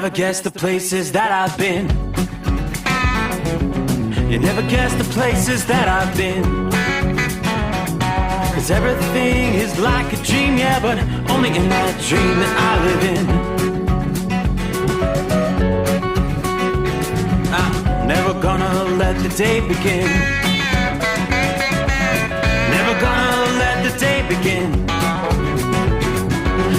never guess the places that I've been. You never guess the places that I've been. 'Cause everything is like a dream, yeah, but only in that dream that I live in. I'm never gonna let the day begin. Never gonna let the day begin.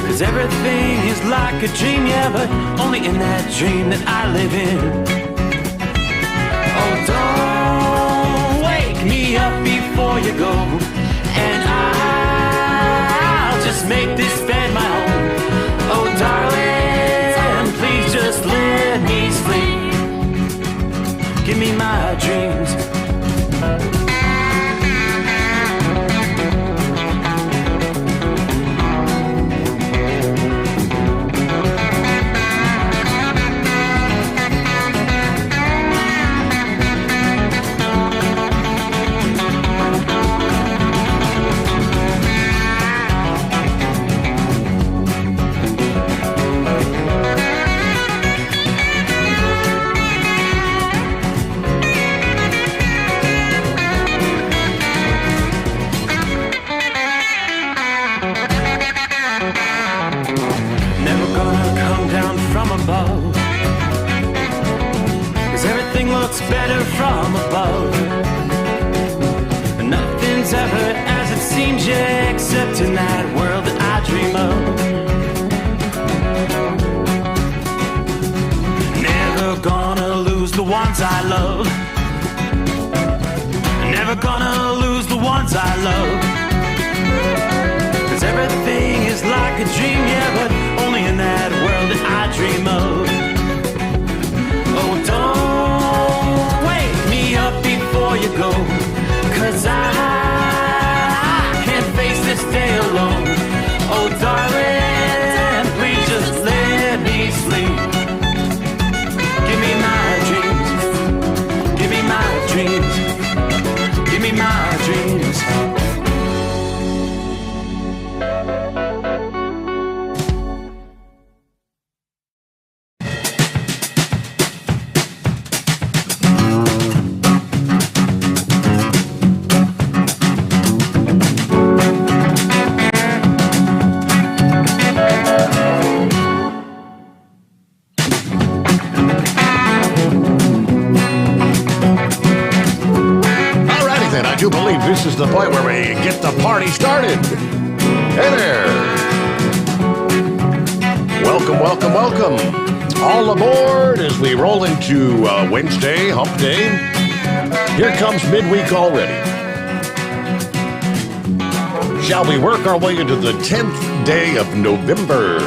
'Cause everything is like a dream, yeah, but only in that dream that I live in. Oh, don't wake me up before you go, and I'll just make this bed my home. Oh, darling, please just let me sleep. Give me my dreams. Better from above. Nothing's ever as it seems, yeah, except in that world that I dream of. Never gonna lose the ones I love. Never gonna lose the ones I love. 'Cause everything is like a dream, yeah, but only in that world that I dream of. Oh, don't wake me up before you go, 'cause I can't face this day alone. Oh, darling, please just let me sleep. Give me my dreams. Give me my dreams. Give me my dreams. This is the point where we get the party started. Hey there. Welcome, welcome, welcome. All aboard as we roll into Wednesday, hump day. Here comes midweek already. Shall we work our way into the 10th day of November?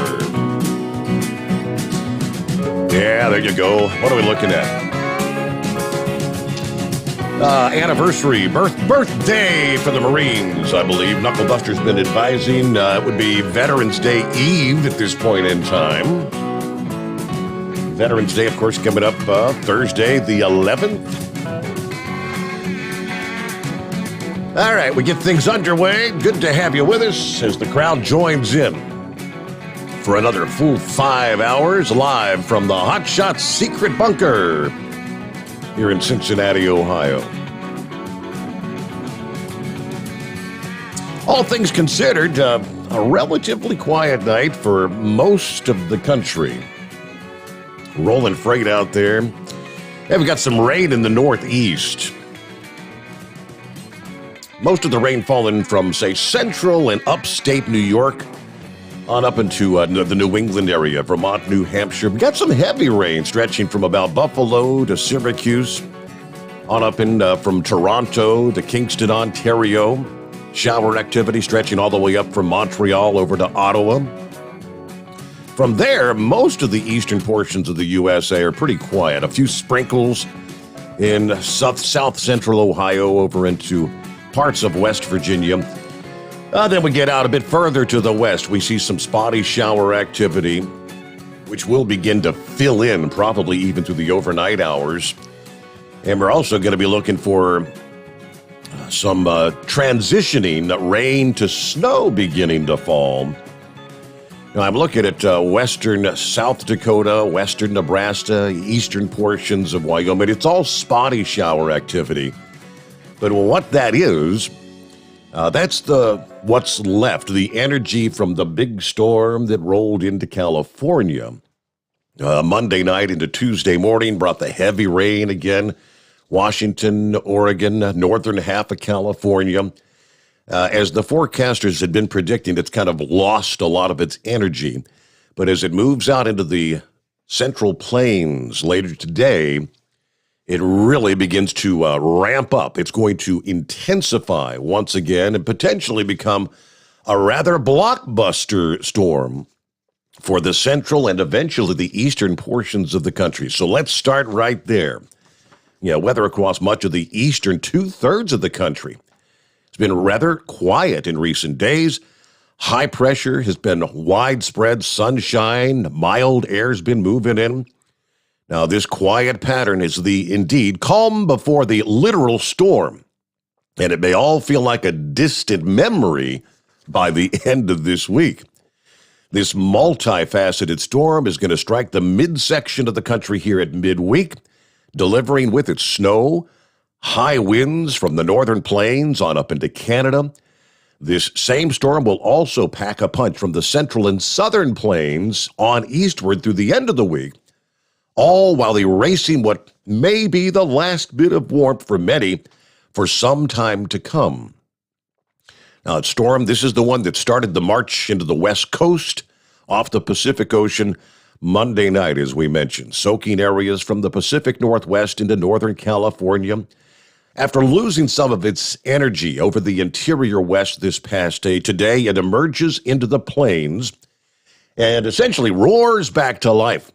Yeah, there you go. What are we looking at? Anniversary, birthday for the Marines, I believe. Knucklebuster's been advising it would be Veterans Day Eve at this point in time. Veterans Day, of course, coming up Thursday, the 11th. All right, we get things underway. Good to have you with us as the crowd joins in for another full 5 hours live from the Hot Shots Secret Bunker here in Cincinnati, Ohio. All things considered, a relatively quiet night for most of the country. Rolling freight out there. Hey, we got some rain in the northeast. Most of the rain falling from, say, central and upstate New York on up into the New England area, Vermont, New Hampshire. We got some heavy rain stretching from about Buffalo to Syracuse, on up in from Toronto to Kingston, Ontario. Shower activity stretching all the way up from Montreal over to Ottawa. From there, most of the eastern portions of the USA are pretty quiet. A few sprinkles in south central Ohio over into parts of West Virginia. Then we get out a bit further to the west. We see some spotty shower activity, which will begin to fill in probably even through the overnight hours. And we're also going to be looking for some transitioning rain to snow beginning to fall. Now, I'm looking at western South Dakota, western Nebraska, eastern portions of Wyoming. It's all spotty shower activity. But what that is, that's what's left, the energy from the big storm that rolled into California. Monday night into Tuesday morning brought the heavy rain again. Washington, Oregon, northern half of California. As the forecasters had been predicting, it's kind of lost a lot of its energy. But as it moves out into the central plains later today, it really begins to ramp up. It's going to intensify once again and potentially become a rather blockbuster storm for the central and eventually the eastern portions of the country. So let's start right there. Weather across much of the eastern two-thirds of the country. It's been rather quiet in recent days. High pressure has been widespread, sunshine, mild air's been moving in. Now, this quiet pattern is the indeed calm before the literal storm, and it may all feel like a distant memory by the end of this week. This multifaceted storm is going to strike the midsection of the country here at midweek, delivering with it snow, high winds from the northern plains on up into Canada. This same storm will also pack a punch from the central and southern plains on eastward through the end of the week, all while erasing what may be the last bit of warmth for many for some time to come. Now, storm, this is the one that started the march into the west coast off the Pacific Ocean Monday night, as we mentioned, soaking areas from the Pacific Northwest into Northern California. After losing some of its energy over the interior west this past day, today it emerges into the plains and essentially roars back to life.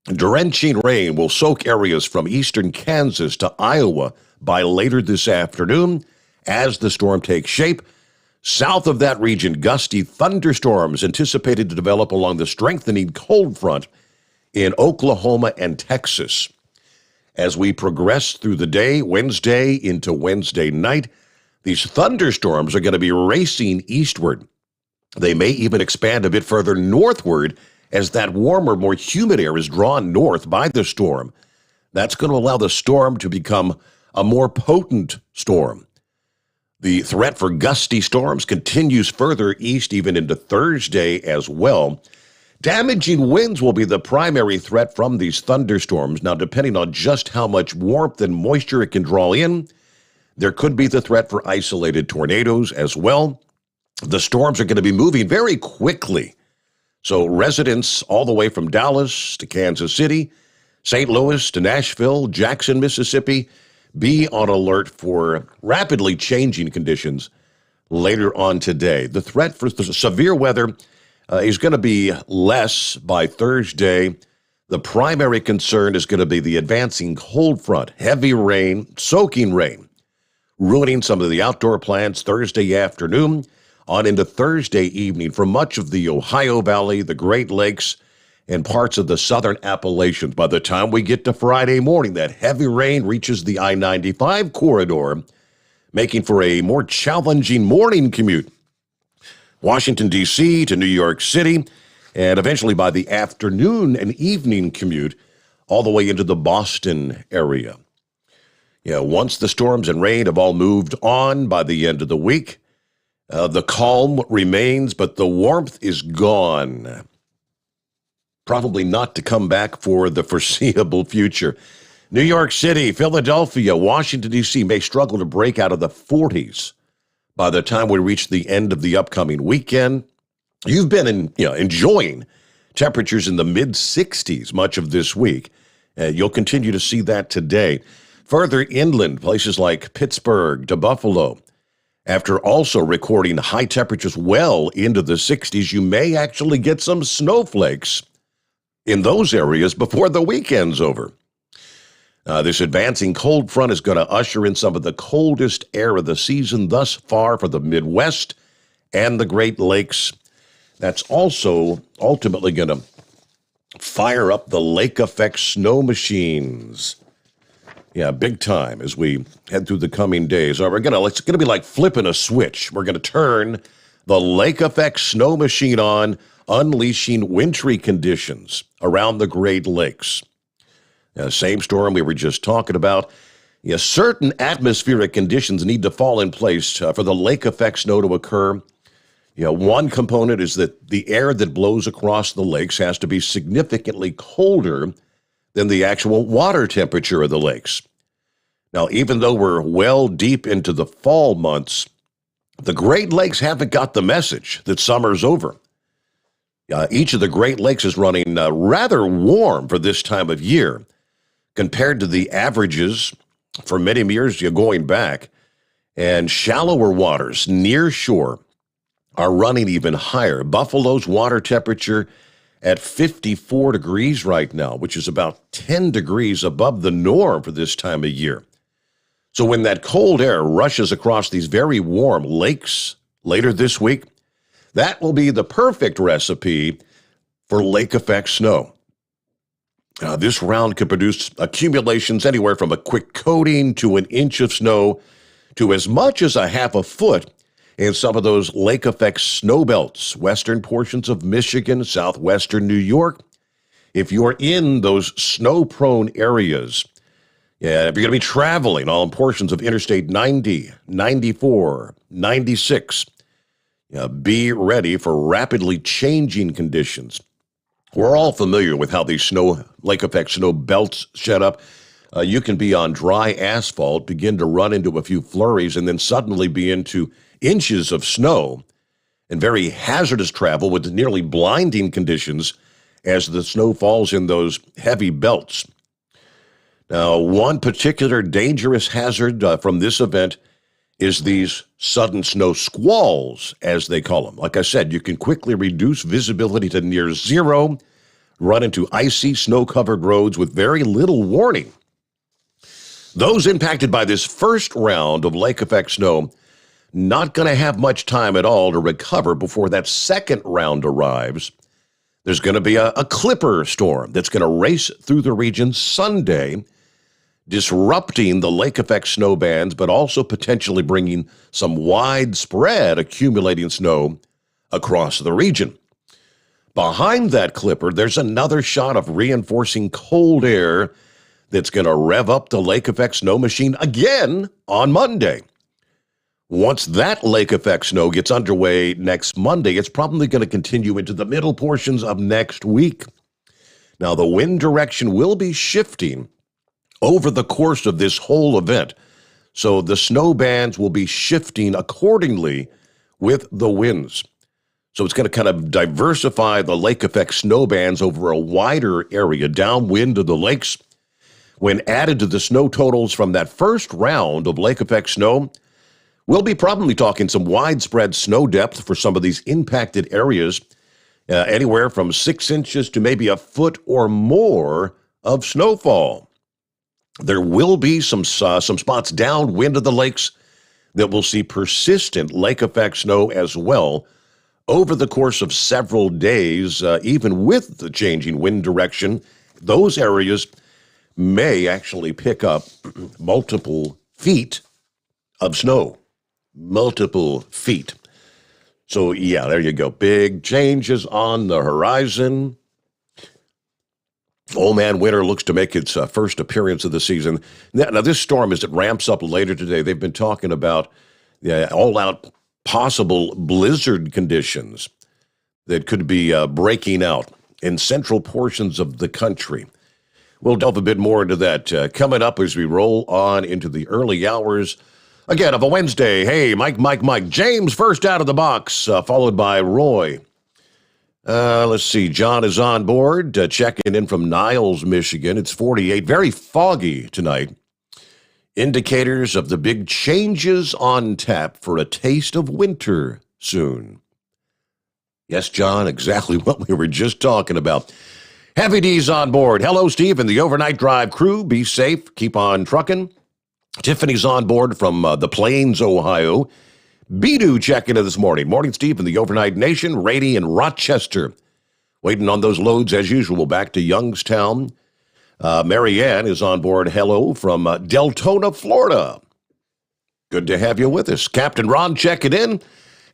Drenching rain will soak areas from eastern Kansas to Iowa by later this afternoon as the storm takes shape. South of that region, gusty thunderstorms anticipated to develop along the strengthening cold front in Oklahoma and Texas. As we progress through the day, Wednesday into Wednesday night, these thunderstorms are going to be racing eastward. They may even expand a bit further northward as that warmer, more humid air is drawn north by the storm. That's going to allow the storm to become a more potent storm. The threat for gusty storms continues further east even into Thursday as well. Damaging winds will be the primary threat from these thunderstorms. Now, depending on just how much warmth and moisture it can draw in, there could be the threat for isolated tornadoes as well. The storms are going to be moving very quickly. So residents all the way from Dallas to Kansas City, St. Louis to Nashville, Jackson, Mississippi, be on alert for rapidly changing conditions later on today. The threat for severe weather is going to be less by Thursday. The primary concern is going to be the advancing cold front, heavy rain, soaking rain, ruining some of the outdoor plans Thursday afternoon on into Thursday evening for much of the Ohio Valley, the Great Lakes, and parts of the southern Appalachians. By the time we get to Friday morning, that heavy rain reaches the I-95 corridor, making for a more challenging morning commute. Washington, D.C. to New York City, and eventually by the afternoon and evening commute all the way into the Boston area. Once the storms and rain have all moved on by the end of the week, the calm remains, but the warmth is gone. Probably not to come back for the foreseeable future. New York City, Philadelphia, Washington, D.C. may struggle to break out of the 40s by the time we reach the end of the upcoming weekend. You've been enjoying temperatures in the mid-60s much of this week. You'll continue to see that today. Further inland, places like Pittsburgh to Buffalo, after also recording high temperatures well into the 60s, you may actually get some snowflakes in those areas before the weekend's over. This advancing cold front is going to usher in some of the coldest air of the season thus far for the Midwest and the Great Lakes. That's also ultimately going to fire up the lake effect snow machines. Yeah, big time as we head through the coming days. It's going to be like flipping a switch. We're going to turn the lake effect snow machine on unleashing wintry conditions around the Great Lakes. Same storm we were just talking about. Certain atmospheric conditions need to fall in place for the lake effect snow to occur. One component is that the air that blows across the lakes has to be significantly colder than the actual water temperature of the lakes. Now, even though we're well deep into the fall months, the Great Lakes haven't got the message that summer's over. Each of the Great Lakes is running rather warm for this time of year compared to the averages for many years going back. And shallower waters near shore are running even higher. Buffalo's water temperature at 54 degrees right now, which is about 10 degrees above the norm for this time of year. So when that cold air rushes across these very warm lakes later this week, that will be the perfect recipe for lake effect snow. This round could produce accumulations anywhere from a quick coating to an inch of snow to as much as a half a foot in some of those lake effect snow belts, western portions of Michigan, southwestern New York. If you're in those snow-prone areas, if you're going to be traveling on portions of Interstate 90, 94, 96, be ready for rapidly changing conditions. We're all familiar with how these lake effect snow belts set up. You can be on dry asphalt, begin to run into a few flurries, and then suddenly be into inches of snow and very hazardous travel with nearly blinding conditions as the snow falls in those heavy belts. Now, one particular dangerous hazard from this event is these sudden snow squalls, as they call them. Like I said, you can quickly reduce visibility to near zero, run into icy, snow-covered roads with very little warning. Those impacted by this first round of lake effect snow not going to have much time at all to recover before that second round arrives. There's going to be a clipper storm that's going to race through the region Sunday, disrupting the lake effect snow bands, but also potentially bringing some widespread accumulating snow across the region. Behind that clipper, there's another shot of reinforcing cold air that's going to rev up the lake effect snow machine again on Monday. Once that lake effect snow gets underway next Monday, it's probably going to continue into the middle portions of next week. Now, the wind direction will be shifting over the course of this whole event, so the snow bands will be shifting accordingly with the winds. So it's going to kind of diversify the lake effect snow bands over a wider area downwind of the lakes. When added to the snow totals from that first round of lake effect snow, we'll be probably talking some widespread snow depth for some of these impacted areas, anywhere from 6 inches to maybe a foot or more of snowfall. There will be some spots downwind of the lakes that will see persistent lake effect snow as well over the course of several days. Even with the changing wind direction, those areas may actually pick up multiple feet of snow. Multiple feet. So, yeah, there you go. Big changes on the horizon. Old Man Winter looks to make its first appearance of the season. Now, this storm, as it ramps up later today, they've been talking about all-out possible blizzard conditions that could be breaking out in central portions of the country. We'll delve a bit more into that coming up as we roll on into the early hours, again, of a Wednesday. Hey, Mike. James first out of the box, followed by Roy. Let's see. John is on board, checking in from Niles, Michigan. It's 48, very foggy tonight. Indicators of the big changes on tap for a taste of winter soon. Yes, John, exactly what we were just talking about. Heavy D's on board. Hello, Steve, and the overnight drive crew. Be safe. Keep on trucking. Tiffany's on board from the Plains, Ohio. Bidu checking in this morning. Morning, Steve, and the overnight nation. Rady and Rochester. Waiting on those loads as usual back to Youngstown. Mary Ann is on board. Hello from Deltona, Florida. Good to have you with us. Captain Ron checking in.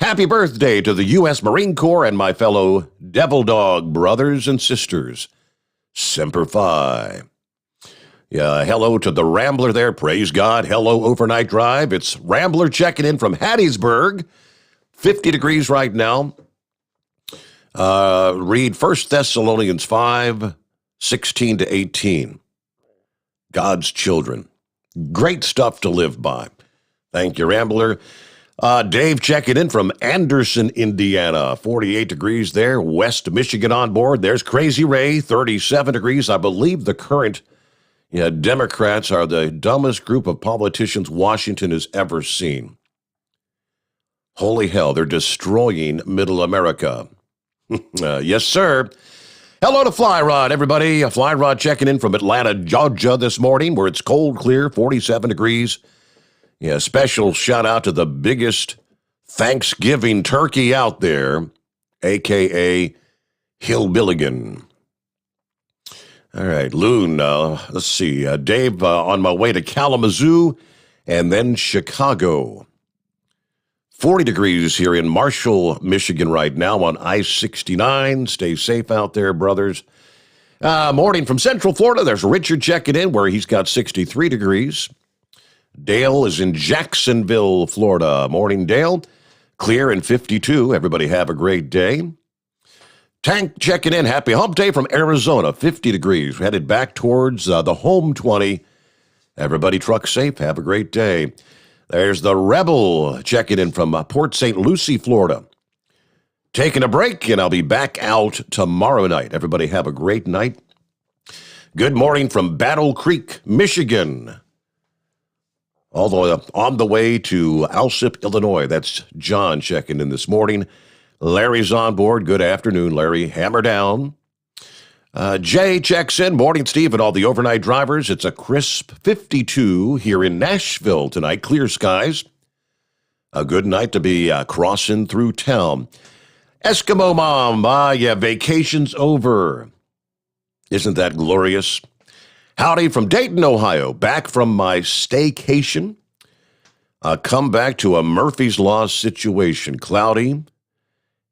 Happy birthday to the U.S. Marine Corps and my fellow Devil Dog brothers and sisters. Semper Fi. Yeah, hello to the Rambler there. Praise God. Hello, Overnight Drive. It's Rambler checking in from Hattiesburg. 50 degrees right now. Read 1 Thessalonians 5, 16 to 18. God's children. Great stuff to live by. Thank you, Rambler. Dave checking in from Anderson, Indiana. 48 degrees there. West Michigan on board. There's Crazy Ray, 37 degrees. I believe the current Democrats are the dumbest group of politicians Washington has ever seen. Holy hell, they're destroying Middle America. Yes, sir. Hello to Fly Rod, everybody. Fly Rod checking in from Atlanta, Georgia this morning, where it's cold, clear, 47 degrees. Yeah, special shout out to the biggest Thanksgiving turkey out there, a.k.a. Hillbilligan. All right, Loon, let's see. Dave, on my way to Kalamazoo and then Chicago. 40 degrees here in Marshall, Michigan right now on I-69. Stay safe out there, brothers. Morning from Central Florida. There's Richard checking in where he's got 63 degrees. Dale is in Jacksonville, Florida. Morning, Dale. Clear and 52. Everybody have a great day. Tank checking in. Happy hump day from Arizona. 50 degrees. Headed back towards the home 20. Everybody truck safe. Have a great day. There's the Rebel checking in from Port St. Lucie, Florida. Taking a break, and I'll be back out tomorrow night. Everybody have a great night. Good morning from Battle Creek, Michigan. All the way up on the way to Alsip, Illinois. That's John checking in this morning. Larry's on board. Good afternoon, Larry. Hammer down. Jay checks in. Morning, Steve, and all the overnight drivers. It's a crisp 52 here in Nashville tonight. Clear skies. A good night to be crossing through town. Eskimo Mom, vacation's over. Isn't that glorious? Howdy from Dayton, Ohio. Back from my staycation. Come back to a Murphy's Law situation. Cloudy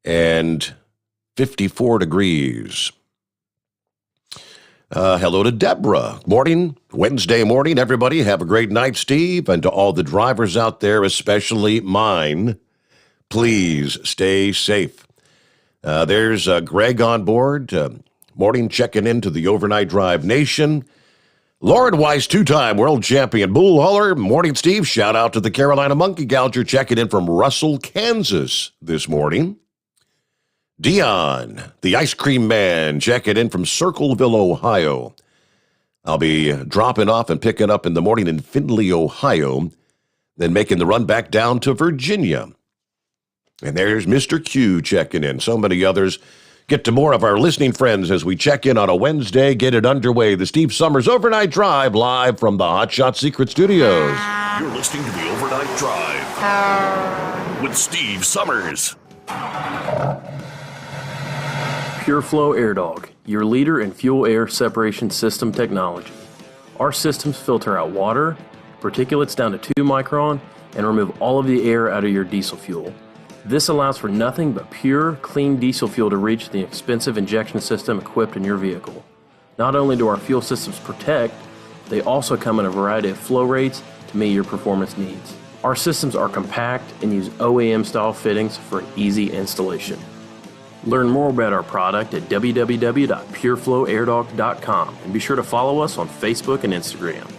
and 54 degrees. Hello to Deborah. Morning, Wednesday morning, everybody. Have a great night, Steve. And to all the drivers out there, especially mine, please stay safe. There's Greg on board. Morning, checking into the Overnight Drive Nation. Lauren Weiss, two-time world champion bull hauler. Morning, Steve. Shout out to the Carolina Monkey Gouger checking in from Russell, Kansas this morning. Dion, the ice cream man, checking in from Circleville, Ohio. I'll be dropping off and picking up in the morning in Findlay, Ohio, then making the run back down to Virginia. And there's Mr. Q checking in. So many others. Get to more of our listening friends as we check in on a Wednesday. Get it underway. The Steve Sommers Overnight Drive live from the Hot Shot Secret Studios. You're listening to the Overnight Drive with Steve Sommers. Pure Flow Air Dog, your leader in fuel air separation system technology. Our systems filter out water, particulates down to 2 micron, and remove all of the air out of your diesel fuel. This allows for nothing but pure, clean diesel fuel to reach the expensive injection system equipped in your vehicle. Not only do our fuel systems protect, they also come in a variety of flow rates to meet your performance needs. Our systems are compact and use OEM-style fittings for easy installation. Learn more about our product at www.pureflowairdog.com and be sure to follow us on Facebook and Instagram.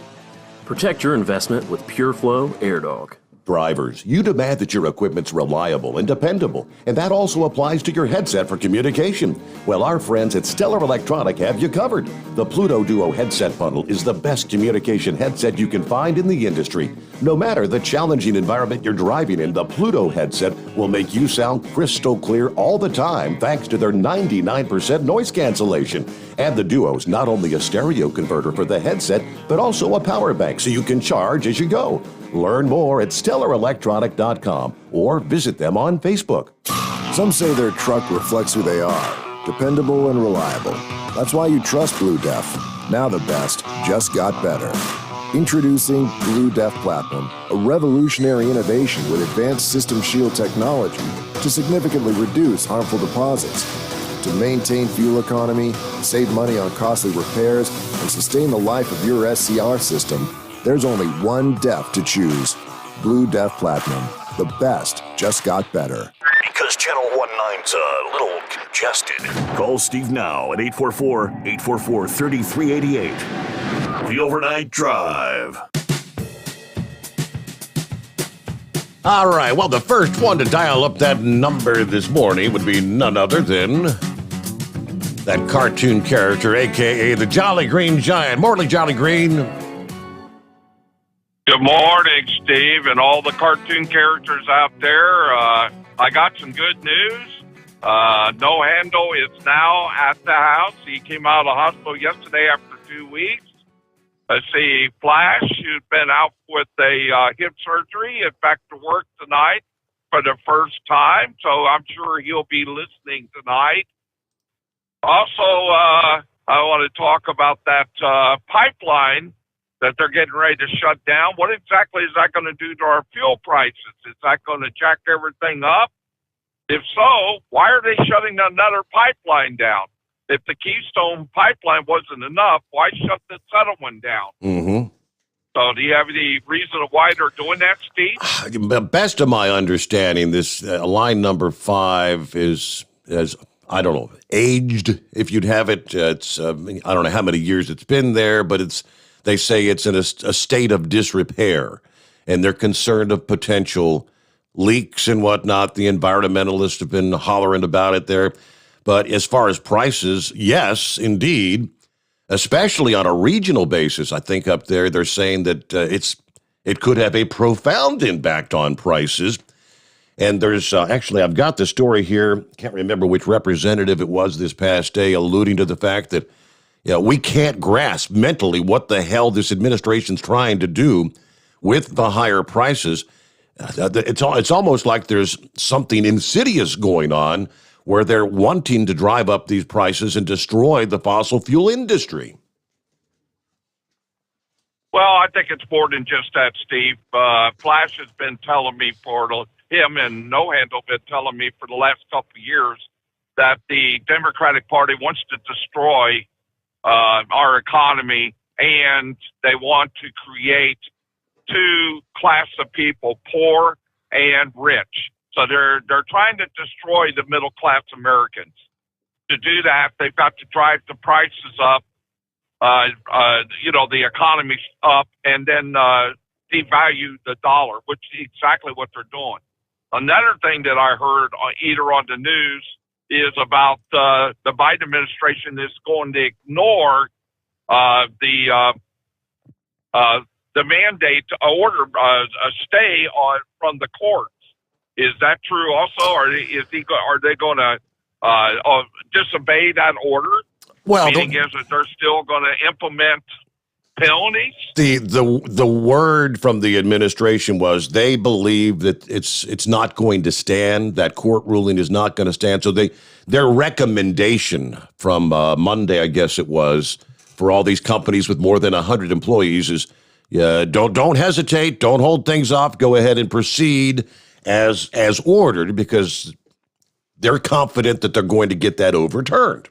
Protect your investment with Pure Flow Air Dog. Drivers, you demand that your equipment's reliable and dependable, and that also applies to your headset for communication. Well, our friends at Stellar Electronic have you covered. The Pluto Duo headset bundle is the best communication headset you can find in the industry. No matter the challenging environment you're driving in, the Pluto headset will make you sound crystal clear all the time thanks to their 99% noise cancellation. And the Duo's not only a stereo converter for the headset, but also a power bank so you can charge as you go. Learn more at StellarElectronic.com or visit them on Facebook. Some say their truck reflects who they are, dependable and reliable. That's why you trust Blue Def. Now the best just got better. Introducing Blue Def Platinum, a revolutionary innovation with advanced system shield technology to significantly reduce harmful deposits. To maintain fuel economy, save money on costly repairs, and sustain the life of your SCR system, there's only one DEF to choose. Blue Def Platinum. The best just got better. Because Channel 19's a little congested. Call Steve now at 844-844-3388. The Overnight Drive. All right, well, the first one to dial up that number this morning would be none other than that cartoon character, a.k.a. the Jolly Green Giant. Morning, Jolly Green. Good morning, Steve, and all the cartoon characters out there. I got some good news. No Handle is now at the house. He came out of the hospital yesterday after 2 weeks. Let's see, Flash, who's been out with a hip surgery, is back to work tonight for the first time, so I'm sure he'll be listening tonight. Also, I want to talk about that pipeline that they're getting ready to shut down. What exactly is that going to do to our fuel prices? Is that going to jack everything up? If so, why are they shutting another pipeline down? If the Keystone pipeline wasn't enough, why shut the Southern one down? Mm-hmm. So do you have any reason of why they're doing that, Steve? Best of my understanding, this line number 5 is, I don't know, aged, if you'd have it. It's I don't know how many years it's been there, but they say it's in a state of disrepair, and they're concerned of potential leaks and whatnot. The environmentalists have been hollering about it there. But as far as prices, yes, indeed, especially on a regional basis, I think up there they're saying that it could have a profound impact on prices. And there's actually, I've got the story here, can't remember which representative it was this past day, alluding to the fact that we can't grasp mentally what the hell this administration's trying to do with the higher prices. It's almost like there's something insidious going on where they're wanting to drive up these prices and destroy the fossil fuel industry. Well, I think it's more than just that, Steve. Flash has been telling me him and No Handle been telling me for the last couple of years that the Democratic Party wants to destroy our economy, and they want to create two classes of people, poor and rich. So they're trying to destroy the middle class Americans. To do that, they've got to drive the prices up, the economy up, and then devalue the dollar, which is exactly what they're doing. Another thing that I heard either on the news is about the Biden administration is going to ignore the mandate to order a stay from the courts. Is that true also, or are they going to disobey that order? Well, meaning is that they're still going to implement penalties? The word from the administration was they believe that it's not going to stand. That court ruling is not going to stand. So their recommendation from Monday, I guess it was, for all these companies with more than 100 employees is don't hesitate, don't hold things off, go ahead and proceed as ordered, because they're confident that they're going to get that overturned.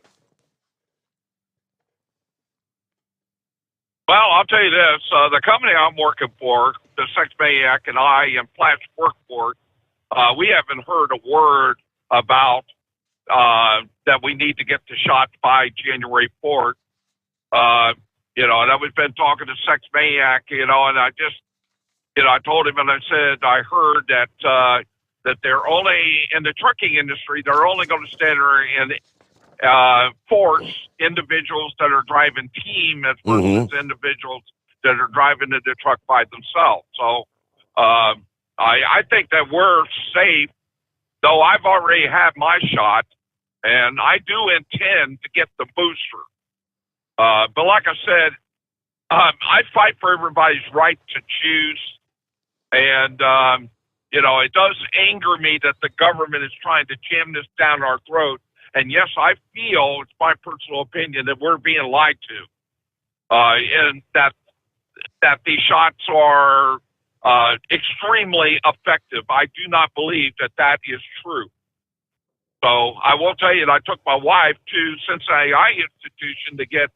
Well, I'll tell you this, the company I'm working for, the Sex Maniac and I and Flash work for, we haven't heard a word about that we need to get the shots by January 4th. And we've been talking to Sex Maniac, and I just, I told him, and I said, I heard that they're only, in the trucking industry, they're only going to stand there and force individuals that are driving team as versus individuals that are driving the truck by themselves. So I think that we're safe, though I've already had my shot, and I do intend to get the booster. But like I said, I fight for everybody's right to choose. And, it does anger me that the government is trying to jam this down our throat. And yes, I feel, it's my personal opinion, that we're being lied to. And that that these shots are extremely effective. I do not believe that that is true. So I will tell you that I took my wife to Cincinnati Eye Institution to get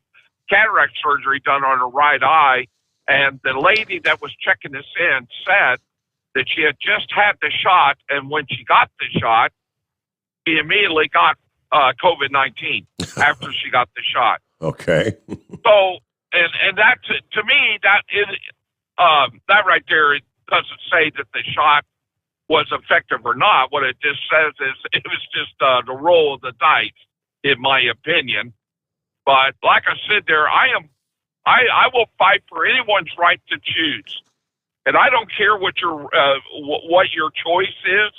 cataract surgery done on her right eye, and the lady that was checking us in said that she had just had the shot, and when she got the shot, she immediately got COVID-19 after she got the shot. Okay. So, and that to me, that is that right there, it doesn't say that the shot was effective or not. What it just says is it was just the roll of the dice, in my opinion. But like I said, I will fight for anyone's right to choose, and I don't care what your choice is,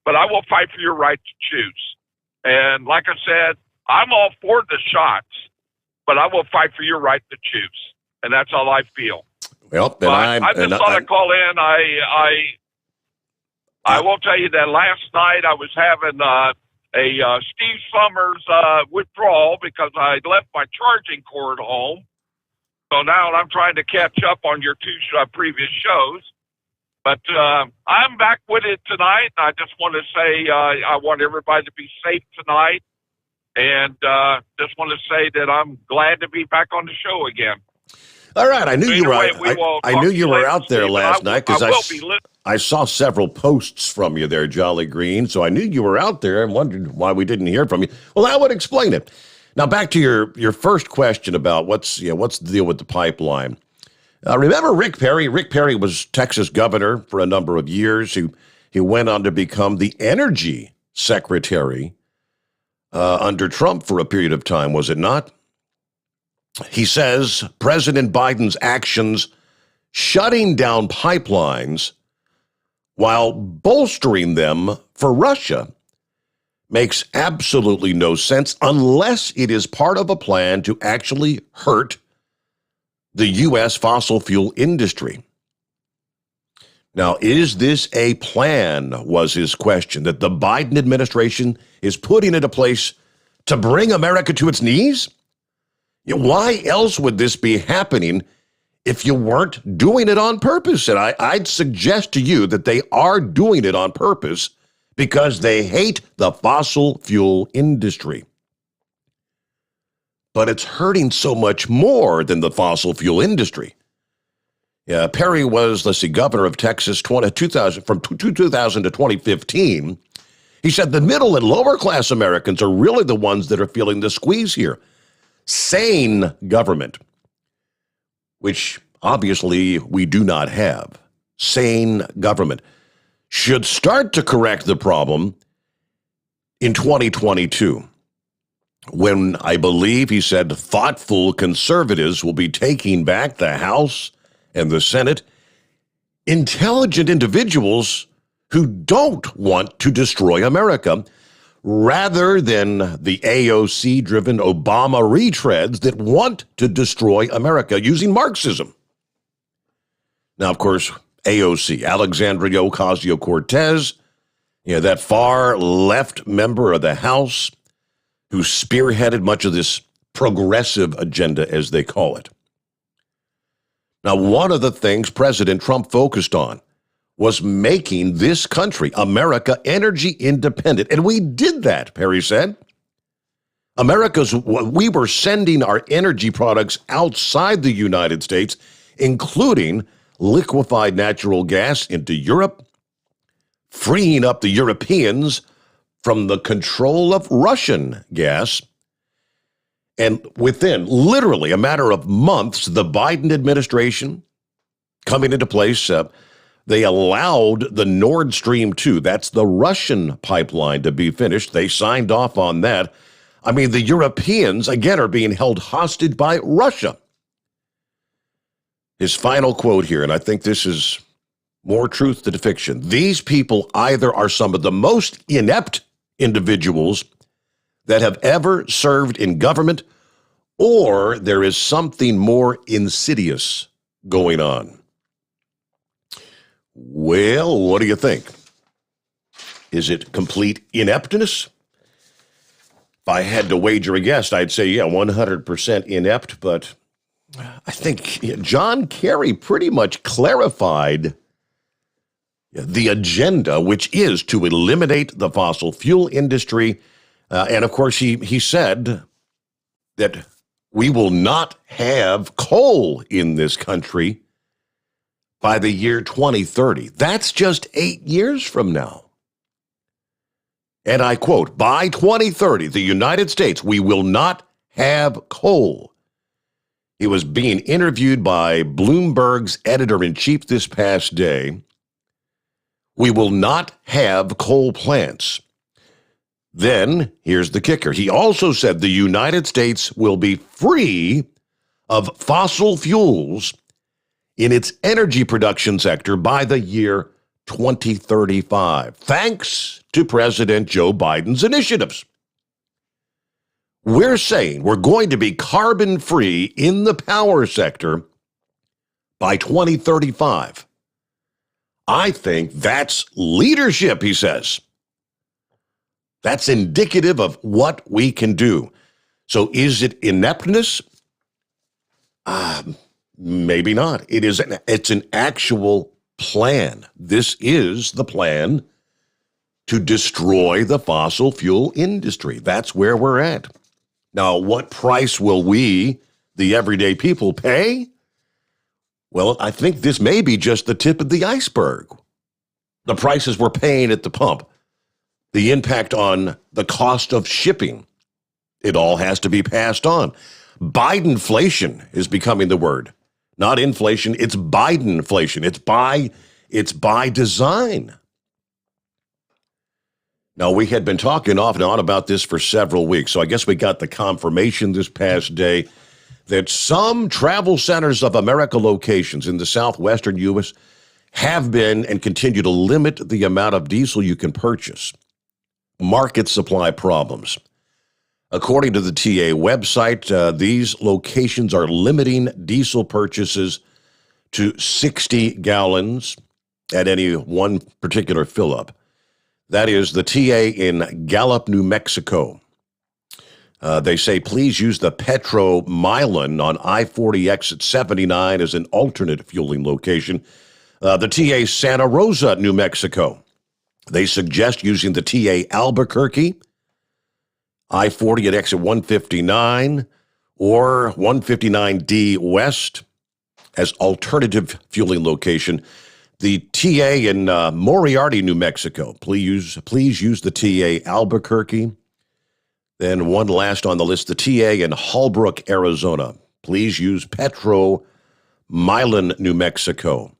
but I will fight for your right to choose. And like I said, I'm all for the shots, but I will fight for your right to choose, and that's how I feel. Well, I just thought I'd call in. I will tell you that last night I was having a Steve Sommers withdrawal because I left my charging cord home. So now I'm trying to catch up on your two previous shows. But I'm back with it tonight. I just want to say I want everybody to be safe tonight. And just want to say that I'm glad to be back on the show again. All right, I knew So you were. I knew you were later, out there Steve, last night because I I saw several posts from you there, Jolly Green. So I knew you were out there and wondered why we didn't hear from you. Well, that would explain it. Now back to your first question about what's the deal with the pipeline. Remember Rick Perry? Rick Perry was Texas governor for a number of years. He went on to become the energy secretary under Trump for a period of time, was it not? He says President Biden's actions shutting down pipelines while bolstering them for Russia makes absolutely no sense unless it is part of a plan to actually hurt the U.S. fossil fuel industry. Now, is this a plan, was his question, that the Biden administration is putting into place to bring America to its knees? Why else would this be happening if you weren't doing it on purpose? And I'd suggest to you that they are doing it on purpose because they hate the fossil fuel industry. But it's hurting so much more than the fossil fuel industry. Yeah, Perry was, governor of Texas from 2000 to 2015. He said the middle and lower class Americans are really the ones that are feeling the squeeze here. Sane government, which obviously we do not have. Sane government should start to correct the problem in 2022, when I believe he said thoughtful conservatives will be taking back the House and the Senate, intelligent individuals who don't want to destroy America, rather than the AOC-driven Obama retreads that want to destroy America using Marxism. Now, of course, AOC, Alexandria Ocasio-Cortez, that far-left member of the House who spearheaded much of this progressive agenda, as they call it. Now, one of the things President Trump focused on was making this country, America, energy independent. And we did that, Perry said. We were sending our energy products outside the United States, including liquefied natural gas into Europe, freeing up the Europeans from the control of Russian gas. And within literally a matter of months, the Biden administration coming into place, they allowed the Nord Stream 2, that's the Russian pipeline, to be finished. They signed off on that. I mean, the Europeans, again, are being held hostage by Russia. His final quote here, and I think this is more truth than fiction. These people either are some of the most inept individuals that have ever served in government, or there is something more insidious going on. Well, what do you think? Is it complete ineptness? If I had to wager a guess, I'd say, 100% inept, but I think John Kerry pretty much clarified the agenda, which is to eliminate the fossil fuel industry. And of course, he said that we will not have coal in this country by the year 2030. That's just 8 years from now. And I quote, by 2030, the United States, we will not have coal. He was being interviewed by Bloomberg's editor-in-chief this past day. We will not have coal plants. Then, here's the kicker. He also said the United States will be free of fossil fuels in its energy production sector by the year 2035, thanks to President Joe Biden's initiatives. We're saying we're going to be carbon-free in the power sector by 2035. I think that's leadership, he says. That's indicative of what we can do. So is it ineptness? Maybe not. It's an actual plan. This is the plan to destroy the fossil fuel industry. That's where we're at. Now, what price will we, the everyday people, pay? Well, I think this may be just the tip of the iceberg. The prices we're paying at the pump, the impact on the cost of shipping, it all has to be passed on. Bidenflation is becoming the word. Not inflation, it's Bidenflation. It's by design. Now, we had been talking off and on about this for several weeks, so I guess we got the confirmation this past day that some Travel Centers of America locations in the southwestern U.S. have been and continue to limit the amount of diesel you can purchase. Market supply problems. According to the TA website, these locations are limiting diesel purchases to 60 gallons at any one particular fill-up. That is the TA in Gallup, New Mexico. They say, please use the Petro Milan on I-40 exit 79 as an alternate fueling location. The TA Santa Rosa, New Mexico. They suggest using the TA Albuquerque, I-40 at exit 159, or 159D West as alternative fueling location. The TA in Moriarty, New Mexico. Please use the TA Albuquerque. Then one last on the list, the TA in Holbrook, Arizona. Please use Petro Milan, New Mexico.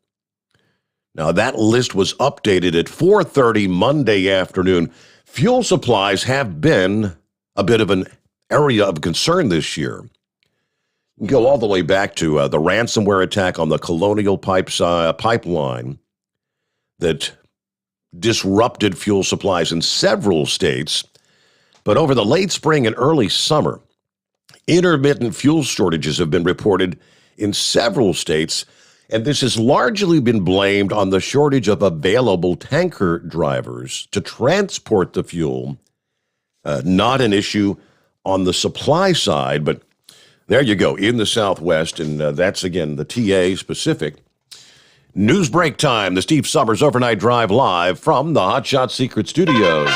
Now, that list was updated at 4:30 Monday afternoon. Fuel supplies have been a bit of an area of concern this year. Go all the way back to the ransomware attack on the Colonial Pipeline that disrupted fuel supplies in several states. But over the late spring and early summer, intermittent fuel shortages have been reported in several states, and this has largely been blamed on the shortage of available tanker drivers to transport the fuel. Not an issue on the supply side, but there you go, in the Southwest, and that's, again, the TA specific. News break time, the Steve Sommers Overnight Drive live from the Hot Shot Secret Studios.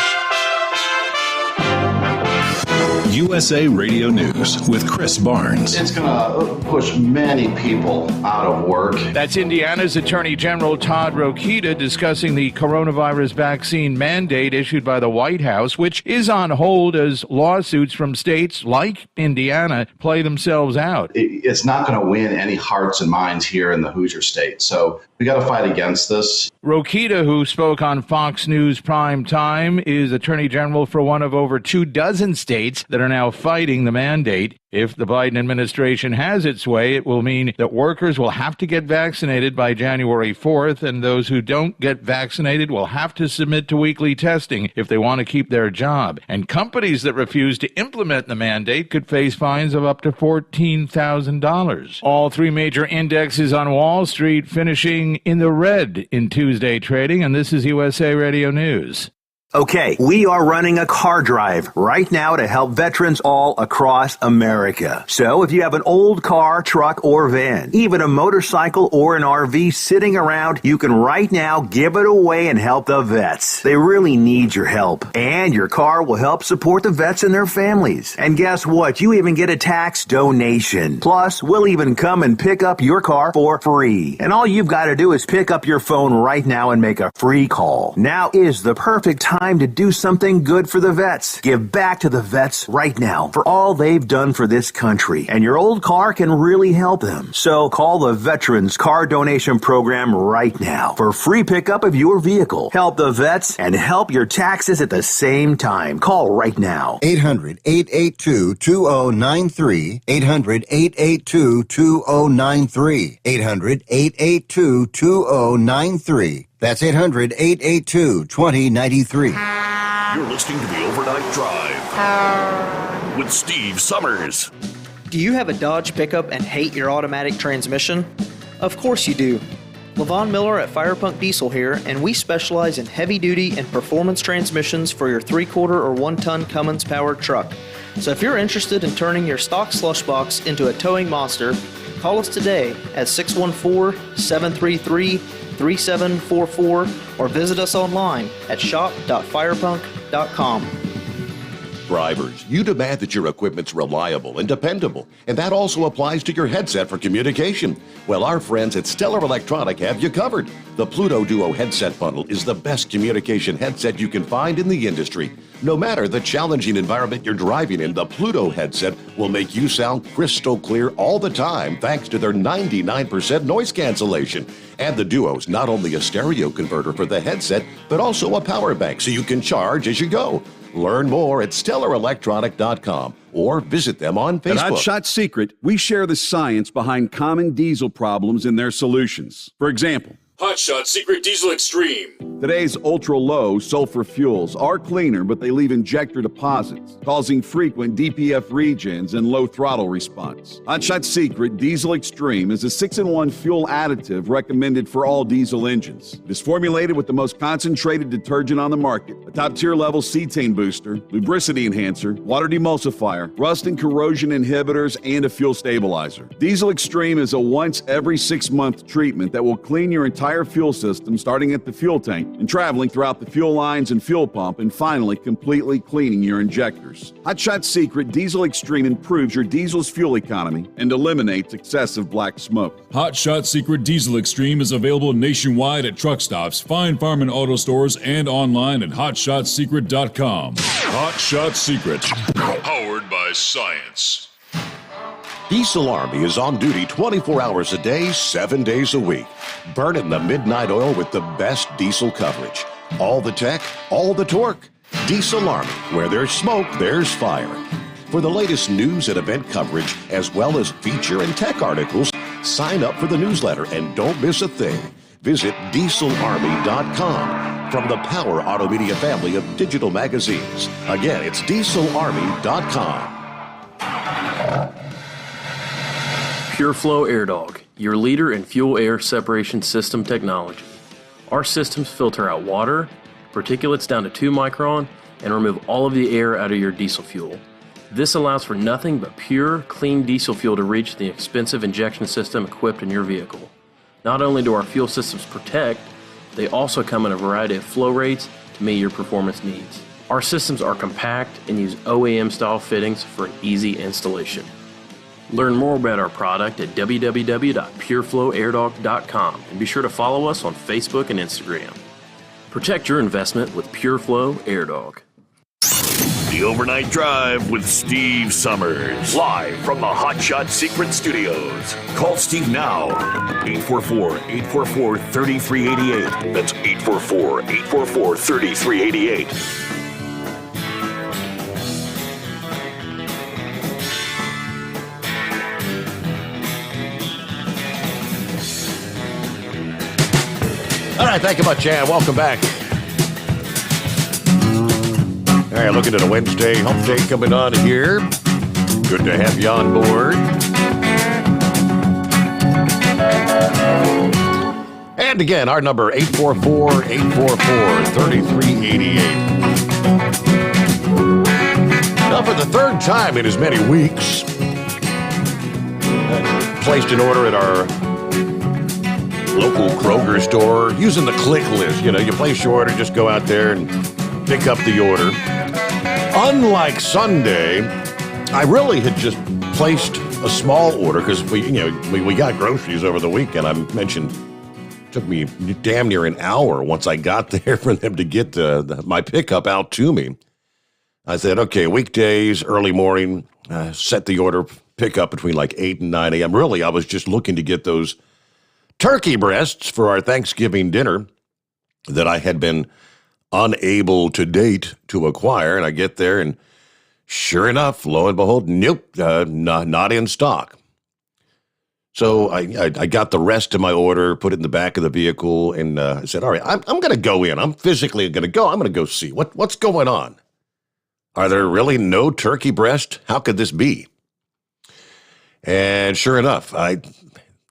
USA Radio News with Chris Barnes. It's going to push many people out of work. That's Indiana's Attorney General Todd Rokita discussing the coronavirus vaccine mandate issued by the White House, which is on hold as lawsuits from states like Indiana play themselves out. It's not going to win any hearts and minds here in the Hoosier State. So we got to fight against this. Rokita, who spoke on Fox News Prime Time, is Attorney General for one of over 24 states that are now fighting the mandate. If the Biden administration has its way, it will mean that workers will have to get vaccinated by January 4th, and those who don't get vaccinated will have to submit to weekly testing if they want to keep their job. And companies that refuse to implement the mandate could face fines of up to $14,000. All three major indexes on Wall Street finishing in the red in Tuesday trading, and this is USA Radio News. Okay, we are running a car drive right now to help veterans all across America. So if you have an old car, truck, or van, even a motorcycle or an RV sitting around, you can right now give it away and help the vets. They really need your help. And your car will help support the vets and their families. And guess what? You even get a tax donation. Plus, we'll even come and pick up your car for free. And all you've got to do is pick up your phone right now and make a free call. Now is the perfect time to do something good for the vets. Give back to the vets right now for all they've done for this country. And your old car can really help them. So call the Veterans Car Donation Program right now for free pickup of your vehicle. Help the vets and help your taxes at the same time. Call right now. 800-882-2093. 800-882-2093. 800-882-2093. That's 800-882-2093. You're listening to the Overnight Drive with Steve Sommers. Do you have a Dodge pickup and hate your automatic transmission? Of course you do. LaVon Miller at Firepunk Diesel here, and we specialize in heavy-duty and performance transmissions for your 3-quarter or 1-ton Cummins-powered truck. So if you're interested in turning your stock slush box into a towing monster, call us today at 614-733-3744 or visit us online at shop.firepunk.com. Drivers, you demand that your equipment's reliable and dependable, and that also applies to your headset for communication. Well, our friends at Stellar Electronic have you covered. The Pluto Duo headset bundle is the best communication headset you can find in the industry. No matter the challenging environment you're driving in, the Pluto headset will make you sound crystal clear all the time thanks to their 99% noise cancellation. And the Duo's not only a stereo converter for the headset, but also a power bank so you can charge as you go. Learn more at StellarElectronic.com or visit them on Facebook. At Hot Shot Secret, we share the science behind common diesel problems and their solutions. For example, Hot Shot Secret Diesel Extreme. Today's ultra-low sulfur fuels are cleaner, but they leave injector deposits, causing frequent DPF regens and low throttle response. Hot Shot Secret Diesel Extreme is a 6-in-1 fuel additive recommended for all diesel engines. It is formulated with the most concentrated detergent on the market, a top-tier level cetane booster, lubricity enhancer, water demulsifier, rust and corrosion inhibitors, and a fuel stabilizer. Diesel Extreme is a once every 6-month treatment that will clean your entire fuel system, starting at the fuel tank and traveling throughout the fuel lines and fuel pump, and finally completely cleaning your injectors. Hot Shot Secret Diesel Extreme improves your diesel's fuel economy and eliminates excessive black smoke. Hot Shot Secret Diesel Extreme is available nationwide at truck stops, fine farm and auto stores, and online at hotshotsecret.com. Hot Shot Secret, powered by science. Diesel Army is on duty 24 hours a day, 7 days a week. Burning the midnight oil with the best diesel coverage. All the tech, all the torque. Diesel Army, where there's smoke, there's fire. For the latest news and event coverage, as well as feature and tech articles, sign up for the newsletter and don't miss a thing. Visit dieselarmy.com from the Power Auto Media family of digital magazines. Again, it's dieselarmy.com. PureFlow Air Dog, your leader in fuel air separation system technology. Our systems filter out water, particulates down to 2 micron, and remove all of the air out of your diesel fuel. This allows for nothing but pure, clean diesel fuel to reach the expensive injection system equipped in your vehicle. Not only do our fuel systems protect, they also come in a variety of flow rates to meet your performance needs. Our systems are compact and use OEM-style fittings for an easy installation. Learn more about our product at www.pureflowairdog.com and be sure to follow us on Facebook and Instagram. Protect your investment with PureFlow Air Dog. The Overnight Drive with Steve Sommers. Live from the Hot Shot Secret Studios. Call Steve now. 844-844-3388. That's 844-844-3388. All right, thank you much, and welcome back. All right, looking at a Wednesday hump day coming on here. Good to have you on board. And And again, our number 844-844-3388. Now, for the third time in as many weeks, placed an order at our local Kroger store using the click list. You know, you place your order, just go out there and pick up the order. Unlike Sunday, I really had just placed a small order because we got groceries over the weekend. I mentioned it took me damn near an hour once I got there for them to get my pickup out to me. I said, okay, weekdays, early morning, set the order, pick up between like 8 and 9 a.m. Really, I was just looking to get those turkey breasts for our Thanksgiving dinner that I had been unable to date to acquire. And I get there and sure enough, lo and behold, nope, not in stock. So I got the rest of my order, put it in the back of the vehicle, and I said, all right, I'm going to go in. I'm physically going to go. I'm going to go see what's going on. Are there really no turkey breast? How could this be? And sure enough,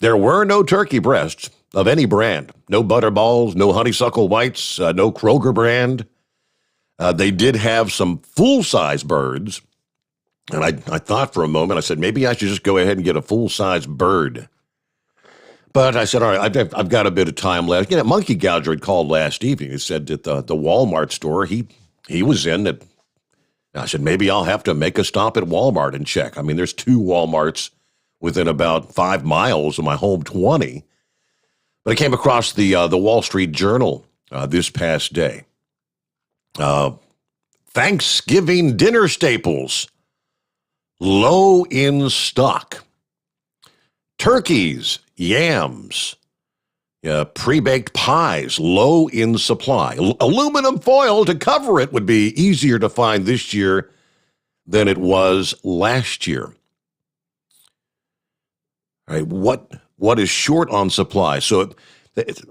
there were no turkey breasts of any brand. No Butterballs, no Honeysuckle Whites, no Kroger brand. They did have some full-size birds, and I thought for a moment, I said, maybe I should just go ahead and get a full-size bird. But I said, all right, I've got a bit of time left. You know, Monkey Gouger had called last evening. He said that the Walmart store he was in, that I said, maybe I'll have to make a stop at Walmart and check. I mean, there's 2 Walmarts within about 5 miles of my home 20. But I came across the Wall Street Journal this past day. Thanksgiving dinner staples, low in stock. Turkeys, yams, pre-baked pies, low in supply. Aluminum foil to cover it would be easier to find this year than it was last year. All right, what is short on supply? So,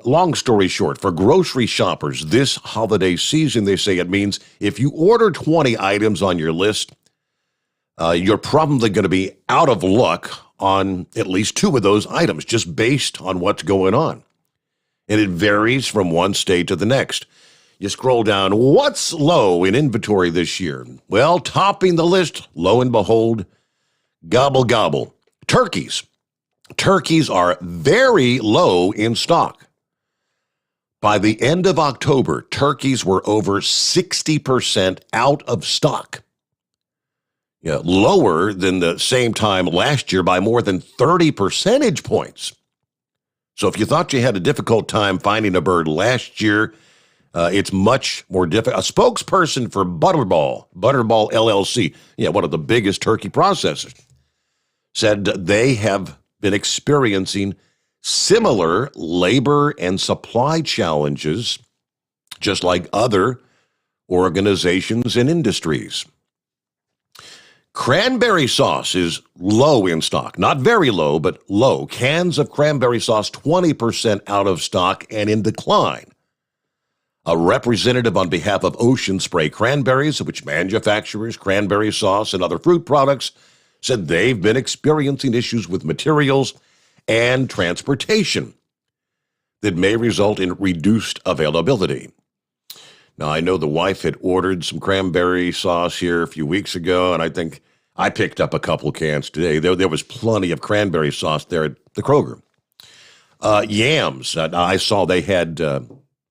long story short, for grocery shoppers this holiday season, they say it means if you order 20 items on your list, you're probably going to be out of luck on at least 2 of those items, just based on what's going on. And it varies from one state to the next. You scroll down, what's low in inventory this year? Well, topping the list, lo and behold, gobble gobble, turkeys. Turkeys are very low in stock. By the end of October, turkeys were over 60% out of stock. Lower than the same time last year by more than 30 percentage points. So if you thought you had a difficult time finding a bird last year, it's much more difficult. A spokesperson for Butterball LLC, one of the biggest turkey processors, said they have been experiencing similar labor and supply challenges, just like other organizations and industries. Cranberry sauce is low in stock. Not very low, but low. Cans of cranberry sauce, 20% out of stock and in decline. A representative on behalf of Ocean Spray Cranberries, which manufactures cranberry sauce and other fruit products, said they've been experiencing issues with materials and transportation that may result in reduced availability. Now, I know the wife had ordered some cranberry sauce here a few weeks ago, and I think I picked up a couple cans today. There was plenty of cranberry sauce there at the Kroger. Yams, I saw they had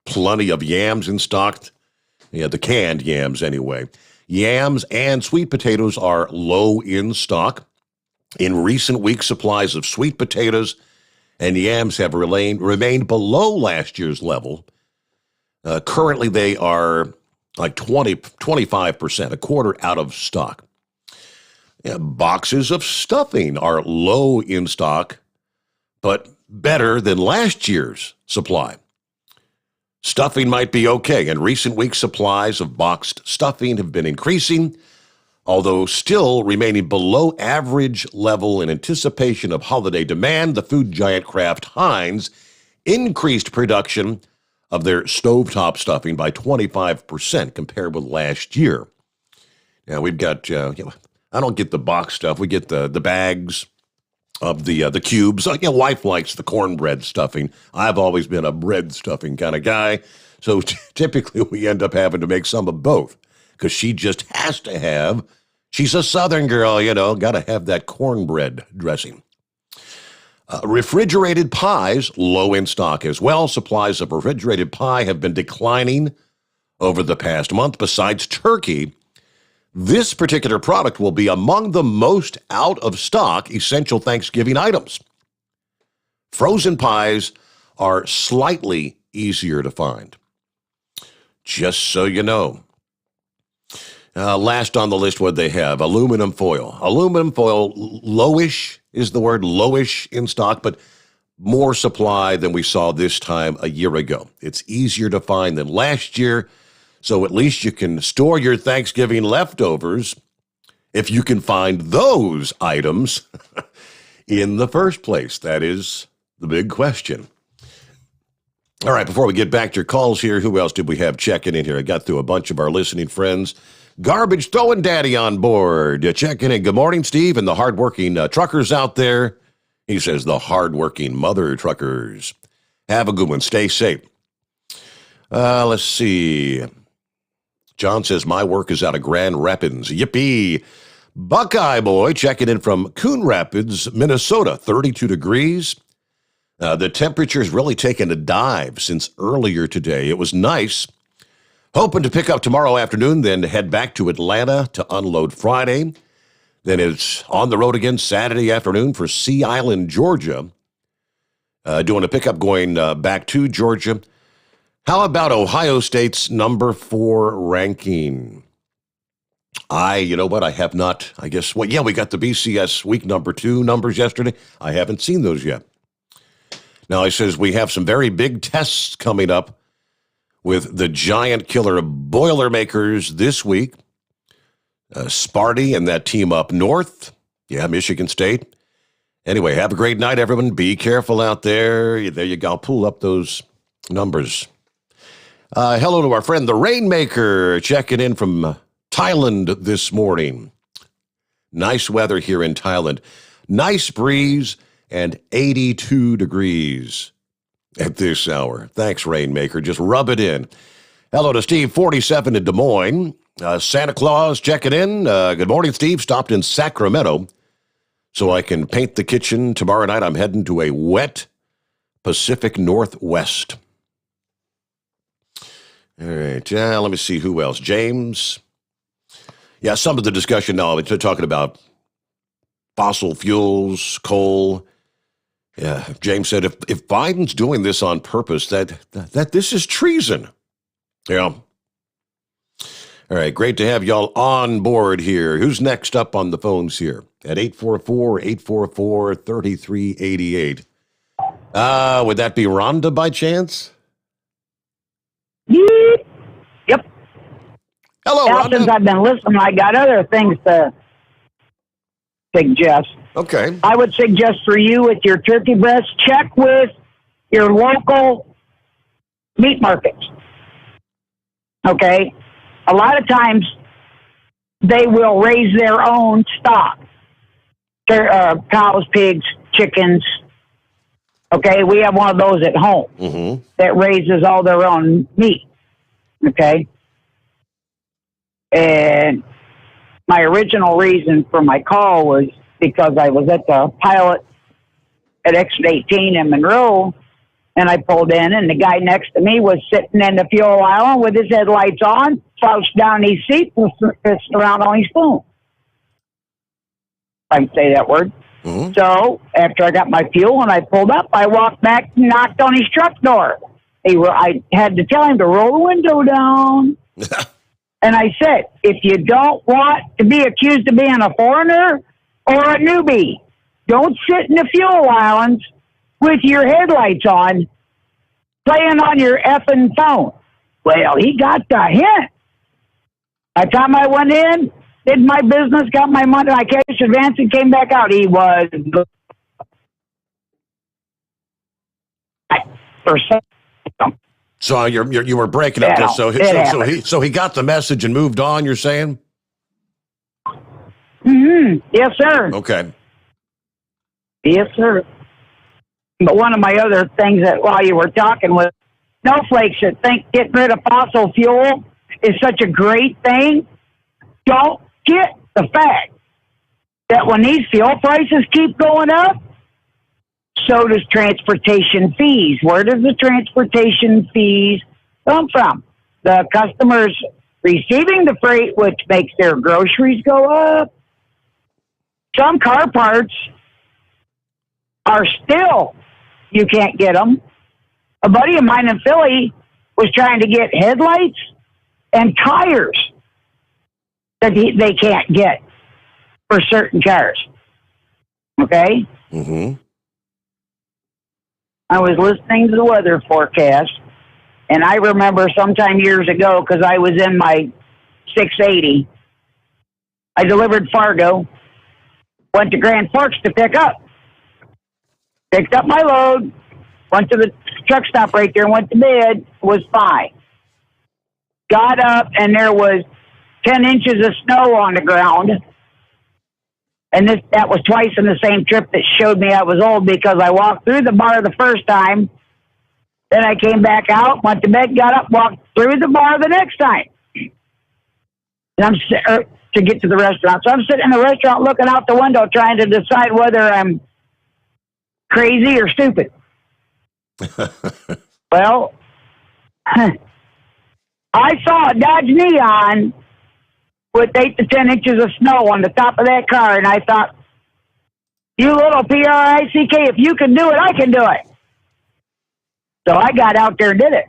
plenty of yams in stock. The canned yams anyway. Yams and sweet potatoes are low in stock. In recent weeks, supplies of sweet potatoes and yams have remained below last year's level. Currently, they are like 25%, a quarter out of stock. Boxes of stuffing are low in stock, but better than last year's supply. Stuffing might be okay. In recent weeks, supplies of boxed stuffing have been increasing, although still remaining below average level in anticipation of holiday demand. The food giant Kraft Heinz increased production of their stovetop stuffing by 25% compared with last year. Now, we've got, I don't get the box stuff. We get the bags of the cubes. Wife likes the cornbread stuffing. I've always been a bread stuffing kind of guy. So typically we end up having to make some of both because she just has to have, she's a Southern girl, got to have that cornbread dressing. Refrigerated pies, low in stock as well. Supplies of refrigerated pie have been declining over the past month. Besides turkey, this particular product will be among the most out of stock essential Thanksgiving items. Frozen pies are slightly easier to find. Just so you know. Last on the list, what they have, aluminum foil. Aluminum foil, lowish is the word, lowish in stock, but more supply than we saw this time a year ago. It's easier to find than last year, so at least you can store your Thanksgiving leftovers if you can find those items in the first place. That is the big question. All right, before we get back to your calls here, who else did we have checking in here? I got through a bunch of our listening friends. Garbage throwing daddy on board. Checking in. Good morning, Steve, and the hardworking truckers out there. He says the hardworking mother truckers. Have a good one. Stay safe. Let's see. John says, my work is out of Grand Rapids. Yippee. Buckeye Boy checking in from Coon Rapids, Minnesota. 32 degrees. The temperature's really taken a dive since earlier today. It was nice. Hoping to pick up tomorrow afternoon, then head back to Atlanta to unload Friday. Then it's on the road again Saturday afternoon for Sea Island, Georgia. Doing a pickup going back to Georgia. How about Ohio State's number 4 ranking? You know what? I have not, I guess, we got the BCS week number 2 numbers yesterday. I haven't seen those yet. Now, he says we have some very big tests coming up with the giant killer Boilermakers this week. Sparty and that team up north. Yeah, Michigan State. Anyway, have a great night, everyone. Be careful out there. There you go. I'll pull up those numbers. Hello to our friend, the Rainmaker, checking in from Thailand this morning. Nice weather here in Thailand. Nice breeze and 82 degrees at this hour. Thanks, Rainmaker. Just rub it in. Hello to Steve, 47 in Des Moines. Santa Claus checking in. Good morning, Steve. Stopped in Sacramento so I can paint the kitchen. Tomorrow night I'm heading to a wet Pacific Northwest. All right. Let me see who else. James. Yeah, some of the discussion now, we're talking about fossil fuels, coal. Yeah, James said if Biden's doing this on purpose, that this is treason. Yeah. All right, great to have y'all on board here. Who's next up on the phones here at 844-844-3388? Would that be Rhonda by chance? Yep. Hello, now, Rhonda. since I've been listening, I got other things to suggest. Okay. I would suggest for you with your turkey breast, check with your local meat markets. Okay? A lot of times they will raise their own stock. Cows, pigs, chickens. Okay? We have one of those at home that raises all their own meat. Okay? And my original reason for my call was because I was at the pilot at Exit 18 in Monroe, and I pulled in, and the guy next to me was sitting in the fuel aisle with his headlights on, slouched down his seat, and fist around on his phone. I can say that word. So after I got my fuel and I pulled up, I walked back and knocked on his truck door. I had to tell him to roll the window down. And I said, if you don't want to be accused of being a foreigner or a newbie, don't sit in the fuel islands with your headlights on, playing on your effing phone. Well, he got the hint. By the time I went in, did my business, got my money, I cash advance, and came back out. He was So you were breaking up. So he got the message and moved on. You're saying? Yes, sir. Okay. Yes, sir. But one of my other things that while you were talking was snowflakes that think getting rid of fossil fuel is such a great thing. Don't get the fact that when these fuel prices keep going up, so does transportation fees. Where does the transportation fees come from? The customers receiving the freight, which makes their groceries go up. Some car parts are still, you can't get them. A buddy of mine in Philly was trying to get headlights and tires that they can't get for certain cars. Okay? Mm-hmm. I was listening to the weather forecast, and I remember sometime years ago, because I was in my 680, I delivered Fargo, went to Grand Forks to pick up. Picked up my load, went to the truck stop right there, went to bed, was fine. Got up, and there was 10 inches of snow on the ground. And that was twice in the same trip that showed me I was old, because I walked through the bar the first time, then I came back out, went to bed, got up, walked through the bar the next time. And to get to the restaurant. So I'm sitting in the restaurant looking out the window trying to decide whether I'm crazy or stupid. Well, I saw a Dodge Neon with 8 to 10 inches of snow on the top of that car, and I thought, you little PRICK, if you can do it, I can do it. So I got out there and did it.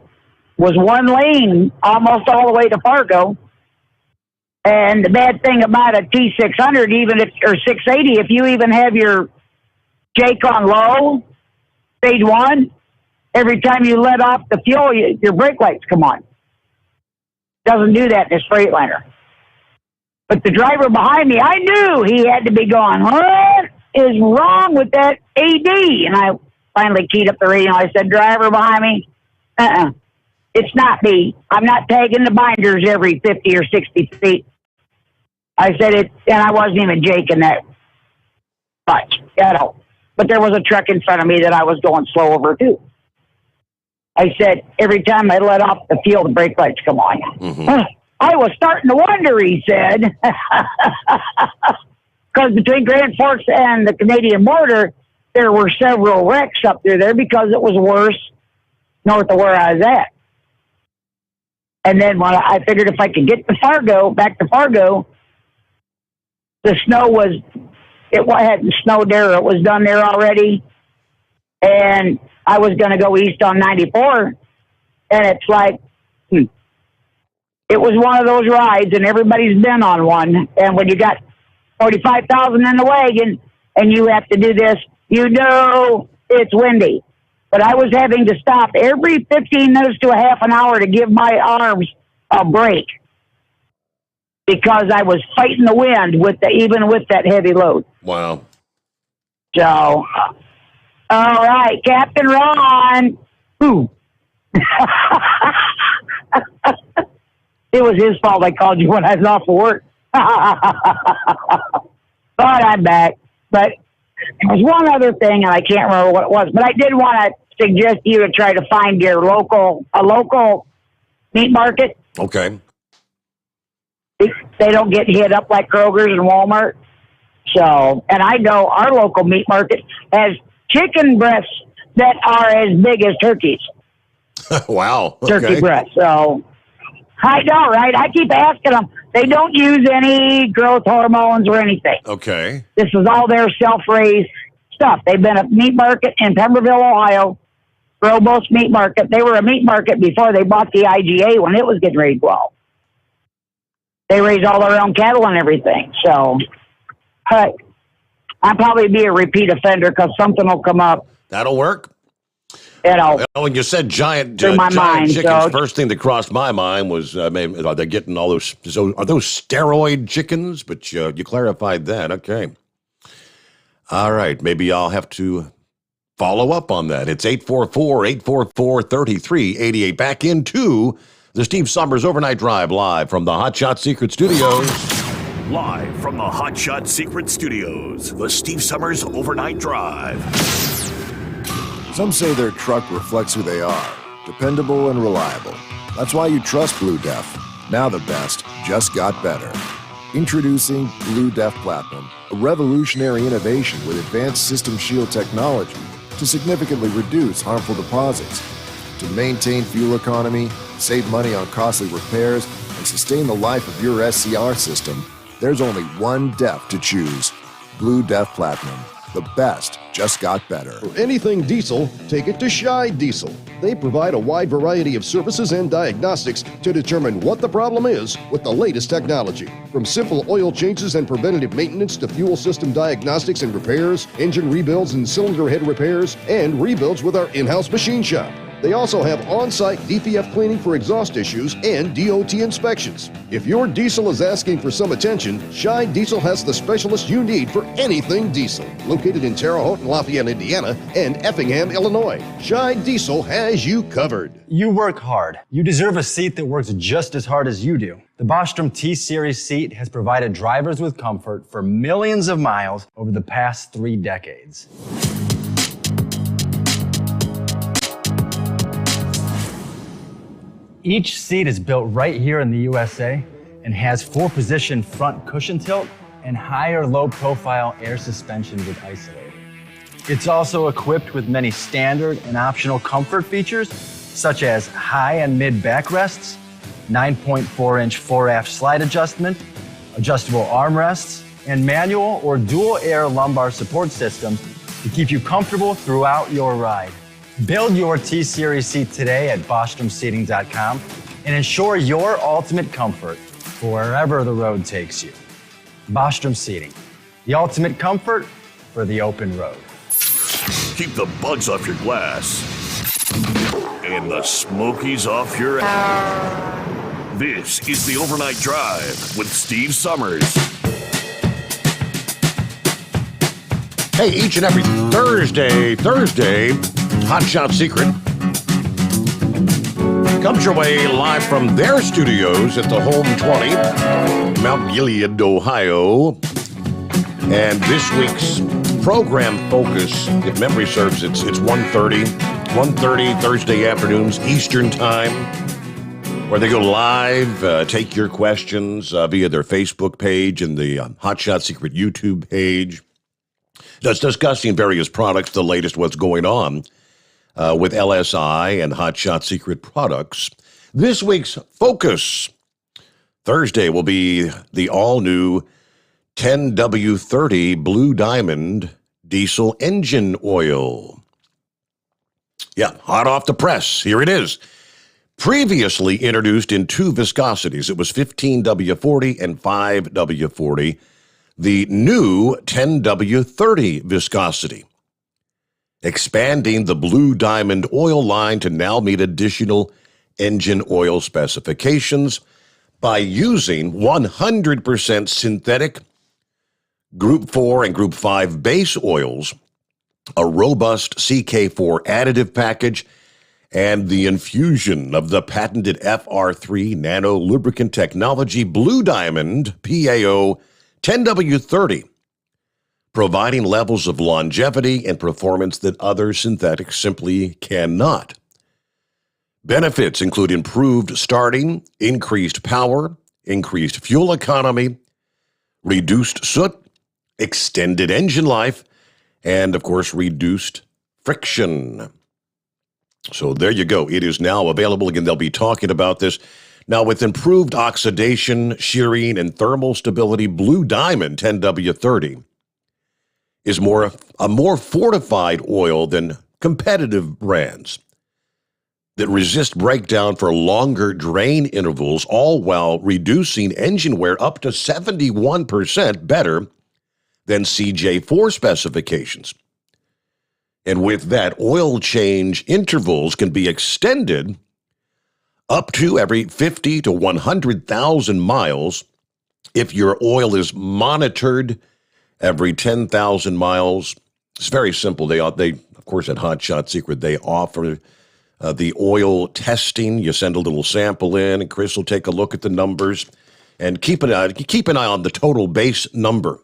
Was one lane almost all the way to Fargo. And the bad thing about a T600, or 680, if you even have your Jake on low, stage 1, every time you let off the fuel, your brake lights come on. Doesn't do that in this Freightliner. But the driver behind me, I knew he had to be going, what is wrong with that AD? And I finally keyed up the radio. I said, driver behind me, it's not me. I'm not tagging the binders every 50 or 60 feet. I said it, and I wasn't even jaking that much, But there was a truck in front of me that I was going slow over, too. I said, every time I let off the fuel, the brake lights come on. Mm-hmm. I was starting to wonder, he said. Because between Grand Forks and the Canadian border, there were several wrecks up there because it was worse north of where I was at. And then when I figured if I could get to back to Fargo, the snow it hadn't snowed there. It was done there already. And I was going to go east on 94. And it's like, it was one of those rides, and everybody's been on one. And when you got 45,000 in the wagon and you have to do this, it's windy. But I was having to stop every 15 minutes to a half an hour to give my arms a break, because I was fighting the wind even with that heavy load. Wow. So, all right, Captain Ron. Ooh. It was his fault I called you when I was off of work. But I'm back. But there was one other thing, and I can't remember what it was, but I did want to suggest you to try to find a local meat market. Okay. They don't get hit up like Kroger's and Walmart. So, and I know our local meat market has chicken breasts that are as big as turkeys. Wow. Okay. Turkey breasts. So, I know, right? I keep asking them. They don't use any growth hormones or anything. Okay. This is all their self-raised stuff. They've been a meat market in Pemberville, Ohio, Robos Meat Market. They were a meat market before they bought the IGA when it was getting ready to grow. They raise all their own cattle and everything. So, I'll probably be a repeat offender because something will come up. That'll work. When you said giant chickens, first thing that crossed my mind was, are they getting all those? So are those steroid chickens? But you clarified that. Okay. All right. Maybe I'll have to follow up on that. It's 844-844-3388. Back into the Steve Sommers Overnight Drive live from the Hot Shot Secret Studios. Live from the Hot Shot Secret Studios, the Steve Summers Overnight Drive. Some say their truck reflects who they are, dependable and reliable. That's why you trust Blue Def. Now the best just got better. Introducing Blue Def Platinum, a revolutionary innovation with advanced system shield technology to significantly reduce harmful deposits. To maintain fuel economy, save money on costly repairs, and sustain the life of your SCR system, there's only one DEF to choose. Blue Def Platinum. The best just got better. For anything diesel, take it to Scheid Diesel. They provide a wide variety of services and diagnostics to determine what the problem is with the latest technology. From simple oil changes and preventative maintenance to fuel system diagnostics and repairs, engine rebuilds and cylinder head repairs, and rebuilds with our in-house machine shop. They also have on-site DPF cleaning for exhaust issues and DOT inspections. If your diesel is asking for some attention, Scheid Diesel has the specialist you need for anything diesel. Located in Terre Haute and Lafayette, Indiana, and Effingham, Illinois, Scheid Diesel has you covered. You work hard. You deserve a seat that works just as hard as you do. The Bostrom T-Series seat has provided drivers with comfort for millions of miles over the past 3 decades. Each seat is built right here in the USA and has 4-position front cushion tilt and higher low-profile air suspension with isolator. It's also equipped with many standard and optional comfort features, such as high and mid backrests, 9.4-inch fore-aft slide adjustment, adjustable armrests, and manual or dual air lumbar support systems to keep you comfortable throughout your ride. Build your T-Series seat today at BostromSeating.com and ensure your ultimate comfort for wherever the road takes you. Bostrom Seating, the ultimate comfort for the open road. Keep the bugs off your glass and the smokies off your ass. This is the Overnight Drive with Steve Summers. Hey, each and every Thursday, Hot Shot Secret comes your way live from their studios at the Home 20, Mount Gilead, Ohio. And this week's program focus, if memory serves, it's 1:30 Thursday afternoons Eastern Time, where they go live, take your questions via their Facebook page and the Hot Shot Secret YouTube page. That's discussing various products, the latest what's going on with LSI and Hot Shot Secret products. This week's focus Thursday will be the all-new 10W30 Blue Diamond diesel engine oil. Yeah, hot off the press. Here it is. Previously introduced in 2 viscosities. It was 15W40 and 5W40. The new 10W30 viscosity, expanding the Blue Diamond oil line to now meet additional engine oil specifications by using 100% synthetic Group 4 and Group 5 base oils, a robust CK4 additive package, and the infusion of the patented FR3 nano lubricant technology Blue Diamond PAO 10W30, providing levels of longevity and performance that other synthetics simply cannot. Benefits include improved starting, increased power, increased fuel economy, reduced soot, extended engine life, and, of course, reduced friction. So there you go. It is now available. Again, they'll be talking about this. Now, with improved oxidation, shearing, and thermal stability, Blue Diamond 10W30 is a more fortified oil than competitive brands that resist breakdown for longer drain intervals, all while reducing engine wear up to 71% better than CJ4 specifications. And with that, oil change intervals can be extended up to every 50 to 100,000 miles if your oil is monitored every 10,000 miles. It's very simple. They of course, at Hot Shot Secret, they offer the oil testing. You send a little sample in, and Chris will take a look at the numbers. And keep an eye on the total base number.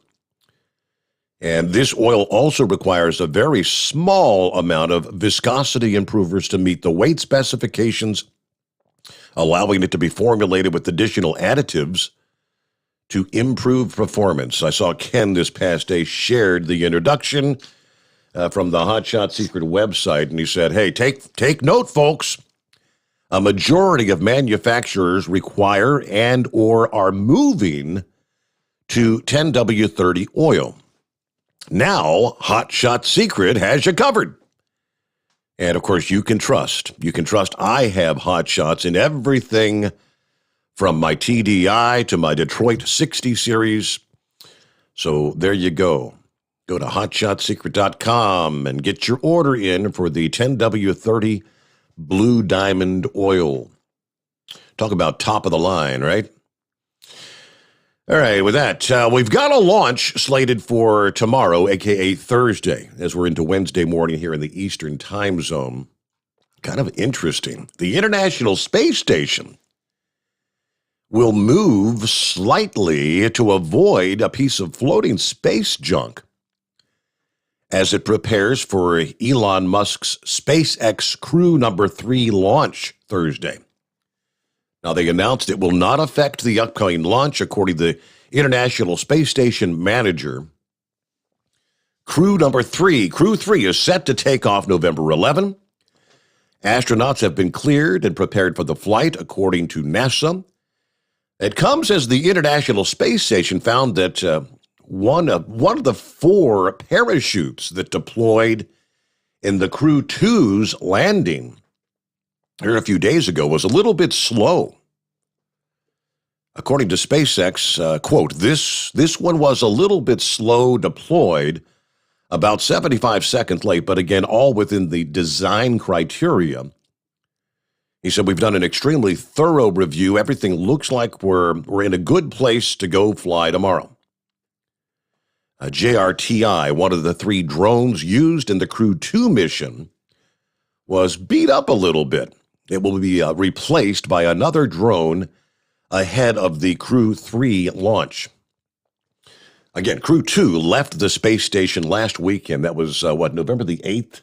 And this oil also requires a very small amount of viscosity improvers to meet the weight specifications, allowing it to be formulated with additional additives to improve performance. I saw Ken this past day shared the introduction from the Hot Shot Secret website, and he said, hey, take note, folks. A majority of manufacturers require and or are moving to 10W30 oil. Now, Hot Shot Secret has you covered. And, of course, you can trust. I have Hot Shots in everything from my TDI to my Detroit 60 series. So there you go. Go to hotshotsecret.com and get your order in for the 10W30 Blue Diamond Oil. Talk about top of the line, right? All right, with that, we've got a launch slated for tomorrow, a.k.a. Thursday, as we're into Wednesday morning here in the Eastern time zone. Kind of interesting. The International Space Station will move slightly to avoid a piece of floating space junk as it prepares for Elon Musk's SpaceX Crew Number 3 launch Thursday. Now, they announced it will not affect the upcoming launch, according to the International Space Station manager. Crew 3 is set to take off November 11. Astronauts have been cleared and prepared for the flight, according to NASA. It comes as the International Space Station found that one of the 4 parachutes that deployed in the Crew 2's landing here a few days ago was a little bit slow. According to SpaceX, quote, this one was a little bit slow deployed, about 75 seconds late, but again, all within the design criteria. He said, we've done an extremely thorough review. Everything looks like we're in a good place to go fly tomorrow. JRTI, one of the 3 drones used in the Crew 2 mission, was beat up a little bit. It will be replaced by another drone ahead of the Crew 3 launch. Again, Crew 2 left the space station last weekend. That was, November the 8th?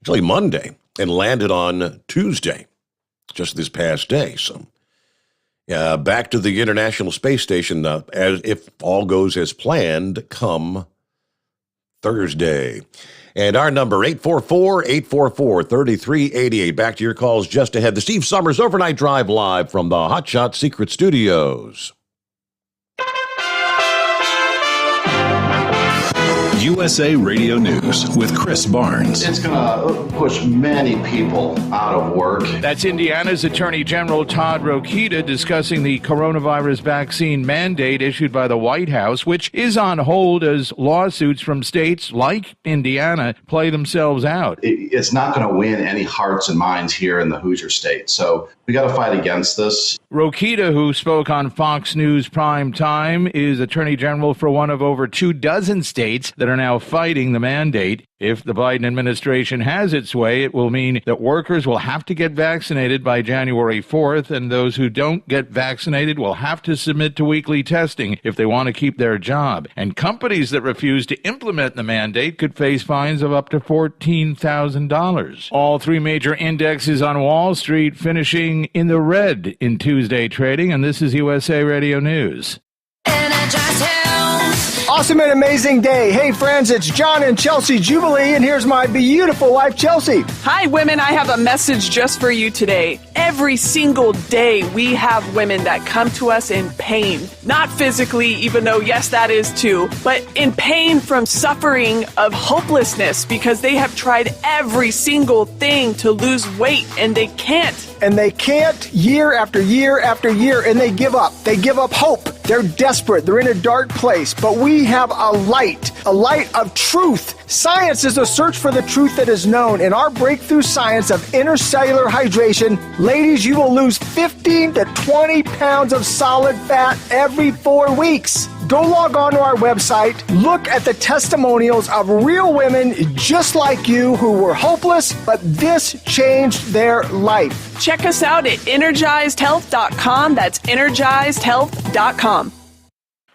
Actually, Monday, and landed on Tuesday, just this past day. So, back to the International Space Station, as if all goes as planned, come Thursday. And our number, 844-844-3388. Back to your calls just ahead. The Steve Sommers Overnight Drive live from the Hot Shot Secret Studios. USA Radio News with Chris Barnes. It's going to push many people out of work. That's Indiana's Attorney General Todd Rokita discussing the coronavirus vaccine mandate issued by the White House, which is on hold as lawsuits from states like Indiana play themselves out. It's not going to win any hearts and minds here in the Hoosier state. So we got to fight against this. Rokita, who spoke on Fox News Prime Time, is Attorney General for one of over 24 states that are now fighting the mandate. If the Biden administration has its way, it will mean that workers will have to get vaccinated by January 4th, and those who don't get vaccinated will have to submit to weekly testing if they want to keep their job. And companies that refuse to implement the mandate could face fines of up to $14,000. All 3 major indexes on Wall Street finishing in the red in Tuesday trading, and this is USA Radio News. Awesome and amazing day. Hey, friends, it's John and Chelsea Jubilee, and here's my beautiful wife, Chelsea. Hi, women. I have a message just for you today. Every single day, we have women that come to us in pain. Not physically, even though, yes, that is too, but in pain from suffering of hopelessness because they have tried every single thing to lose weight, and they can't. And they can't year after year after year, and they give up. They give up hope. They're desperate. They're in a dark place. But we have a light of truth. Science is a search for the truth that is known. In our breakthrough science of intercellular hydration, ladies, you will lose 15 to 20 pounds of solid fat every 4 weeks. Go log on to our website, look at the testimonials of real women just like you who were hopeless, but this changed their life. Check us out at energizedhealth.com. That's energizedhealth.com.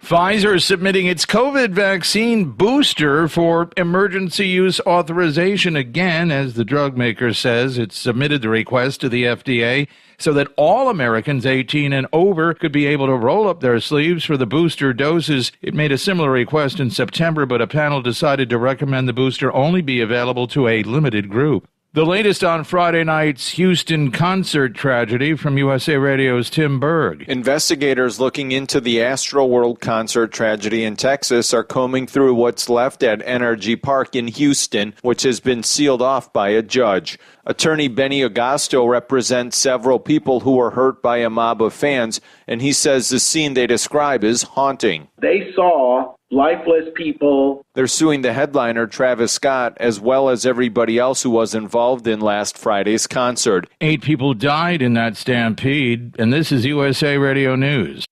Pfizer is submitting its COVID vaccine booster for emergency use authorization again, as the drug maker says. It submitted the request to the FDA so that all Americans 18 and over could be able to roll up their sleeves for the booster doses. It made a similar request in September, but a panel decided to recommend the booster only be available to a limited group. The latest on Friday night's Houston concert tragedy from USA Radio's Tim Berg. Investigators looking into the Astroworld concert tragedy in Texas are combing through what's left at NRG Park in Houston, which has been sealed off by a judge. Attorney Benny Agosto represents several people who were hurt by a mob of fans, and he says the scene they describe is haunting. They saw lifeless people. They're suing the headliner, Travis Scott, as well as everybody else who was involved in last Friday's concert. 8 people died in that stampede, and this is USA Radio News.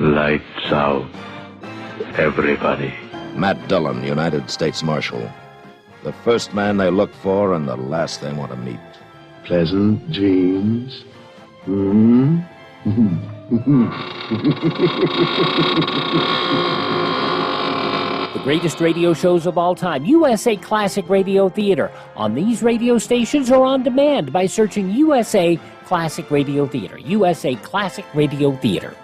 Lights out, everybody. Matt Dillon, United States Marshal. The first man they look for and the last they want to meet. Pleasant dreams. The greatest radio shows of all time, USA Classic Radio Theater, on these radio stations or on demand by searching USA Classic Radio Theater. USA Classic Radio Theater.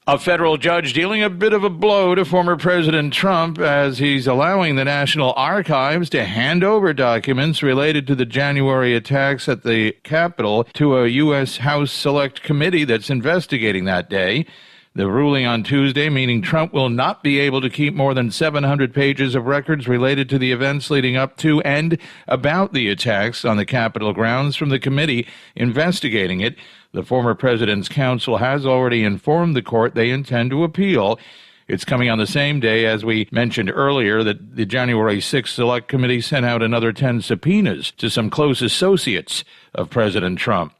A federal judge dealing a bit of a blow to former President Trump as he's allowing the National Archives to hand over documents related to the January attacks at the Capitol to a U.S. House Select Committee that's investigating that day. The ruling on Tuesday, meaning Trump will not be able to keep more than 700 pages of records related to the events leading up to and about the attacks on the Capitol grounds from the committee investigating it. The former president's counsel has already informed the court they intend to appeal. It's coming on the same day, as we mentioned earlier, that the January 6th Select Committee sent out another 10 subpoenas to some close associates of President Trump.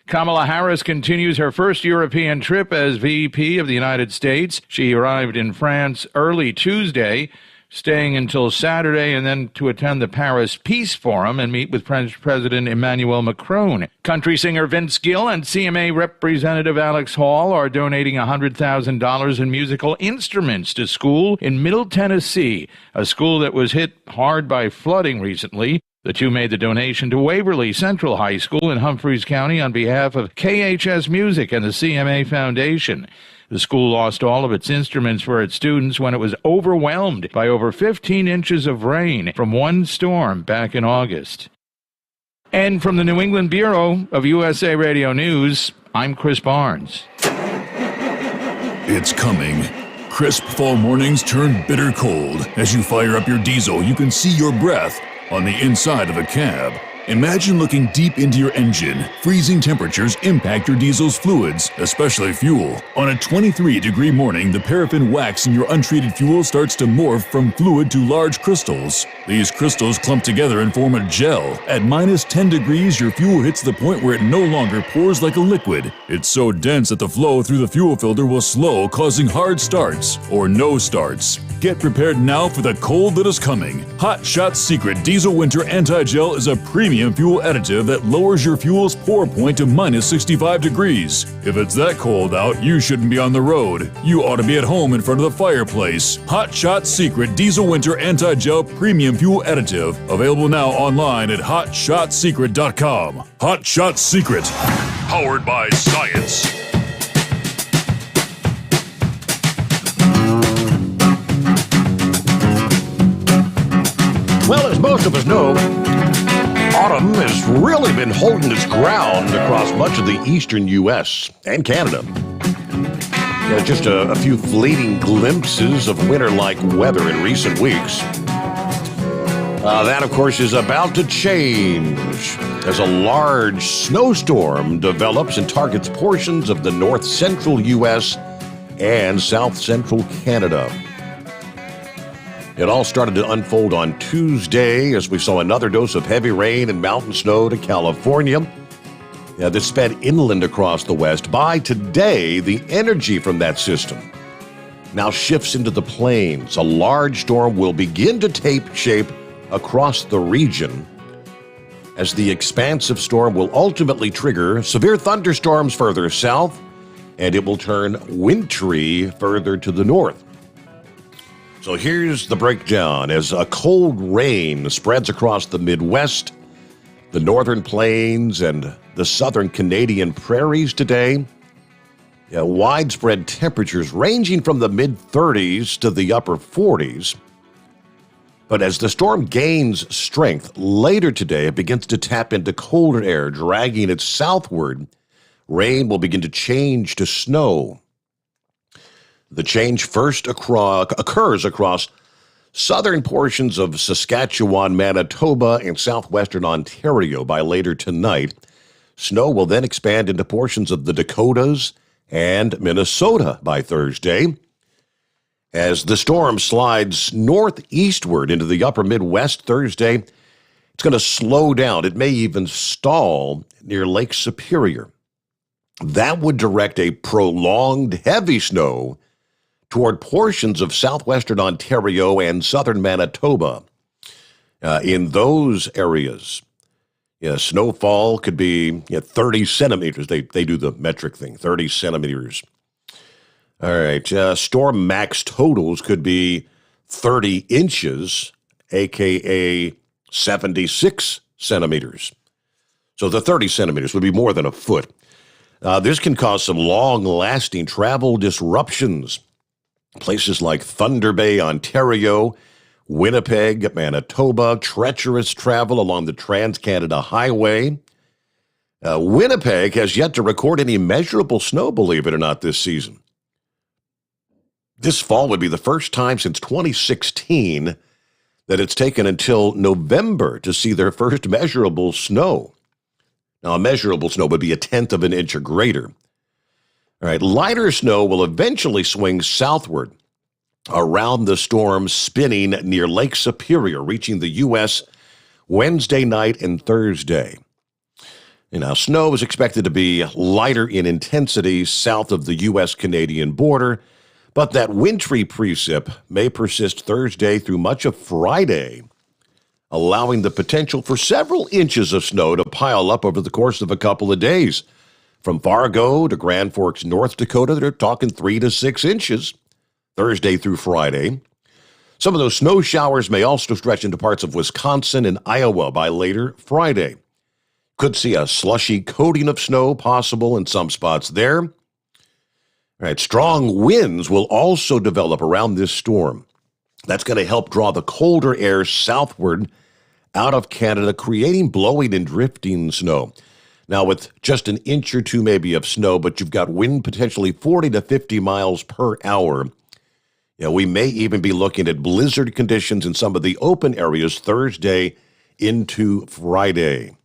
Kamala Harris continues her first European trip as VP of the United States. She arrived in France early Tuesday, staying until Saturday, and then to attend the Paris Peace Forum and meet with French President Emmanuel Macron. Country singer Vince Gill and CMA Representative Alex Hall are donating $100,000 in musical instruments to school in Middle Tennessee, a school that was hit hard by flooding recently. The two made the donation to Waverly Central High School in Humphreys County on behalf of KHS Music and the CMA Foundation. The school lost all of its instruments for its students when it was overwhelmed by over 15 inches of rain from one storm back in August. And from the New England Bureau of USA Radio News, I'm Chris Barnes. It's coming. Crisp fall mornings turn bitter cold. As you fire up your diesel, you can see your breath on the inside of a cab. Imagine looking deep into your engine. Freezing temperatures impact your diesel's fluids, especially fuel. On a 23-degree morning, the paraffin wax in your untreated fuel starts to morph from fluid to large crystals. These crystals clump together and form a gel. At minus 10 degrees, your fuel hits the point where it no longer pours like a liquid. It's so dense that the flow through the fuel filter will slow, causing hard starts or no starts. Get prepared now for the cold that is coming. Hot Shot's Secret Diesel Winter Anti-Gel is a premium fuel additive that lowers your fuel's pour point to minus 65 degrees. If it's that cold out, you shouldn't be on the road. You ought to be at home in front of the fireplace. Hot Shot's Secret Diesel Winter Anti-Gel Premium Fuel Additive. Available now online at HotShotSecret.com. Hot Shot Secret. Powered by science. Well, as most of us know, autumn has really been holding its ground across much of the eastern U.S. and Canada. Just a few fleeting glimpses of winter-like weather in recent weeks. That, of course, is about to change as a large snowstorm develops and targets portions of the north-central U.S. and south-central Canada. It all started to unfold on Tuesday as we saw another dose of heavy rain and mountain snow to California. that sped inland across the west. By today, the energy from that system now shifts into the plains. A large storm will begin to take shape across the region as the expansive storm will ultimately trigger severe thunderstorms further south, and it will turn wintry further to the north. So here's the breakdown. As a cold rain spreads across the Midwest, the northern plains, and the southern Canadian prairies today, widespread temperatures ranging from the mid-30s to the upper 40s. But as the storm gains strength later today, it begins to tap into colder air, dragging it southward. Rain will begin to change to snow. The change first occurs across southern portions of Saskatchewan, Manitoba, and southwestern Ontario by later tonight. Snow will then expand into portions of the Dakotas and Minnesota by Thursday. As the storm slides northeastward into the upper Midwest Thursday, it's going to slow down. It may even stall near Lake Superior. That would direct a prolonged heavy snow toward portions of southwestern Ontario and southern Manitoba. In those areas, snowfall could be 30 centimeters. They do the metric thing, 30 centimeters. All right, storm max totals could be 30 inches, a.k.a. 76 centimeters. So the 30 centimeters would be more than a foot. This can cause some long-lasting travel disruptions. Places like Thunder Bay, Ontario, Winnipeg, Manitoba, treacherous travel along the Trans-Canada Highway. Winnipeg has yet to record any measurable snow, believe it or not, this season. This fall would be the first time since 2016 that it's taken until November to see their first measurable snow. Now, a measurable snow would be 1/10 of an inch or greater. All right, lighter snow will eventually swing southward around the storm spinning near Lake Superior, reaching the U.S. Wednesday night and Thursday. Now, snow is expected to be lighter in intensity south of the U.S.-Canadian border, but that wintry precip may persist Thursday through much of Friday, allowing the potential for several inches of snow to pile up over the course of a couple of days. From Fargo to Grand Forks, North Dakota, they're talking 3 to 6 inches Thursday through Friday. Some of those snow showers may also stretch into parts of Wisconsin and Iowa by later Friday. Could see a slushy coating of snow possible in some spots there. All right, strong winds will also develop around this storm. That's going to help draw the colder air southward out of Canada, creating blowing and drifting snow. Now, with just an inch or two maybe of snow, but you've got wind potentially 40 to 50 miles per hour, we may even be looking at blizzard conditions in some of the open areas Thursday into Friday.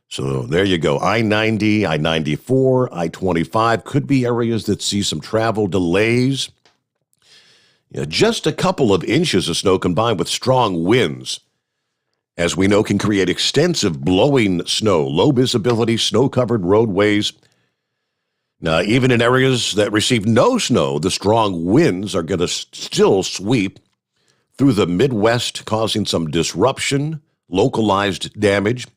So there you go. I-90, I-94, I-25 could be areas that see some travel delays. Just a couple of inches of snow combined with strong winds, as we know, can create extensive blowing snow, low visibility, snow-covered roadways. Now, even in areas that receive no snow, the strong winds are going to still sweep through the Midwest, causing some disruption, localized damage.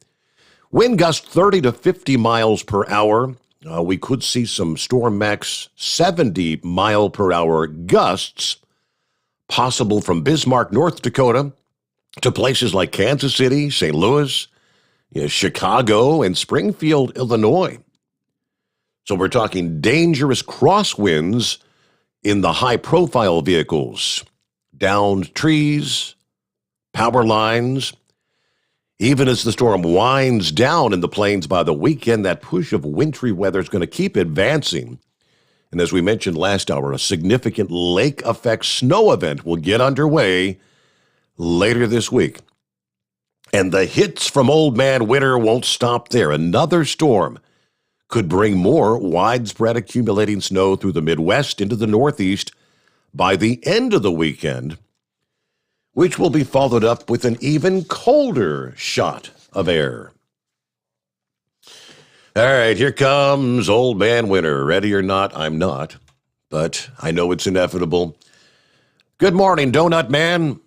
Wind gusts 30 to 50 miles per hour. We could see some storm max 70 mile per hour gusts possible from Bismarck, North Dakota, to places like Kansas City, St. Louis, Chicago, and Springfield, Illinois. So we're talking dangerous crosswinds in the high-profile vehicles, downed trees, power lines. Even as the storm winds down in the plains by the weekend, that push of wintry weather is going to keep advancing. And as we mentioned last hour, a significant lake effect snow event will get underway later this week. And the hits from Old Man Winter won't stop there. Another storm could bring more widespread accumulating snow through the Midwest into the Northeast by the end of the weekend, which will be followed up with an even colder shot of air. All right, here comes Old Man Winter. Ready or not, I'm not, but I know it's inevitable. Good morning, Donut Man.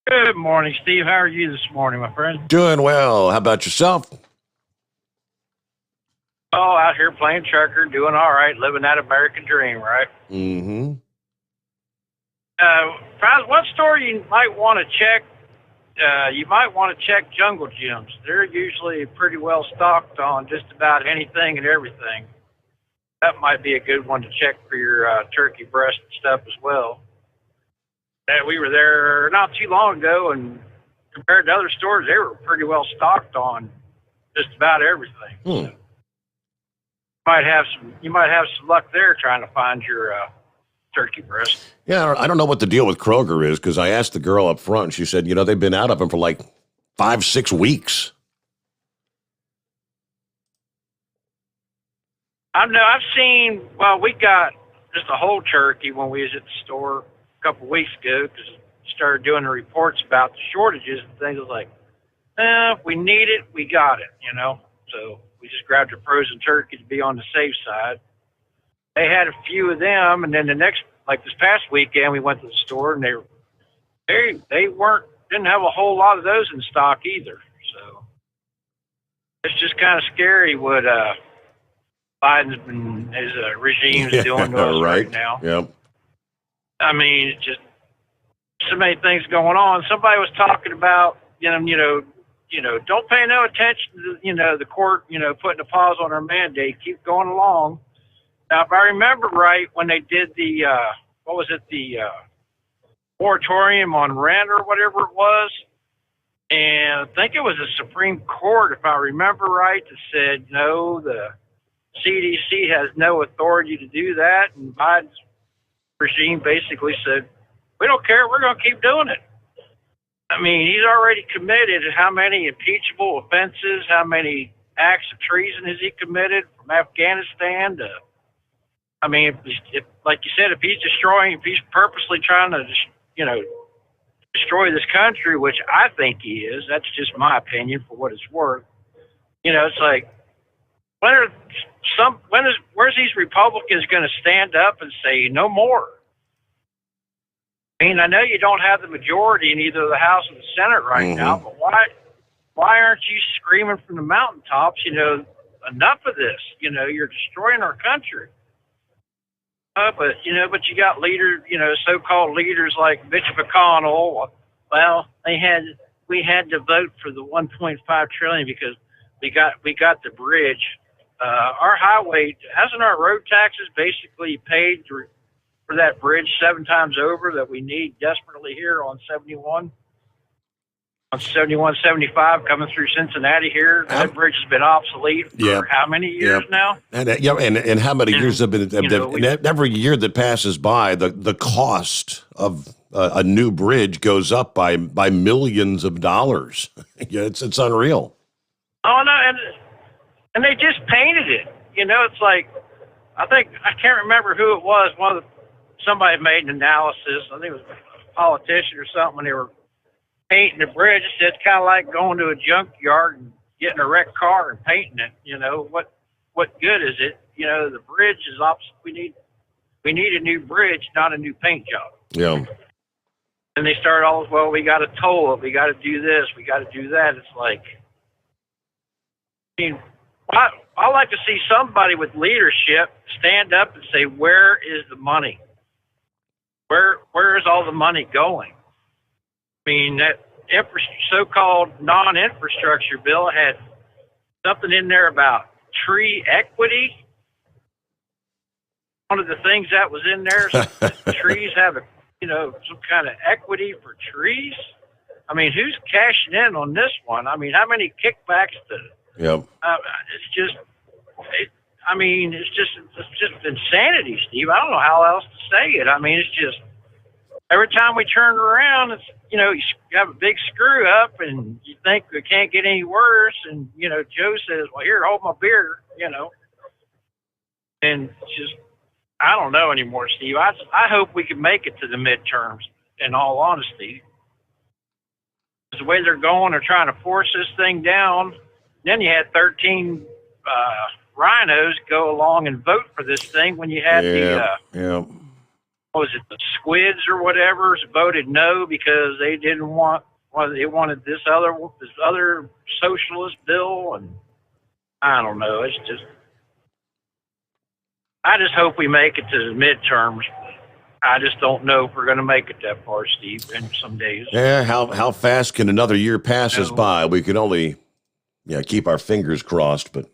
Good morning, Steve. How are you this morning, my friend? Doing well. How about yourself? Oh, out here playing checker, doing all right, living that American dream, right? Mm-hmm. Franz, one store you might want to check, you might want to check Jungle Gyms. They're usually pretty well stocked on just about anything and everything. That might be a good one to check for your turkey breast and stuff as well. We were there not too long ago, and compared to other stores, they were pretty well stocked on just about everything. So you might have some luck there trying to find your turkey breast. Yeah, I don't know what the deal with Kroger is, because I asked the girl up front, and she said, they've been out of them for like 5-6 weeks. I've seen, we got just a whole turkey when we was at the store a couple weeks ago, because started doing the reports about the shortages and things. I was like, if we need it, we got it, So we just grabbed a frozen turkey to be on the safe side. They had a few of them, and then this past weekend, we went to the store, and they didn't have a whole lot of those in stock either. So it's just kind of scary what Biden's and his regime's doing to us right now. Yep. I mean, it's just so many things going on. Somebody was talking about, don't pay no attention to, the court, putting a pause on our mandate. Keep going along. Now, if I remember right, when they did the, the moratorium on rent or whatever it was, and I think it was the Supreme Court, if I remember right, that said, no, the CDC has no authority to do that, and Biden's regime basically said, we don't care, we're going to keep doing it. I mean, he's already committed how many impeachable offenses, how many acts of treason has he committed from Afghanistan to, I mean, if like you said, if he's purposely trying to, destroy this country, which I think he is, that's just my opinion for what it's worth. It's like, where's these Republicans going to stand up and say no more? I mean, I know you don't have the majority in either the House or the Senate right now, but why aren't you screaming from the mountaintops, enough of this? You're destroying our country. But you got leaders, so-called leaders like Mitch McConnell. Well, we had to vote for the 1.5 trillion because we got the bridge. Our highway, hasn't our road taxes basically paid for that bridge 7 times over that we need desperately here on 71? On 71, 75 coming through Cincinnati here. That bridge has been obsolete for how many years now? And and how many years have been? Every year that passes by, the cost of a new bridge goes up by millions of dollars. It's unreal. Oh no, and they just painted it. It's like I can't remember who it was. Somebody made an analysis. I think it was a politician or something when they were painting the bridge. It's kind of like going to a junkyard and getting a wrecked car and painting it. What good is it? The bridge is obsolete. We need a new bridge, not a new paint job. Yeah. And they start we got to toll it. We got to do this. We got to do that. It's like, I mean, I like to see somebody with leadership stand up and say, where is the money? Where is all the money going? I mean, that so-called non-infrastructure bill had something in there about tree equity. One of the things that was in there, trees have some kind of equity for trees. I mean, who's cashing in on this one? I mean, how many kickbacks it's just insanity, Steve. I don't know how else to say it. I mean, it's just every time we turn around, it's you have a big screw up, and you think it can't get any worse. And Joe says, "Well, here, hold my beer," and it's just I don't know anymore, Steve. I hope we can make it to the midterms. In all honesty, the way they're going, they're trying to force this thing down. then you had 13 rhinos go along and vote for this thing when you had what was it, the squids or whatever voted no because they didn't want, they wanted this other socialist bill, and I don't know. It's just, I just hope we make it to the midterms. I just don't know if we're going to make it that far, Steve, in some days. Yeah, how fast can another year pass us by? We can only keep our fingers crossed, but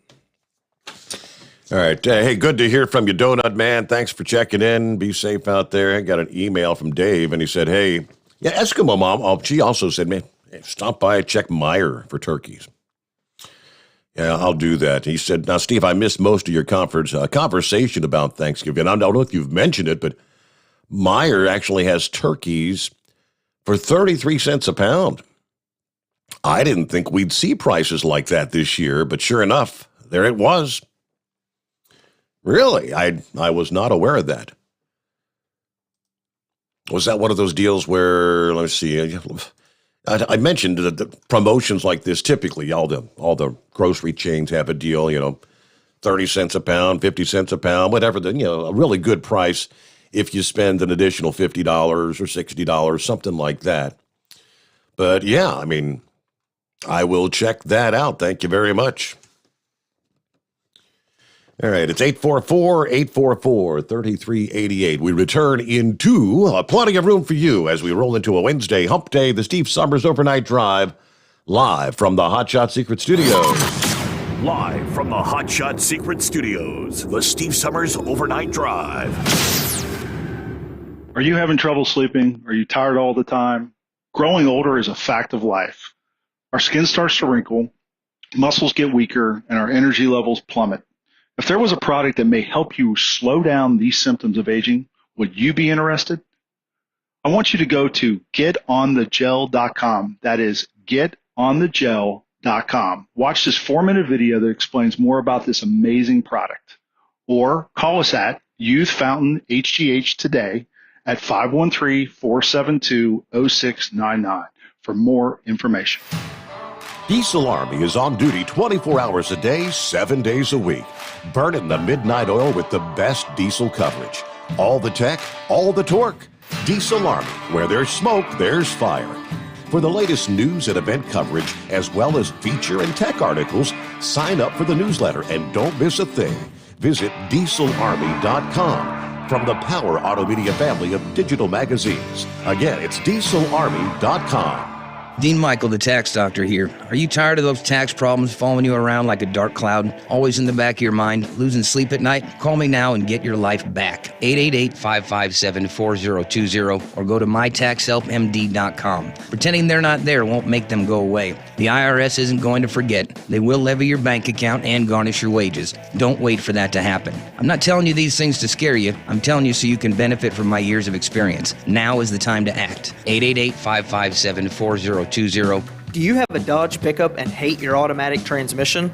all right. Hey, good to hear from you, Donut Man. Thanks for checking in. Be safe out there. I got an email from Dave, and he said, hey, Eskimo Mom, she also said, man, stop by and check Meijer for turkeys. Yeah, I'll do that. He said, now, Steve, I missed most of your conversation about Thanksgiving. I don't know if you've mentioned it, but Meijer actually has turkeys for 33 cents a pound. I didn't think we'd see prices like that this year, but sure enough, there it was. Really? I was not aware of that. Was that one of those deals where, let me see, I mentioned that the promotions like this, typically all the grocery chains have a deal, 30 cents a pound, 50 cents a pound, whatever, a really good price if you spend an additional $50 or $60, something like that. But yeah, I mean, I will check that out. Thank you very much. All right, it's 844-844-3388. We return into plenty of room for you as we roll into a Wednesday hump day, the Steve Sommers Overnight Drive, live from the Hot Shot Secret Studios. Live from the Hot Shot Secret Studios, the Steve Sommers Overnight Drive. Are you having trouble sleeping? Are you tired all the time? Growing older is a fact of life. Our skin starts to wrinkle, muscles get weaker, and our energy levels plummet. If there was a product that may help you slow down these symptoms of aging, would you be interested? I want you to go to getonthegel.com. That is getonthegel.com. Watch this 4-minute video that explains more about this amazing product. Or call us at Youth Fountain HGH today at 513-472-0699 for more information. Diesel Army is on duty 24 hours a day, 7 days a week. Burning the midnight oil with the best diesel coverage. All the tech, all the torque. Diesel Army, where there's smoke, there's fire. For the latest news and event coverage, as well as feature and tech articles, sign up for the newsletter and don't miss a thing. Visit dieselarmy.com from the Power Auto Media family of digital magazines. Again, it's dieselarmy.com. Dean Michael, the tax doctor here. Are you tired of those tax problems following you around like a dark cloud, always in the back of your mind, losing sleep at night? Call me now and get your life back. 888-557-4020 or go to mytaxhelpmd.com. Pretending they're not there won't make them go away. The IRS isn't going to forget. They will levy your bank account and garnish your wages. Don't wait for that to happen. I'm not telling you these things to scare you. I'm telling you so you can benefit from my years of experience. Now is the time to act. 888-557-4020. Do you have a Dodge pickup and hate your automatic transmission?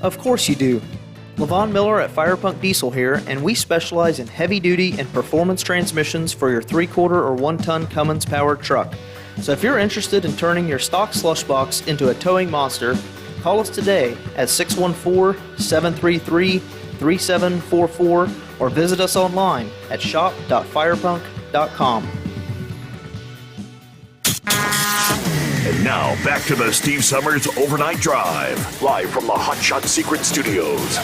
Of course you do. LaVon Miller at Firepunk Diesel here, and we specialize in heavy-duty and performance transmissions for your 3/4 or 1-ton Cummins-powered truck. So if you're interested in turning your stock slush box into a towing monster, call us today at 614-733-3744 or visit us online at shop.firepunk.com. And now, back to the Steve Sommers Overnight Drive, live from the Hot Shot Secret Studios.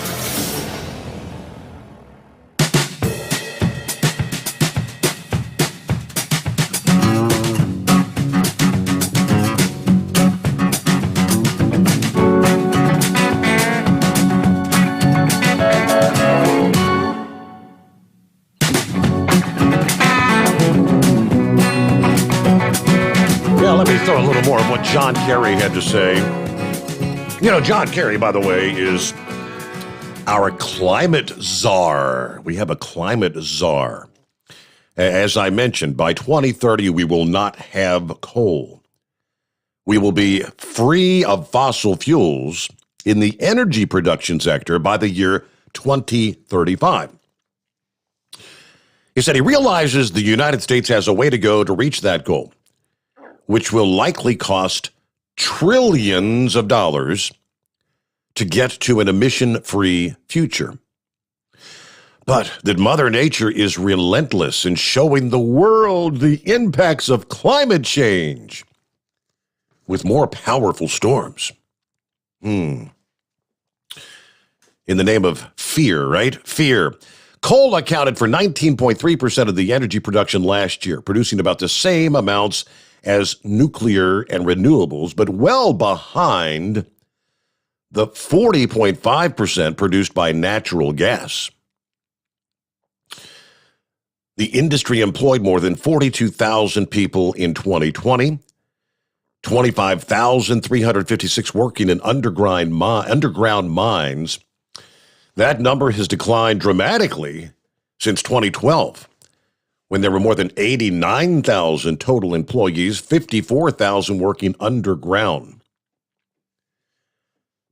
Throw a little more of what John Kerry had to say. John Kerry, by the way, is our climate czar. We have a climate czar. As I mentioned, by 2030, we will not have coal. We will be free of fossil fuels in the energy production sector by the year 2035. He said he realizes the United States has a way to go to reach that goal, which will likely cost trillions of dollars to get to an emission-free future. But that Mother Nature is relentless in showing the world the impacts of climate change with more powerful storms. In the name of fear, right? Fear. Coal accounted for 19.3% of the energy production last year, producing about the same amounts as nuclear and renewables, but well behind the 40.5% produced by natural gas. The industry employed more than 42,000 people in 2020, 25,356 working in underground mines. That number has declined dramatically since 2012, when there were more than 89,000 total employees, 54,000 working underground.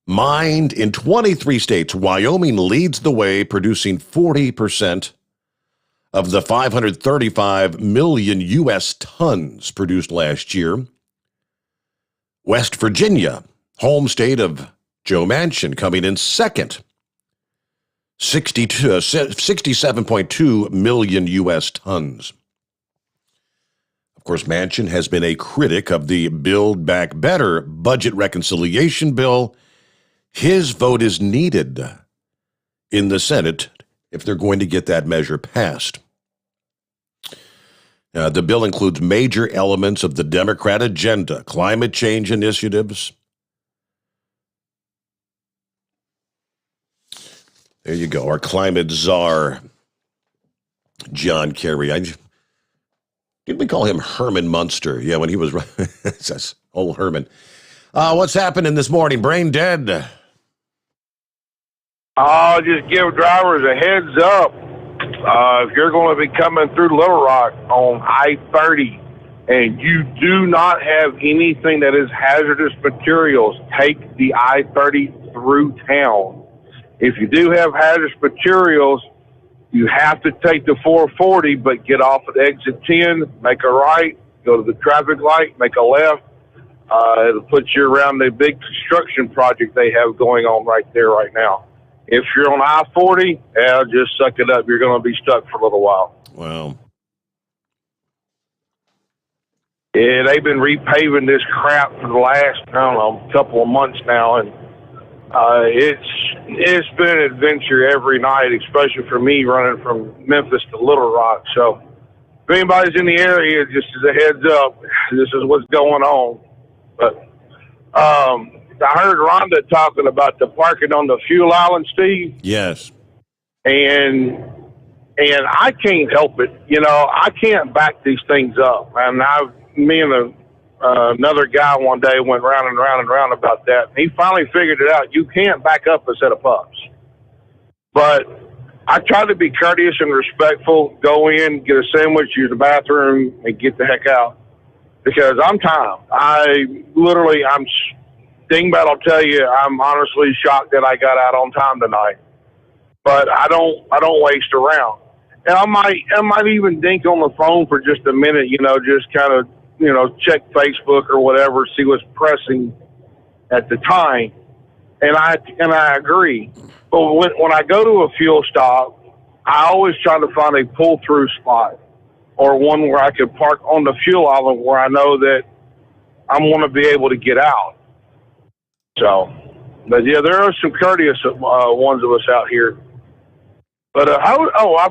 Mined in 23 states, Wyoming leads the way, producing 40% of the 535 million U.S. tons produced last year. West Virginia, home state of Joe Manchin, coming in second, 67.2 million U.S. tons. Of course, Manchin has been a critic of the Build Back Better budget reconciliation bill. His vote is needed in the Senate if they're going to get that measure passed. The bill includes major elements of the Democrat agenda, climate change initiatives. There you go, our climate czar, John Kerry. Did we call him Herman Munster? Yeah, when he was that's old Herman. What's happening this morning? Brain dead. I'll just give drivers a heads up. If you're going to be coming through Little Rock on I-30 and you do not have anything that is hazardous materials, take the I-30 through town. If you do have hazardous materials, you have to take the 440, but get off at exit 10, make a right, go to the traffic light, make a left. It'll put you around the big construction project they have going on right there right now. If you're on I-40, just suck it up. You're going to be stuck for a little while. Wow. Yeah, they've been repaving this crap for the last, couple of months now, and it's been an adventure every night, especially for me running from Memphis to Little Rock. So if anybody's in the area, just as a heads up, this is what's going on. But I heard Rhonda talking about the parking on the fuel island, Steve. Yes. And I can't help it. I can't back these things up. And me and another guy one day went round and round and round about that. And he finally figured it out. You can't back up a set of pups. But I try to be courteous and respectful, go in, get a sandwich, use the bathroom, and get the heck out. Because I'm tired. I'm Dingbat will tell you, I'm honestly shocked that I got out on time tonight. But I don't waste around. And I might even dink on the phone for just a minute, just kind of, check Facebook or whatever, see what's pressing at the time. And I agree. But when I go to a fuel stop, I always try to find a pull-through spot or one where I could park on the fuel island where I know that I'm going to be able to get out. So, but yeah, there are some courteous ones of us out here. But I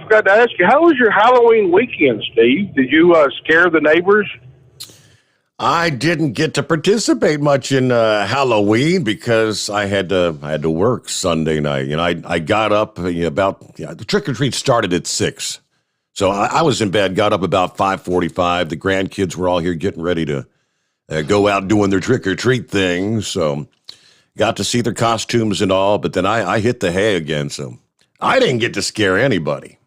forgot to ask you, how was your Halloween weekend, Steve? Did you scare the neighbors? I didn't get to participate much in Halloween because I had to work Sunday night. I got up the trick or treat started at 6, so I was in bed. Got up about 5:45. The grandkids were all here getting ready to go out doing their trick or treat thing. So got to see their costumes and all. But then I hit the hay again, so I didn't get to scare anybody.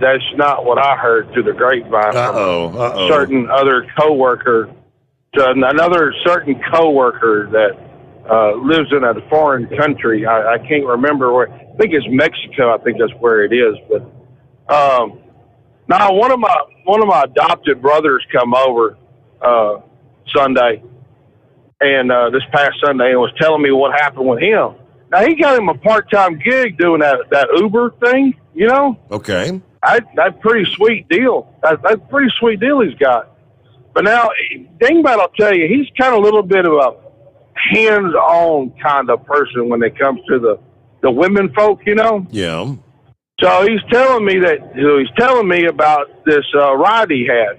That's not what I heard through the grapevine. Certain other coworker, another certain coworker that lives in a foreign country. I can't remember where. I think it's Mexico. I think that's where it is. But now one of my adopted brothers come over Sunday, and this past Sunday, and was telling me what happened with him. Now, he got him a part-time gig doing that Uber thing, you know? Okay. That's pretty sweet deal. That's a pretty sweet deal he's got. But now, Dingbat, I'll tell you, he's kind of a little bit of a hands-on kind of person when it comes to the women folk, you know? Yeah. So he's telling me about this ride he had.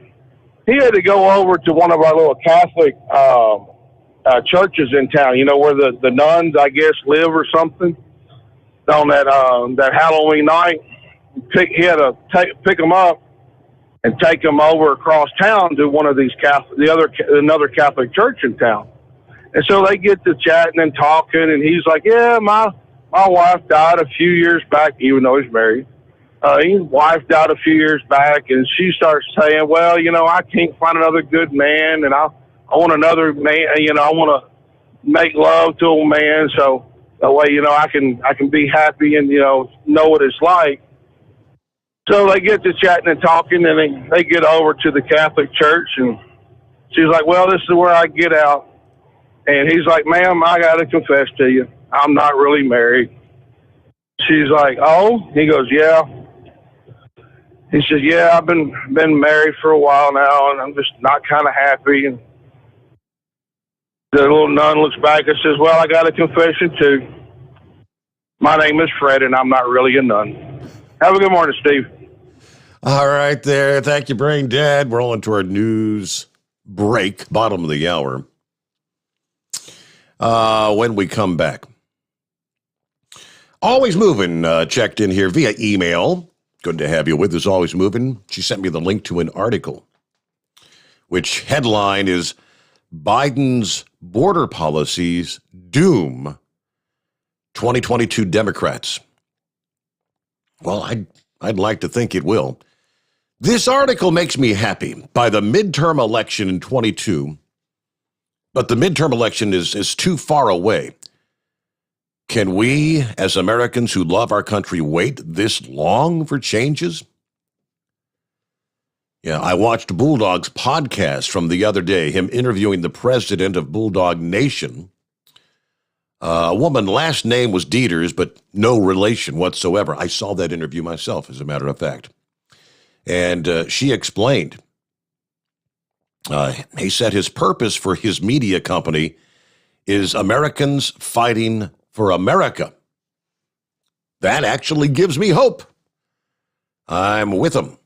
He had to go over to one of our little Catholic churches in town, you know, where the nuns, I guess, live or something. On that Halloween night, he had to pick them up and take them over across town to one of these another Catholic church in town. And so they get to chatting and talking, and he's like, "Yeah, my wife died a few years back," even though he's married. His wife died a few years back, and she starts saying, "Well, you know, I can't find another good man, and I want another man. You know, I want to make love to a man, so that way, you know, I can be happy and, you know what it's like." So they get to chatting and talking, and they get over to the Catholic church, and she's like, "Well, this is where I get out." And he's like, "Ma'am, I got to confess to you, I'm not really married." She's like, "Oh?" He goes, "Yeah." He says, "Yeah, I've been married for a while now, and I'm just not kind of happy." And the little nun looks back and says, "Well, I got a confession too. My name is Fred, and I'm not really a nun." Have a good morning, Steve. All right there. Thank you, Brain Dad. We're on to our news break, bottom of the hour. When we come back. Always Moving checked in here via email. Good to have you with us, Always Moving. She sent me the link to an article, which headline is Biden's Border Policies Doom 2022 Democrats. Well, I'd like to think it will. This article makes me happy. By the midterm election in 22, but the midterm election is too far away. Can we, as Americans who love our country, wait this long for changes? Yeah, I watched Bulldog's podcast from the other day, him interviewing the president of Bulldog Nation. A woman, last name was Dieters, but no relation whatsoever. I saw that interview myself, as a matter of fact. And she explained, he said his purpose for his media company is Americans fighting for America. That actually gives me hope. I'm with him.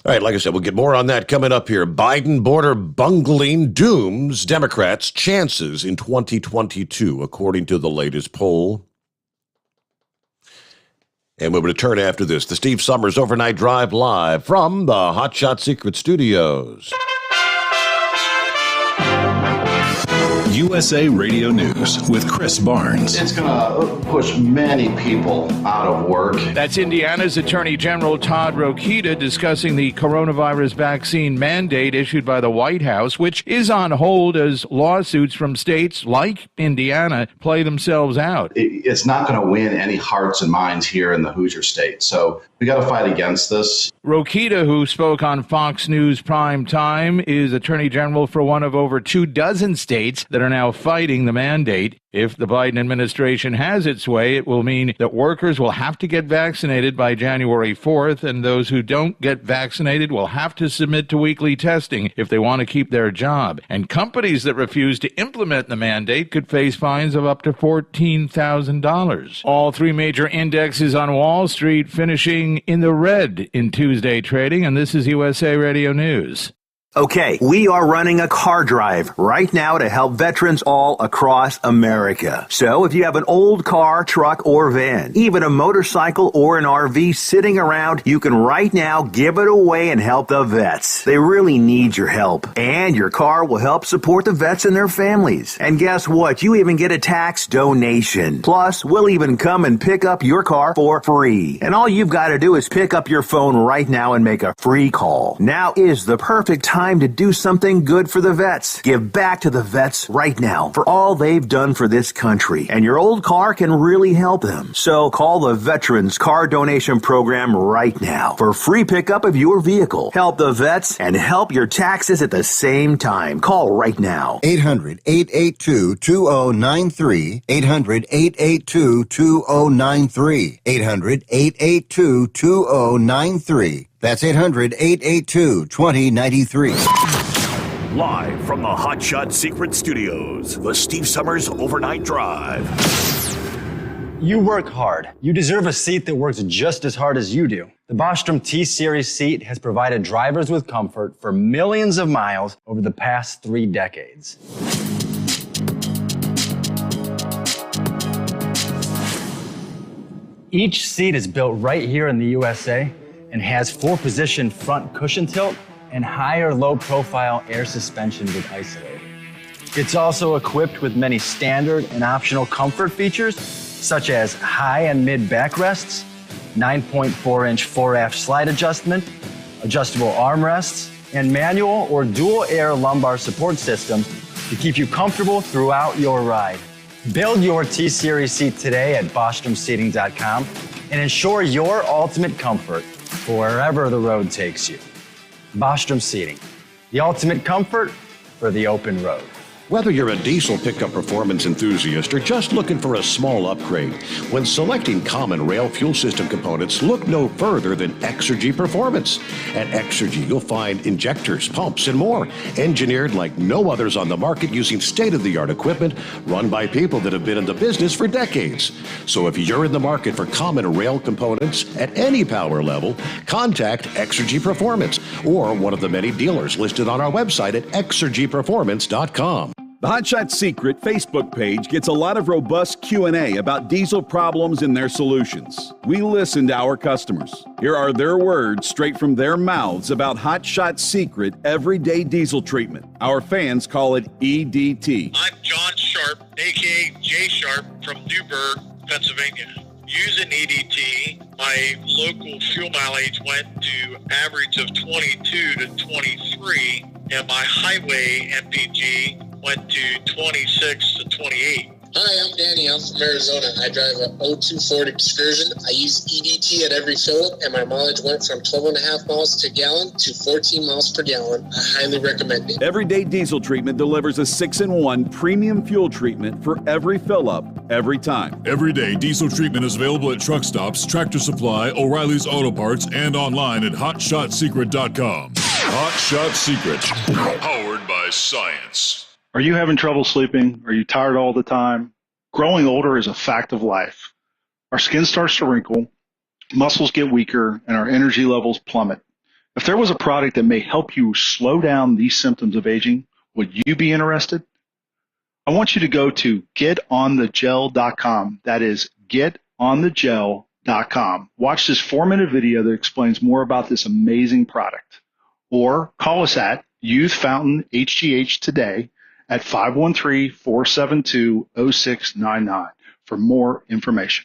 All right, like I said, we'll get more on that coming up here. Biden border bungling dooms Democrats' chances in 2022, according to the latest poll. And we'll return after this. The Steve Sommers Overnight Drive live from the Hot Shot Secret Studios. USA Radio News with Chris Barnes. It's going to push many people out of work. That's Indiana's Attorney General Todd Rokita discussing the coronavirus vaccine mandate issued by the White House, which is on hold as lawsuits from states like Indiana play themselves out. It's not going to win any hearts and minds here in the Hoosier state. So we got to fight against this. Rokita, who spoke on Fox News Prime Time, is Attorney General for one of over 24 states that are now fighting the mandate. If the Biden administration has its way, it will mean that workers will have to get vaccinated by January 4th, and those who don't get vaccinated will have to submit to weekly testing if they want to keep their job. And companies that refuse to implement the mandate could face fines of up to $14,000. All three major indexes on Wall Street finishing in the red in Tuesday trading, and this is USA Radio News. Okay, we are running a car drive right now to help veterans all across America. So if you have an old car, truck, or van, even a motorcycle or an RV sitting around, you can right now give it away and help the vets. They really need your help. And your car will help support the vets and their families. And guess what? You even get a tax donation. Plus, we'll even come and pick up your car for free. And all you've got to do is pick up your phone right now and make a free call. Now is the perfect time time to do something good for the vets. Give back to the vets right now for all they've done for this country. And your old car can really help them. So call the Veterans Car Donation Program right now for free pickup of your vehicle. Help the vets and help your taxes at the same time. Call right now. 800-882-2093. 800-882-2093. 800-882-2093. That's 800-882-2093. Live from the Hot Shot Secret Studios, the Steve Sommers Overnight Drive. You work hard. You deserve a seat that works just as hard as you do. The Bostrom T-Series seat has provided drivers with comfort for millions of miles over the past 3 decades. Each seat is built right here in the USA and has 4-position front cushion tilt and higher low-profile air suspension with Isolate. It's also equipped with many standard and optional comfort features, such as high and mid backrests, 9.4-inch fore-aft slide adjustment, adjustable armrests, and manual or dual air lumbar support system to keep you comfortable throughout your ride. Build your T-Series seat today at BostromSeating.com and ensure your ultimate comfort for wherever the road takes you. Bostrom Seating, the ultimate comfort for the open road. Whether you're a diesel pickup performance enthusiast or just looking for a small upgrade, when selecting common rail fuel system components, look no further than Exergy Performance. At Exergy, you'll find injectors, pumps, and more, engineered like no others on the market using state-of-the-art equipment run by people that have been in the business for decades. So if you're in the market for common rail components at any power level, contact Exergy Performance or one of the many dealers listed on our website at exergyperformance.com. The Hot Shot Secret Facebook page gets a lot of robust Q&A about diesel problems and their solutions. We listen to our customers. Here are their words straight from their mouths about Hot Shot Secret Everyday Diesel Treatment. Our fans call it EDT. I'm John Sharp, a.k.a. Jay Sharp from Newburgh, Pennsylvania. Using EDT, my local fuel mileage went to average of 22 to 23, and my highway MPG went to 26 to 28. Hi, I'm Danny. I'm from Arizona. I drive an 02 Ford Excursion. I use EDT at every fill-up, and my mileage went from 12.5 miles to gallon to 14 miles per gallon. I highly recommend it. Everyday Diesel Treatment delivers a 6-in-1 premium fuel treatment for every fill-up, every time. Everyday Diesel Treatment is available at truck stops, Tractor Supply, O'Reilly's Auto Parts, and online at HotShotSecret.com. Hot Shot Secret, powered by science. Are you having trouble sleeping? Are you tired all the time? Growing older is a fact of life. Our skin starts to wrinkle, muscles get weaker, and our energy levels plummet. If there was a product that may help you slow down these symptoms of aging, would you be interested? I want you to go to getonthegel.com. That is getonthegel.com. Watch this 4-minute video that explains more about this amazing product. Or call us at Youth Fountain HGH today at 513-472-0699 for more information.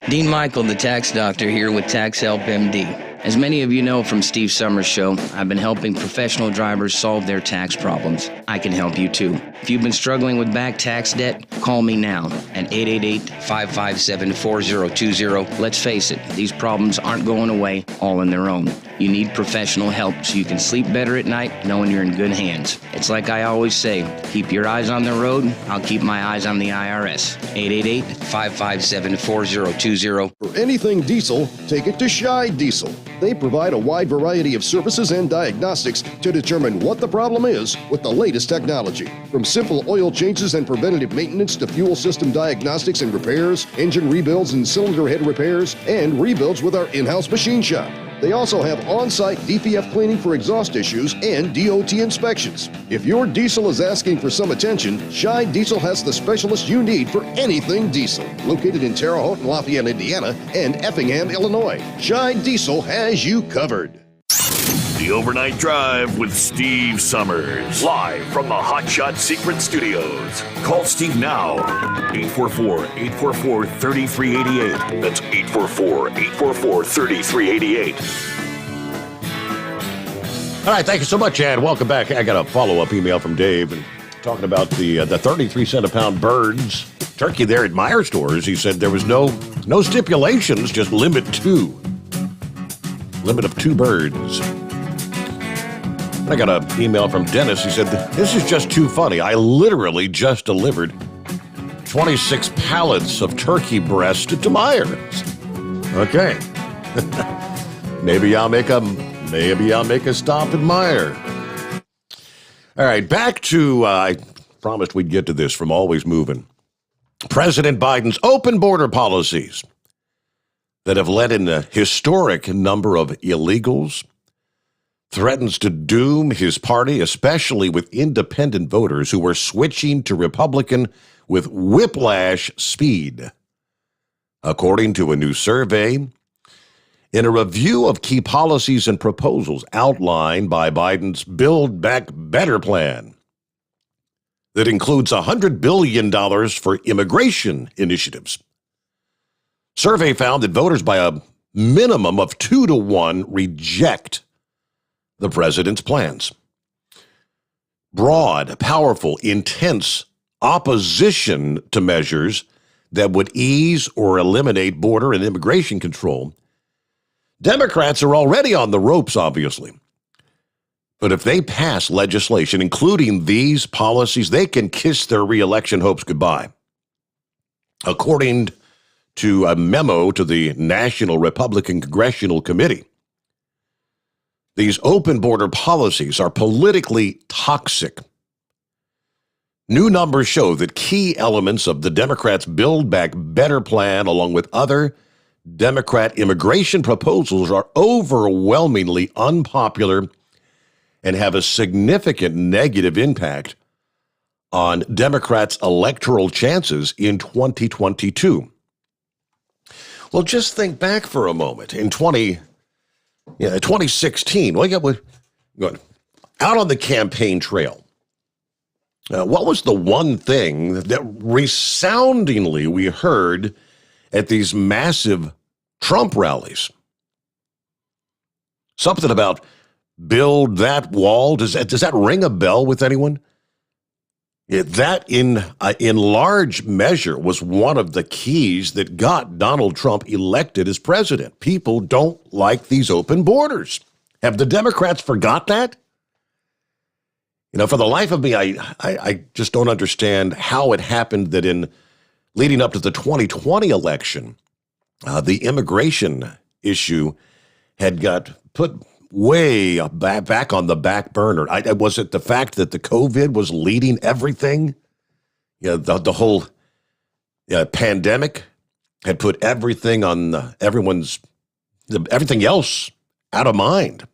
Dean Michael, the tax doctor, here with Tax Help MD. As many of you know from Steve Sommers' show, I've been helping professional drivers solve their tax problems. I can help you too. If you've been struggling with back tax debt, call me now at 888-557-4020. Let's face it, these problems aren't going away all on their own. You need professional help so you can sleep better at night knowing you're in good hands. It's like I always say, keep your eyes on the road, I'll keep my eyes on the IRS. 888-557-4020. For anything diesel, take it to Shy Diesel. They provide a wide variety of services and diagnostics to determine what the problem is with the latest technology. From simple oil changes and preventative maintenance to fuel system diagnostics and repairs, engine rebuilds and cylinder head repairs, and rebuilds with our in-house machine shop. They also have on-site DPF cleaning for exhaust issues and DOT inspections. If your diesel is asking for some attention, Shy Diesel has the specialist you need for anything diesel. Located in Terre Haute and Lafayette, Indiana, and Effingham, Illinois, Shy Diesel has you covered. The Overnight Drive with Steve Sommers. Live from the Hot Shot Secret Studios. Call Steve now. 844-844-3388. That's 844-844-3388. All right, thank you so much, and welcome back. I got a follow-up email from Dave and talking about the 33 cent a pound birds turkey there at Meijer stores. He said there was no stipulations, just limit of 2 birds. I got an email from Dennis. He said, this is just too funny. I literally just delivered 26 pallets of turkey breast to Meijer's. Okay. Maybe I'll make a stop at Meijer. All right, back to, I promised we'd get to this from Always Moving. President Biden's open border policies that have led in a historic number of illegals threatens to doom his party, especially with independent voters who are switching to Republican with whiplash speed. According to a new survey, in a review of key policies and proposals outlined by Biden's Build Back Better plan that includes $100 billion for immigration initiatives, survey found that voters by a minimum of 2-to-1 reject the president's plans. Broad, powerful, intense opposition to measures that would ease or eliminate border and immigration control. Democrats are already on the ropes, obviously. But if they pass legislation, including these policies, they can kiss their re-election hopes goodbye. According to a memo to the National Republican Congressional Committee, these open border policies are politically toxic. New numbers show that key elements of the Democrats' Build Back Better plan, along with other Democrat immigration proposals, are overwhelmingly unpopular and have a significant negative impact on Democrats' electoral chances in 2022. Well, just think back for a moment. In 2016, out on the campaign trail, what was the one thing that resoundingly we heard at these massive Trump rallies? Something about build that wall. Does that ring a bell with anyone? That in large measure was one of the keys that got Donald Trump elected as president. People don't like these open borders. Have the Democrats forgot that? For the life of me, I just don't understand how it happened that in leading up to the 2020 election, the immigration issue had got put way back on the back burner. Was it the fact that the COVID was leading everything? The whole pandemic had put everything on everything else out of mind.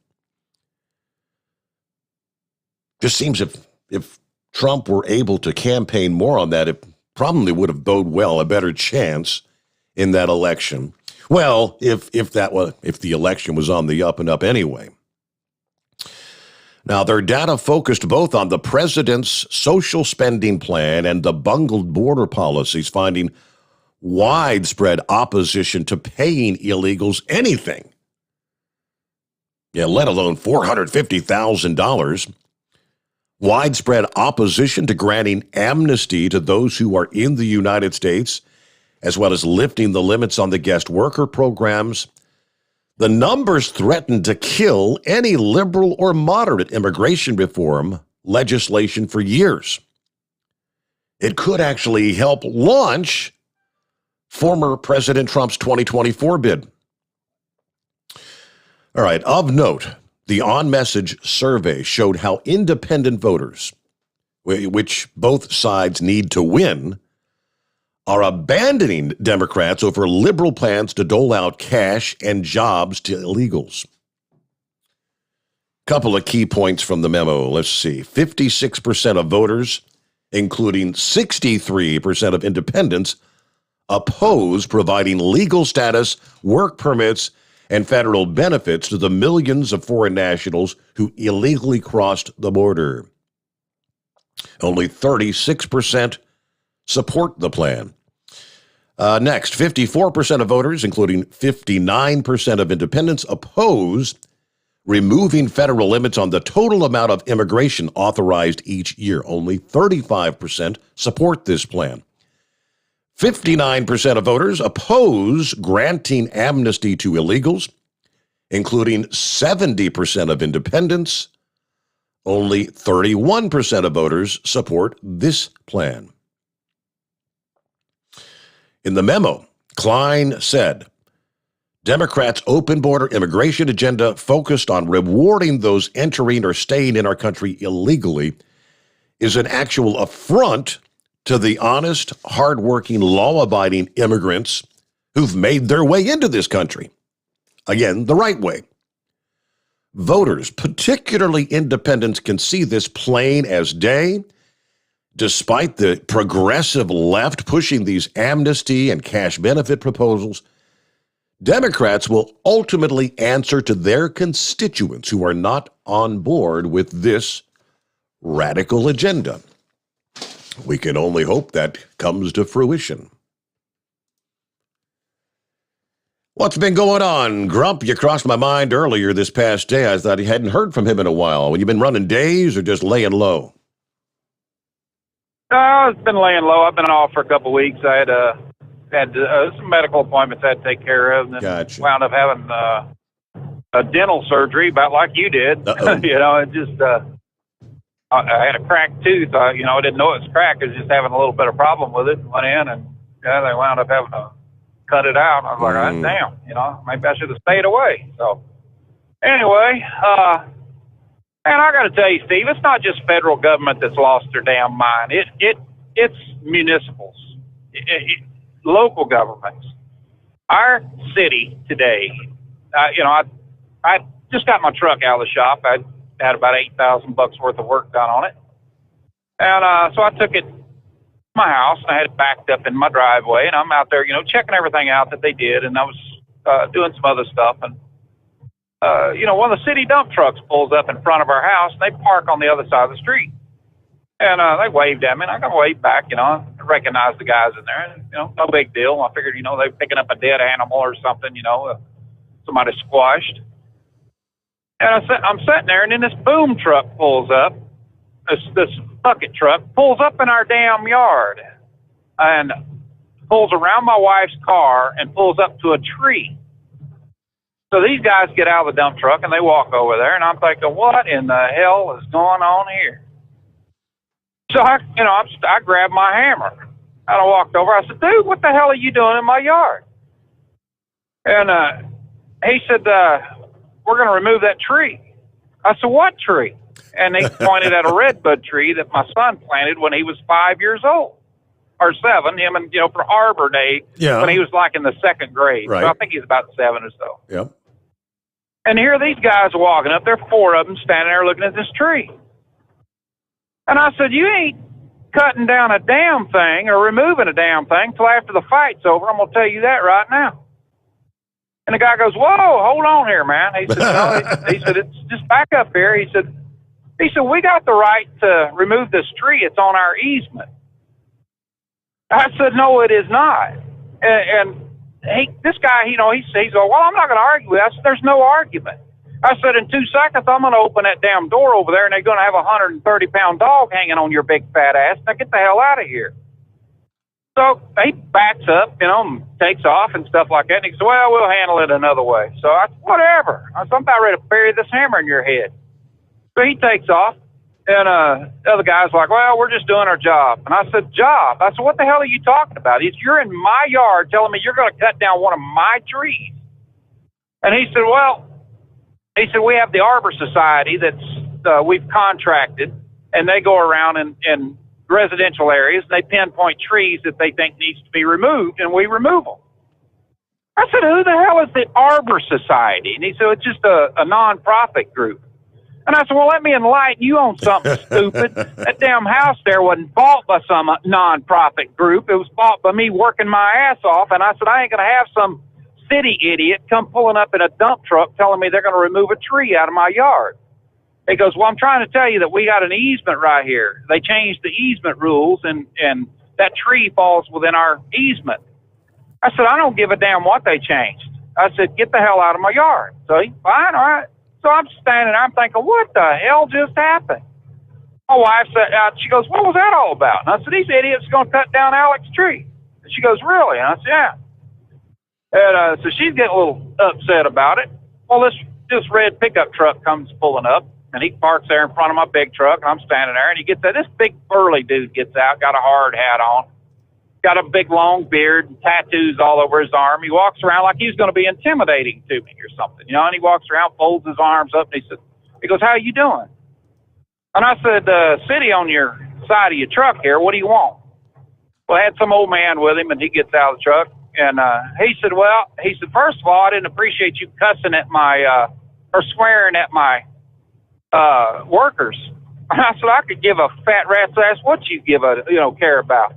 Just seems if Trump were able to campaign more on that, it probably would have bode well, a better chance in that election. Well, if the election was on the up and up anyway. Now, their data focused both on the president's social spending plan and the bungled border policies, finding widespread opposition to paying illegals anything, let alone $450,000. Widespread opposition to granting amnesty to those who are in the United States, as well as lifting the limits on the guest worker programs. The numbers threaten to kill any liberal or moderate immigration reform legislation for years. It could actually help launch former President Trump's 2024 bid. All right, of note, the on-message survey showed how independent voters, which both sides need to win, are abandoning Democrats over liberal plans to dole out cash and jobs to illegals. Couple of key points from the memo. Let's see. 56% of voters, including 63% of independents, oppose providing legal status, work permits, and federal benefits to the millions of foreign nationals who illegally crossed the border. Only 36% support the plan. Next, 54% of voters, including 59% of independents, oppose removing federal limits on the total amount of immigration authorized each year. Only 35% support this plan. 59% of voters oppose granting amnesty to illegals, including 70% of independents. Only 31% of voters support this plan. In the memo, Klein said, Democrats' open border immigration agenda focused on rewarding those entering or staying in our country illegally is an actual affront to the honest, hardworking, law-abiding immigrants who've made their way into this country. Again, the right way. Voters, particularly independents, can see this plain as day. Despite the progressive left pushing these amnesty and cash benefit proposals, Democrats will ultimately answer to their constituents who are not on board with this radical agenda. We can only hope that comes to fruition. What's been going on, Grump? You crossed my mind earlier this past day. I thought you hadn't heard from him in a while. You've been running days or just laying low? It's been laying low. I've been off for a couple of weeks. I had some medical appointments I had to take care of, and then wound up having a dental surgery, about like you did. You know, it just I had a cracked tooth. I didn't know it was cracked. I was just having a little bit of problem with it. Went in, and they wound up having to cut it out. I was like, oh, damn, maybe I should have stayed away. So anyway, and I got to tell you, Steve, it's not just federal government that's lost their damn mind. It's municipals, local governments. Our city today, I just got my truck out of the shop. I had about $8,000 worth of work done on it, and so I took it to my house. And I had it backed up in my driveway, and I'm out there, checking everything out that they did, and I was doing some other stuff, and one of the city dump trucks pulls up in front of our house, and they park on the other side of the street. And they waved at me, and I got to wave back, I recognized the guys in there, and, no big deal. I figured, they were picking up a dead animal or something, somebody squashed. And I'm sitting there, and then this boom truck pulls up, this bucket truck pulls up in our damn yard, and pulls around my wife's car and pulls up to a tree. So these guys get out of the dump truck and they walk over there, and I'm thinking, what in the hell is going on here? So I grabbed my hammer and I walked over. I said, dude, what the hell are you doing in my yard? And he said, we're going to remove that tree. I said, what tree? And he pointed at a redbud tree that my son planted when he was 5 years old. Or 7, him and, for Arbor Day, when he was like in the 2nd grade. Right. So I think he's about 7 or so. Yep. And here these guys are walking up. There are 4 of them standing there looking at this tree. And I said, you ain't cutting down a damn thing or removing a damn thing till after the fight's over. I'm going to tell you that right now. And the guy goes, whoa, hold on here, man. He said, he said, it's just back up here. He said, we got the right to remove this tree. It's on our easement. I said, no, it is not. And this guy, he's well, I'm not going to argue with that. I said, there's no argument. I said, in 2 seconds, I'm going to open that damn door over there, and they're going to have a 130-pound dog hanging on your big fat ass. Now get the hell out of here. So he backs up, and takes off and stuff like that. And he said, well, we'll handle it another way. So I said, whatever. I said, I'm about ready to bury this hammer in your head. So he takes off. And the other guy's like, well, we're just doing our job. And I said, job? I said, what the hell are you talking about? You're in my yard telling me you're going to cut down one of my trees. And he said, we have the Arbor Society that's we've contracted, and they go around in residential areas, and they pinpoint trees that they think needs to be removed, and we remove them. I said, who the hell is the Arbor Society? And he said, it's just a non-profit group. And I said, well, let me enlighten you on something stupid. That damn house there wasn't bought by some non-profit group. It was bought by me working my ass off. And I said, I ain't going to have some city idiot come pulling up in a dump truck telling me they're going to remove a tree out of my yard. He goes, well, I'm trying to tell you that we got an easement right here. They changed the easement rules, and that tree falls within our easement. I said, I don't give a damn what they changed. I said, get the hell out of my yard. So he, fine, all right. So I'm standing there, I'm thinking, what the hell just happened? My wife said, she goes, what was that all about? And I said, these idiots are going to cut down Alex's tree. And she goes, really? And I said, yeah. And so she's getting a little upset about it. Well, this red pickup truck comes pulling up, and he parks there in front of my big truck, and I'm standing there, and he gets out. This big burly dude gets out, got a hard hat on, got a big long beard, and tattoos all over his arm. He walks around like he's going to be intimidating to me or something, you know, and he walks around, folds his arms up, and he goes, how you doing? And I said, city on your side of your truck here, what do you want? Well, I had some old man with him, and he gets out of the truck, and he said, first of all, I didn't appreciate you cussing at my, or swearing at my workers. And I said, I could give a fat rat's ass what you care about.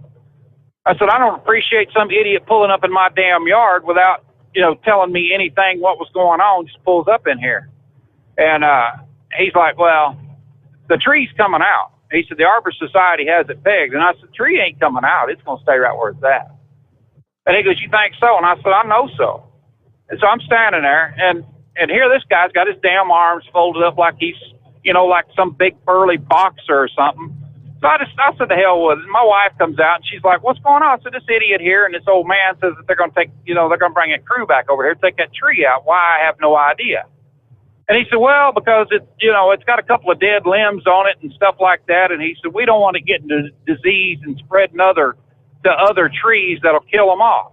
I said, I don't appreciate some idiot pulling up in my damn yard without, telling me anything what was going on, just pulls up in here. And he's like, well, the tree's coming out. He said, the Arbor Society has it pegged. And I said, the tree ain't coming out. It's going to stay right where it's at. And he goes, you think so? And I said, I know so. And so I'm standing there, and here this guy's got his damn arms folded up like he's, like some big burly boxer or something. So I said, the hell with it. My wife comes out, and she's like, what's going on? I said, this idiot here and this old man says that they're going to take, they're going to bring a crew back over here to take that tree out. Why? I have no idea. And he said, well, because it's got a couple of dead limbs on it and stuff like that. And he said, we don't want to get into disease and spreading to other trees that'll kill them off.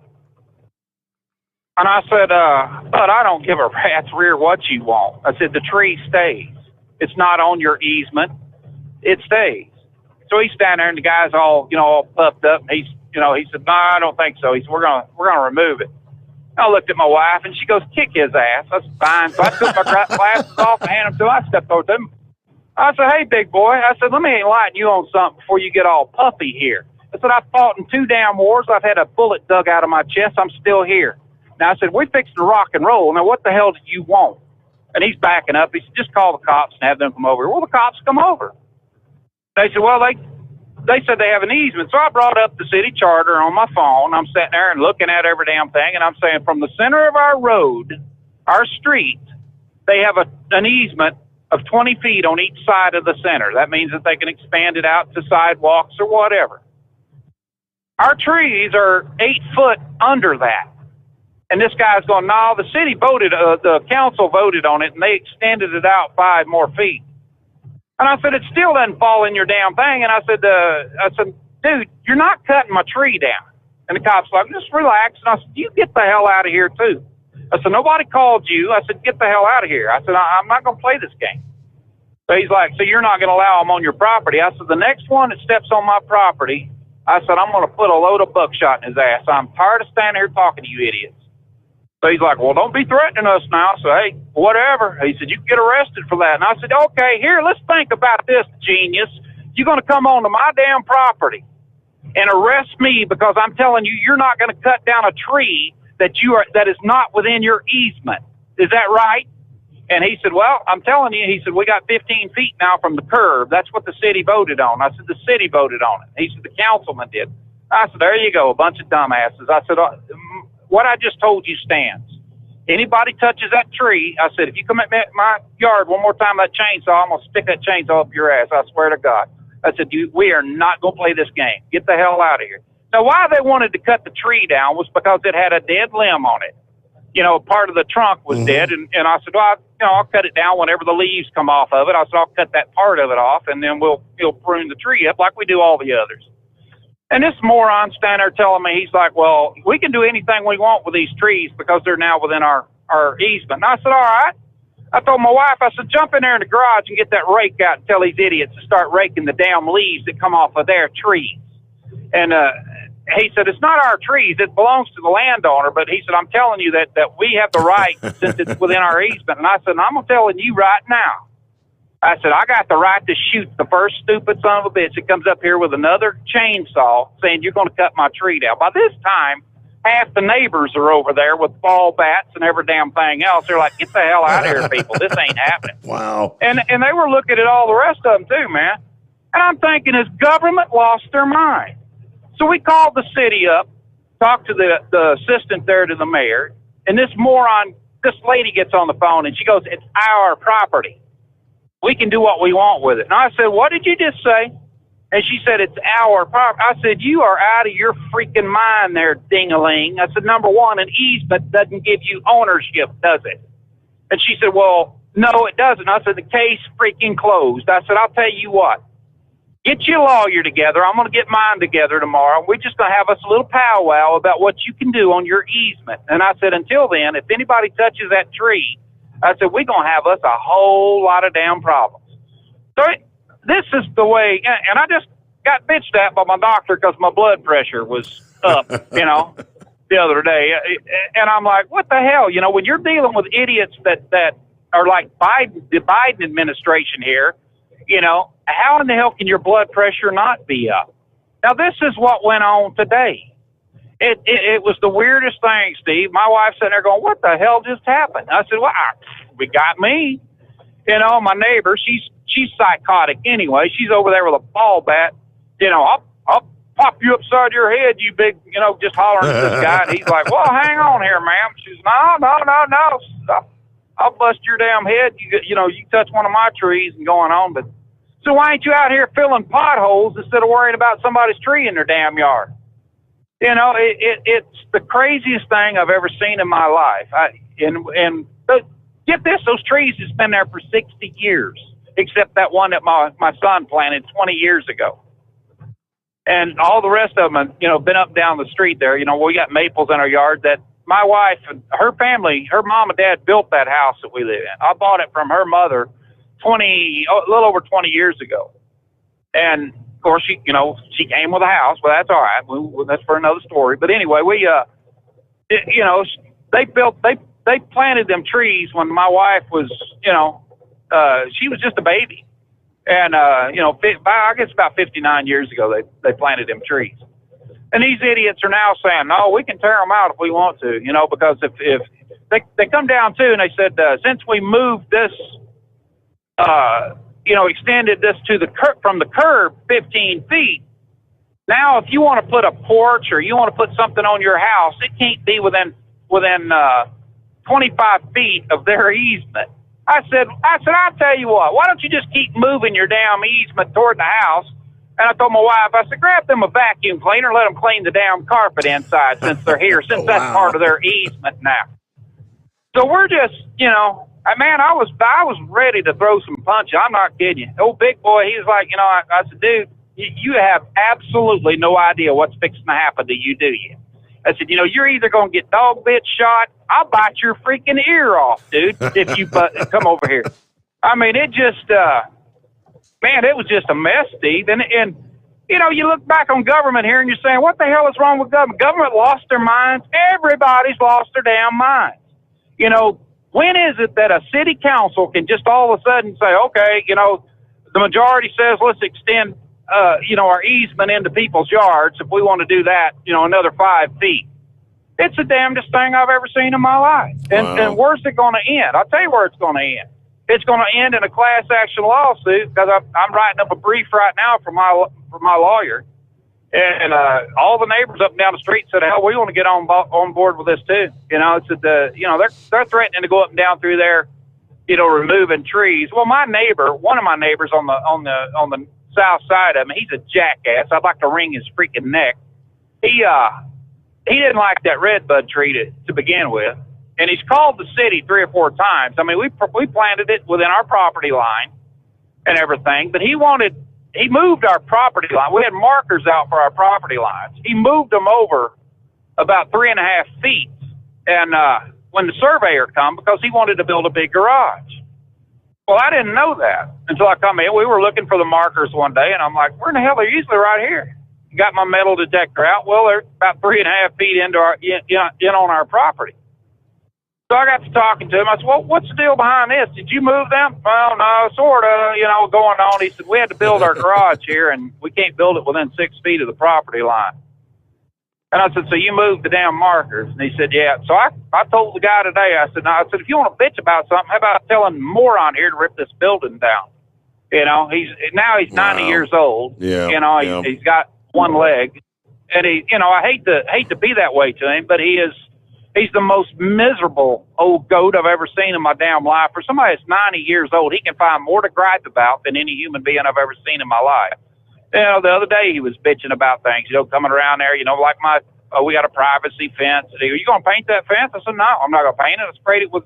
And I said, but I don't give a rat's rear what you want. I said, the tree stays. It's not on your easement. It stays. So he's standing there, and the guy's all puffed up. And he said, no, I don't think so. He said, we're gonna remove it. I looked at my wife, and she goes, kick his ass. I said, fine. So I took my glasses off and handed them to him. I stepped over to him. I said, hey, big boy. I said, let me enlighten you on something before you get all puffy here. I said, I fought in 2 damn wars. I've had a bullet dug out of my chest. I'm still here. Now, I said, we're fixing to rock and roll. Now, what the hell do you want? And he's backing up. He said, just call the cops and have them come over. Well, the cops come over. They said, well, they said they have an easement. So I brought up the city charter on my phone. I'm sitting there and looking at every damn thing, and I'm saying from the center of our road, our street, they have an easement of 20 feet on each side of the center. That means that they can expand it out to sidewalks or whatever. Our trees are 8 foot under that. And this guy's going, no, the city voted, the council voted on it, and they extended it out 5 more feet. And I said, it still doesn't fall in your damn thing. And I said, dude, you're not cutting my tree down. And the cop's like, just relax. And I said, you get the hell out of here, too. I said, nobody called you. I said, get the hell out of here. I said, I'm not going to play this game. So he's like, so you're not going to allow them on your property? I said, the next one that steps on my property, I said, I'm going to put a load of buckshot in his ass. I'm tired of standing here talking to you idiots. So he's like, well, don't be threatening us now. So, hey, whatever. He said, you can get arrested for that. And I said, okay, here, let's think about this, genius. You're going to come onto my damn property and arrest me because I'm telling you you're not going to cut down a tree that is not within your easement. Is that right? And he said, well, I'm telling you, he said, we got 15 feet now from the curb. That's what the city voted on. I said, the city voted on it. He said, the councilman did. I said, there you go, a bunch of dumbasses. I said, what I just told you stands. Anybody touches that tree, I said, if you come at my yard one more time with that chainsaw, I'm going to stick that chainsaw up your ass. I swear to God. I said, we are not going to play this game. Get the hell out of here. Now, why they wanted to cut the tree down was because it had a dead limb on it. Part of the trunk was dead. And I said, well, I'll cut it down whenever the leaves come off of it. I said, I'll cut that part of it off, and then we'll prune the tree up like we do all the others. And this moron standing there telling me, he's like, well, we can do anything we want with these trees because they're now within our easement. And I said, all right. I told my wife, I said, jump in there in the garage and get that rake out and tell these idiots to start raking the damn leaves that come off of their trees. And he said, it's not our trees. It belongs to the landowner. But he said, I'm telling you that we have the right since it's within our easement. And I said, I'm telling you right now. I said, I got the right to shoot the first stupid son of a bitch that comes up here with another chainsaw saying you're going to cut my tree down. By this time, half the neighbors are over there with ball bats and every damn thing else. They're like, get the hell out of here, people. This ain't happening. Wow. And they were looking at all the rest of them, too, man. And I'm thinking, has government lost their mind? So we called the city up, talked to the assistant there to the mayor, and this moron this lady gets on the phone and she goes, "It's our property. We can do what we want with it." And I said, "What did you just say?" And she said, "It's our property." I said, "You are out of your freaking mind there, ding-a-ling." I said, "Number one, an easement doesn't give you ownership, does it?" And she said, "Well, no, it doesn't." I said, "The case freaking closed." I said, "I'll tell you what. Get your lawyer together. I'm going to get mine together tomorrow. We're just going to have us a little powwow about what you can do on your easement." And I said, "Until then, if anybody touches that tree," I said, "we're going to have us a whole lot of damn problems." So this is the way, and I just got bitched at by my doctor because my blood pressure was up, the other day. And I'm like, what the hell? When you're dealing with idiots that are like the Biden administration here, how in the hell can your blood pressure not be up? Now, this is what went on today. It was the weirdest thing, Steve. My wife's sitting there going, "What the hell just happened?" I said, "Well, we got me." My neighbor, she's psychotic anyway. She's over there with a ball bat. I'll pop you upside your head, you big, just hollering at this guy. And he's like, "Well, hang on here, ma'am." She's, no. I'll bust your damn head. You touch one of my trees and going on. But so why ain't you out here filling potholes instead of worrying about somebody's tree in their damn yard? It's the craziest thing I've ever seen in my life. But get this, those trees has been there for 60 years, except that one that my son planted 20 years ago. And all the rest of them, been up and down the street there. We got maples in our yard that my wife and her family, her mom and dad built that house that we live in. I bought it from her mother a little over 20 years ago. And of course, she came with a house. Well, that's all right. That's for another story. But anyway, they planted them trees when my wife was, she was just a baby. And, I guess about 59 years ago, they planted them trees. And these idiots are now saying, "No, we can tear them out if we want to," because if they come down too, and they said, since we moved this, extended this to from the curb 15 feet, now if you want to put a porch or you want to put something on your house, it can't be within 25 feet of their easement. I said, I'll tell you what, why don't you just keep moving your damn easement toward the house? And I told my wife, I said, grab them a vacuum cleaner, let them clean the damn carpet inside since they're here, since that's part of their easement now. So we're just, man, I was ready to throw some punches. I'm not kidding you. Old big boy, he was like, I said, "Dude, you have absolutely no idea what's fixing to happen to you, do you?" I said, "You're either going to get dog bit shot. I'll bite your freaking ear off, dude, if you come over here." I mean, it just, man, it was just a mess, Steve. And you look back on government here and you're saying, what the hell is wrong with government? Government lost their minds. Everybody's lost their damn minds. When is it that a city council can just all of a sudden say, okay, the majority says let's extend, our easement into people's yards if we want to do that, another 5 feet. It's the damnedest thing I've ever seen in my life. And where's it going to end? I'll tell you where it's going to end. It's going to end in a class action lawsuit because I'm writing up a brief right now for my lawyer. And all the neighbors up and down the street said, "Hell, we want to get on board with this too." It's they're threatening to go up and down through there, removing trees. Well, one of my neighbors on the south side of me, he's a jackass. I'd like to wring his freaking neck. He didn't like that redbud tree to begin with, and he's called the city 3 or 4 times. I mean, we planted it within our property line and everything, but he moved our property line. We had markers out for our property lines. He moved them over about 3.5 feet. And when the surveyor come, because he wanted to build a big garage. Well, I didn't know that until I come in. We were looking for the markers one day, and I'm like, where in the hell are usually right here? Got my metal detector out. Well, they're about 3.5 feet into on our property. So I got to talking to him. I said, "Well, what's the deal behind this? Did you move them?" "Well, no, sort of, going on." He said, "We had to build our garage here, and we can't build it within 6 feet of the property line." And I said, "So you moved the damn markers?" And he said, "Yeah." So I told the guy today, I said, if you want to bitch about something, how about telling the moron here to rip this building down? He's 90 years old. Yeah. He's got one leg. And I hate to be that way to him, but he is He's the most miserable old goat I've ever seen in my damn life. For somebody that's 90 years old, he can find more to gripe about than any human being I've ever seen in my life. You know, the other day he was bitching about things, you know, coming around there, you know, like we got a privacy fence. He goes, you going to paint that fence? I said, no, I'm not going to paint it. I sprayed it with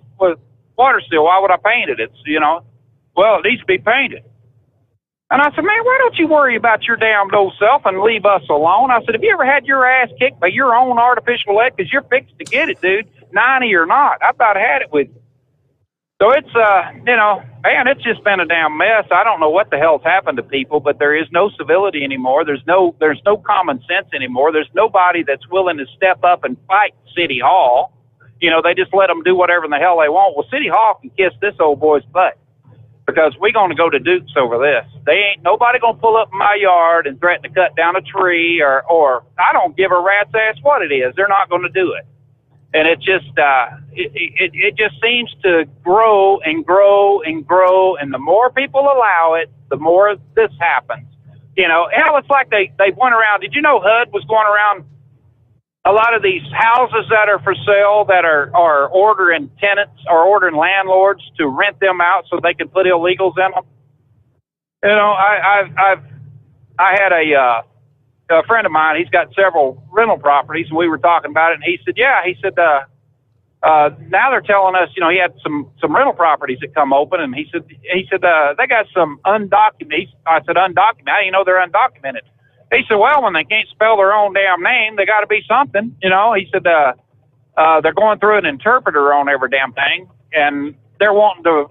water still. Why would I paint it? It's, you know, well, it needs to be painted. And I said, man, why don't you worry about your damn old self and leave us alone? I said, have you ever had your ass kicked by your own artificial leg? Because you're fixing to get it, dude, 90 or not. I about had it with you. So it's, you know, man, it's just been a damn mess. I don't know what the hell's happened to people, but there is no civility anymore. There's no common sense anymore. There's nobody that's willing to step up and fight City Hall. You know, they just let them do whatever in the hell they want. Well, City Hall can kiss this old boy's butt, because we're going to go to Dukes over this. They ain't nobody going to pull up in my yard and threaten to cut down a tree, or I don't give a rat's ass what it is. They're not going to do it. And it just it just seems to grow and grow and grow, and the more people allow it, the more this happens. You know, hell, it's like they went around. Did you know HUD was going around a lot of these houses that are for sale that are ordering tenants or ordering landlords to rent them out so they can put illegals in them? You know, I had a friend of mine. He's got several rental properties, and we were talking about it. And he said, now they're telling us, you know, he had some rental properties that come open, and he said they got some undocumented. I said, undocumented? How do you know they're undocumented? He said, well, when they can't spell their own damn name, they got to be something, you know. He said they're going through an interpreter on every damn thing, and they're wanting to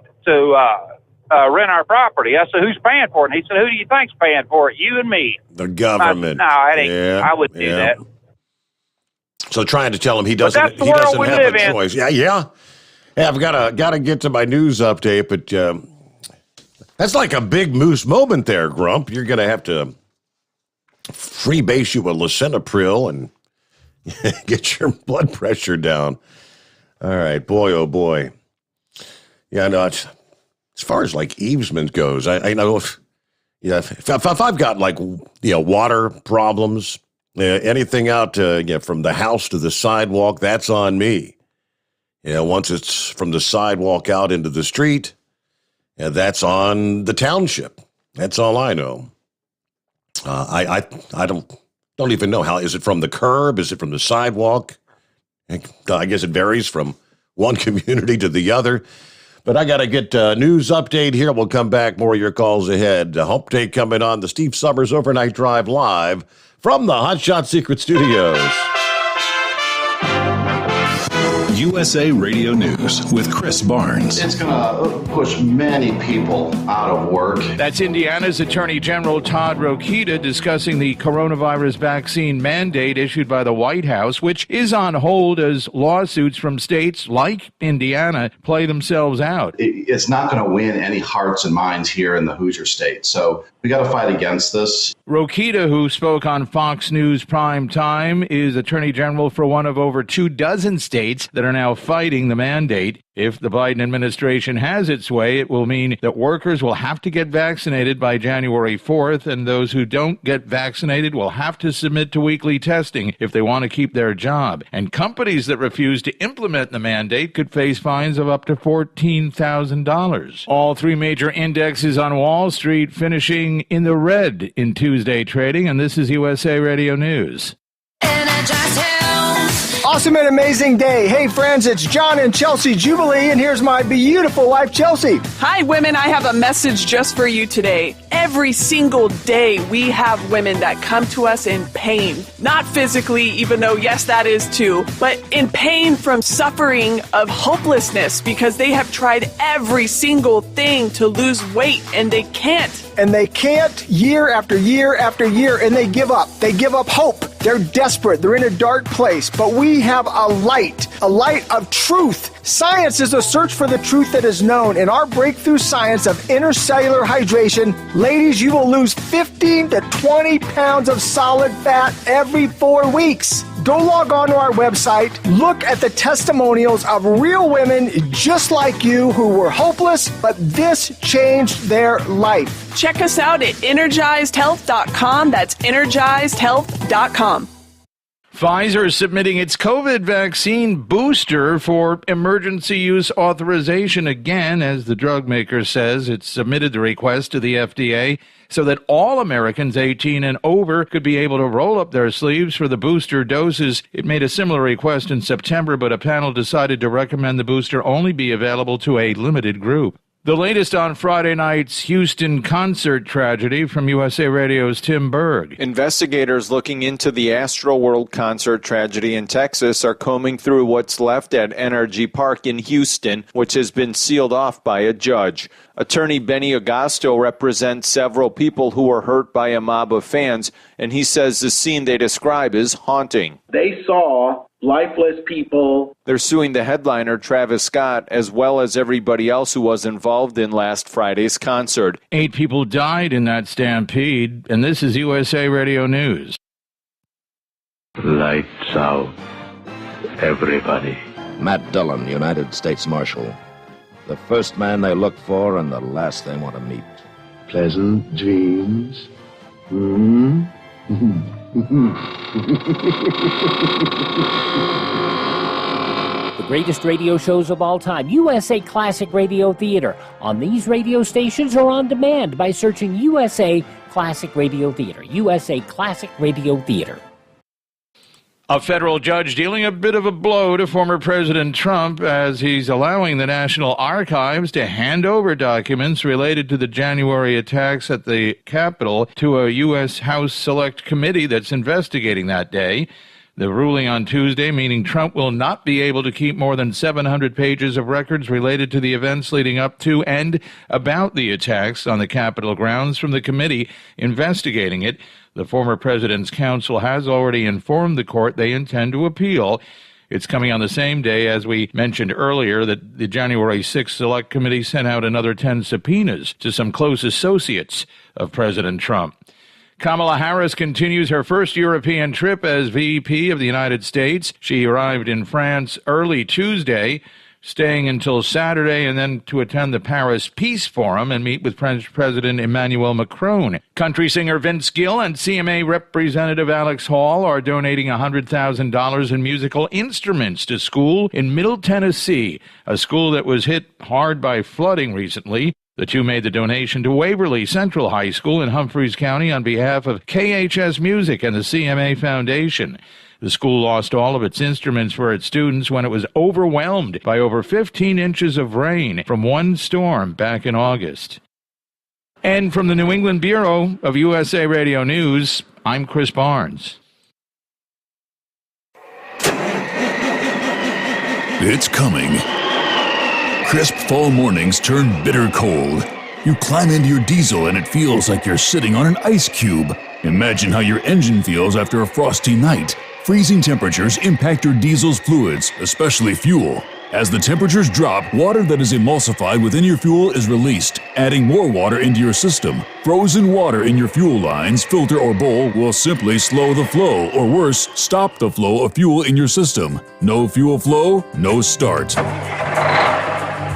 rent our property. I said, who's paying for it? And he said, who do you think's paying for it? You and me. The government. No, it ain't. Yeah, I wouldn't do that. So trying to tell him he doesn't have a choice. Yeah. Hey, I've got to get to my news update, but that's like a big moose moment there, Grump. You're going to have to freebase you a lisinopril and get your blood pressure down. All right, boy, oh boy. Yeah, no, as far as like eavesman goes, I know if I've got like, you know, water problems, anything out from the house to the sidewalk, that's on me. You know, once it's from the sidewalk out into the street, that's on the township. That's all I know. I don't even know how. Is it from the curb? Is it from the sidewalk? I guess it varies from one community to the other. But I got to get a news update here. We'll come back. More of your calls ahead. Hump Day coming on the Steve Sommers Overnight Drive live from the Hot Shot Secret Studios. USA Radio News with Chris Barnes. It's going to push many people out of work. That's Indiana's Attorney General Todd Rokita discussing the coronavirus vaccine mandate issued by the White House, which is on hold as lawsuits from states like Indiana play themselves out. It's not going to win any hearts and minds here in the Hoosier state. So we got to fight against this. Rokita, who spoke on Fox News Prime Time, is Attorney General for one of over 24 states that are now fighting the mandate. If the Biden administration has its way, it will mean that workers will have to get vaccinated by January 4th, and those who don't get vaccinated will have to submit to weekly testing if they want to keep their job. And companies that refuse to implement the mandate could face fines of up to $14,000. All three major indexes on Wall Street finishing in the red in Tuesday trading, and this is USA Radio News. Awesome and amazing day. Hey, friends, it's John and Chelsea Jubilee, and here's my beautiful wife, Chelsea. Hi, women. I have a message just for you today. Every single day, we have women that come to us in pain. Not physically, even though, yes, that is too, but in pain from suffering of hopelessness because they have tried every single thing to lose weight, and they can't. And they can't year after year after year, and they give up. They give up hope. They're desperate. They're in a dark place. But we have a light of truth. Science is a search for the truth that is known. In our breakthrough science of intercellular hydration, ladies, you will lose 15 to 20 pounds of solid fat every 4 weeks. Go log on to our website, look at the testimonials of real women just like you who were hopeless, but this changed their life. Check us out at energizedhealth.com. That's energizedhealth.com. Pfizer is submitting its COVID vaccine booster for emergency use authorization again, as the drug maker says. It submitted the request to the FDA so that all Americans 18 and over could be able to roll up their sleeves for the booster doses. It made a similar request in September, but a panel decided to recommend the booster only be available to a limited group. The latest on Friday night's Houston concert tragedy from USA Radio's Tim Berg. Investigators looking into the Astroworld concert tragedy in Texas are combing through what's left at NRG Park in Houston, which has been sealed off by a judge. Attorney Benny Agosto represents several people who were hurt by a mob of fans, and he says the scene they describe is haunting. They saw lifeless people. They're suing the headliner, Travis Scott, as well as everybody else who was involved in last Friday's concert. 8 people died in that stampede, and this is USA Radio News. Lights out, everybody. Matt Dillon, United States Marshal. The first man they look for and the last they want to meet. Pleasant dreams. The greatest radio shows of all time, USA Classic Radio Theater, on these radio stations or on demand by searching USA Classic Radio Theater. USA Classic Radio Theater. A federal judge dealing a bit of a blow to former President Trump as he's allowing the National Archives to hand over documents related to the January attacks at the Capitol to a U.S. House Select Committee that's investigating that day. The ruling on Tuesday, meaning Trump will not be able to keep more than 700 pages of records related to the events leading up to and about the attacks on the Capitol grounds from the committee investigating it. The former president's counsel has already informed the court they intend to appeal. It's coming on the same day, as we mentioned earlier, that the January 6th Select Committee sent out another 10 subpoenas to some close associates of President Trump. Kamala Harris continues her first European trip as VP of the United States. She arrived in France early Tuesday, staying until Saturday, and then to attend the Paris Peace Forum and meet with French President Emmanuel Macron. Country singer Vince Gill and CMA Representative Alex Hall are donating $100,000 in musical instruments to school in Middle Tennessee, a school that was hit hard by flooding recently. The two made the donation to Waverly Central High School in Humphreys County on behalf of KHS Music and the CMA Foundation. The school lost all of its instruments for its students when it was overwhelmed by over 15 inches of rain from one storm back in August. And from the New England Bureau of USA Radio News, I'm Chris Barnes. It's coming. Crisp fall mornings turn bitter cold. You climb into your diesel and it feels like you're sitting on an ice cube. Imagine how your engine feels after a frosty night. Freezing temperatures impact your diesel's fluids, especially fuel. As the temperatures drop, water that is emulsified within your fuel is released, adding more water into your system. Frozen water in your fuel lines, filter, or bowl will simply slow the flow, or worse, stop the flow of fuel in your system. No fuel flow, no start.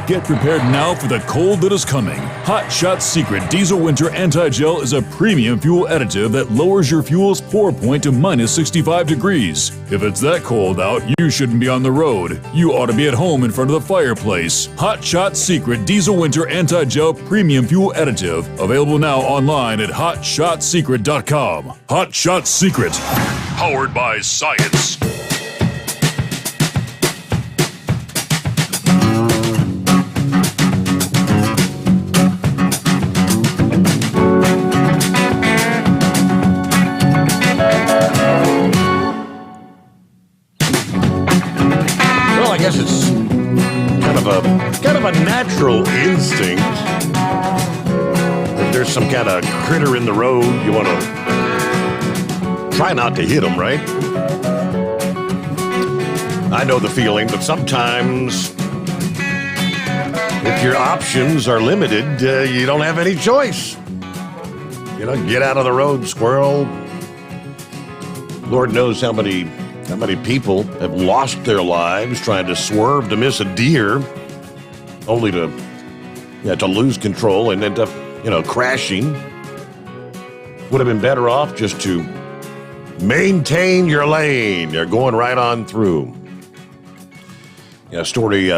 Get prepared now for the cold that is coming. Hot Shot Secret Diesel Winter Anti-Gel is a premium fuel additive that lowers your fuel's pour point to minus 65 degrees. If it's that cold out, you shouldn't be on the road. You ought to be at home in front of the fireplace. Hot Shot Secret Diesel Winter Anti-Gel Premium Fuel Additive. Available now online at HotShotSecret.com. Hot Shot Secret. Powered by science. It's kind of a natural instinct. If there's some kind of critter in the road, you want to try not to hit them, right? I know the feeling, but sometimes if your options are limited, you don't have any choice. You know, get out of the road, squirrel. Lord knows how many people have lost their lives trying to swerve to miss a deer, only to lose control and end up, crashing. Would have been better off just to Maintain your lane. You're going right on through. Yeah, story,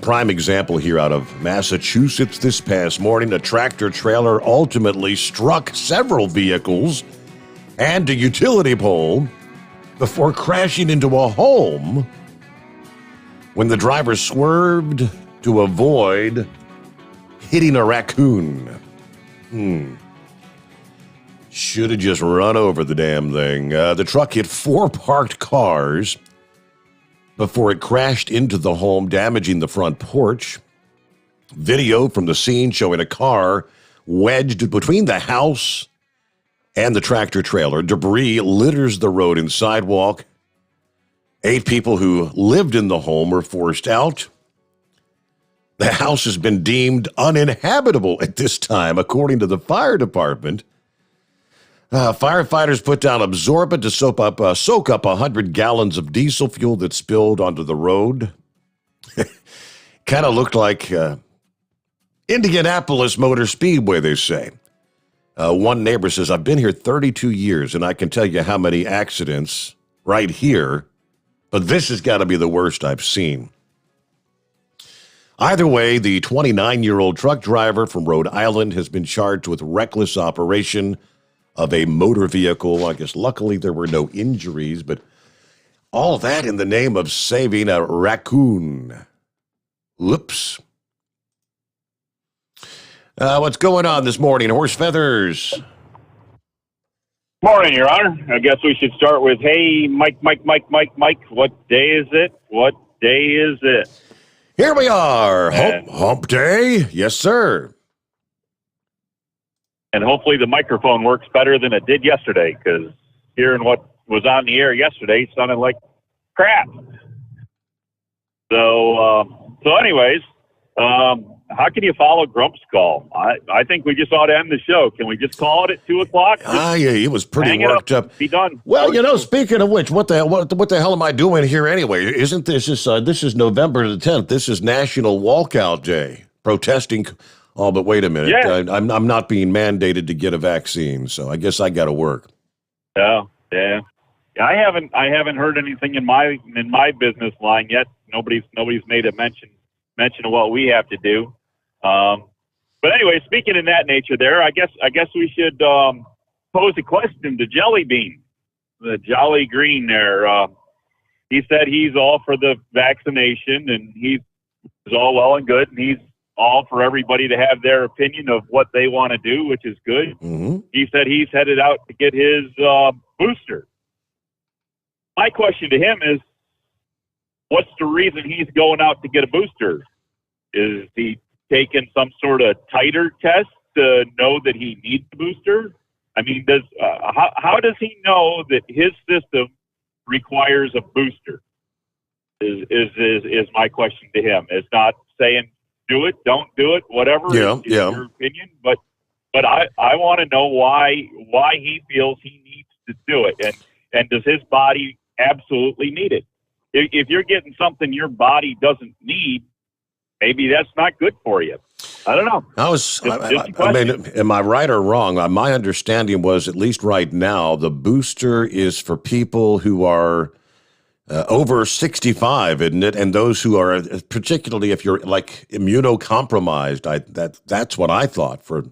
prime example here out of Massachusetts this past morning. A tractor trailer ultimately struck several vehicles and a utility pole before crashing into a home when the driver swerved to avoid hitting a raccoon. Should have just run over the damn thing. The truck hit 4 parked cars before it crashed into the home, damaging the front porch. Video from the scene showing a car wedged between the house and the tractor trailer. Debris litters the road and sidewalk. 8 people who lived in the home were forced out. The house has been deemed uninhabitable at this time, according to the fire department. Firefighters put down absorbent to soak up 100 gallons of diesel fuel that spilled onto the road. Kind of looked like Indianapolis Motor Speedway, they say. One neighbor says, I've been here 32 years, and I can tell you how many accidents right here, but this has got to be the worst I've seen. Either way, the 29-year-old truck driver from Rhode Island has been charged with reckless operation of a motor vehicle. I guess luckily there were no injuries, but all that in the name of saving a raccoon. Whoops. What's going on this morning, Horse Feathers? Morning, Your Honor. I guess we should start with, hey, Mike, what day is it? What day is it? Here we are, hump day. Yes, sir. And hopefully the microphone works better than it did yesterday, because hearing what was on the air yesterday sounded like crap. So anyways, how can you follow Grump's call? I think we just ought to end the show. Can we just call it at 2 o'clock? Yeah, it was pretty worked up. Be done. Well, speaking of which, what the hell am I doing here anyway? Isn't this is November the 10th? This is National Walkout Day, protesting. Oh, but wait a minute. Yeah. I'm not being mandated to get a vaccine, so I guess I got to work. Oh, yeah. I haven't heard anything in my business line yet. Nobody's made a mention of what we have to do. But anyway, speaking in that nature, there, I guess we should pose a question to Jelly Bean, the Jolly Green. There, he said he's all for the vaccination, and he's all well and good, and he's all for everybody to have their opinion of what they want to do, which is good. Mm-hmm. He said he's headed out to get his booster. My question to him is, what's the reason he's going out to get a booster? Is he taking some sort of titer test to know that he needs the booster? I mean, how does he know that his system requires a booster? Is my question to him. It's not saying do it, don't do it, whatever. Yeah. Your opinion, but I want to know why he feels he needs to do it, and does his body absolutely need it? If you're getting something your body doesn't need, maybe that's not good for you. I don't know. I mean, am I right or wrong? My understanding was, at least right now, the booster is for people who are over 65, isn't it? And those who are, particularly if you're like immunocompromised, that's what I thought for.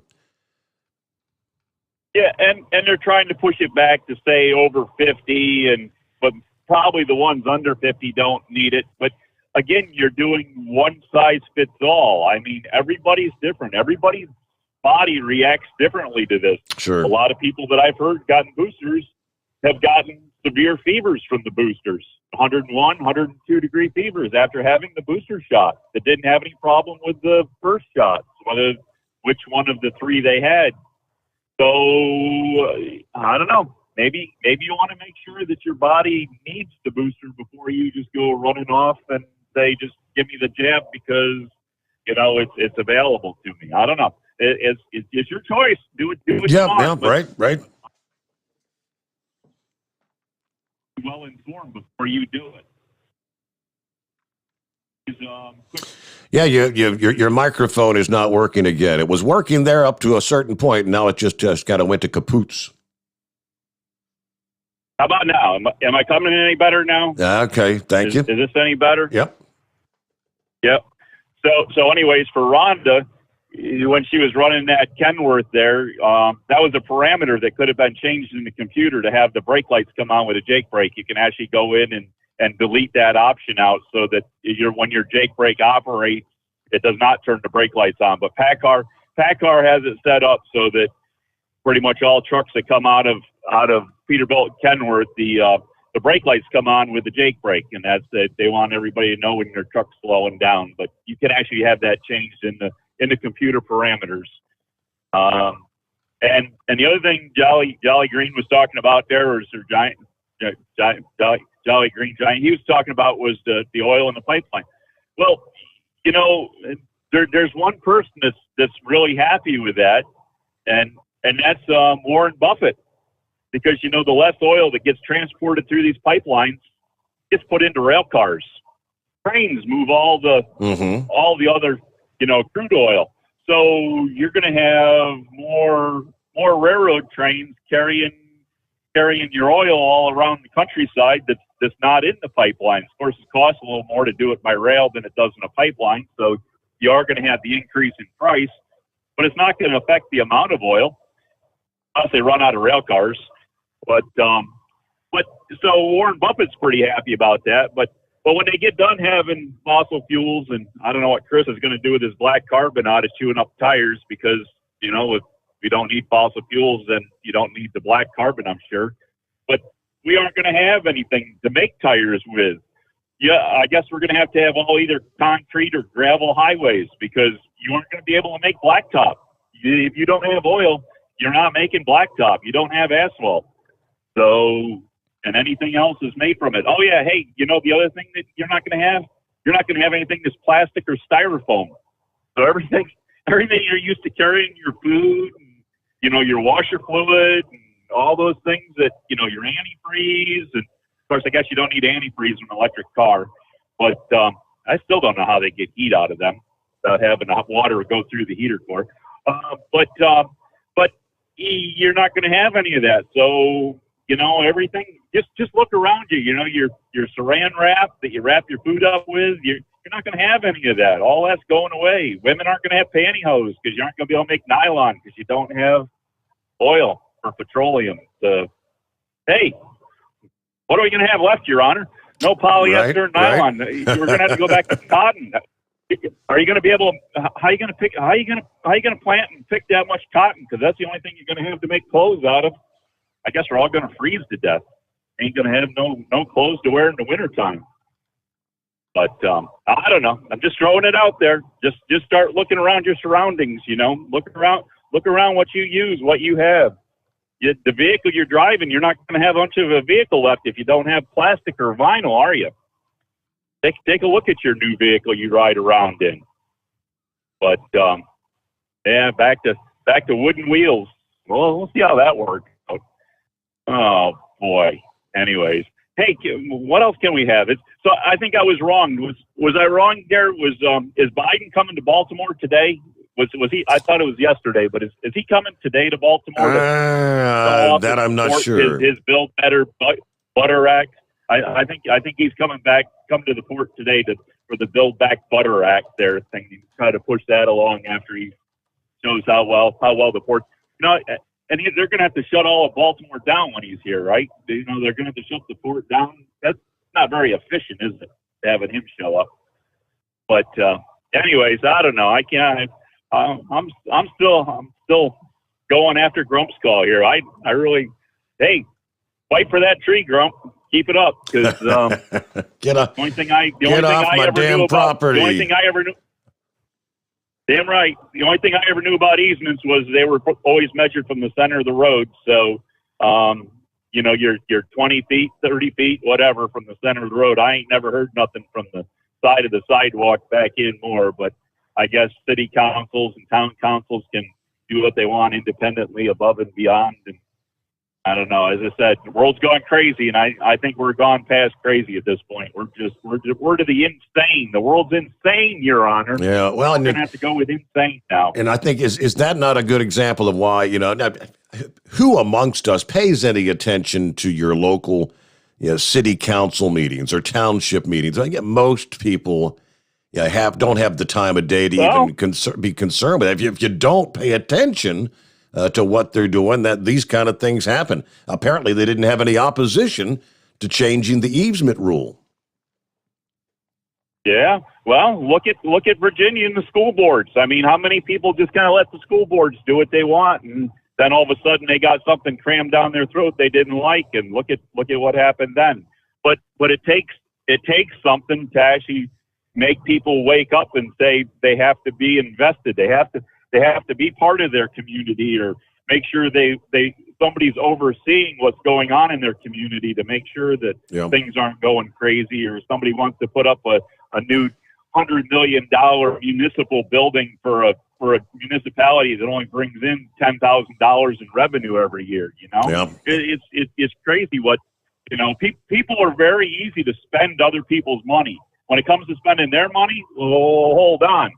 Yeah, and they're trying to push it back to say over 50, but probably the ones under 50 don't need it. But again, you're doing one size fits all. I mean, everybody's different. Everybody's body reacts differently to this. Sure. A lot of people that I've heard gotten boosters have gotten severe fevers from the boosters, 101, 102 degree fevers after having the booster shot that didn't have any problem with the first shot, which one of the three they had. So I don't know. Maybe you want to make sure that your body needs the booster before you just go running off and say, just give me the jab because, it's available to me. I don't know. It's your choice. Do what you want. Yeah, right. Well informed before you do it. Yeah, your microphone is not working again. It was working there up to a certain point, and now it just kind of went to kapoots. How about now? Am I coming in any better now? Okay, thank you. Is this any better? Yep. Yep. So anyways, for Rhonda, when she was running that Kenworth there, that was a parameter that could have been changed in the computer to have the brake lights come on with a Jake brake. You can actually go in and delete that option out so that when your Jake brake operates, it does not turn the brake lights on. But PACCAR has it set up so that pretty much all trucks that come out of Peterbilt Kenworth, the brake lights come on with the Jake brake, and that's it. They want everybody to know when their truck's slowing down. But you can actually have that changed in the computer parameters. And the other thing Jolly Green was talking about there, or Jolly Green Giant, he was talking about was the oil in the pipeline. Well, there's one person that's really happy with that, and that's Warren Buffett, because the less oil that gets transported through these pipelines gets put into rail cars. Trains move all the other crude oil. So you're going to have more railroad trains carrying your oil all around the countryside that's not in the pipelines. Of course, it costs a little more to do it by rail than it does in a pipeline. So you are going to have the increase in price, but it's not going to affect the amount of oil unless they run out of rail cars. But so Warren Buffett's pretty happy about that. But when they get done having fossil fuels, and I don't know what Chris is going to do with his black carbon out of chewing up tires, because, if we don't need fossil fuels, then you don't need the black carbon, I'm sure. But we aren't going to have anything to make tires with. Yeah, I guess we're going to have all either concrete or gravel highways, because you aren't going to be able to make blacktop. If you don't have oil, you're not making blacktop. You don't have asphalt. So, and anything else is made from it. Oh yeah, hey, the other thing that you're not going to have anything that's plastic or styrofoam. So everything you're used to carrying, your food, and, your washer fluid, and all those things that, your antifreeze, and of course, I guess you don't need antifreeze in an electric car, but I still don't know how they get heat out of them without having the hot water go through the heater core. But you're not going to have any of that. So, everything, just look around you, your saran wrap that you wrap your food up with, you're not going to have any of that. All that's going away. Women aren't going to have pantyhose because you aren't going to be able to make nylon because you don't have oil or petroleum. So, hey, what are we going to have left, Your Honor? No polyester, nylon. Right. We're going to have to go back to cotton. Are you going to be able to? How are you going to plant and pick that much cotton? Because that's the only thing you're going to have to make clothes out of. I guess we're all going to freeze to death. Ain't going to have no clothes to wear in the wintertime. But I don't know. I'm just throwing it out there. Just start looking around your surroundings. Look around what you use, what you have. The vehicle you're driving, you're not going to have much of a vehicle left if you don't have plastic or vinyl, are you? Take a look at your new vehicle you ride around in. But yeah, back to wooden wheels. Well, we'll see how that works. Oh boy. Anyways, hey, what else can we have? So I think I was wrong. Was I wrong there? Is Biden coming to Baltimore today? Was he? I thought it was yesterday, but is he coming today to Baltimore? That I'm not sure. His Build Better Butter Act. I think he's come to the port today for the Build Back Butter Act there thing. He try to push that along after he shows how well the port. And they're going to have to shut all of Baltimore down when he's here, right? They're going to have to shut the port down. That's not very efficient, is it, having him show up? But anyways, I don't know. I can't. I'm still going after Grump's call here. I really, hey, fight for that tree, Grump. Keep it up, because get off my damn property. The only thing I ever knew. Damn right. The only thing I ever knew about easements was they were always measured from the center of the road. So, you're 20 feet, 30 feet, whatever, from the center of the road. I ain't never heard nothing from the side of the sidewalk back in more. But I guess city councils and town councils can do what they want independently, above and beyond. And I don't know. As I said, the world's going crazy, and I think we're gone past crazy at this point. We're to the insane. The world's insane, Your Honor. Yeah, well, we're going to have to go with insane now. And I think is that not a good example of why, who amongst us pays any attention to your local city council meetings or township meetings? I get most people don't have the time of day to even be concerned with it. If you don't pay attention to what they're doing, that these kind of things happen. Apparently, they didn't have any opposition to changing the easement rule. Yeah, well, look at Virginia and the school boards. I mean, how many people just kind of let the school boards do what they want, and then all of a sudden they got something crammed down their throat they didn't like, and look at what happened then. But it takes something to actually make people wake up and say they have to be invested. They have to be part of their community, or make sure somebody's overseeing what's going on in their community to make sure that things aren't going crazy, or somebody wants to put up a new $100 million municipal building for a municipality that only brings in $10,000 in revenue every year. It's crazy what people are very easy to spend other people's money. When it comes to spending their money, hold on.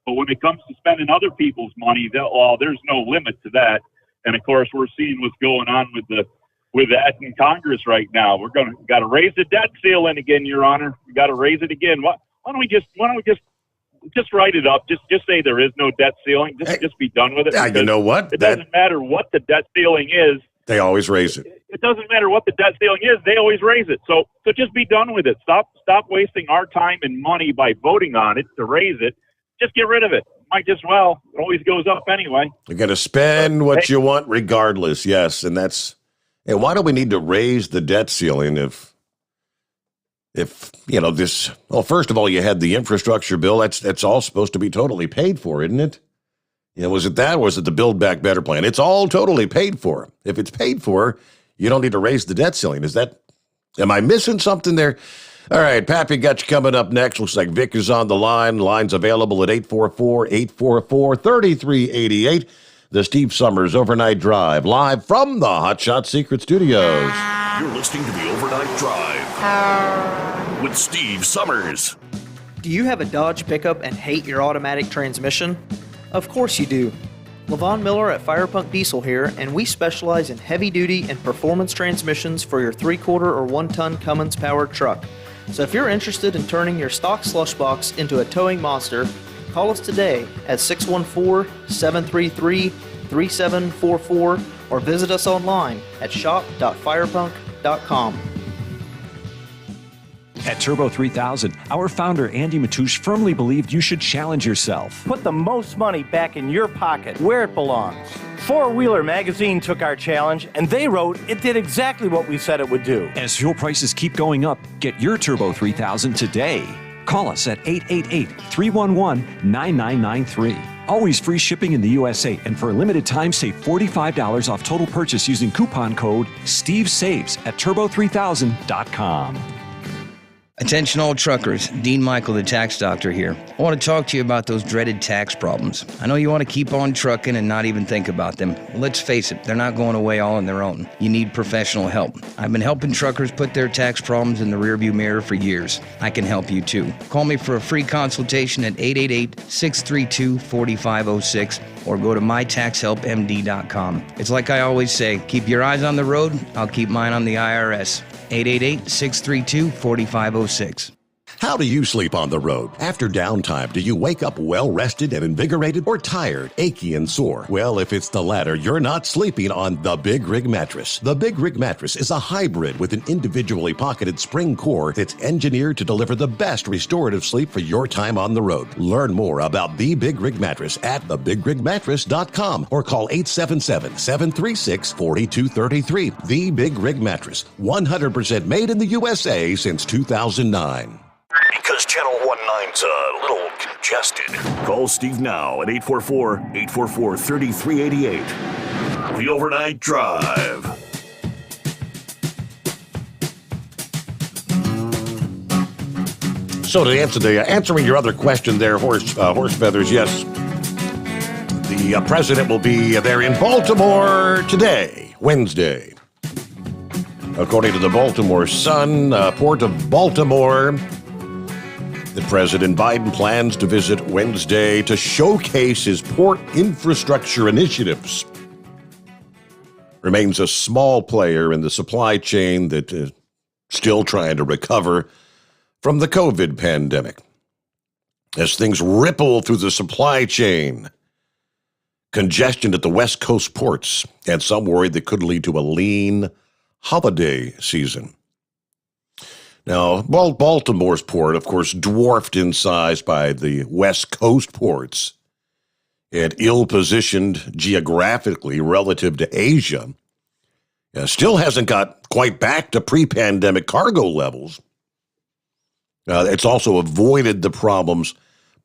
But when it comes to spending other people's money, there's no limit to that. And of course, we're seeing what's going on with that in Congress right now. Got to raise the debt ceiling again, Your Honor. We got to raise it again. Why don't we just write it up? Just say there is no debt ceiling. Just be done with it. You know what? It doesn't matter what the debt ceiling is. They always raise it. It doesn't matter what the debt ceiling is. They always raise it. So just be done with it. Stop wasting our time and money by voting on it to raise it. Just get rid of it. Might as well. It always goes up anyway. You're going to spend what you want regardless, yes. And why do we need to raise the debt ceiling if this, well, first of all, you had the infrastructure bill. That's all supposed to be totally paid for, isn't it? Was it that, or was it the Build Back Better plan? It's all totally paid for. If it's paid for, you don't need to raise the debt ceiling. Am I missing something there? All right, Pappy, got you coming up next. Looks like Vic is on the line. Line's available at 844-844-3388. The Steve Sommers Overnight Drive, live from the Hot Shot Secret Studios. You're listening to the Overnight Drive with Steve Sommers. Do you have a Dodge pickup and hate your automatic transmission? Of course you do. LaVon Miller at Firepunk Diesel here, and we specialize in heavy-duty and performance transmissions for your 3-quarter or 1-ton Cummins-powered truck. So if you're interested in turning your stock slush box into a towing monster, call us today at 614-733-3744 or visit us online at shop.firepunk.com. At Turbo 3000, our founder Andy Matoush firmly believed you should challenge yourself. Put the most money back in your pocket, where it belongs. Four Wheeler magazine took our challenge, and they wrote it did exactly what we said it would do. As fuel prices keep going up, get your Turbo 3000 today. Call us at 888-311-9993. Always free shipping in the USA, and for a limited time, save $45 off total purchase using coupon code STEVESAVES at turbo3000.com. Attention all truckers, Dean Michael, the tax doctor here. I want to talk to you about those dreaded tax problems. I know you want to keep on trucking and not even think about them. Well, let's face it, they're not going away all on their own. You need professional help. I've been helping truckers put their tax problems in the rearview mirror for years. I can help you too. Call me for a free consultation at 888-632-4506 or go to mytaxhelpmd.com. It's like I always say, keep your eyes on the road, I'll keep mine on the IRS. 888-632-4506. How do you sleep on the road? After downtime, do you wake up well-rested and invigorated, or tired, achy, and sore? Well, if it's the latter, you're not sleeping on the Big Rig Mattress. The Big Rig Mattress is a hybrid with an individually pocketed spring core that's engineered to deliver the best restorative sleep for your time on the road. Learn more about the Big Rig Mattress at thebigrigmattress.com or call 877-736-4233. The Big Rig Mattress, 100% made in the USA since 2009. Because Channel 19's a little congested. Call Steve now at 844-844-3388. The Overnight Drive. So to answering your other question there, horse feathers, yes. The president will be there in Baltimore today, Wednesday. According to the Baltimore Sun, Port of Baltimore, the President Biden plans to visit Wednesday to showcase his port infrastructure initiatives. remains a small player in the supply chain that is still trying to recover from the COVID pandemic. As things ripple through the supply chain, congestion at the West Coast ports, and some worry that could lead to a lean holiday season. Now, Baltimore's port, of course, dwarfed in size by the West Coast ports and ill-positioned geographically relative to Asia, still hasn't got quite back to pre-pandemic cargo levels. It's also avoided the problems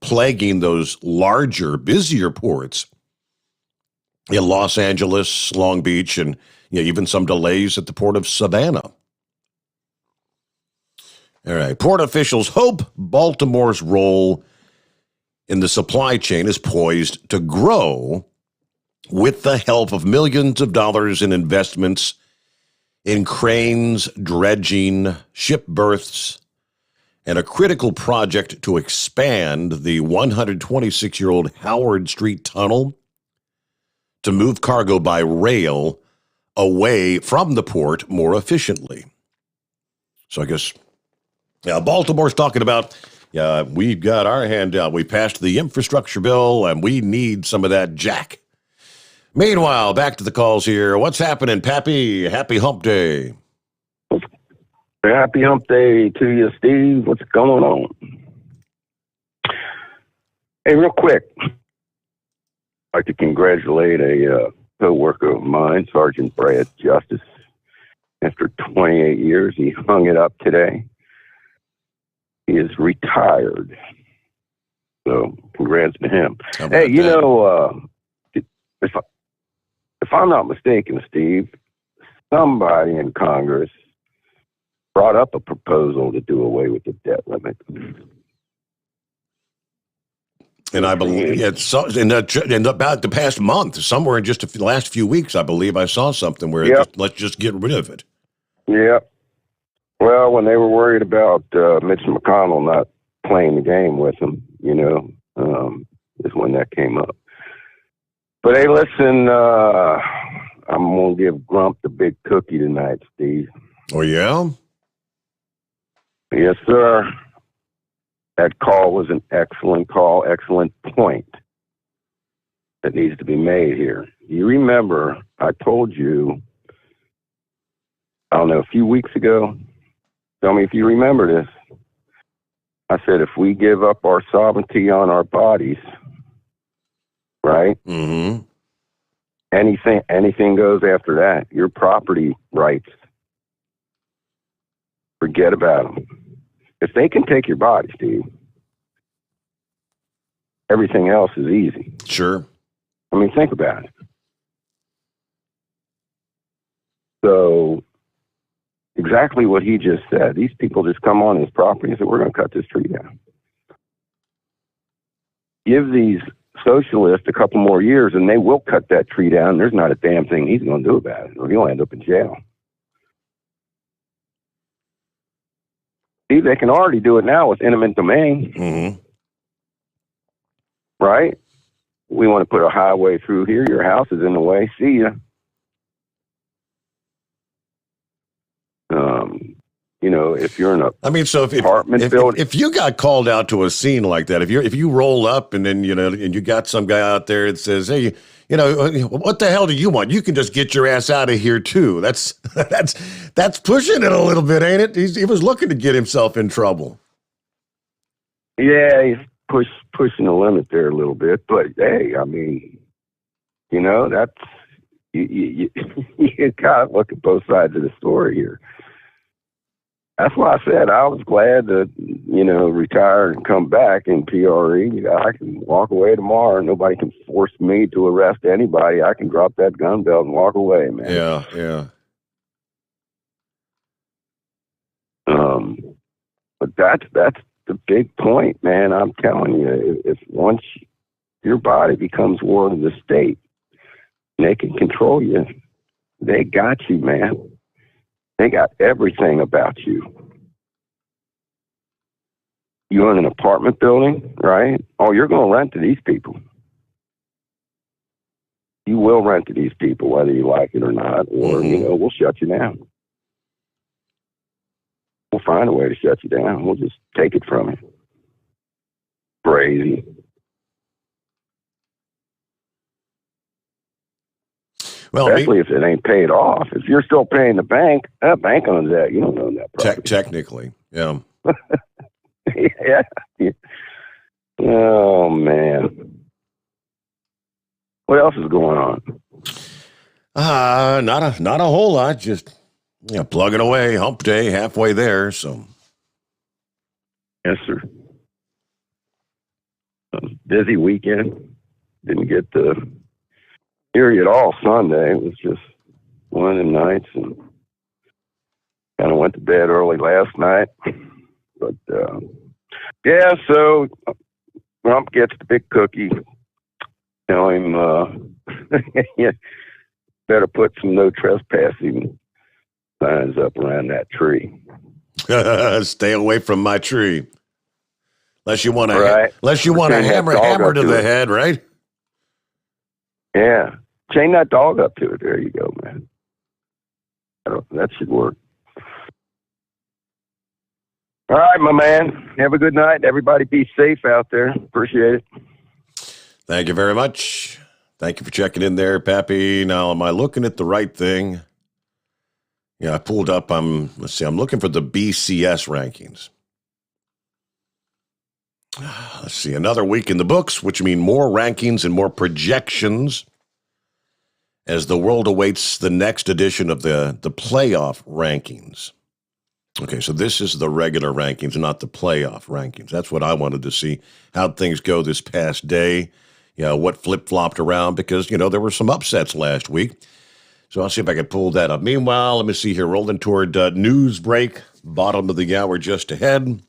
plaguing those larger, busier ports in Los Angeles, Long Beach, and even some delays at the port of Savannah. All right, port officials hope Baltimore's role in the supply chain is poised to grow with the help of millions of dollars in investments in cranes, dredging, ship berths, and a critical project to expand the 126-year-old Howard Street Tunnel to move cargo by rail away from the port more efficiently. So I guess, Baltimore's talking about, we've got our hand out. We passed the infrastructure bill, and we need some of that jack. Meanwhile, back to the calls here. What's happening, Pappy? Happy Hump Day. Happy Hump Day to you, Steve. What's going on? Hey, real quick, I'd like to congratulate a co-worker of mine, Sergeant Brad Justice. After 28 years, he hung it up today. He is retired. So, congrats to him. Hey, if I'm not mistaken, Steve, somebody in Congress brought up a proposal to do away with the debt limit. And I believe it's in about the past month, somewhere in just the last few weeks, I believe I saw something where let's just get rid of it. Yeah. Well, when they were worried about Mitch McConnell not playing the game with them, is when that came up. But hey, listen, I'm going to give Grump the big cookie tonight, Steve. Oh, yeah? Yes, sir. That call was an excellent call, excellent point that needs to be made here. You remember I told you, I don't know, a few weeks ago, tell me if you remember this. I said, if we give up our sovereignty on our bodies, right? Mm-hmm. Anything goes after that. Your property rights, forget about them. If they can take your body, Steve, everything else is easy. Sure. I mean, think about it. So, exactly what he just said. These people just come on his property and say, we're going to cut this tree down. Give these socialists a couple more years and they will cut that tree down. There's not a damn thing he's going to do about it, or he'll end up in jail. See, they can already do it now with eminent domain. Mm-hmm. Right? We want to put a highway through here. Your house is in the way. See ya. If you're in if you got called out to a scene like that, if you roll up and then and you got some guy out there that says, hey, what the hell do you want? You can just get your ass out of here too. That's pushing it a little bit, ain't it? He was looking to get himself in trouble. Yeah, he's pushing the limit there a little bit, but hey, I mean, that's you gotta look at both sides of the story here. That's why I said I was glad to, retire and come back in PRE. I can walk away tomorrow. Nobody can force me to arrest anybody. I can drop that gun belt and walk away, man. Yeah. But that's the big point, man. I'm telling you, if once your body becomes ward of the state, and they can control you, they got you, man. They got everything about you. You own an apartment building, right? Oh, you're going to rent to these people. you will rent to these people, whether you like it or not, or, we'll shut you down. We'll find a way to shut you down. We'll just take it from you. Crazy. Well, especially if it ain't paid off. If you're still paying the bank, that bank owns that. You don't own that property. Technically, yeah. Yeah. Oh, man. What else is going on? Not a whole lot. Just plugging away. Hump day, halfway there. So, yes, sir. Busy weekend. Didn't get to hear you at all Sunday. It was just one of the nights, and kind of went to bed early last night. But yeah, so Grump gets the big cookie. Tell him, yeah, better put some no trespassing signs up around that tree. Stay away from my tree. Unless you want to, right. hammer to the head, right? Yeah. Chain that dog up to it. There you go, man. That should work. All right, my man. Have a good night. Everybody be safe out there. Appreciate it. Thank you very much. Thank you for checking in there, Pappy. Now, am I looking at the right thing? Yeah, I pulled up. I'm looking for the BCS rankings. Let's see, another week in the books, which mean more rankings and more projections as the world awaits the next edition of the playoff rankings. Okay, so this is the regular rankings, not the playoff rankings. That's what I wanted to see, how things go this past day, what flip-flopped around, because, there were some upsets last week. So I'll see if I can pull that up. Meanwhile, let me see here, rolling toward news break, bottom of the hour just ahead.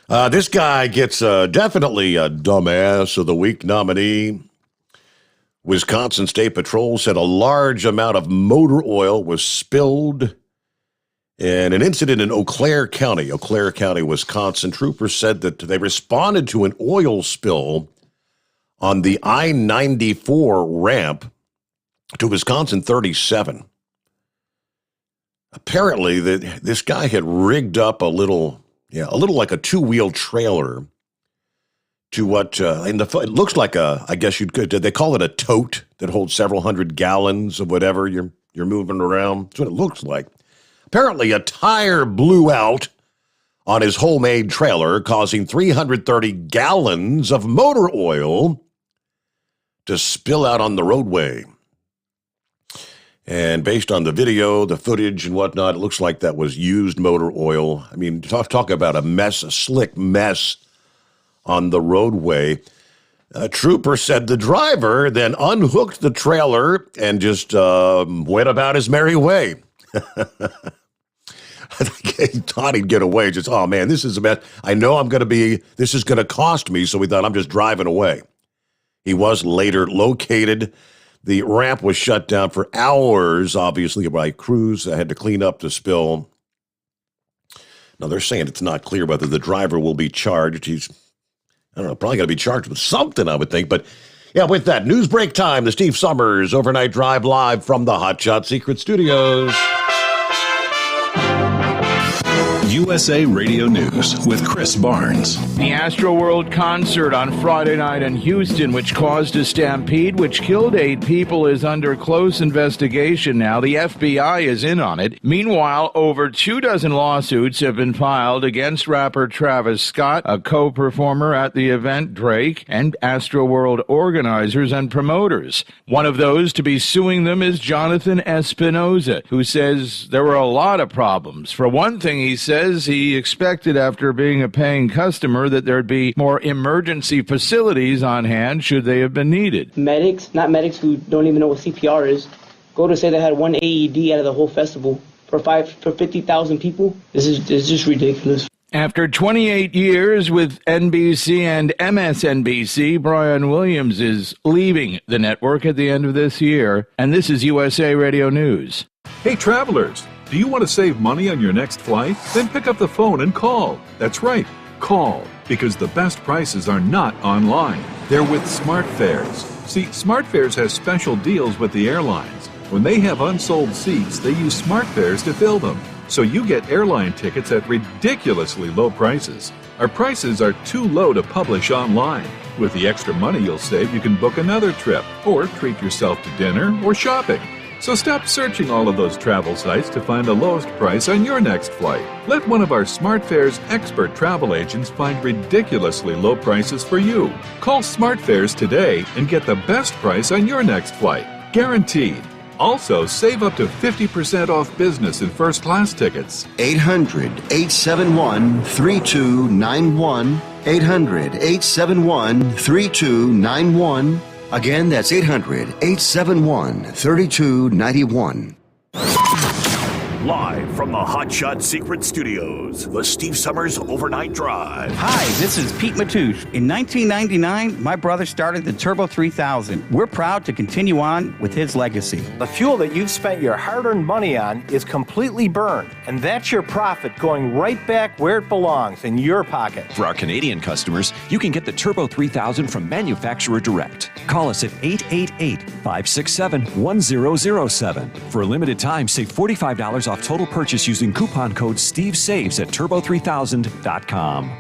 This guy gets definitely a dumbass of the week nominee. Wisconsin State Patrol said a large amount of motor oil was spilled in an incident in Eau Claire County, Wisconsin. Troopers said that they responded to an oil spill on the I-94 ramp to Wisconsin 37. Apparently, this guy had rigged up a little like a two-wheel trailer to what, it looks like they call it a tote that holds several hundred gallons of whatever you're moving around. That's what it looks like. Apparently, a tire blew out on his homemade trailer, causing 330 gallons of motor oil to spill out on the roadway. And based on the video, the footage and whatnot, it looks like that was used motor oil. I mean, talk about a slick mess on the roadway. A trooper said the driver then unhooked the trailer and just went about his merry way. I think he thought he'd get away. Just, oh man, this is a mess. I know this is going to cost me. So we thought, I'm just driving away. He was later located. The ramp was shut down for hours, obviously, by crews that had to clean up the spill. Now, they're saying it's not clear whether the driver will be charged. He's, probably going to be charged with something, I would think. But, yeah, with that, news break time, the Steve Sommers Overnight Drive live from the Hot Shot Secret Studios. USA Radio News with Chris Barnes. The Astroworld concert on Friday night in Houston, which caused a stampede, which killed 8 people, is under close investigation now. The FBI is in on it. Meanwhile, over 24 lawsuits have been filed against rapper Travis Scott, a co-performer at the event, Drake, and Astroworld organizers and promoters. One of those to be suing them is Jonathan Espinoza, who says there were a lot of problems. For one thing, he says he expected, after being a paying customer, that there'd be more emergency facilities on hand should they have been needed. Not medics who don't even know what CPR is, go to say they had one AED out of the whole festival for 50,000 people. This is just ridiculous. After 28 years with NBC and MSNBC, Brian Williams is leaving the network at the end of this year, and this is USA Radio News. Hey, travelers. Do you want to save money on your next flight? Then pick up the phone and call. That's right, call, because the best prices are not online. They're with SmartFares. See, SmartFares has special deals with the airlines. When they have unsold seats, they use SmartFares to fill them. So you get airline tickets at ridiculously low prices. Our prices are too low to publish online. With the extra money you'll save, you can book another trip or treat yourself to dinner or shopping. So stop searching all of those travel sites to find the lowest price on your next flight. Let one of our SmartFares expert travel agents find ridiculously low prices for you. Call SmartFares today and get the best price on your next flight. Guaranteed. Also, save up to 50% off business and first class tickets. 800-871-3291. 800-871-3291. Again, that's 800-871-3291. Live from the Hot Shot Secret Studios, the Steve Sommers Overnight Drive. Hi, this is Pete Matouche. In 1999, my brother started the Turbo 3000. We're proud to continue on with his legacy. The fuel that you've spent your hard-earned money on is completely burned, and that's your profit going right back where it belongs, in your pocket. For our Canadian customers, you can get the Turbo 3000 from manufacturer direct. Call us at 888-567-1007. For a limited time, save $45 off total purchase using coupon code STEVESAVES at turbo3000.com.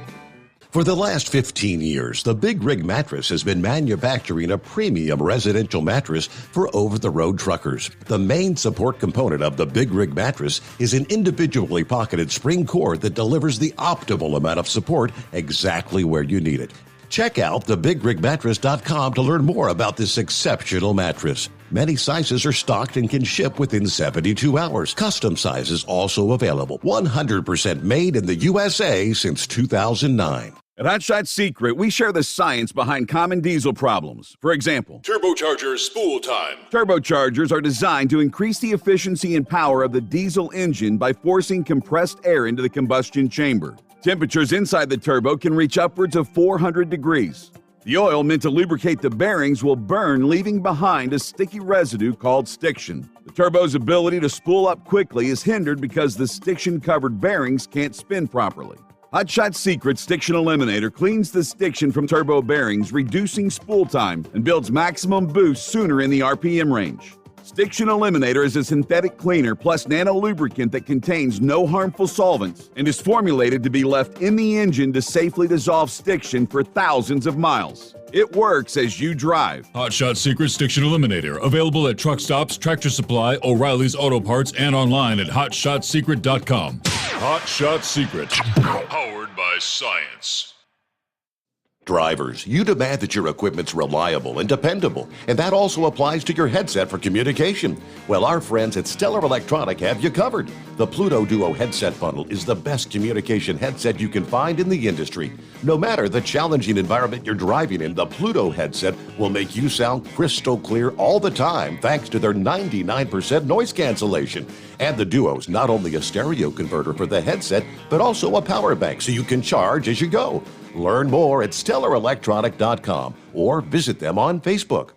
For the last 15 years, the Big Rig Mattress has been manufacturing a premium residential mattress for over-the-road truckers. The main support component of the Big Rig Mattress is an individually pocketed spring cord that delivers the optimal amount of support exactly where you need it. Check out thebigrigmattress.com to learn more about this exceptional mattress. Many sizes are stocked and can ship within 72 hours. Custom sizes also available. 100% made in the USA since 2009. At Hot Shot Secret, we share the science behind common diesel problems. For example, turbocharger spool time. Turbochargers are designed to increase the efficiency and power of the diesel engine by forcing compressed air into the combustion chamber. Temperatures inside the turbo can reach upwards of 400 degrees. The oil meant to lubricate the bearings will burn, leaving behind a sticky residue called stiction. The turbo's ability to spool up quickly is hindered because the stiction-covered bearings can't spin properly. Hot Shot Secret Stiction Eliminator cleans the stiction from turbo bearings, reducing spool time and builds maximum boost sooner in the RPM range. Stiction Eliminator is a synthetic cleaner plus nano-lubricant that contains no harmful solvents and is formulated to be left in the engine to safely dissolve stiction for thousands of miles. It works as you drive. Hot Shot Secret Stiction Eliminator. Available at truck stops, Tractor Supply, O'Reilly's Auto Parts, and online at hotshotsecret.com. Hot Shot Secret. Powered by science. Drivers, you demand that your equipment's reliable and dependable, and that also applies to your headset for communication. Well, our friends at Stellar Electronic have you covered. The Pluto Duo headset bundle is the best communication headset you can find in the industry. No matter the challenging environment you're driving in, the Pluto headset will make you sound crystal clear all the time thanks to their 99% noise cancellation. And the Duo's not only a stereo converter for the headset, but also a power bank so you can charge as you go. Learn more at StellarElectronic.com or visit them on Facebook.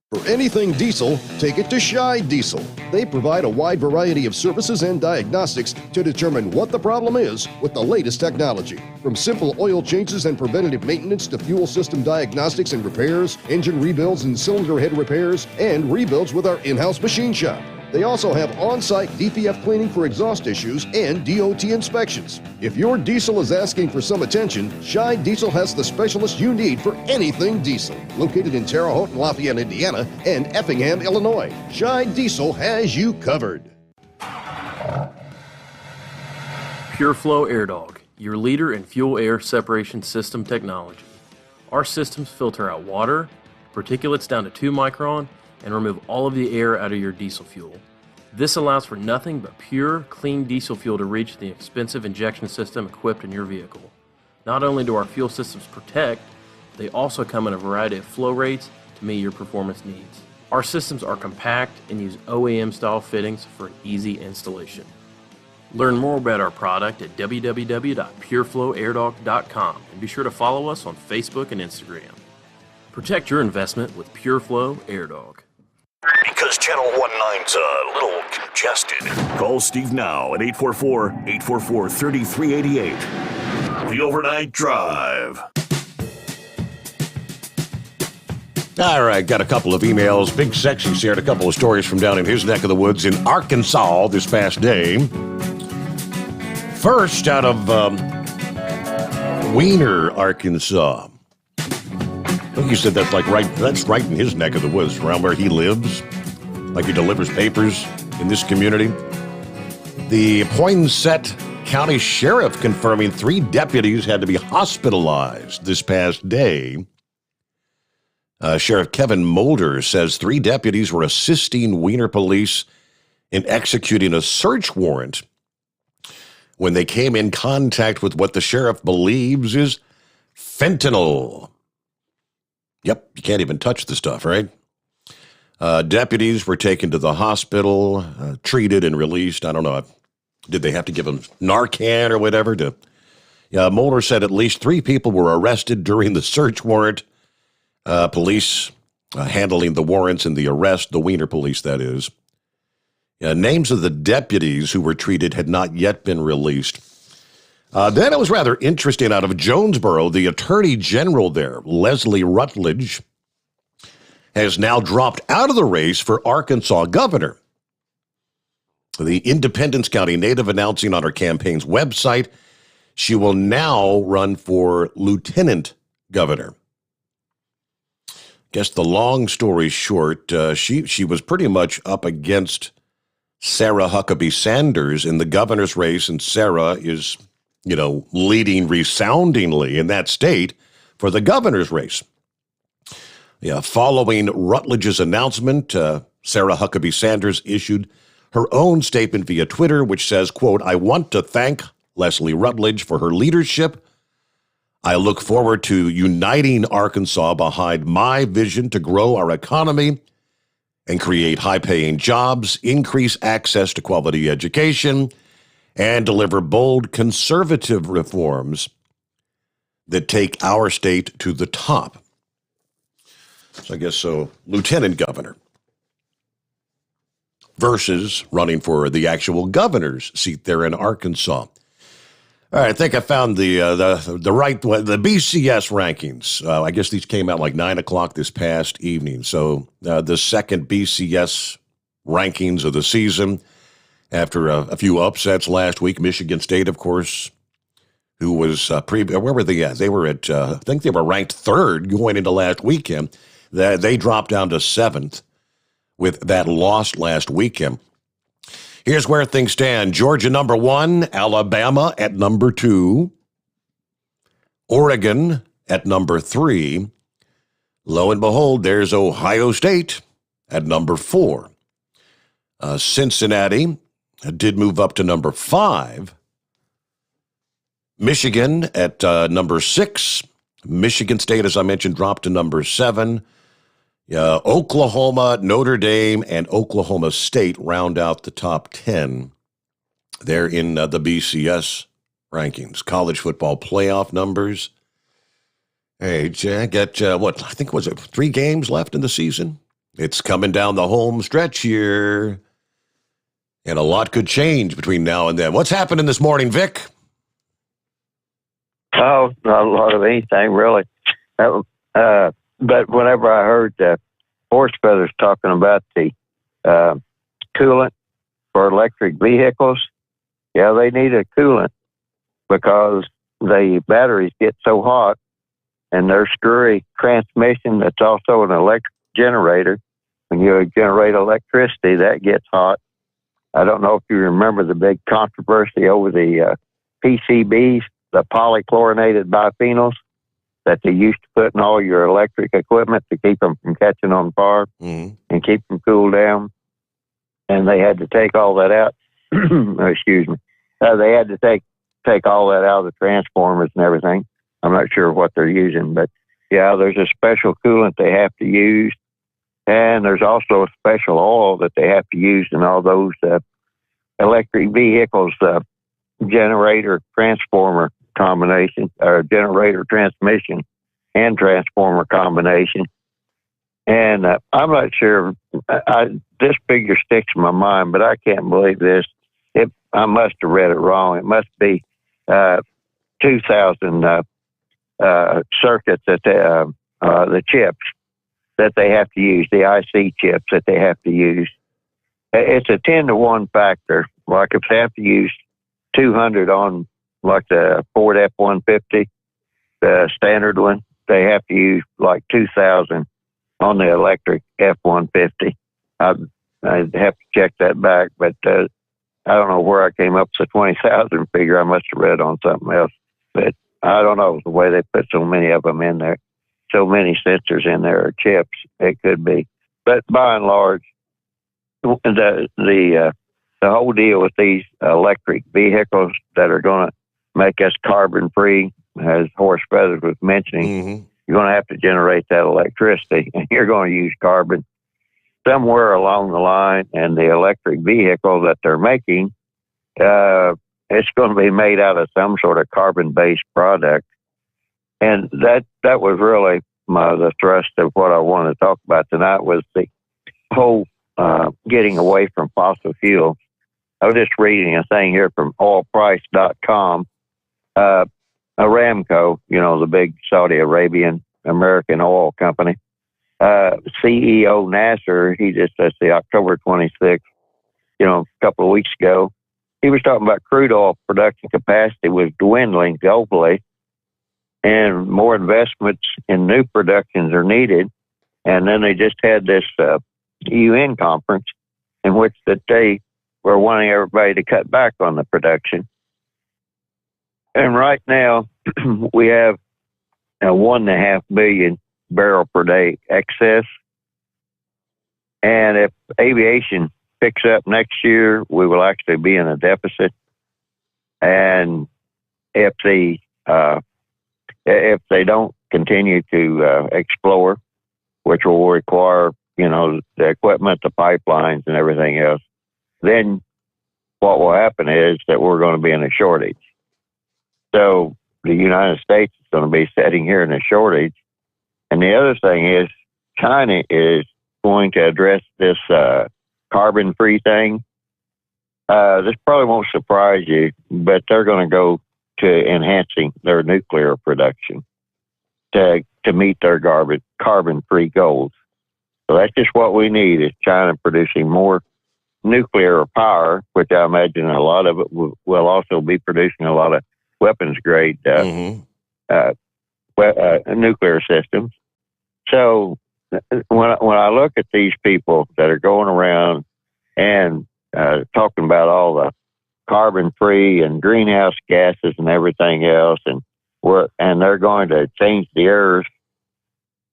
For anything diesel, take it to Scheid Diesel. They provide a wide variety of services and diagnostics to determine what the problem is with the latest technology. From simple oil changes and preventative maintenance to fuel system diagnostics and repairs, engine rebuilds and cylinder head repairs, and rebuilds with our in-house machine shop. They also have on-site DPF cleaning for exhaust issues and DOT inspections. If your diesel is asking for some attention, Scheid Diesel has the specialist you need for anything diesel. Located in Terre Haute and Lafayette, Indiana, and Effingham, Illinois, Scheid Diesel has you covered. PureFlow Air Dog, your leader in fuel air separation system technology. Our systems filter out water, particulates down to 2 micron, and remove all of the air out of your diesel fuel. This allows for nothing but pure, clean diesel fuel to reach the expensive injection system equipped in your vehicle. Not only do our fuel systems protect, they also come in a variety of flow rates to meet your performance needs. Our systems are compact and use OEM-style fittings for an easy installation. Learn more about our product at www.pureflowairdog.com and be sure to follow us on Facebook and Instagram. Protect your investment with PureFlow Air Dog. Because Channel 19's a little congested. Call Steve now at 844-844-3388. The Overnight Drive. All right, got a couple of emails. Big Sexy shared a couple of stories from down in his neck of the woods in Arkansas this past day. First, out of Wiener, Arkansas. I think he said that's right in his neck of the woods, around where he lives. Like he delivers papers in this community. The Poinsett County Sheriff confirming 3 deputies had to be hospitalized this past day. Sheriff Kevin Mulder says 3 deputies were assisting Wiener police in executing a search warrant when they came in contact with what the sheriff believes is fentanyl. Yep, you can't even touch the stuff, right? Deputies were taken to the hospital, treated and released. I don't know. Did they have to give them Narcan or whatever? Mulder said at least 3 people were arrested during the search warrant. Police handling the warrants and the arrest, the Wiener police, that is. Names of the deputies who were treated had not yet been released. Then it was rather interesting out of Jonesboro, the Attorney General there, Leslie Rutledge, has now dropped out of the race for Arkansas governor. The Independence County native announcing on her campaign's website she will now run for lieutenant governor. Guess the long story short, she was pretty much up against Sarah Huckabee Sanders in the governor's race, and Sarah is, leading resoundingly in that state for the governor's race. Following Rutledge's announcement, Sarah Huckabee Sanders issued her own statement via Twitter, which says, quote, "I want to thank Leslie Rutledge for her leadership. I look forward to uniting Arkansas behind my vision to grow our economy and create high-paying jobs, increase access to quality education, and deliver bold conservative reforms that take our state to the top." So I guess so, lieutenant governor versus running for the actual governor's seat there in Arkansas. All right, I think I found the BCS rankings. I guess these came out like 9 o'clock this past evening. So the second BCS rankings of the season after a few upsets last week. Michigan State, of course, who was where were they at? They were at I think they were ranked 3rd going into last weekend. They dropped down to 7th with that loss last weekend. Here's where things stand. Georgia number 1, Alabama at number 2, Oregon at number 3. Lo and behold, there's Ohio State at number 4. Cincinnati did move up to number 5. Michigan at number 6. Michigan State, as I mentioned, dropped to number 7. Oklahoma, Notre Dame, and Oklahoma State round out the top 10. They're in the BCS rankings. College football playoff numbers. Hey, Jack, I think, was it 3 games left in the season? It's coming down the home stretch here. And a lot could change between now and then. What's happening this morning, Vic? Oh, not a lot of anything, really. But whenever I heard Horse Feathers talking about the coolant for electric vehicles, yeah, they need a coolant because the batteries get so hot and their screwy transmission that's also an electric generator. When you generate electricity, that gets hot. I don't know if you remember the big controversy over the PCBs, the polychlorinated biphenyls, that they used to put in all your electric equipment to keep them from catching on fire and keep them cooled down. And they had to take all that out. Excuse me. They had to take all that out of the transformers and everything. I'm not sure what they're using, but yeah, there's a special coolant they have to use. And there's also a special oil that they have to use in all those electric vehicles, generator transformer combination, or generator transmission and transformer combination. And I'm not sure, this figure sticks in my mind, but I can't believe this. I must have read it wrong. It must be 2,000 circuits at the chips. that they have to use, the IC chips that they have to use. It's a 10-to-1 factor. Like if they have to use 200 on like the Ford F-150, the standard one, they have to use like 2,000 on the electric F-150. I'd have to check that back, but I don't know where I came up with the 20,000 figure. I must have read on something else, but I don't know the way they put so many of them in there, so many sensors in there or chips. It could be, but by and large, the whole deal with these electric vehicles that are going to make us carbon free, as Horace Feathers was mentioning, you're going to have to generate that electricity, and you're going to use carbon somewhere along the line. And the electric vehicle that they're making, it's going to be made out of some sort of carbon-based product. And that was really the thrust of what I wanted to talk about tonight, was the whole getting away from fossil fuels. I was just reading a thing here from oilprice.com. Aramco, the big Saudi Arabian American oil company, CEO Nasser, he just, that's the October 26th, a couple of weeks ago, he was talking about crude oil production capacity was dwindling globally, and more investments in new productions are needed. And then they just had this UN conference in which that they were wanting everybody to cut back on the production. And right now, we have a 1.5 billion barrel per day excess. And if aviation picks up next year, we will actually be in a deficit. And if they don't continue to explore, which will require, the equipment, the pipelines, and everything else, then what will happen is that we're going to be in a shortage. So the United States is going to be sitting here in a shortage. And the other thing is China is going to address this carbon-free thing. This probably won't surprise you, but they're going to go to enhancing their nuclear production to meet their carbon-free goals. So that's just what we need, is China producing more nuclear power, which I imagine a lot of it will also be producing a lot of weapons-grade nuclear systems. So when I look at these people that are going around and talking about all the carbon-free and greenhouse gases and everything else, and they're going to change the earth,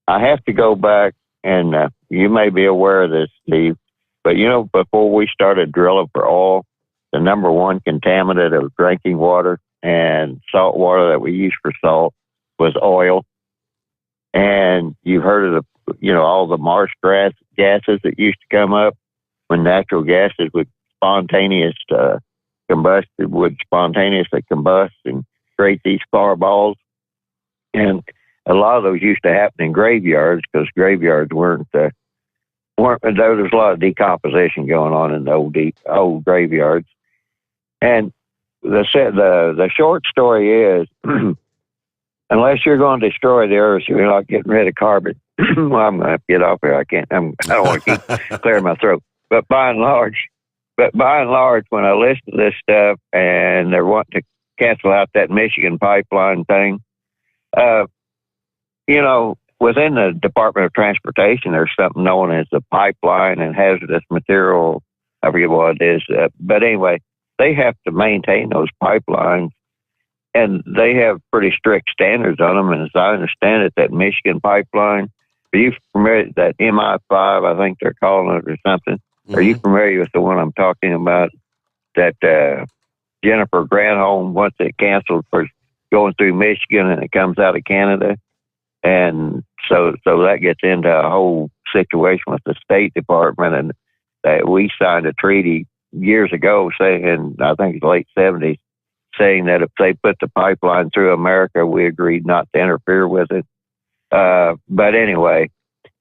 I have to go back, and you may be aware of this, Steve, but before we started drilling for oil, the number one contaminant of drinking water and salt water that we use for salt was oil. And you've heard of all the marsh gases that used to come up when natural gases would spontaneously combust and create these fireballs. And a lot of those used to happen in graveyards, because graveyards weren't there was a lot of decomposition going on in the old graveyards. And the short story is, unless you're going to destroy the earth, you're not getting rid of carbon. Well, I'm going to get off here. I don't want to keep clearing my throat. But by and large, when I listen to this stuff and they're wanting to cancel out that Michigan pipeline thing, within the Department of Transportation, there's something known as the pipeline and hazardous material. I forget what it is. But anyway, they have to maintain those pipelines, and they have pretty strict standards on them. And as I understand it, that Michigan pipeline, are you familiar with that MI5, I think they're calling it, or something? Mm-hmm. Are you familiar with the one I'm talking about? That Jennifer Granholm, once it canceled for going through Michigan and it comes out of Canada. And so that gets into a whole situation with the State Department, and that we signed a treaty years ago saying, I think it's the late 70s, saying that if they put the pipeline through America, we agreed not to interfere with it. But anyway,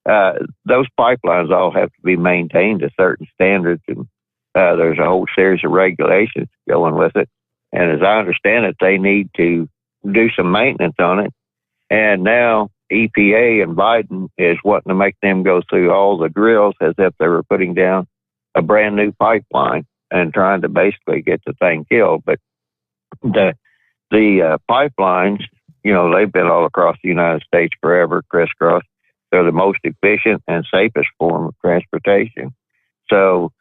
those pipelines all have to be maintained to certain standards, and there's a whole series of regulations going with it. And as I understand it, they need to do some maintenance on it. And now EPA and Biden is wanting to make them go through all the drills as if they were putting down a brand new pipeline and trying to basically get the thing killed. But the pipelines, they've been all across the United States forever, crisscross. They're the most efficient and safest form of transportation. So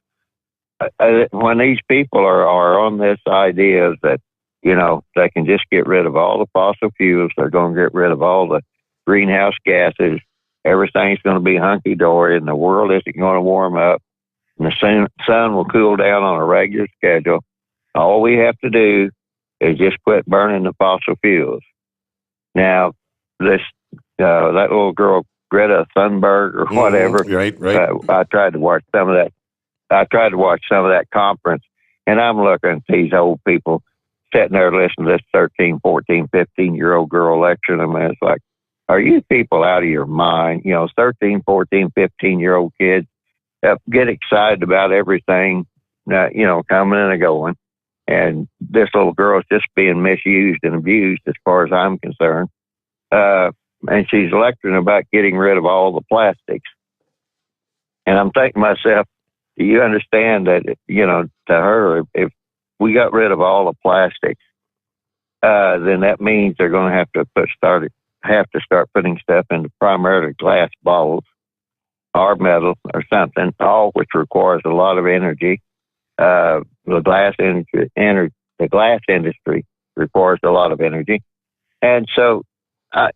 when these people are on this idea that, they can just get rid of all the fossil fuels, they're going to get rid of all the greenhouse gases, everything's going to be hunky-dory, and the world isn't going to warm up, and the sun will cool down on a regular schedule. All we have to do is just quit burning the fossil fuels. Now, that little girl, Greta Thunberg or whatever, right. I tried to watch some of that conference, and I'm looking at these old people sitting there listening to this 13, 14, 15-year-old girl lecturing them, and it's like, are you people out of your mind? 13, 14, 15-year-old kids get excited about everything, coming and going. And this little girl is just being misused and abused as far as I'm concerned. And she's lecturing about getting rid of all the plastics. And I'm thinking to myself, do you understand that, to her, if we got rid of all the plastics, then that means they're going to have to start putting stuff into primarily glass bottles or metal or something, all which requires a lot of energy. The glass industry requires a lot of energy. And so, I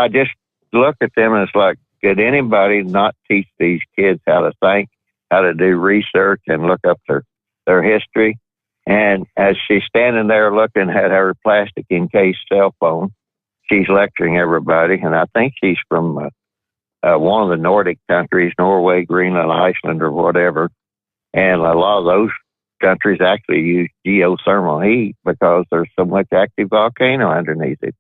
just look at them and it's like, did anybody not teach these kids how to think, how to do research and look up their history? And as she's standing there looking at her plastic encased cell phone, she's lecturing everybody. And I think she's from one of the Nordic countries, Norway, Greenland, Iceland, or whatever. And a lot of those countries actually use geothermal heat because there's so much active volcano underneath it.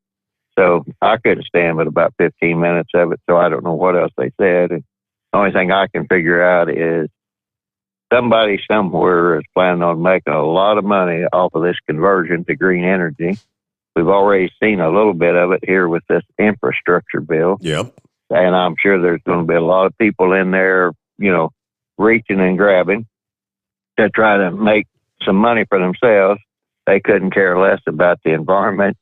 So I couldn't stand but about 15 minutes of it, so I don't know what else they said. And the only thing I can figure out is somebody somewhere is planning on making a lot of money off of this conversion to green energy. We've already seen a little bit of it here with this infrastructure bill. Yep. And I'm sure there's going to be a lot of people in there, reaching and grabbing to try to make some money for themselves. They couldn't care less about the environment.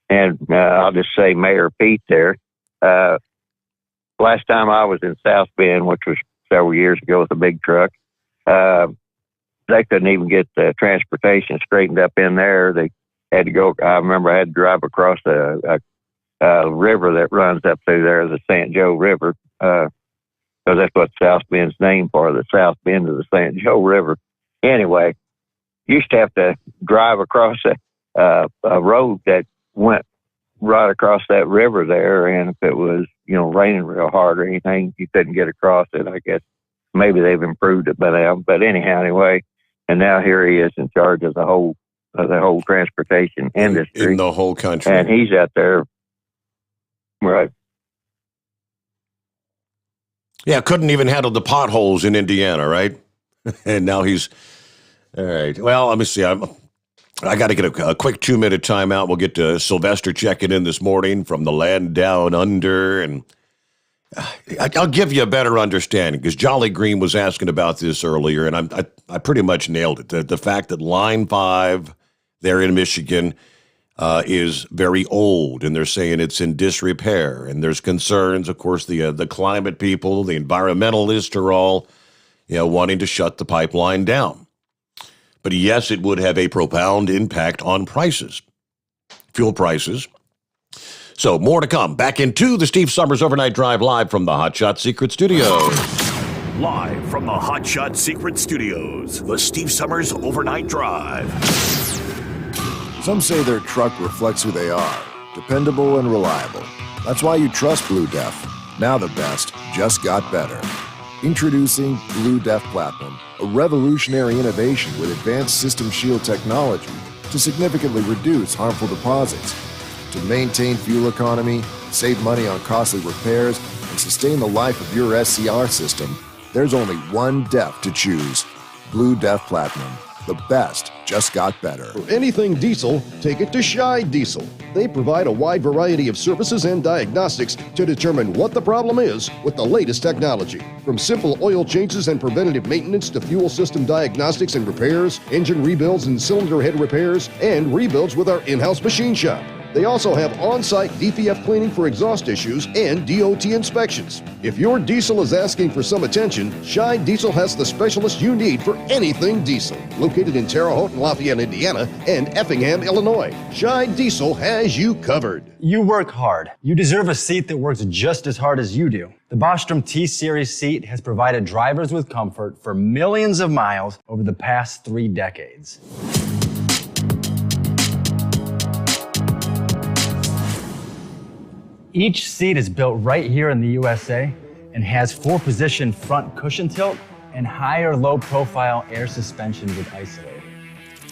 And I'll just say Mayor Pete there. Last time I was in South Bend, which was several years ago with a big truck, they couldn't even get the transportation straightened up in there. They had to go. I remember I had to drive across a river that runs up through there, the St. Joe River, because that's what South Bend's named for, the South Bend of the St. Joe River. Anyway, used to have to drive across a road that went right across that river there, and if it was, raining real hard or anything, you couldn't get across it. I guess maybe they've improved it by now, but anyhow, anyway, and now here he is in charge of the whole transportation industry in the whole country, and he's out there, right? Yeah, couldn't even handle the potholes in Indiana, right? And now he's all right. Well, let me see. I got to get a quick 2-minute timeout. We'll get to Sylvester checking in this morning from the land down under, and I'll give you a better understanding because Jolly Green was asking about this earlier, and I pretty much nailed it. The fact that Line 5 there in Michigan is very old, and they're saying it's in disrepair, and there's concerns. Of course, the climate people, the environmentalists are all wanting to shut the pipeline down. But yes, it would have a profound impact on prices, fuel prices. So more to come. Back into the Steve Sommers Overnight Drive live from the Hot Shot Secret Studios. Live from the Hot Shot Secret Studios, the Steve Sommers Overnight Drive. Some say their truck reflects who they are, dependable and reliable. That's why you trust Blue Def. Now the best just got better. Introducing Blue Def Platinum, a revolutionary innovation with advanced system shield technology to significantly reduce harmful deposits. To maintain fuel economy, save money on costly repairs, and sustain the life of your SCR system, there's only one DEF to choose. Blue Def Platinum, the best just got better. For anything diesel, take it to Scheid Diesel. They provide a wide variety of services and diagnostics to determine what the problem is with the latest technology. From simple oil changes and preventative maintenance to fuel system diagnostics and repairs, engine rebuilds and cylinder head repairs, and rebuilds with our in-house machine shop. They also have on-site DPF cleaning for exhaust issues and DOT inspections. If your diesel is asking for some attention, Scheid Diesel has the specialist you need for anything diesel. Located in Terre Haute and Lafayette, Indiana, and Effingham, Illinois, Scheid Diesel has you covered. You work hard. You deserve a seat that works just as hard as you do. The Bostrom T-Series seat has provided drivers with comfort for millions of miles over the past 3 decades. Each seat is built right here in the USA and has 4-position front cushion tilt and higher low-profile air suspension with Isolate.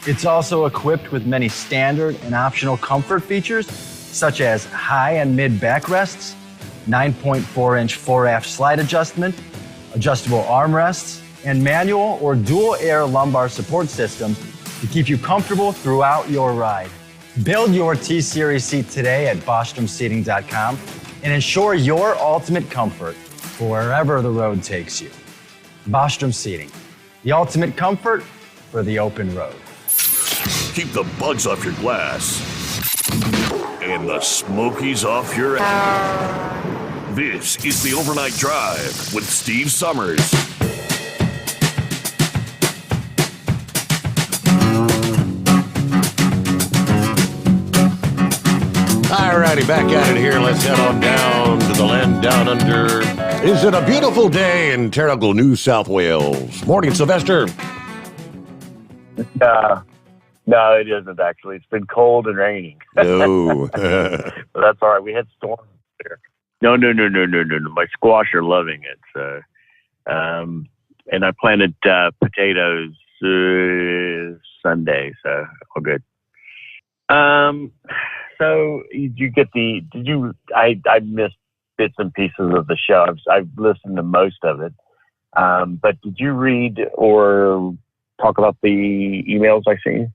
It's also equipped with many standard and optional comfort features such as high and mid backrests, 9.4-inch 4-aft slide adjustment, adjustable armrests, and manual or dual air lumbar support systems to keep you comfortable throughout your ride. Build your T-Series seat today at BostromSeating.com and ensure your ultimate comfort for wherever the road takes you. Bostrom Seating, the ultimate comfort for the open road. Keep the bugs off your glass and the smokies off your ass. This is the Overnight Drive with Steve Sommers. Alrighty, back at it here. Let's head on down to the land down under. Is it a beautiful day in Terrigal, New South Wales? Morning, Sylvester. No, it isn't actually. It's been cold and raining. No. But that's all right. We had storms there. No. My squash are loving it. So, and I planted potatoes Sunday, so all good. So I missed bits and pieces of the show. I've listened to most of it. But did you read or talk about the emails I seen?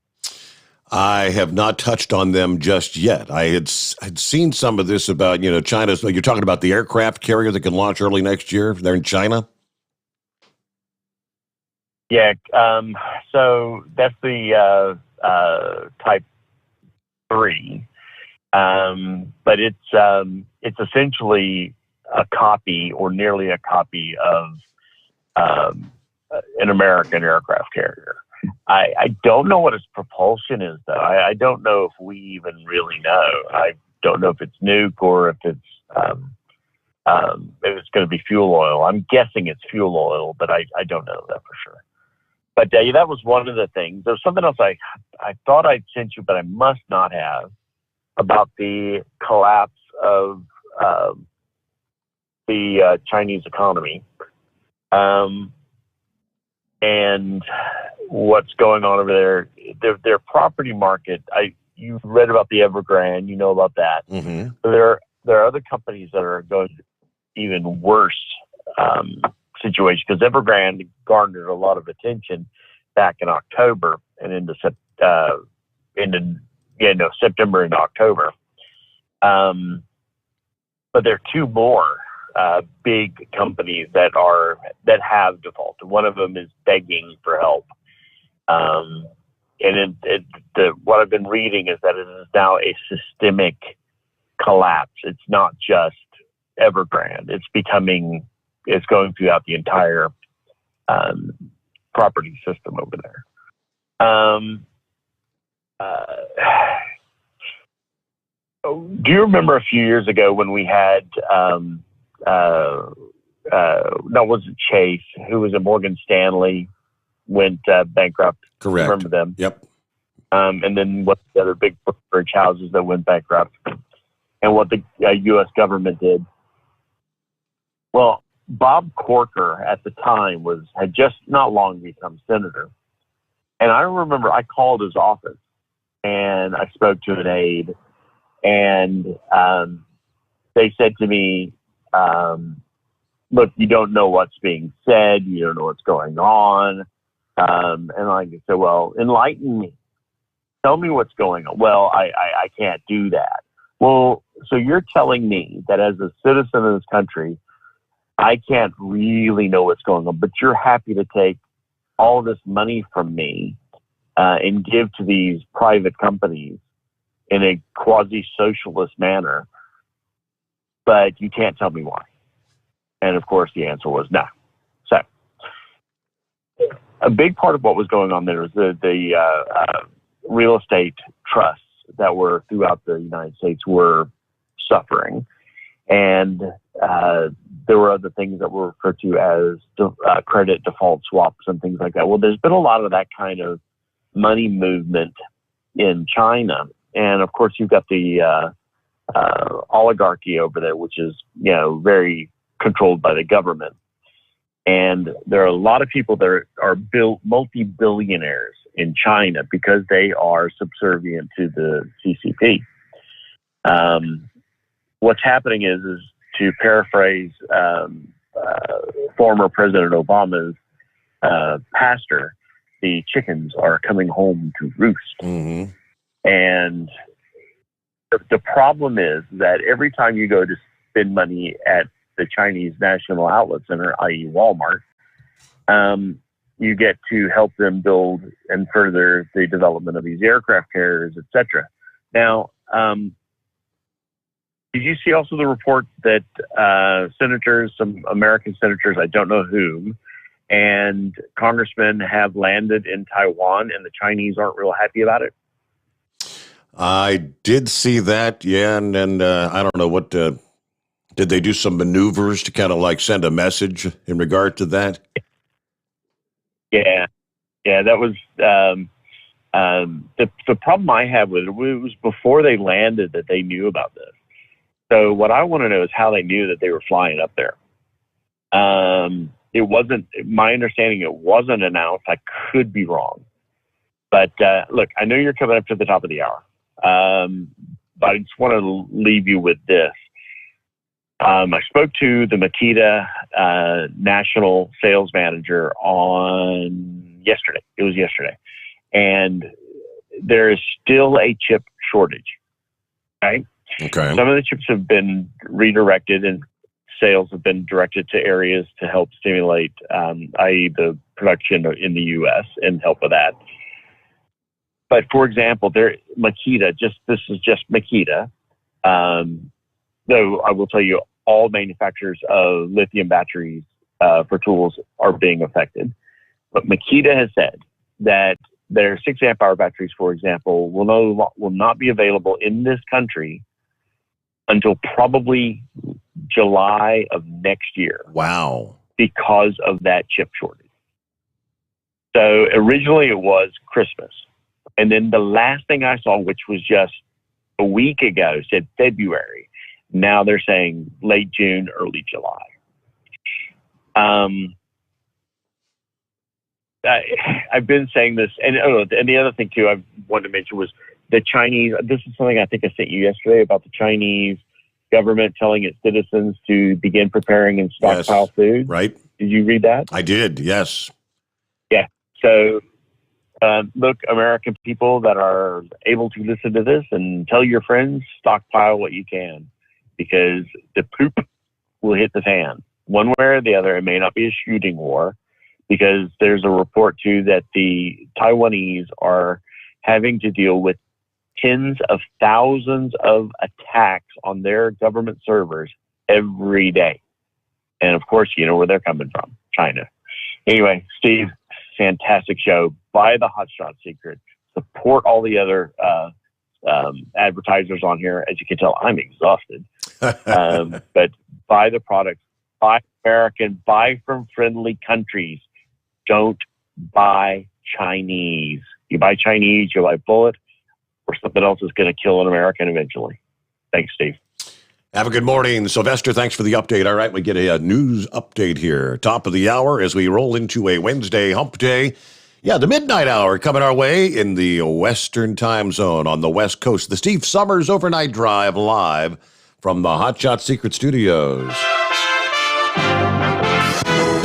I have not touched on them just yet. I had seen some of this about, China's, you're talking about the aircraft carrier that can launch early next year. They're in China. Yeah. So that's the Type 3. But it's essentially a copy or nearly a copy of an American aircraft carrier. I don't know what its propulsion is, though. I don't know if we even really know. I don't know if it's nuke or if it's going to be fuel oil. I'm guessing it's fuel oil, but I don't know that for sure. But yeah, that was one of the things. There's something else I thought I'd sent you, but I must not have, about the collapse of the Chinese economy and what's going on over there. Their property market, you read about the Evergrande, you know about that. Mm-hmm. There are other companies that are going to even worse situation, because Evergrande garnered a lot of attention back in October and into September and October. But there are two more big companies that have defaulted. One of them is begging for help. And what I've been reading is that it is now a systemic collapse. It's not just Evergrande. It's going throughout the entire property system over there. Do you remember a few years ago when we had, was it Chase, who was at Morgan Stanley, went bankrupt? Correct. Remember them? Yep. And then what the other big brokerage houses that went bankrupt, and what the U.S. government did. Well, Bob Corker at the time had just not long become senator. And I remember I called his office and I spoke to an aide, and they said to me, look, you don't know what's being said. You don't know what's going on. And I said, well, enlighten me. Tell me what's going on. Well, I can't do that. Well, so you're telling me that as a citizen of this country, I can't really know what's going on, but you're happy to take all this money from me and give to these private companies in a quasi-socialist manner, but you can't tell me why. And of course, the answer was no. So a big part of what was going on there was the real estate trusts that were throughout the United States were suffering. And there were other things that were referred to as credit default swaps and things like that. Well, there's been a lot of that kind of money movement in China. And of course, you've got the oligarchy over there, which is, very controlled by the government. And there are a lot of people that are multi-billionaires in China because they are subservient to the CCP. What's happening is to paraphrase former President Obama's pastor, the chickens are coming home to roost. Mm-hmm. And the problem is that every time you go to spend money at the Chinese National Outlet Center, i.e. Walmart, you get to help them build and further the development of these aircraft carriers, etc. Now, did you see also the report that senators, some American senators, I don't know whom, and congressmen have landed in Taiwan, and the Chinese aren't real happy about it? I did see that, yeah, and I don't know what, did they do some maneuvers to kind of like send a message in regard to that? Yeah, that was the problem I had with it was before they landed that they knew about this. So what I want to know is how they knew that they were flying up there. It wasn't, my understanding, it wasn't announced. I could be wrong. But look, I know you're coming up to the top of the hour. But I just want to leave you with this. I spoke to the Makita national sales manager on yesterday. It was yesterday. And there is still a chip shortage. Okay. Some of the chips have been redirected and sales have been directed to areas to help stimulate, i.e. the production in the U.S. and help with that. But for example, Makita, this is just Makita. Though I will tell you, all manufacturers of lithium batteries for tools are being affected. But Makita has said that their 6 amp hour batteries, for example, will not be available in this country until probably July of next year. Wow. Because of that chip shortage. So originally it was Christmas. And then the last thing I saw, which was just a week ago, said February. Now they're saying late June, early July. I've been saying this, and the other thing too I wanted to mention was the Chinese. This is something I think I sent you yesterday about the Chinese government telling its citizens to begin preparing and stockpile food. Right. Did you read that? I did, yes. Yeah. So, look, American people that are able to listen to this and tell your friends, stockpile what you can, because the poop will hit the fan. One way or the other, it may not be a shooting war, because there's a report, too, that the Taiwanese are having to deal with tens of thousands of attacks on their government servers every day. And, of course, you know where they're coming from, China. Anyway, Steve, fantastic show. Buy the Hot Shot Secret. Support all the other advertisers on here. As you can tell, I'm exhausted. But buy the products. Buy American. Buy from friendly countries. Don't buy Chinese. You buy Chinese, you buy bullet, or something else is going to kill an American eventually. Thanks, Steve. Have a good morning, Sylvester. Thanks for the update. All right, we get a news update here. Top of the hour as we roll into a Wednesday hump day. Yeah, the midnight hour coming our way in the Western time zone on the West Coast. The Steve Sommers Overnight Drive live from the Hot Shot Secret Studios.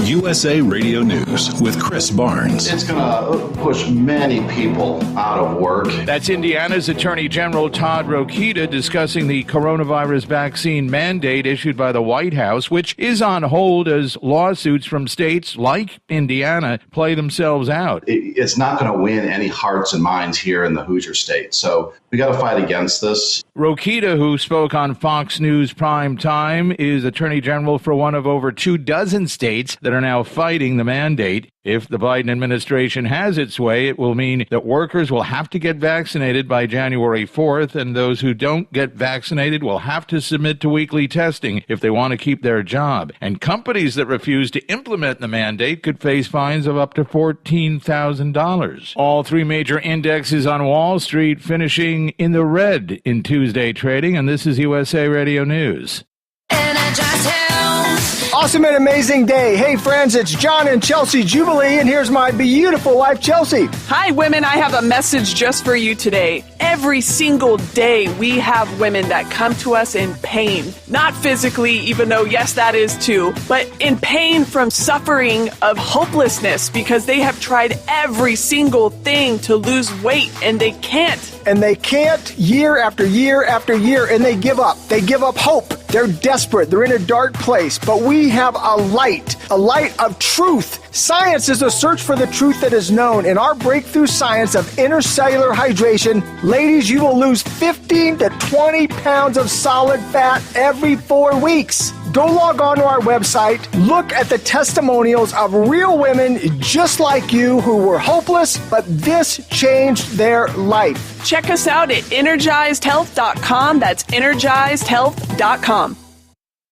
USA Radio News with Chris Barnes. It's going to push many people out of work. That's Indiana's Attorney General Todd Rokita discussing the coronavirus vaccine mandate issued by the White House, which is on hold as lawsuits from states like Indiana play themselves out. It's not going to win any hearts and minds here in the Hoosier State. So we got to fight against this. Rokita, who spoke on Fox News Prime Time, is Attorney General for one of over 24 states that are now fighting the mandate. If the Biden administration has its way, it will mean that workers will have to get vaccinated by January 4th, and those who don't get vaccinated will have to submit to weekly testing if they want to keep their job. And companies that refuse to implement the mandate could face fines of up to $14,000. All three major indexes on Wall Street finishing in the red in Tuesday trading, and this is USA Radio News. Awesome and amazing day. Hey, friends, it's John and Chelsea Jubilee, and here's my beautiful wife, Chelsea. Hi, women. I have a message just for you today. Every single day, we have women that come to us in pain. Not physically, even though, yes, that is too, but in pain from suffering of hopelessness because they have tried every single thing to lose weight, and they can't. And they can't year after year after year, and they give up. They give up hope. They're desperate. They're in a dark place. But we have a light of truth. Science is a search for the truth that is known. In our breakthrough science of intercellular hydration, ladies, you will lose 15 to 20 pounds of solid fat every 4 weeks. Go log on to our website, look at the testimonials of real women just like you who were hopeless, but this changed their life. Check us out at energizedhealth.com. That's energizedhealth.com.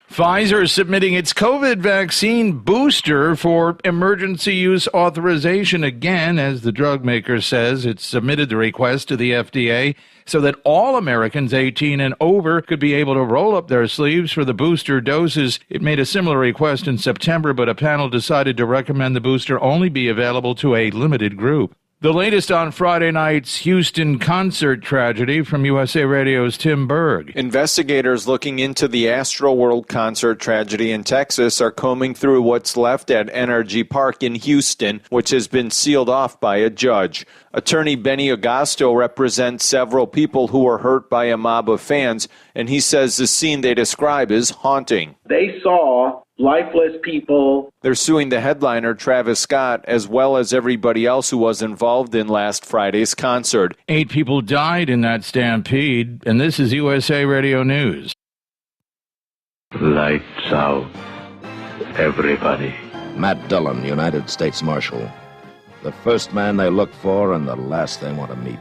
Pfizer is submitting its COVID vaccine booster for emergency use authorization again, as the drug maker says. It submitted the request to the FDA so that all Americans 18 and over could be able to roll up their sleeves for the booster doses. It made a similar request in September, but a panel decided to recommend the booster only be available to a limited group. The latest on Friday night's Houston concert tragedy from USA Radio's Tim Berg. Investigators looking into the Astroworld concert tragedy in Texas are combing through what's left at NRG Park in Houston, which has been sealed off by a judge. Attorney Benny Agosto represents several people who were hurt by a mob of fans, and he says the scene they describe is haunting. They saw lifeless people. They're suing the headliner, Travis Scott, as well as everybody else who was involved in last Friday's concert. 8 people died in that stampede, and this is USA Radio News. Lights out, everybody. Matt Dillon, United States Marshal. The first man they look for and the last they want to meet.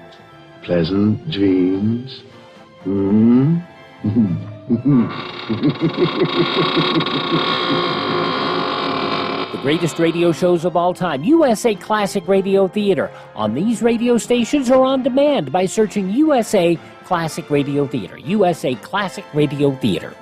Pleasant dreams. The greatest radio shows of all time, USA Classic Radio Theater, on these radio stations or on demand by searching USA Classic Radio Theater. USA Classic Radio Theater.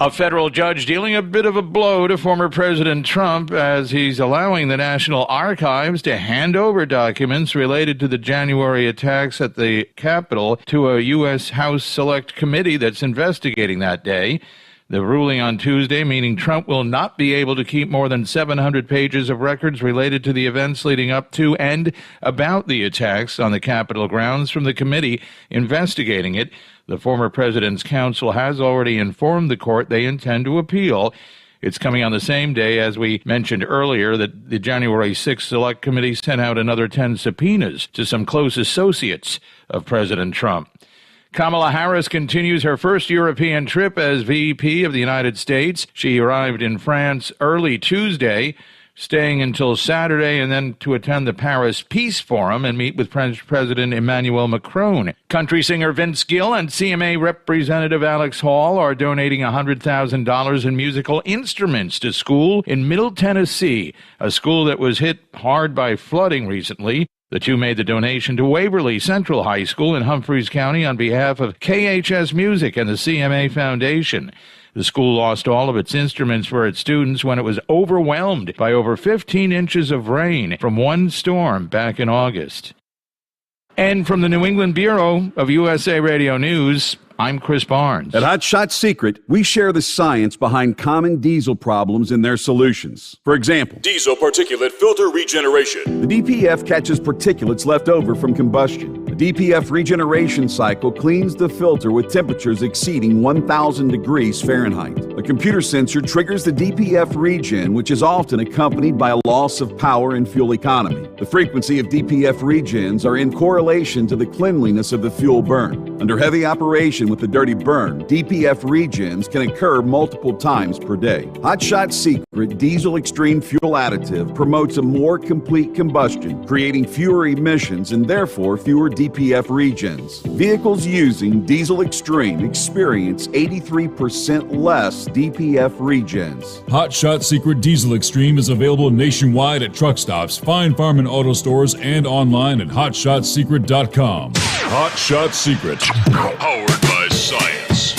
A federal judge dealing a bit of a blow to former President Trump as he's allowing the National Archives to hand over documents related to the January attacks at the Capitol to a U.S. House Select Committee that's investigating that day. The ruling on Tuesday, meaning Trump will not be able to keep more than 700 pages of records related to the events leading up to and about the attacks on the Capitol grounds from the committee investigating it. The former president's counsel has already informed the court they intend to appeal. It's coming on the same day, as we mentioned earlier, that the January 6th Select Committee sent out another 10 subpoenas to some close associates of President Trump. Kamala Harris continues her first European trip as VP of the United States. She arrived in France early Tuesday, staying until Saturday, and then to attend the Paris Peace Forum and meet with French President Emmanuel Macron. Country singer Vince Gill and CMA Representative Alex Hall are donating $100,000 in musical instruments to school in Middle Tennessee, a school that was hit hard by flooding recently. The two made the donation to Waverly Central High School in Humphreys County on behalf of KHS Music and the CMA Foundation. The school lost all of its instruments for its students when it was overwhelmed by over 15 inches of rain from one storm back in August. And from the New England Bureau of USA Radio News, I'm Chris Barnes. At Hot Shot Secret, we share the science behind common diesel problems and their solutions. For example, Diesel particulate filter regeneration. the DPF catches particulates left over from combustion. The DPF regeneration cycle cleans the filter with temperatures exceeding 1,000 degrees Fahrenheit. A computer sensor triggers the DPF regen, which is often accompanied by a loss of power and fuel economy. The frequency of DPF regens are in correlation to the cleanliness of the fuel burn. Under heavy operation with the dirty burn, DPF regens can occur multiple times per day. Hot Shot Secret Diesel Extreme Fuel Additive promotes a more complete combustion, creating fewer emissions and therefore fewer DPF regens. Vehicles using Diesel Extreme experience 83% less DPF regens. Hot Shot Secret Diesel Extreme is available nationwide at truck stops, Fine Farm and auto stores, and online at hotshotsecret.com. Hot Shot Secret, powered by science.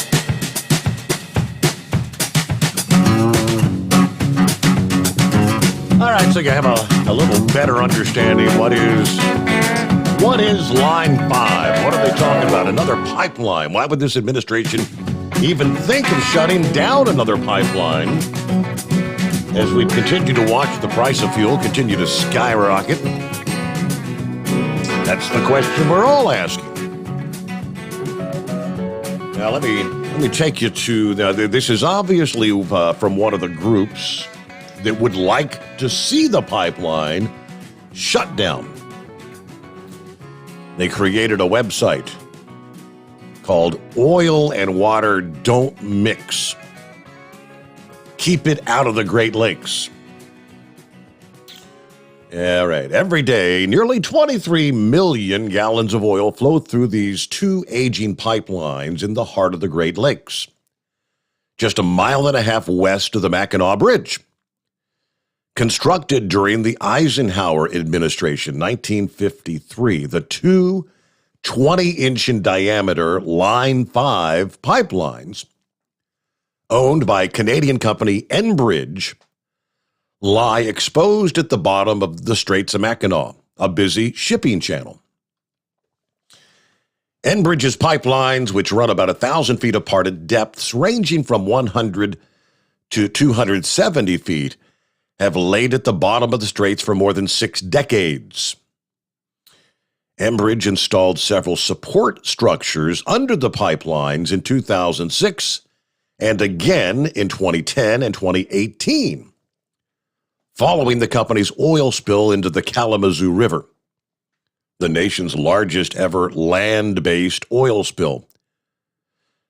All right, so you have a little better understanding what is Line 5? What are they talking about? Another pipeline. Why would this administration even think of shutting down another pipeline? As we continue to watch the price of fuel continue to skyrocket, that's the question we're all asking. Now, let me take you to, this is obviously from one of the groups that would like to see the pipeline shut down. They created a website called Oil and Water Don't Mix. Keep it out of the Great Lakes. All right. Every day, nearly 23 million gallons of oil flow through these two aging pipelines in the heart of the Great Lakes, just a mile and a half west of the Mackinac Bridge. Constructed during the Eisenhower administration, 1953, the two 20-inch in diameter Line 5 pipelines, owned by Canadian company Enbridge, lie exposed at the bottom of the Straits of Mackinac, a busy shipping channel. Enbridge's pipelines, which run about 1,000 feet apart at depths ranging from 100 to 270 feet, have laid at the bottom of the straits for more than 6 decades. Enbridge installed several support structures under the pipelines in 2006 and again in 2010 and 2018, following the company's oil spill into the Kalamazoo River, the nation's largest ever land-based oil spill.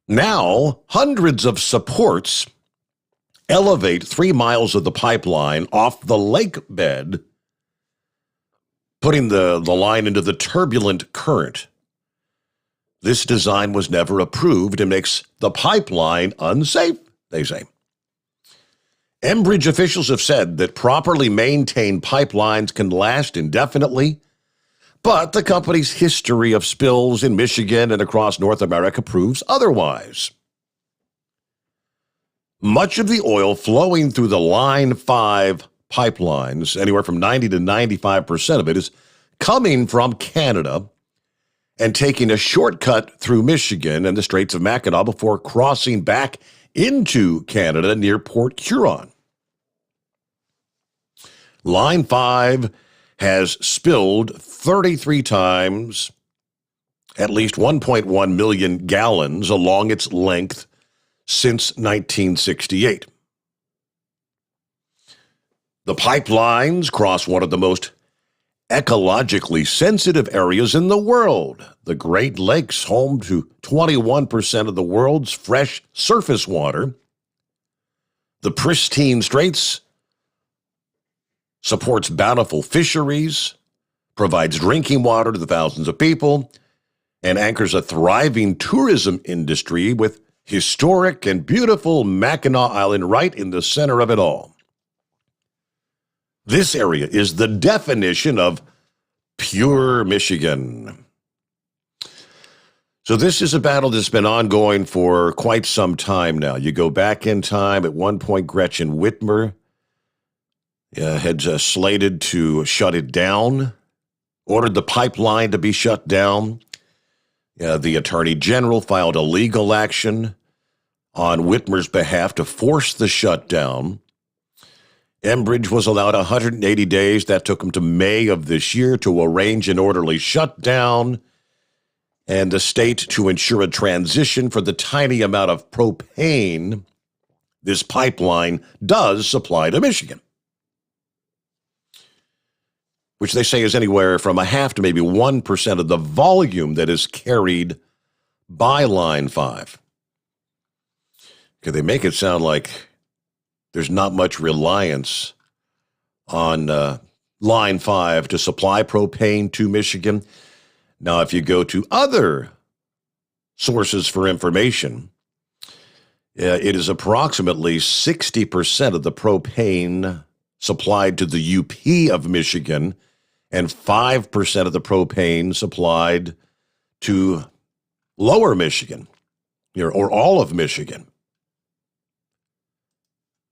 Now, hundreds of supports elevate 3 miles of the pipeline off the lake bed, putting the line into the turbulent current. This design was never approved and makes the pipeline unsafe, they say. Enbridge officials have said that properly maintained pipelines can last indefinitely, but the company's history of spills in Michigan and across North America proves otherwise. Much of the oil flowing through the Line 5 pipelines, anywhere from 90 to 95% of it, is coming from Canada and taking a shortcut through Michigan and the Straits of Mackinac before crossing back into Canada near Port Huron. Line 5 has spilled 33 times, at least 1.1 million gallons along its length since 1968. The pipelines cross one of the most ecologically sensitive areas in the world, the Great Lakes, home to 21% of the world's fresh surface water. The pristine straits supports bountiful fisheries, provides drinking water to the thousands of people, and anchors a thriving tourism industry with historic and beautiful Mackinac Island right in the center of it all. This area is the definition of pure Michigan. So this is a battle that's been ongoing for quite some time now. You go back in time, at one point Gretchen Whitmer had slated to shut it down ordered the pipeline to be shut down. The Attorney General filed a legal action on Whitmer's behalf to force the shutdown. Enbridge was allowed 180 days. That took him to May of this year to arrange an orderly shutdown and the state to ensure a transition for the tiny amount of propane this pipeline does supply to Michigan, which they say is anywhere from 0.5% to maybe 1% of the volume that is carried by Line 5. Okay, they make it sound like there's not much reliance on Line 5 to supply propane to Michigan. Now, if you go to other sources for information, it is approximately 60% of the propane supplied to the UP of Michigan and 5% of the propane supplied to Lower Michigan, or all of Michigan.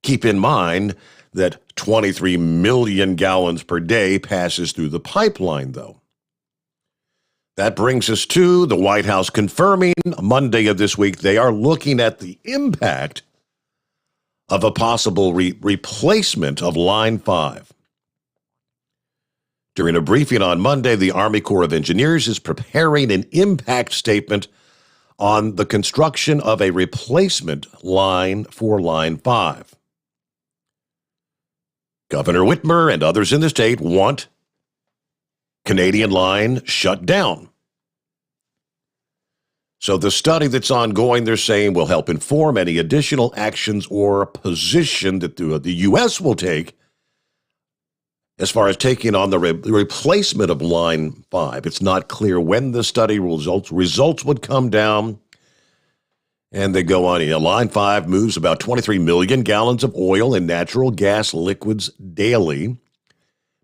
Keep in mind that 23 million gallons per day passes through the pipeline, though. That brings us to the White House confirming Monday of this week they are looking at the impact of a possible replacement of Line 5. During a briefing on Monday, the Army Corps of Engineers is preparing an impact statement on the construction of a replacement line for Line 5. Governor Whitmer and others in the state want Canadian Line shut down. So the study that's ongoing, they're saying, will help inform any additional actions or position that the U.S. will take as far as taking on the replacement of Line 5. It's not clear when the study results would come down. And they go on. Line 5 moves about 23 million gallons of oil and natural gas liquids daily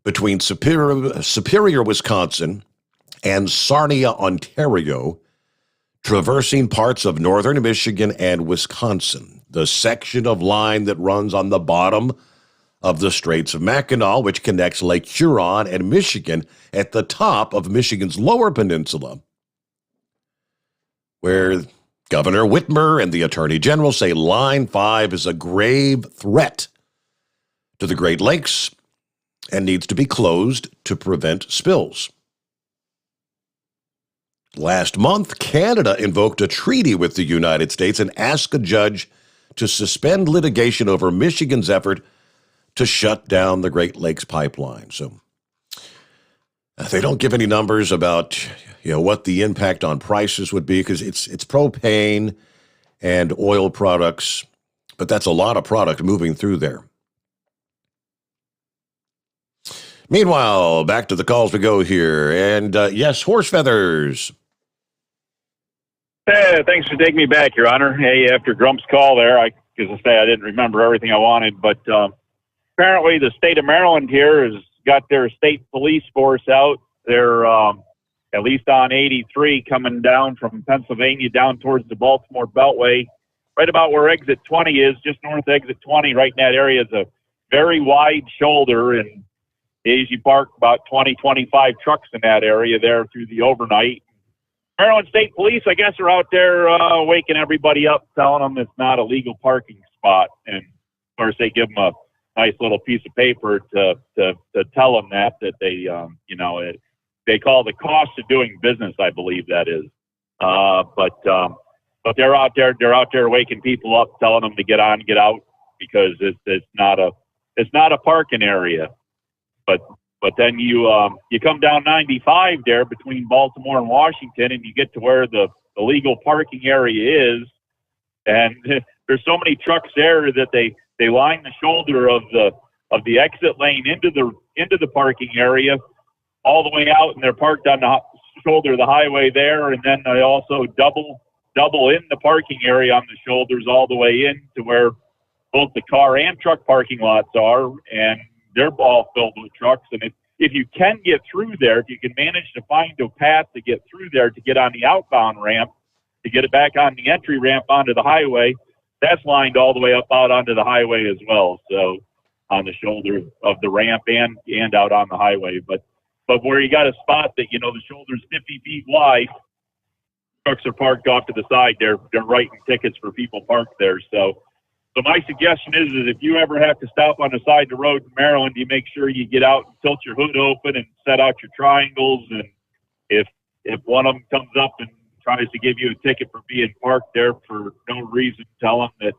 between Superior, Wisconsin, and Sarnia, Ontario, traversing parts of northern Michigan and Wisconsin. The section of line that runs on the bottom of the Straits of Mackinac, which connects Lake Huron and Michigan at the top of Michigan's lower peninsula, where Governor Whitmer and the Attorney General say Line 5 is a grave threat to the Great Lakes and needs to be closed to prevent spills. Last month, Canada invoked a treaty with the United States and asked a judge to suspend litigation over Michigan's effort to shut down the Great Lakes pipeline. So they don't give any numbers about what the impact on prices would be, because it's propane and oil products, but that's a lot of product moving through there. Meanwhile, back to the calls we go here. And yes, horse feathers. Hey, thanks for taking me back, Your Honor. Hey, after Grump's call there, I didn't remember everything I wanted, but apparently the state of Maryland here has got their state police force out. They're at least on 83 coming down from Pennsylvania down towards the Baltimore Beltway, right about where exit 20 is, just north of exit 20, right in that area is a very wide shoulder, and they usually park about 20, 25 trucks in that area there through the overnight. Maryland State Police, I guess, are out there waking everybody up, telling them it's not a legal parking spot. And, of course, they give them a nice little piece of paper to tell them that they, they call the cost of doing business, I believe that is. But they're out there waking people up, telling them to get on, get out, because it's not a parking area. But then you come down 95 there between Baltimore and Washington, and you get to where the legal parking area is, and there's so many trucks there that they line the shoulder of the exit lane into the parking area all the way out, and they're parked on the shoulder of the highway there, and then they also double in the parking area on the shoulders all the way in to where both the car and truck parking lots are, and they're all filled with trucks. And if you can get through there, if you can manage to find a path to get through there to get on the outbound ramp, to get it back on the entry ramp onto the highway, that's lined all the way up out onto the highway as well. So on the shoulder of the ramp and out on the highway. But But where you got a spot that, the shoulder's 50 feet wide, trucks are parked off to the side. They're writing tickets for people parked there. So my suggestion is if you ever have to stop on the side of the road in Maryland, you make sure you get out and tilt your hood open and set out your triangles. And if one of them comes up and tries to give you a ticket for being parked there for no reason, tell them that,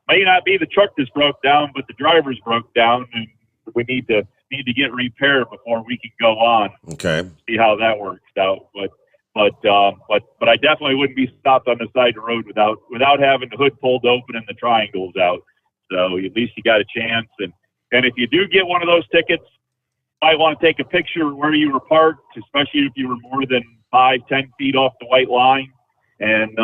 may not be the truck that's broke down, but the driver's broke down, and we need to get repaired before we can go on. Okay. See how that works out. But I definitely wouldn't be stopped on the side of the road without having the hood pulled open and the triangles out. So at least you got a chance. And if you do get one of those tickets, you might want to take a picture of where you were parked, especially if you were more than 5-10 feet off the white line, and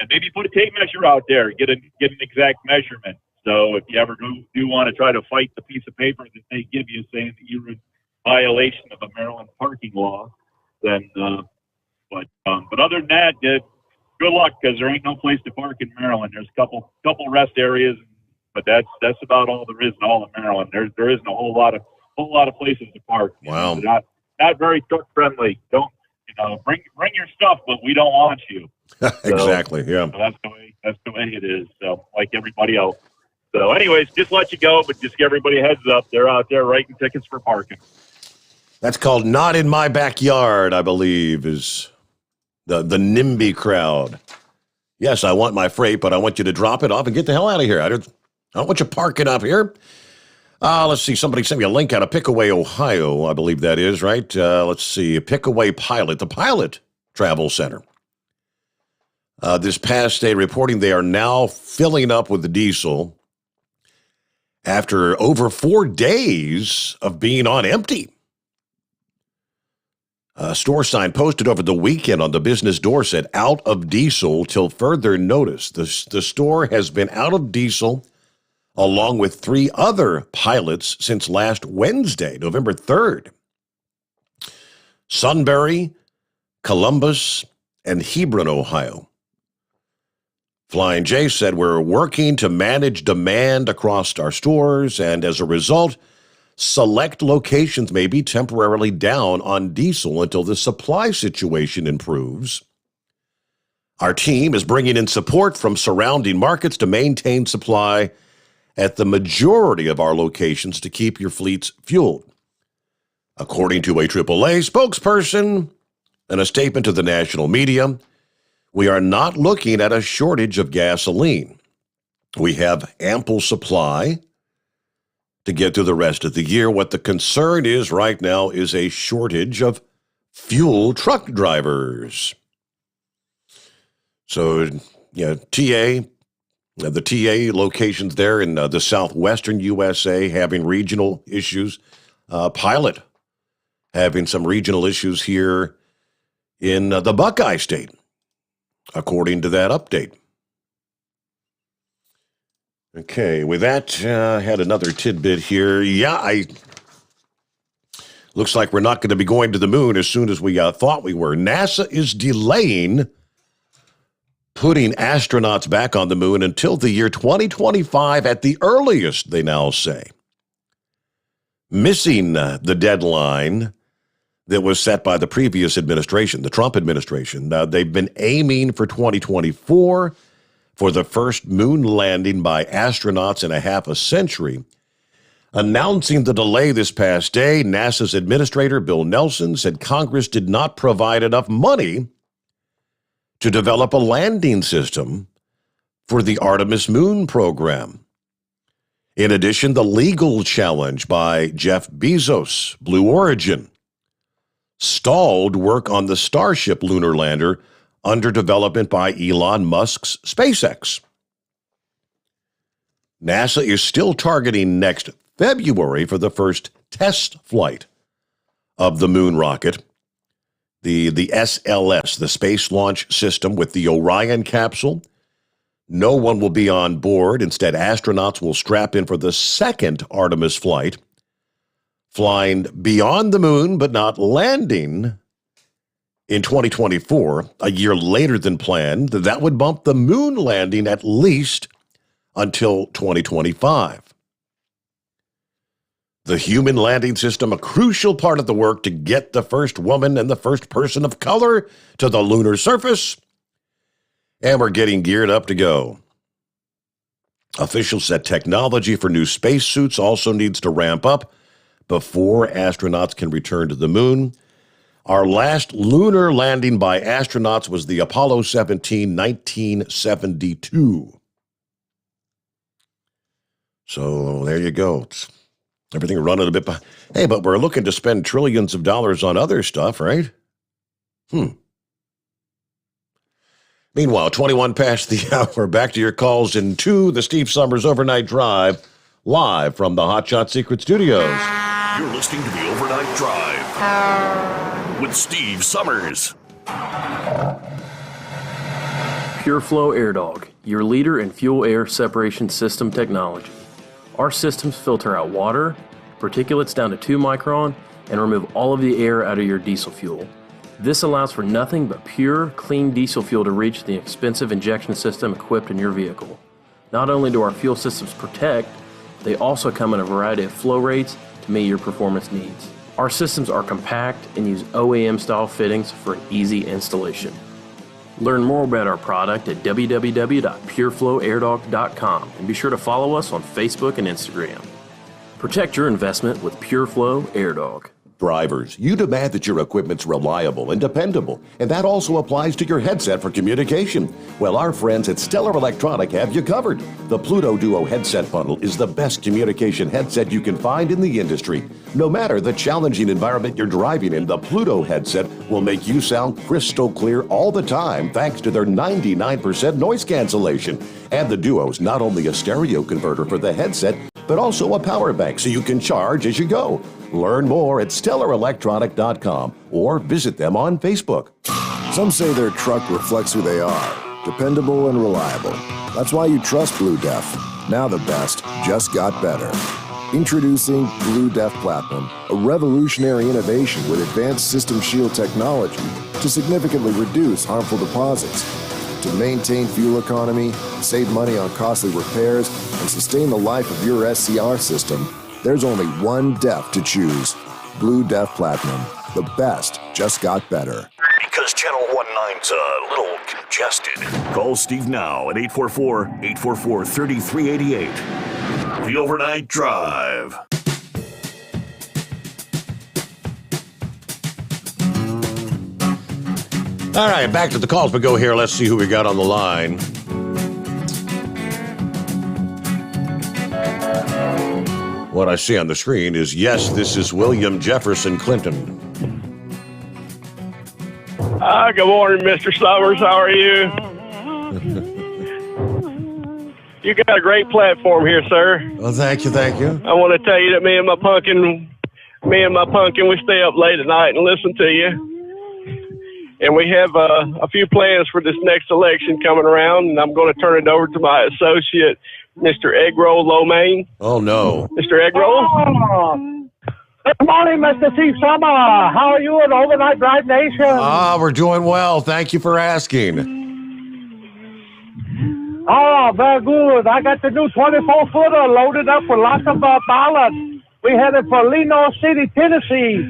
maybe put a tape measure out there, get an exact measurement. So if you ever do want to try to fight the piece of paper that they give you saying that you're in violation of a Maryland parking law, then but other than that, good luck, because there ain't no place to park in Maryland. There's a couple rest areas, but that's about all there is in all of Maryland. There isn't a whole lot of places to park. Wow. Not very truck friendly. Don't bring your stuff, but we don't want you. Exactly. Yeah. So that's the way it is. So like everybody else. So anyways, just let you go, but just give everybody a heads up. They're out there writing tickets for parking. That's called Not in My Backyard, I believe, is the NIMBY crowd. Yes, I want my freight, but I want you to drop it off and get the hell out of here. I don't want you parking up here. Let's see. Somebody sent me a link out of Pickaway, Ohio, I believe that is, right? Let's see. Pickaway Pilot, the Pilot Travel Center. This past day reporting they are now filling up with the diesel after over 4 days of being on empty. A store sign posted over the weekend on the business door said, "Out of diesel till further notice." The store has been out of diesel along with 3 other pilots since last Wednesday, November 3rd. Sunbury, Columbus, and Hebron, Ohio. Flying J said, "We're working to manage demand across our stores, and as a result, select locations may be temporarily down on diesel until the supply situation improves. Our team is bringing in support from surrounding markets to maintain supply at the majority of our locations to keep your fleets fueled." According to a AAA spokesperson in a statement to the national media, "We are not looking at a shortage of gasoline. We have ample supply to get through the rest of the year. What the concern is right now is a shortage of fuel truck drivers." So, the TA locations there in the southwestern USA having regional issues. Pilot having some regional issues here in the Buckeye State, according to that update. Okay, with that, had another tidbit here. Looks like we're not going to be going to the moon as soon as we thought we were. NASA is delaying putting astronauts back on the moon until the year 2025 at the earliest, they now say. Missing the deadline that was set by the previous administration, the Trump administration. Now, they've been aiming for 2024 for the first moon landing by astronauts in a half a century. Announcing the delay this past day, NASA's administrator, Bill Nelson, said Congress did not provide enough money to develop a landing system for the Artemis moon program. In addition, the legal challenge by Jeff Bezos, Blue Origin, stalled work on the Starship lunar lander under development by Elon Musk's SpaceX. NASA is still targeting next February for the first test flight of the moon rocket, the SLS, the Space Launch System, with the Orion capsule. No one will be on board. Instead, astronauts will strap in for the second Artemis flight, flying beyond the moon but not landing in 2024, a year later than planned. That would bump the moon landing at least until 2025. The human landing system, a crucial part of the work to get the first woman and the first person of color to the lunar surface. And we're getting geared up to go. Officials said technology for new spacesuits also needs to ramp up before astronauts can return to the moon. Our last lunar landing by astronauts was the Apollo 17, 1972. So there you go. It's everything running a bit behind. Hey, but we're looking to spend trillions of dollars on other stuff, right? Meanwhile, 21 past the hour. Back to your calls into the Steve Sommers Overnight Drive, live from the Hot Shot Secret Studios. You're listening to the Overnight Drive with Steve Sommers. Pure Flow Air Dog, your leader in fuel air separation system technology. Our systems filter out water, particulates down to 2 micron, and remove all of the air out of your diesel fuel. This allows for nothing but pure, clean diesel fuel to reach the expensive injection system equipped in your vehicle. Not only do our fuel systems protect, they also come in a variety of flow rates to meet your performance needs. Our systems are compact and use OEM-style fittings for an easy installation. Learn more about our product at www.pureflowairdog.com and be sure to follow us on Facebook and Instagram. Protect your investment with Pure Flow Air Dog. Drivers, you demand that your equipment's reliable and dependable, and that also applies to your headset for communication. Well, our friends at Stellar Electronic have you covered. The Pluto Duo headset bundle is the best communication headset you can find in the industry. No matter the challenging environment you're driving in, the Pluto headset will make you sound crystal clear all the time thanks to their 99% noise cancellation. And the Duo's not only a stereo converter for the headset, but also a power bank so you can charge as you go. Learn more at StellarElectronic.com or visit them on Facebook. Some say their truck reflects who they are, dependable and reliable. That's why you trust Blue Def. Now the best just got better. Introducing Blue Def Platinum, a revolutionary innovation with advanced system shield technology to significantly reduce harmful deposits. To maintain fuel economy, save money on costly repairs, and sustain the life of your SCR system, there's only one DEF to choose. Blue Def Platinum. The best just got better. Because Channel 19's a little congested. Call Steve now at 844-844-3388. The Overnight Drive. All right, back to the calls. But go here. Let's see who we got on the line. What I see on the screen is, yes, this is William Jefferson Clinton. Good morning, Mr. Sommers. How are you? You got a great platform here, sir. Well, thank you, thank you. I want to tell you that me and my pumpkin, we stay up late at night and listen to you. And we have a few plans for this next election coming around, and I'm going to turn it over to my associate, Mr. Eggroll Lomain. Oh, no. Mr. Eggroll? Good morning, Mr. Steve Sommer. How are you in Overnight Drive Nation? We're doing well. Thank you for asking. Oh, very good. I got the new 24-footer loaded up with lots of ballots. We headed for Leno City, Tennessee.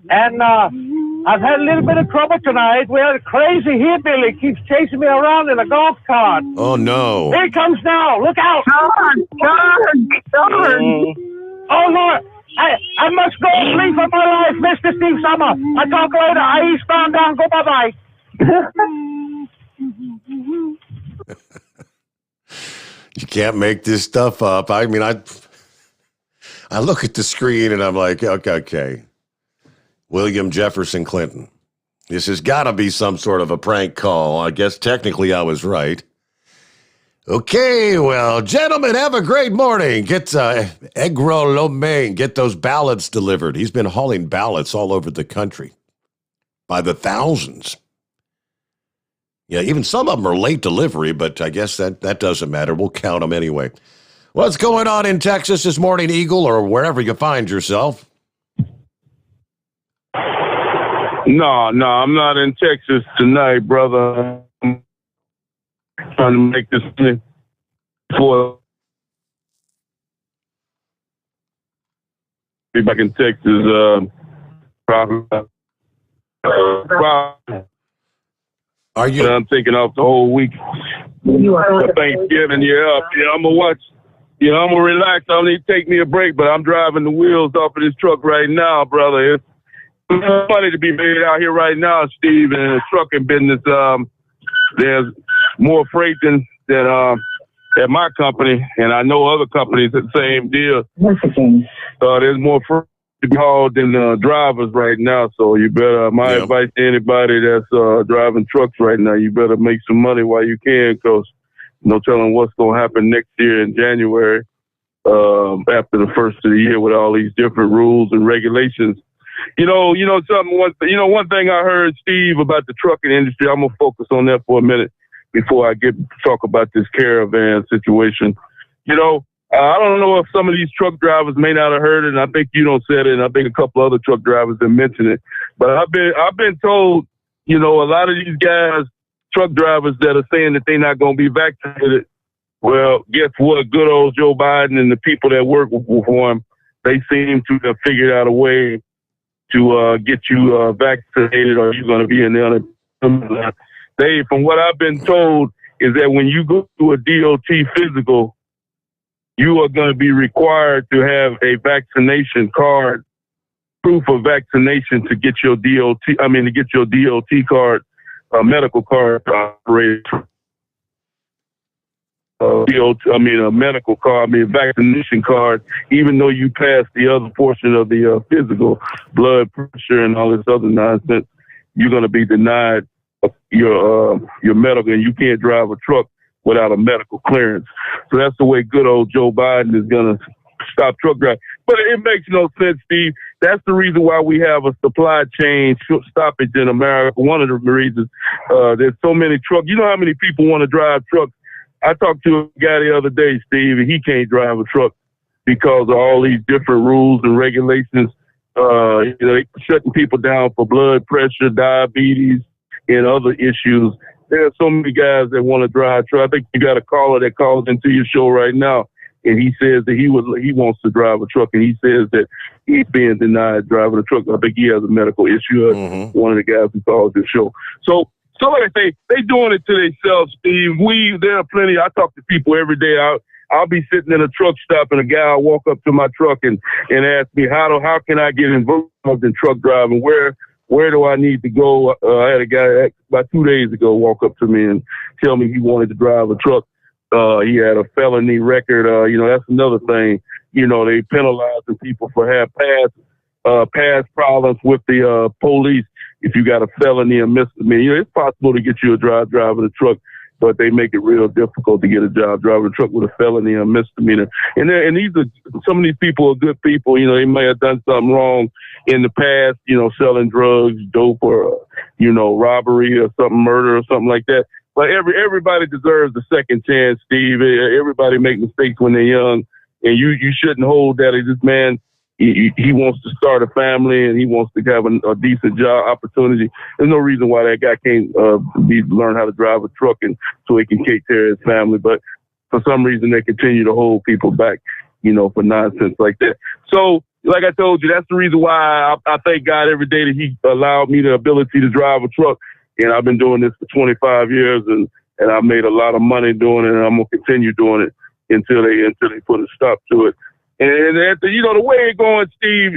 And I've had a little bit of trouble tonight. We had a crazy hillbilly keeps chasing me around in a golf cart. Oh, no. Here he comes now. Look out. John. Oh, Lord. I must go flee for my life, Mr. Steve Sommer. I'll talk later. I eastbound down. Go bye-bye. You can't make this stuff up. I mean, I look at the screen and I'm like, okay. William Jefferson Clinton. This has got to be some sort of a prank call. I guess technically I was right. Okay, well, gentlemen, have a great morning. Get Eggroll Lomain, get those ballots delivered. He's been hauling ballots all over the country by the thousands. Yeah, even some of them are late delivery, but I guess that doesn't matter. We'll count them anyway. What's going on in Texas this morning, Eagle, or wherever you find yourself? No, I'm not in Texas tonight, brother. I'm trying to make this thing. be back in Texas probably. Are you? I'm taking off the whole week for Thanksgiving. Yeah, I'm gonna watch. I'm gonna relax. I don't need to take me a break, but I'm driving the wheels off of this truck right now, brother. It's money to be made out here right now, Steve. And in the trucking business, there's more freight than at my company, and I know other companies the same deal. There's more freight to be hauled than drivers right now, so you better, my advice to anybody that's driving trucks right now, you better make some money while you can, because no telling what's going to happen next year in January after the first of the year with all these different rules and regulations. One thing I heard, Steve, about the trucking industry, I'm going to focus on that for a minute before I talk about this caravan situation. I don't know if some of these truck drivers may not have heard it, and I think you don't said it, and I think a couple other truck drivers have mentioned it. But I've been told, a lot of these guys, truck drivers that are saying that they're not going to be vaccinated. Well, guess what? Good old Joe Biden and the people that work for him, they seem to have figured out a way to get you vaccinated, or you're going to be in the unemployment. From what I've been told, is that when you go to a DOT physical, you are going to be required to have a vaccination card, proof of vaccination to get your DOT card, medical card operated. A medical card, vaccination card, even though you pass the other portion of the physical, blood pressure and all this other nonsense, you're going to be denied your medical, and you can't drive a truck without a medical clearance. So that's the way good old Joe Biden is going to stop truck driving. But it makes no sense, Steve. That's the reason why we have a supply chain stoppage in America. One of the reasons there's so many trucks. You know how many people want to drive trucks? I talked to a guy the other day, Steve, and he can't drive a truck because of all these different rules and regulations. They're shutting people down for blood pressure, diabetes, and other issues. There are so many guys that want to drive truck. I think you got a caller that calls into your show right now, and he says that he wants to drive a truck, and he says that he's being denied driving a truck. I think he has a medical issue. One of the guys who calls the show. So like I say, they doing it to themselves, Steve. There are plenty. I talk to people every day. I'll be sitting in a truck stop, and a guy will walk up to my truck and ask me how can I get involved in truck driving? Where do I need to go? I had a guy about 2 days ago walk up to me and tell me he wanted to drive a truck. He had a felony record. That's another thing. They penalizing people for past problems with the police. If you got a felony or misdemeanor, it's possible to get you a job driving a truck, but they make it real difficult to get a job driving a truck with a felony or misdemeanor. And some of these people are good people. They may have done something wrong in the past, selling drugs, dope, or, robbery or something, murder or something like that. But everybody deserves a second chance, Steve. Everybody make mistakes when they're young, and you shouldn't hold that. This man, he wants to start a family and he wants to have a decent job opportunity. There's no reason why that guy can't learn how to drive a truck and so he can take care of his family. But for some reason, they continue to hold people back, for nonsense like that. So, like I told you, that's the reason why I thank God every day that he allowed me the ability to drive a truck. And I've been doing this for 25 years, and I've made a lot of money doing it, and I'm going to continue doing it until they put a stop to it. And the way it's going, Steve,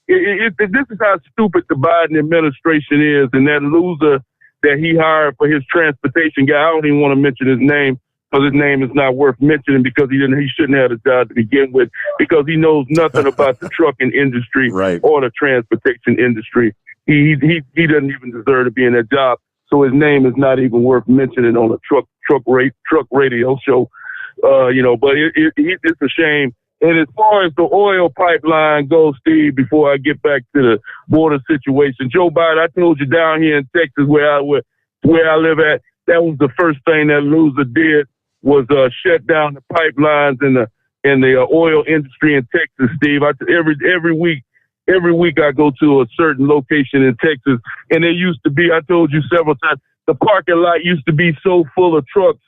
this is how stupid the Biden administration is. And that loser that he hired for his transportation guy, I don't even want to mention his name because his name is not worth mentioning because he shouldn't have a job to begin with because he knows nothing about the trucking industry or the transportation industry. He doesn't even deserve to be in that job. So his name is not even worth mentioning on a truck radio show. But it's a shame. And as far as the oil pipeline goes, Steve, before I get back to the border situation, Joe Biden, I told you down here in Texas where I live at, that was the first thing that loser did was shut down the pipelines and the oil industry in Texas, Steve. Every week I go to a certain location in Texas, and there used to be, I told you several times, the parking lot used to be so full of trucks,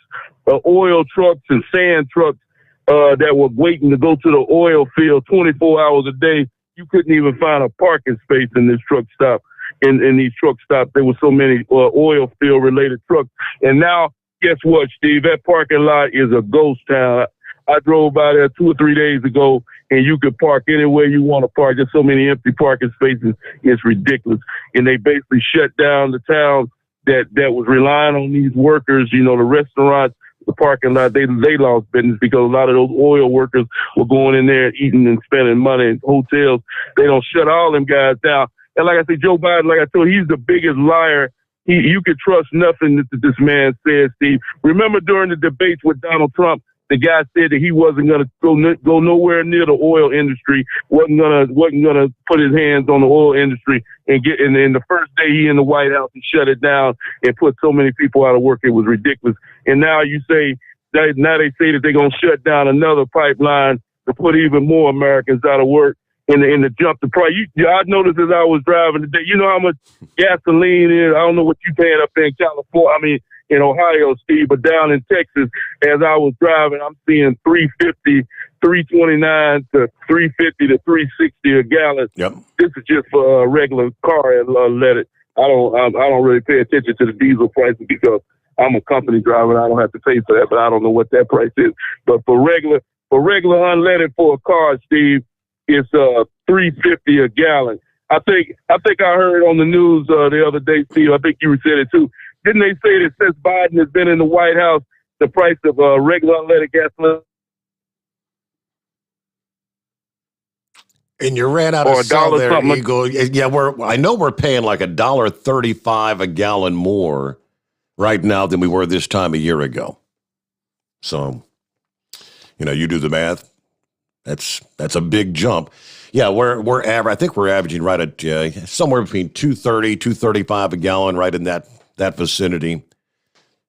oil trucks and sand trucks, that were waiting to go to the oil field 24 hours a day. you couldn't even find a parking space in this truck stop. In these truck stops, there were so many oil field related trucks. And now, guess what, Steve? That parking lot is a ghost town. I drove by there 2 or 3 days ago, and you could park anywhere you want to park. There's so many empty parking spaces. It's ridiculous. And they basically shut down the town that was relying on these workers. You know, the restaurants, the parking lot, they lost business because a lot of those oil workers were going in there and eating and spending money in hotels. They don't shut all them guys down. And like I said, Joe Biden, like I told you, he's the biggest liar. You could trust nothing that this man says, Steve. Remember during the debates with Donald Trump, the guy said that he wasn't going to go nowhere near the oil industry, wasn't gonna put his hands on the oil industry and the first day he in the White House, he shut it down and put so many people out of work. It was ridiculous. And now you say they say that they're going to shut down another pipeline to put even more Americans out of work. And to jump the price. I noticed as I was driving today, you know how much gasoline is. I don't know what you paying up there in California. In Ohio, Steve, but down in Texas, as I was driving, I'm seeing $3.50, $3.29 to $3.50 to $3.60 a gallon. Yep. This is just for a regular car and let it. I don't really pay attention to the diesel prices because I'm a company driver and I don't have to pay for that, but I don't know what that price is. But for regular unleaded for a car, Steve, it's $3.50 a gallon. I think I heard on the news the other day, Steve. I think you said it too. Didn't they say that since Biden has been in the White House, the price of regular unleaded gasoline? And you ran out of sound there, Eagle. Yeah, I know we're paying like $1.35 a gallon more right now than we were this time a year ago. So, you do the math. That's a big jump. Yeah, I think we're averaging right at somewhere between $2.30, $2.35 a gallon, right in that vicinity,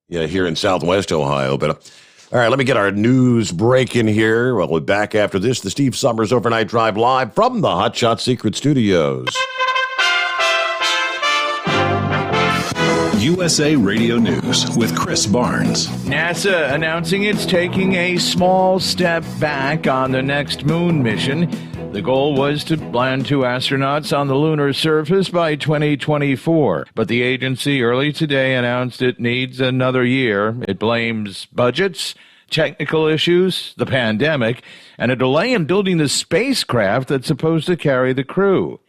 here in Southwest Ohio. But all right, let me get our news breaking here. We'll be back after this. The Steve Sommers Overnight Drive live from the Hot Shot Secret Studios. USA Radio News with Chris Barnes. NASA announcing it's taking a small step back on the next moon mission. The goal was to land 2 astronauts on the lunar surface by 2024, but the agency early today announced it needs another year. It blames budgets, technical issues, the pandemic, and a delay in building the spacecraft that's supposed to carry the crew.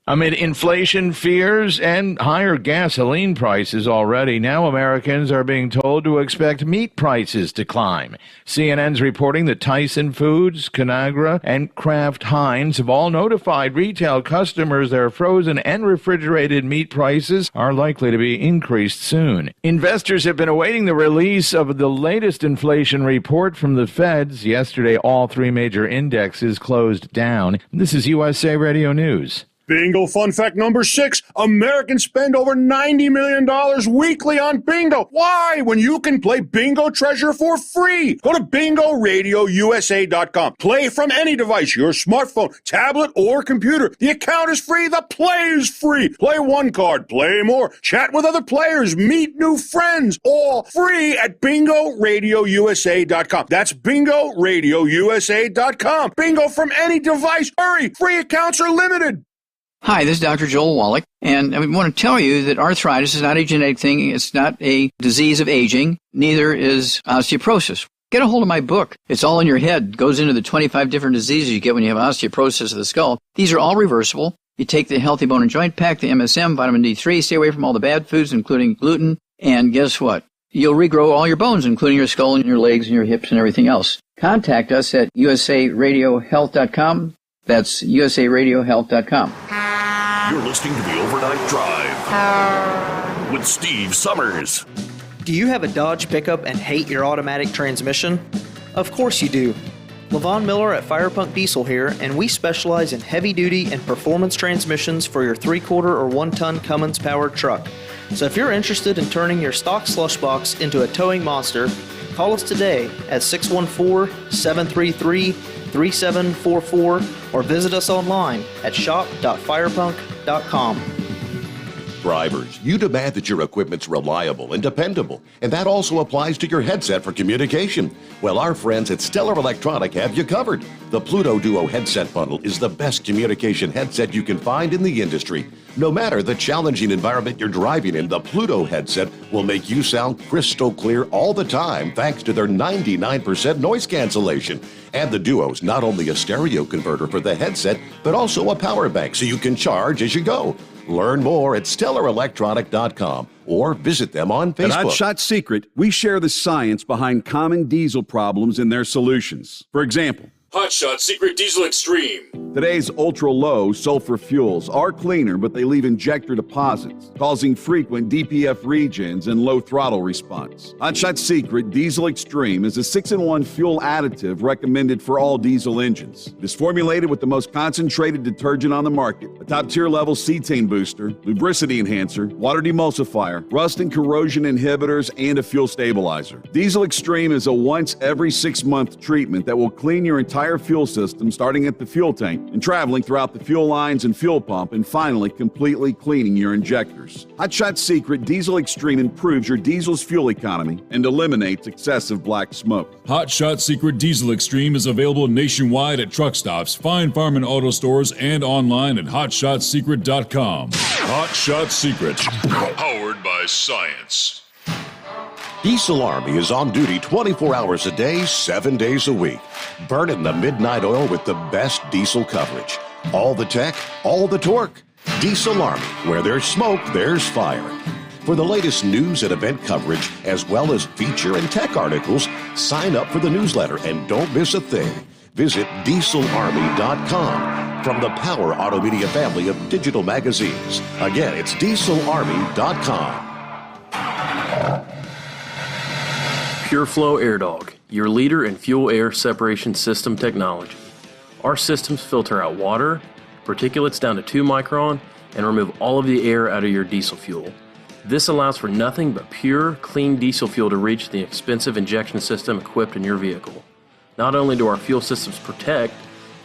Amid inflation fears and higher gasoline prices already, now Americans are being told to expect meat prices to climb. CNN's reporting that Tyson Foods, Conagra, and Kraft Heinz have all notified retail customers their frozen and refrigerated meat prices are likely to be increased soon. Investors have been awaiting the release of the latest inflation report from the Feds. Yesterday, all 3 major indexes closed down. This is USA Radio News. Bingo fun fact number 6. Americans spend over $90 million weekly on bingo. Why? When you can play Bingo Treasure for free. Go to BingoRadioUSA.com. Play from any device, your smartphone, tablet, or computer. The account is free. The play is free. Play 1 card. Play more. Chat with other players. Meet new friends. All free at BingoRadioUSA.com. That's BingoRadioUSA.com. Bingo from any device. Hurry. Free accounts are limited. Hi, this is Dr. Joel Wallach, and I want to tell you that arthritis is not a genetic thing. It's not a disease of aging. Neither is osteoporosis. Get a hold of my book. It's all in your head. It goes into the 25 different diseases you get when you have osteoporosis of the skull. These are all reversible. You take the Healthy Bone and Joint Pack, the MSM, vitamin D3, stay away from all the bad foods, including gluten, and guess what? You'll regrow all your bones, including your skull and your legs and your hips and everything else. Contact us at usaradiohealth.com. That's usaradiohealth.com. You're listening to the Overnight Drive with Steve Sommers. Do you have a Dodge pickup and hate your automatic transmission? Of course you do. LaVon Miller at Firepunk Diesel here, and we specialize in heavy-duty and performance transmissions for your 3-quarter or 1-ton Cummins-powered truck. So if you're interested in turning your stock slush box into a towing monster, call us today at 614-733-3744 or visit us online at shop.firepunk.com. subscribers, you demand that your equipment's reliable and dependable, and that also applies to your headset for communication. Well, our friends at Stellar Electronic have you covered. The Pluto Duo headset bundle is the best communication headset you can find in the industry. No matter the challenging environment you're driving in, the Pluto headset will make you sound crystal clear all the time thanks to their 99% noise cancellation. And the Duo's not only a stereo converter for the headset, but also a power bank so you can charge as you go. Learn more at StellarElectronic.com or visit them on Facebook. At Hot Shot Secret, we share the science behind common diesel problems and their solutions. For example, Hot Shot Secret Diesel Extreme. Today's ultra-low sulfur fuels are cleaner, but they leave injector deposits, causing frequent DPF regens and low throttle response. Hot Shot Secret Diesel Extreme is a 6-in-1 fuel additive recommended for all diesel engines. It is formulated with the most concentrated detergent on the market, a top-tier level cetane booster, lubricity enhancer, water demulsifier, rust and corrosion inhibitors, and a fuel stabilizer. Diesel Extreme is a once every 6-month treatment that will clean your entire fuel system, starting at the fuel tank and traveling throughout the fuel lines and fuel pump, and finally completely cleaning your injectors. Hot Shot Secret Diesel Extreme improves your diesel's fuel economy and eliminates excessive black smoke. Hot Shot Secret Diesel Extreme is available nationwide at truck stops, fine farm and auto stores, and online at hotshotsecret.com. Hot Shot Secret, powered by science. Diesel Army is on duty 24 hours a day, 7 days a week. Burning the midnight oil with the best diesel coverage. All the tech, all the torque. Diesel Army, where there's smoke, there's fire. For the latest news and event coverage, as well as feature and tech articles, sign up for the newsletter and don't miss a thing. Visit dieselarmy.com from the Power Auto Media family of digital magazines. Again, it's dieselarmy.com. PureFlow Air Dog, your leader in fuel air separation system technology. Our systems filter out water, particulates down to 2 micron, and remove all of the air out of your diesel fuel. This allows for nothing but pure, clean diesel fuel to reach the expensive injection system equipped in your vehicle. Not only do our fuel systems protect,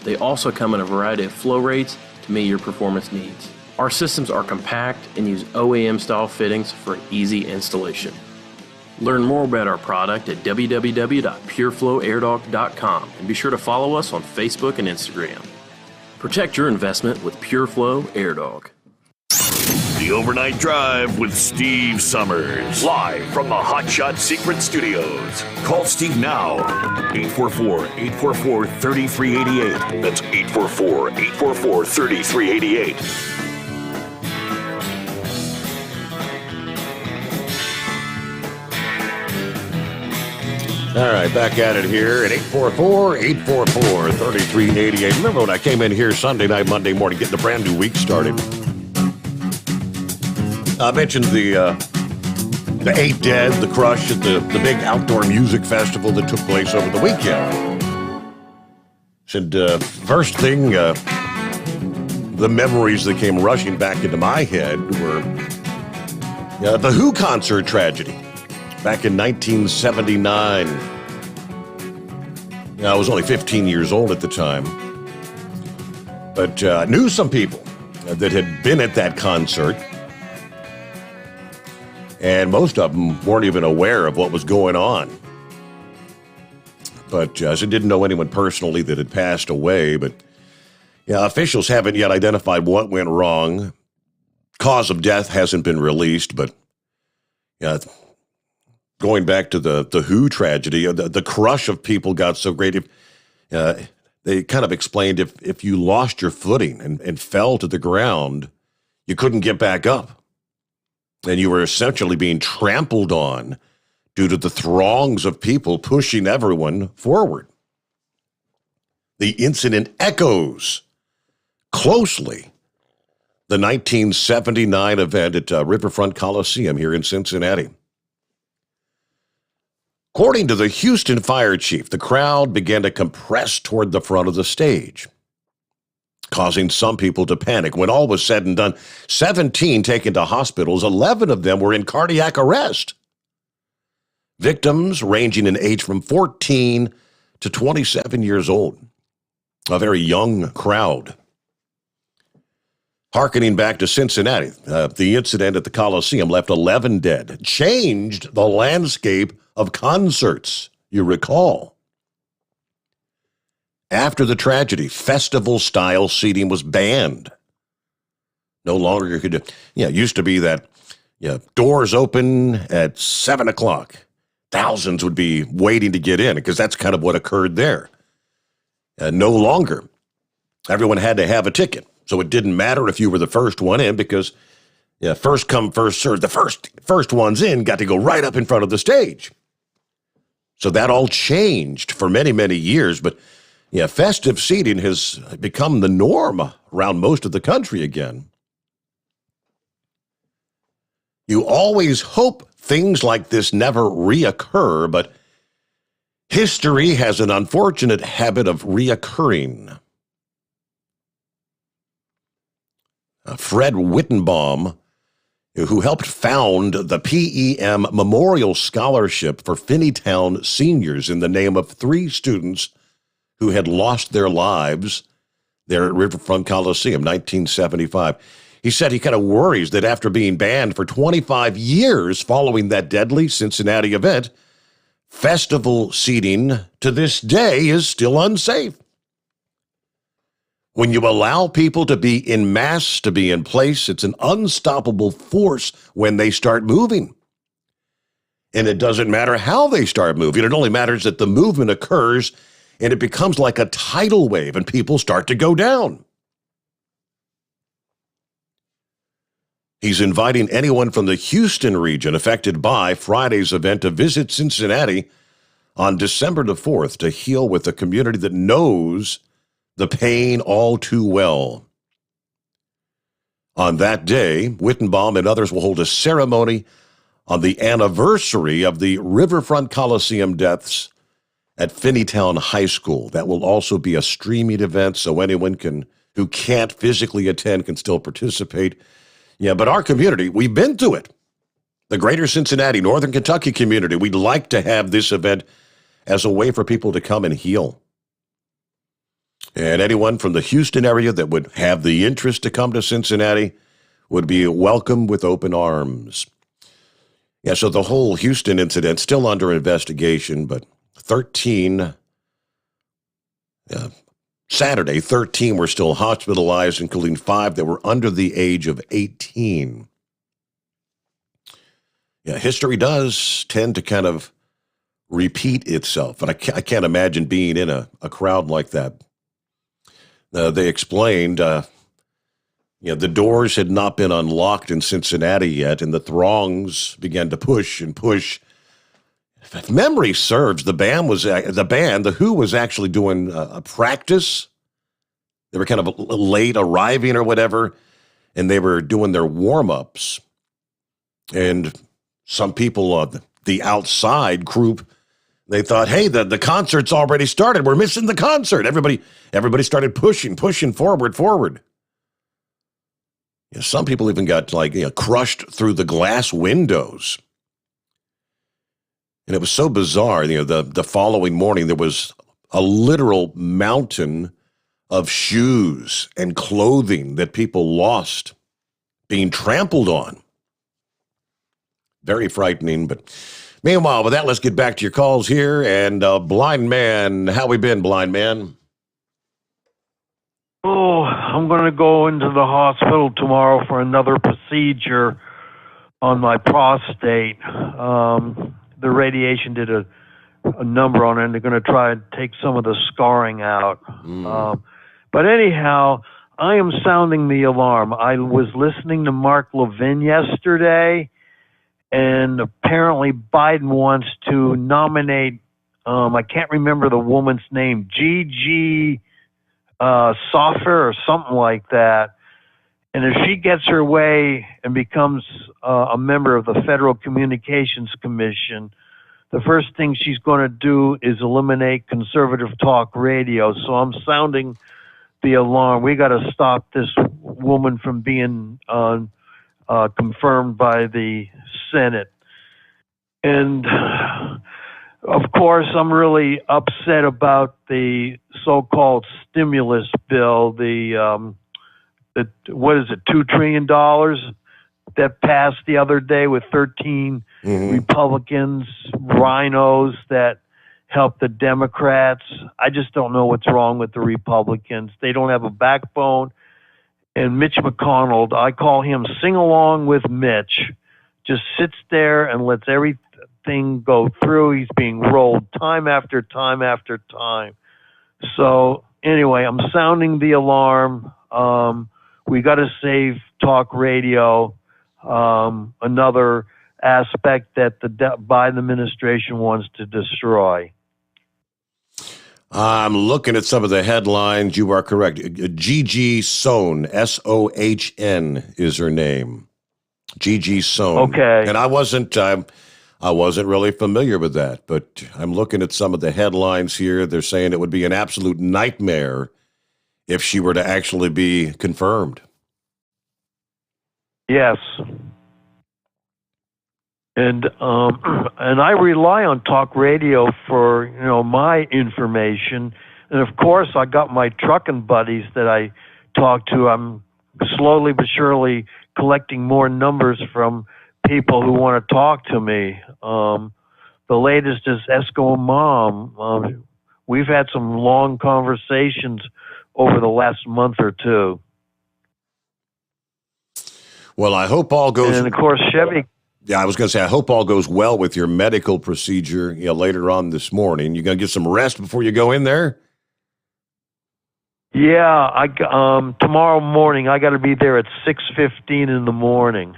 they also come in a variety of flow rates to meet your performance needs. Our systems are compact and use OEM-style fittings for easy installation. Learn more about our product at www.pureflowairdog.com and be sure to follow us on Facebook and Instagram. Protect your investment with PureFlow Air Dog. The Overnight Drive with Steve Sommers. Live from the Hot Shot Secret Studios. Call Steve now. 844-844-3388. That's 844-844-3388. All right, back at it here at 844-844-3388. Remember when I came in here Sunday night, Monday morning, getting the brand new week started? I mentioned the 8 Dead, the Crush at the big outdoor music festival that took place over the weekend. Said, first thing, the memories that came rushing back into my head were the Who concert tragedy. Back in 1979. I was only 15 years old at the time. But knew some people that had been at that concert. And most of them weren't even aware of what was going on. But I didn't know anyone personally that had passed away. But officials haven't yet identified what went wrong. Cause of death hasn't been released, but going back to the Who tragedy, the crush of people got so great. They kind of explained if you lost your footing and fell to the ground, you couldn't get back up. And you were essentially being trampled on due to the throngs of people pushing everyone forward. The incident echoes closely the 1979 event at Riverfront Coliseum here in Cincinnati. According to the Houston fire chief, the crowd began to compress toward the front of the stage, causing some people to panic. When all was said and done, 17 taken to hospitals, 11 of them were in cardiac arrest. Victims ranging in age from 14 to 27 years old. A very young crowd. Harkening back to Cincinnati, the incident at the Coliseum left 11 dead, changed the landscape of concerts, you recall. After the tragedy, festival-style seating was banned. No longer could, it used to be that doors open at 7 o'clock. Thousands would be waiting to get in because that's kind of what occurred there. No longer. Everyone had to have a ticket. So it didn't matter if you were the first one in because first come, first served. The first ones in got to go right up in front of the stage. So that all changed for many, many years. But festive seating has become the norm around most of the country again. You always hope things like this never reoccur, but history has an unfortunate habit of reoccurring. Fred Wittenbaum, who helped found the PEM Memorial Scholarship for Finneytown seniors in the name of 3 students who had lost their lives there at Riverfront Coliseum, 1975. He said he kind of worries that after being banned for 25 years following that deadly Cincinnati event, festival seating to this day is still unsafe. When you allow people to be in mass, to be in place, it's an unstoppable force when they start moving. And it doesn't matter how they start moving. It only matters that the movement occurs and it becomes like a tidal wave and people start to go down. He's inviting anyone from the Houston region affected by Friday's event to visit Cincinnati on December the 4th to heal with a community that knows the pain all too well. On that day, Wittenbaum and others will hold a ceremony on the anniversary of the Riverfront Coliseum deaths at Finneytown High School. That will also be a streaming event, so anyone who can't physically attend can still participate. Yeah, but our community, we've been through it. The greater Cincinnati, Northern Kentucky community, we'd like to have this event as a way for people to come and heal. And anyone from the Houston area that would have the interest to come to Cincinnati would be welcomed with open arms. Yeah, so the whole Houston incident still under investigation, but 13 were still hospitalized, including 5 that were under the age of 18. Yeah, history does tend to kind of repeat itself, and I can't imagine being in a crowd like that. They explained, the doors had not been unlocked in Cincinnati yet, and the throngs began to push and push. If memory serves, the Who was actually doing a practice. They were kind of late arriving or whatever, and they were doing their warm-ups. And some people, the outside group, they thought, hey, the concert's already started. We're missing the concert. Everybody started pushing forward. Some people even got crushed through the glass windows. And it was so bizarre. The following morning, there was a literal mountain of shoes and clothing that people lost being trampled on. Very frightening, but meanwhile, with that, let's get back to your calls here. And Blind Man, how we been, Blind Man? Oh, I'm going to go into the hospital tomorrow for another procedure on my prostate. The radiation did a number on it, and they're going to try and take some of the scarring out. But anyhow, I am sounding the alarm. I was listening to Mark Levin yesterday, and apparently Biden wants to nominate, I can't remember the woman's name, Gigi Soffer or something like that. And if she gets her way and becomes a member of the Federal Communications Commission, the first thing she's going to do is eliminate conservative talk radio. So I'm sounding the alarm. We got to stop this woman from being confirmed by the Senate. And of course, I'm really upset about the so-called stimulus bill, the what is it, $2 trillion that passed the other day with 13 Republicans, rhinos that helped the Democrats. I just don't know what's wrong with the Republicans. They don't have a backbone. And Mitch McConnell, I call him sing along with Mitch, just sits there and lets everything go through. He's being rolled time after time after time. So anyway, I'm sounding the alarm. We got to save talk radio. Another aspect that the Biden administration wants to destroy. I'm looking at some of the headlines. You are correct. Gigi Sohn, S-O-H-N is her name. Gigi Sohn. Okay. And I wasn't really familiar with that, but I'm looking at some of the headlines here. They're saying it would be an absolute nightmare if she were to actually be confirmed. Yes. And I rely on talk radio for, my information. And of course, I got my trucking buddies that I talk to. I'm slowly but surely collecting more numbers from people who want to talk to me. The latest is Esco Mom. We've had some long conversations over the last month or two. Well, I hope all goes. And of course, Chevy. Yeah, I was going to say, I hope all goes well with your medical procedure later on this morning. You going to get some rest before you go in there? Yeah, tomorrow morning I got to be there at 6:15 in the morning.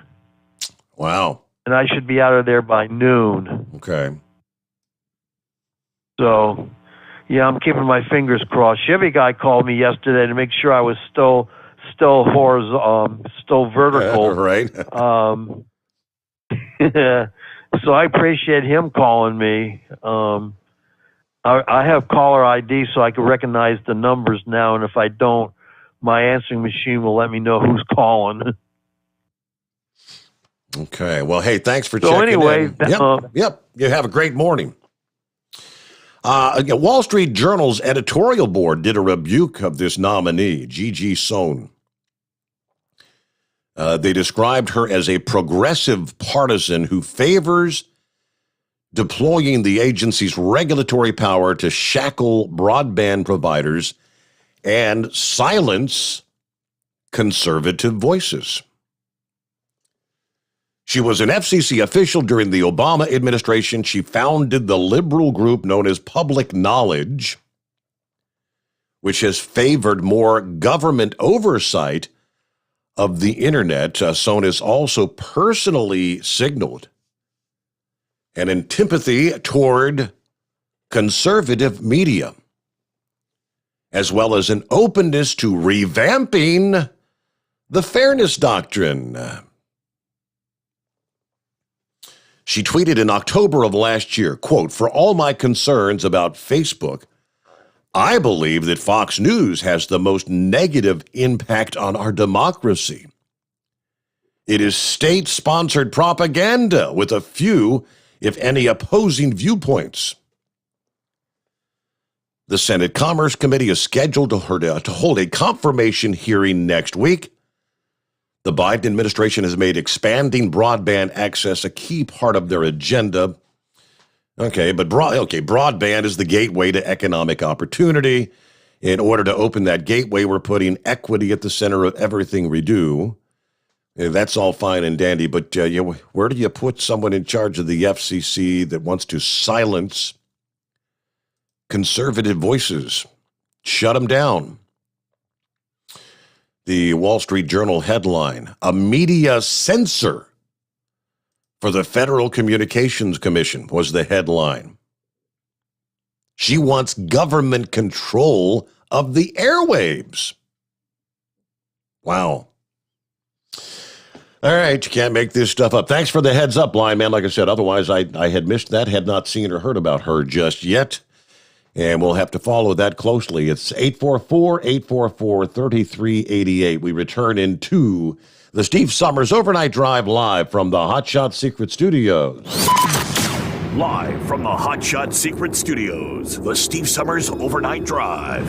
Wow. And I should be out of there by noon. Okay. So, yeah, I'm keeping my fingers crossed. Chevy guy called me yesterday to make sure I was still vertical. Right. So I appreciate him calling me. I have caller ID so I can recognize the numbers now, and if I don't, my answering machine will let me know who's calling. Okay. Well, hey, thanks for checking in. Yep. You have a great morning. Wall Street Journal's editorial board did a rebuke of this nominee, Gigi Sohn. They described her as a progressive partisan who favors deploying the agency's regulatory power to shackle broadband providers and silence conservative voices. She was an FCC official during the Obama administration. She founded the liberal group known as Public Knowledge, which has favored more government oversight of the internet. Sohn has also personally signaled an antipathy toward conservative media, as well as an openness to revamping the fairness doctrine. She tweeted in October of last year, quote, "For all my concerns about Facebook, I believe that Fox News has the most negative impact on our democracy. It is state-sponsored propaganda with a few, if any, opposing viewpoints." The Senate Commerce Committee is scheduled to hold a confirmation hearing next week. The Biden administration has made expanding broadband access a key part of their agenda. Broadband is the gateway to economic opportunity. In order to open that gateway, we're putting equity at the center of everything we do. That's all fine and dandy, but where do you put someone in charge of the FCC that wants to silence conservative voices? Shut them down. The Wall Street Journal headline, "A media censor for the Federal Communications Commission," was the headline. She wants government control of the airwaves. Wow. All right, you can't make this stuff up. Thanks for the heads up, blind man. Like I said, otherwise I had missed that, had not seen or heard about her just yet. And we'll have to follow that closely. It's 844-844-3388. We return into the Steve Sommers Overnight Drive live from the Hot Shot Secret Studios. Live from the Hot Shot Secret Studios, the Steve Sommers Overnight Drive.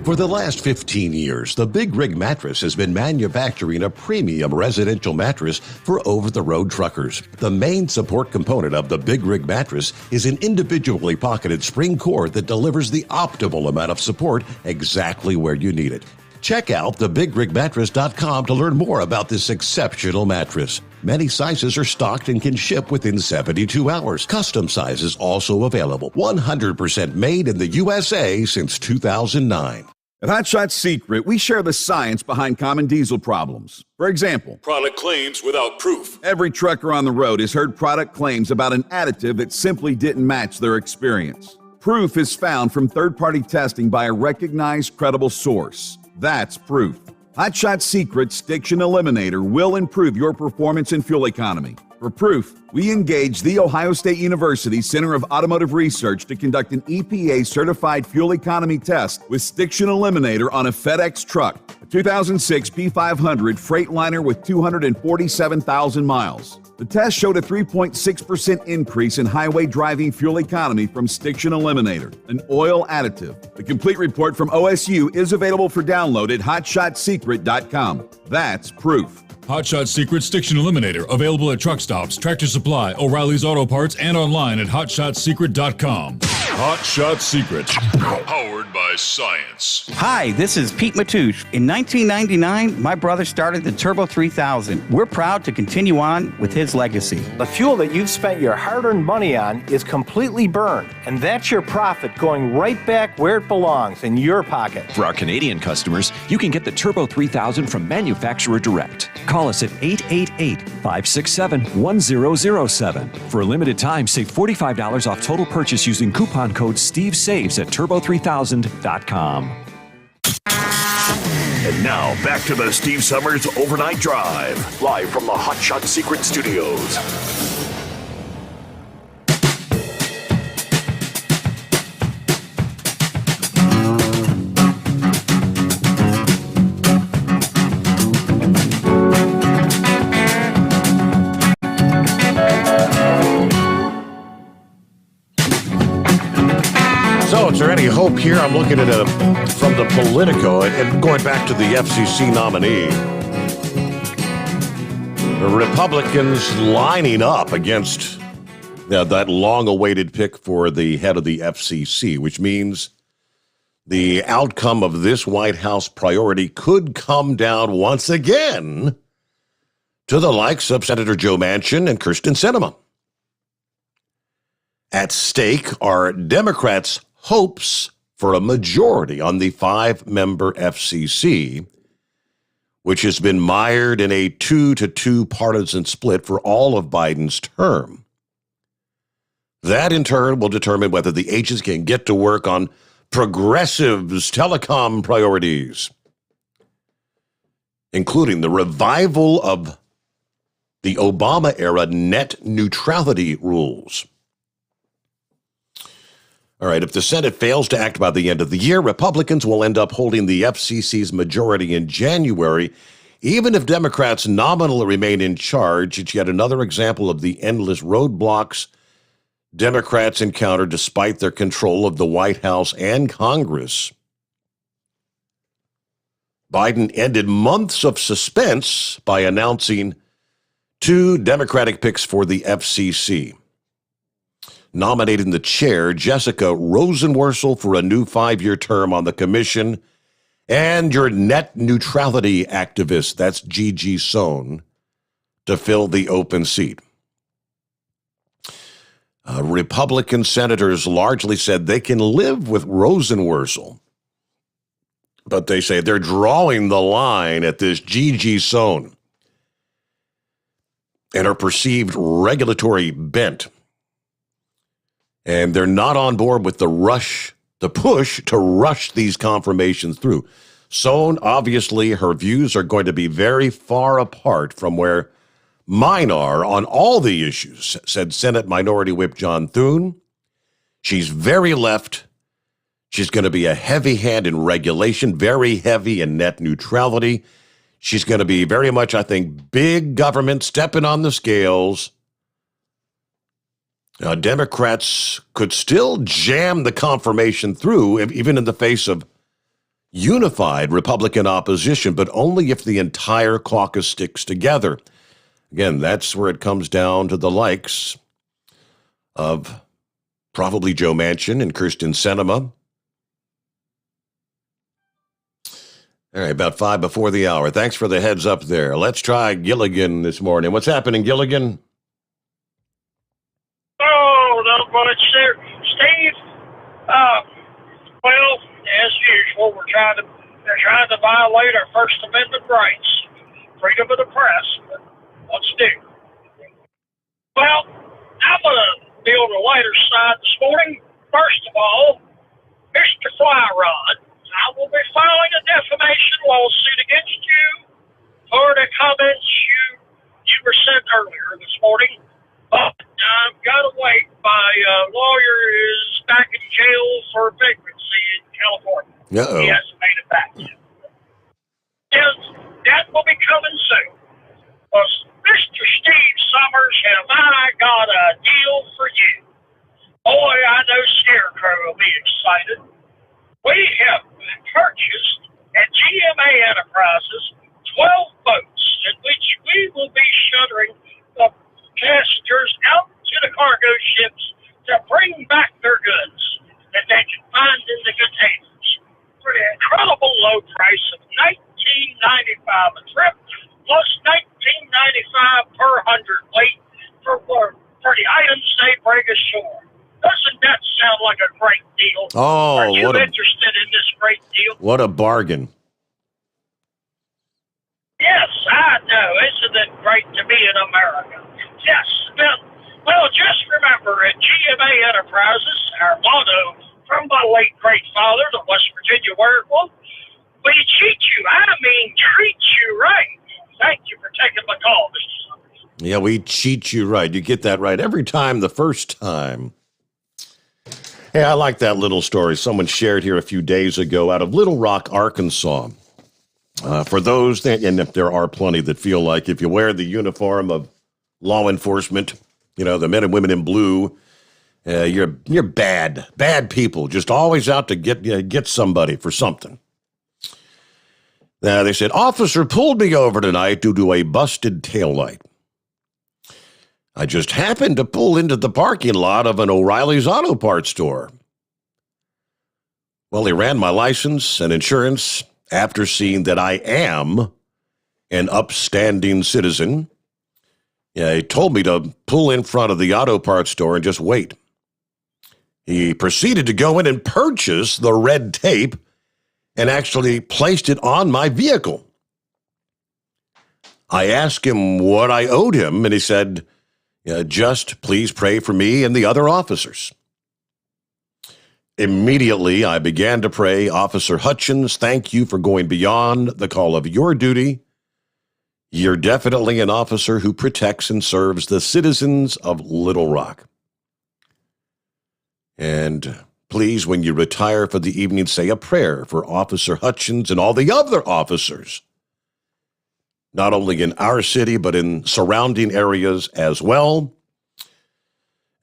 For the last 15 years, the Big Rig Mattress has been manufacturing a premium residential mattress for over-the-road truckers. The main support component of the Big Rig Mattress is an individually pocketed spring core that delivers the optimal amount of support exactly where you need it. Check out thebigrigmattress.com to learn more about this exceptional mattress. Many sizes are stocked and can ship within 72 hours. Custom sizes also available. 100% made in the USA since 2009. At Hot Shot Secret, we share the science behind common diesel problems. For example, product claims without proof. Every trucker on the road has heard product claims about an additive that simply didn't match their experience. Proof is found from third-party testing by a recognized, credible source. That's proof. Hot Shot Secret Stiction Eliminator will improve your performance and fuel economy. For proof, we engaged The Ohio State University Center of Automotive Research to conduct an EPA-certified fuel economy test with Stiction Eliminator on a FedEx truck, a 2006 P500 Freightliner with 247,000 miles. The test showed a 3.6% increase in highway driving fuel economy from Stiction Eliminator, an oil additive. The complete report from OSU is available for download at hotshotsecret.com. That's proof. Hot Shot Secret Stiction Eliminator, available at truck stops, Tractor Supply, O'Reilly's Auto Parts, and online at hotshotsecret.com. Hot Shot Secret, powered by science. Hi, this is Pete Matouche. In 1999, my brother started the Turbo 3000. We're proud to continue on with his legacy. The fuel that you've spent your hard-earned money on is completely burned, and that's your profit going right back where it belongs, in your pocket. For our Canadian customers, you can get the Turbo 3000 from manufacturer direct. Call us at 888-567-1007. For a limited time, save $45 off total purchase using coupon code SteveSaves at turbo3000.com. And now, back to the Steve Sommers Overnight Drive, live from the Hot Shot Secret Studios. So, is there any hope here? I'm looking at it from the Politico and going back to the FCC nominee. The Republicans lining up against that long-awaited pick for the head of the FCC, which means the outcome of this White House priority could come down once again to the likes of Senator Joe Manchin and Kyrsten Sinema. At stake are Democrats' hopes for a majority on the 5-member FCC, which has been mired in a 2-2 partisan split for all of Biden's term. That, in turn, will determine whether the agency can get to work on progressives' telecom priorities, including the revival of the Obama-era net neutrality rules. All right, if the Senate fails to act by the end of the year, Republicans will end up holding the FCC's majority in January. Even if Democrats nominally remain in charge, it's yet another example of the endless roadblocks Democrats encounter despite their control of the White House and Congress. Biden ended months of suspense by announcing 2 Democratic picks for the FCC, nominating the chair, Jessica Rosenworcel, for a new 5-year term on the commission, and your net neutrality activist, that's Gigi Sohn, to fill the open seat. Republican senators largely said they can live with Rosenworcel, but they say they're drawing the line at this Gigi Sohn and her perceived regulatory bent. And they're not on board with the push to rush these confirmations through. Sohn, obviously, her views are going to be very far apart from where mine are on all the issues, said Senate Minority Whip John Thune. She's very left. She's going to be a heavy hand in regulation, very heavy in net neutrality. She's going to be very much, I think, big government stepping on the scales. Democrats could still jam the confirmation through, even in the face of, unified Republican opposition, but only if the entire caucus sticks together. Again, that's where it comes down to the likes of probably Joe Manchin and Kyrsten Sinema. All right, about 5 before the hour. Thanks for the heads up there. Let's try Gilligan this morning. What's happening, Gilligan? Oh, not much there. Steve, well, as usual, they're trying to violate our First Amendment rights, freedom of the press. But let's do. Well, I'm going to be on the lighter side this morning. First of all, Mr. Flyrod, I will be filing a defamation lawsuit against you for the comments you were sent earlier this morning. But I've got to wait. My lawyer is back in jail for vagrancy in California. Uh-oh. He hasn't made it back yet. Yes, that will be coming soon. Mr. Steve Sommers, have I got a deal for you? Boy, I know Scarecrow will be excited. We have purchased at GMA Enterprises 12 boats in which we will be shuttering the passengers out to the cargo ships to bring back their goods that they can find in the containers for the incredible low price of $19.95 a trip plus $19.95 per hundredweight for the items they bring ashore. Doesn't that sound like a great deal? Oh, are you interested in this great deal? What a bargain. Yes, I know. Isn't it great to be in America? Yes. Well, just remember at GMA Enterprises, our motto from my late great father, the West Virginia werewolf, we cheat you. I mean, treat you right. Thank you for taking my call, Mr. Summers. Yeah, we cheat you right. You get that right every time the first time. Hey, I like that little story someone shared here a few days ago out of Little Rock, Arkansas. For those, and there are plenty that feel like if you wear the uniform of law enforcement, you know, the men and women in blue, you're bad people, just always out to get somebody for something. They said, officer pulled me over tonight due to a busted taillight. I just happened to pull into the parking lot of an O'Reilly's Auto Parts store. Well, he ran my license and insurance after seeing that I am an upstanding citizen. Yeah, he told me to pull in front of the auto parts store and just wait. He proceeded to go in and purchase the red tape and actually placed it on my vehicle. I asked him what I owed him, and he said, just please pray for me and the other officers. Immediately, I began to pray, Officer Hutchins, thank you for going beyond the call of your duty. You're definitely an officer who protects and serves the citizens of Little Rock. And please, when you retire for the evening, say a prayer for Officer Hutchins and all the other officers, not only in our city, but in surrounding areas as well.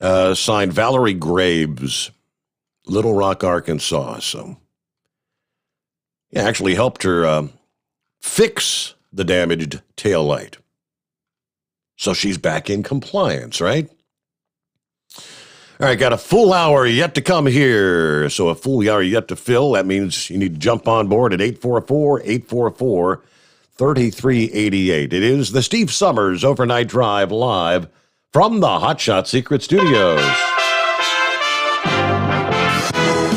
Signed Valerie Graves, Little Rock, Arkansas. So, yeah, actually helped her fix the damaged taillight. So she's back in compliance, right? All right, got a full hour yet to come here. So a full hour yet to fill. That means you need to jump on board at 844-844-3388. It is the Steve Sommers Overnight Drive live from the Hot Shot Secret Studios.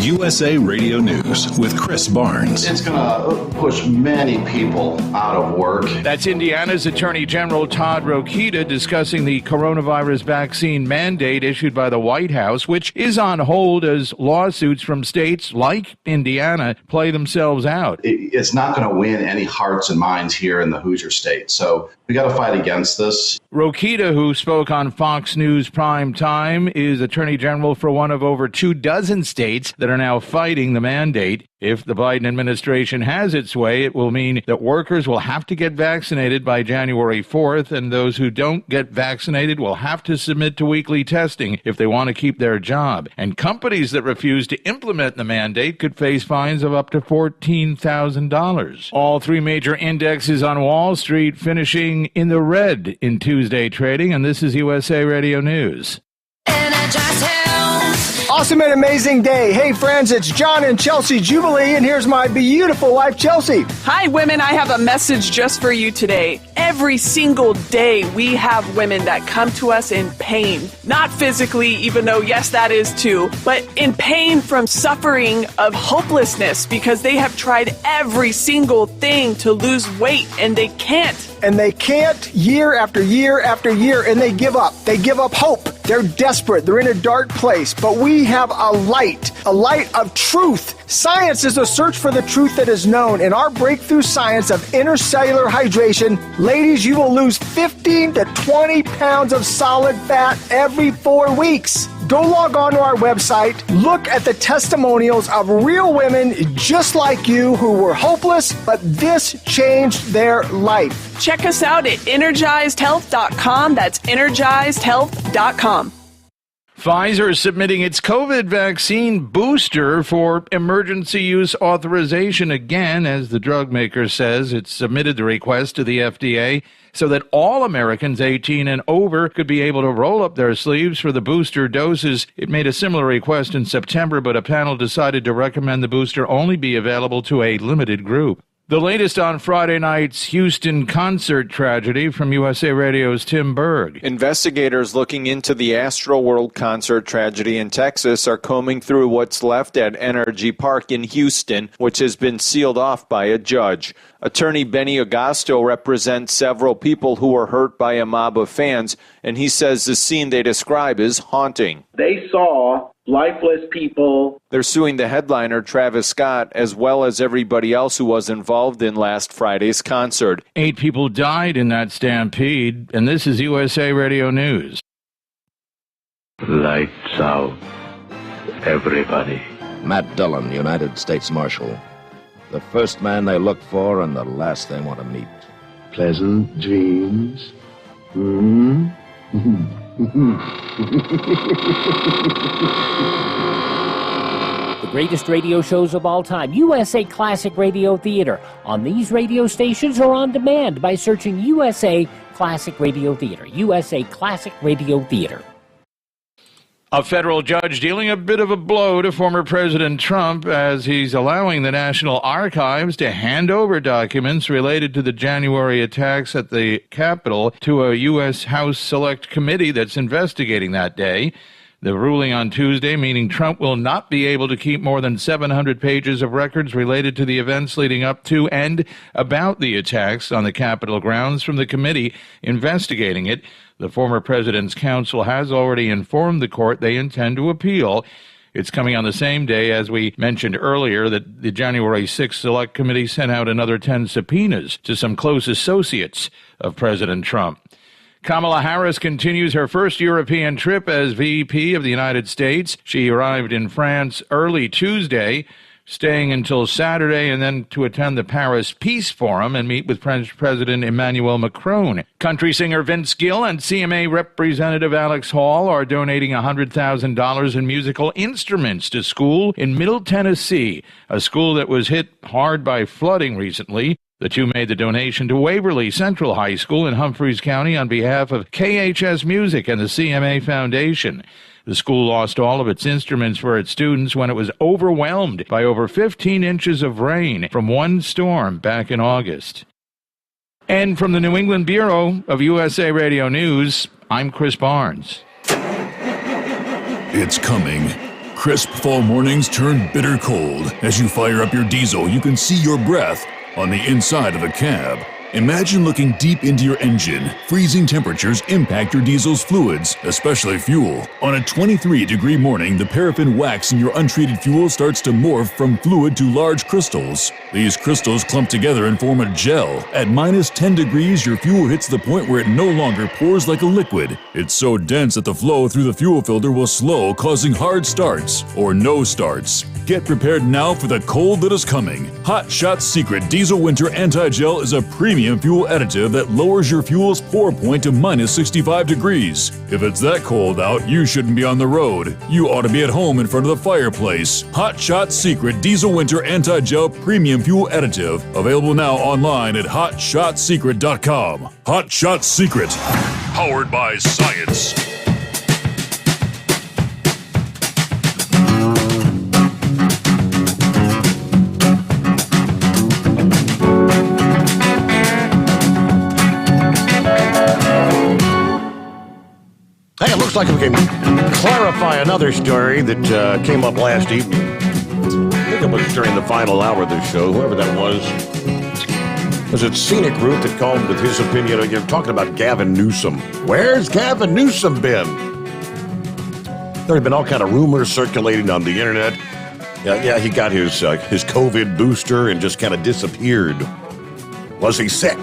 USA Radio News with Chris Barnes. It's going to push many people out of work. That's Indiana's Attorney General Todd Rokita discussing the coronavirus vaccine mandate issued by the White House, which is on hold as lawsuits from states like Indiana play themselves out. It's not going to win any hearts and minds here in the Hoosier State. So We got to fight against this. Rokita, who spoke on Fox News Prime Time, is Attorney General for one of over 24 states that are now fighting the mandate. If the Biden administration has its way, it will mean that workers will have to get vaccinated by January 4th, and those who don't get vaccinated will have to submit to weekly testing if they want to keep their job. And companies that refuse to implement the mandate could face fines of up to $14,000. All three major indexes on Wall Street finishing in the red in Tuesday trading, and this is USA Radio News. Awesome and amazing day. Hey, friends, it's John and Chelsea Jubilee, and here's my beautiful wife, Chelsea. Hi, women. I have a message just for you today. Every single day, we have women that come to us in pain. Not physically, even though, yes, that is too, but in pain from suffering of hopelessness because they have tried every single thing to lose weight, and they can't. And they can't year after year after year, and they give up. They give up hope. They're desperate. They're in a dark place. But we have a light of truth. Science is a search for the truth that is known. In our breakthrough science of intercellular hydration, ladies, you will lose 15 to 20 pounds of solid fat every 4 weeks. Go log on to our website, look at the testimonials of real women just like you who were hopeless, but this changed their life. Check us out at energizedhealth.com. That's energizedhealth.com. Pfizer is submitting its COVID vaccine booster for emergency use authorization again, as the drug maker says. It submitted the request to the FDA so that all Americans 18 and over could be able to roll up their sleeves for the booster doses. It made a similar request in September, but a panel decided to recommend the booster only be available to a limited group. The latest on Friday night's Houston concert tragedy from USA Radio's Tim Berg. Investigators looking into the Astroworld concert tragedy in Texas are combing through what's left at NRG Park in Houston, which has been sealed off by a judge. Attorney Benny Agosto represents several people who were hurt by a mob of fans, and he says the scene they describe is haunting. They saw lifeless people. They're suing the headliner, Travis Scott, as well as everybody else who was involved in last Friday's concert. 8 people died in that stampede, and this is USA Radio News. Lights out, everybody. Matt Dillon, United States Marshal. The first man they look for and the last they want to meet. Pleasant dreams. The greatest radio shows of all time, USA Classic Radio Theater, on these radio stations or on demand by searching USA Classic Radio Theater. USA Classic Radio Theater. A federal judge dealing a bit of a blow to former President Trump as he's allowing the National Archives to hand over documents related to the January attacks at the Capitol to a U.S. House Select Committee that's investigating that day. The ruling on Tuesday, meaning Trump will not be able to keep more than 700 pages of records related to the events leading up to and about the attacks on the Capitol grounds from the committee investigating it. The former president's counsel has already informed the court they intend to appeal. It's coming on the same day, as we mentioned earlier, that the January 6th Select Committee sent out another 10 subpoenas to some close associates of President Trump. Kamala Harris continues her first European trip as VP of the United States. She arrived in France early Tuesday, staying until Saturday, and then to attend the Paris Peace Forum and meet with French President Emmanuel Macron. Country singer Vince Gill and CMA Representative Alex Hall are donating $100,000 in musical instruments to school in Middle Tennessee, a school that was hit hard by flooding recently. The two made the donation to Waverly Central High School in Humphreys County on behalf of KHS Music and the CMA Foundation. The school lost all of its instruments for its students when it was overwhelmed by over 15 inches of rain from one storm back in August. And from the New England Bureau of USA Radio News, I'm Chris Barnes. It's coming. Crisp fall mornings turn bitter cold. As you fire up your diesel, you can see your breath on the inside of the cab. Imagine looking deep into your engine. Freezing temperatures impact your diesel's fluids, especially fuel. On a 23-degree morning, the paraffin wax in your untreated fuel starts to morph from fluid to large crystals. These crystals clump together and form a gel. At minus 10 degrees, your fuel hits the point where it no longer pours like a liquid. It's so dense that the flow through the fuel filter will slow, causing hard starts or no starts. Get prepared now for the cold that is coming. Hot Shot Secret Diesel Winter Anti-Gel is a premium fuel additive that lowers your fuel's pour point to minus 65 degrees. If it's that cold out, you shouldn't be on the road. You ought to be at home in front of the fireplace. Hot Shot Secret Diesel Winter Anti-Gel Premium Fuel Additive. Available now online at hotshotsecret.com. Hot Shot Secret. Powered by science. Hey, it looks like we can clarify another story that came up last evening. I think it was during the final hour of the show, whoever that was. Was it Scenic Root that called with his opinion? You're talking about Gavin Newsom. Where's Gavin Newsom been? There have been all kind of rumors circulating on the internet. Yeah, he got his COVID booster and just kind of disappeared. Was he sick?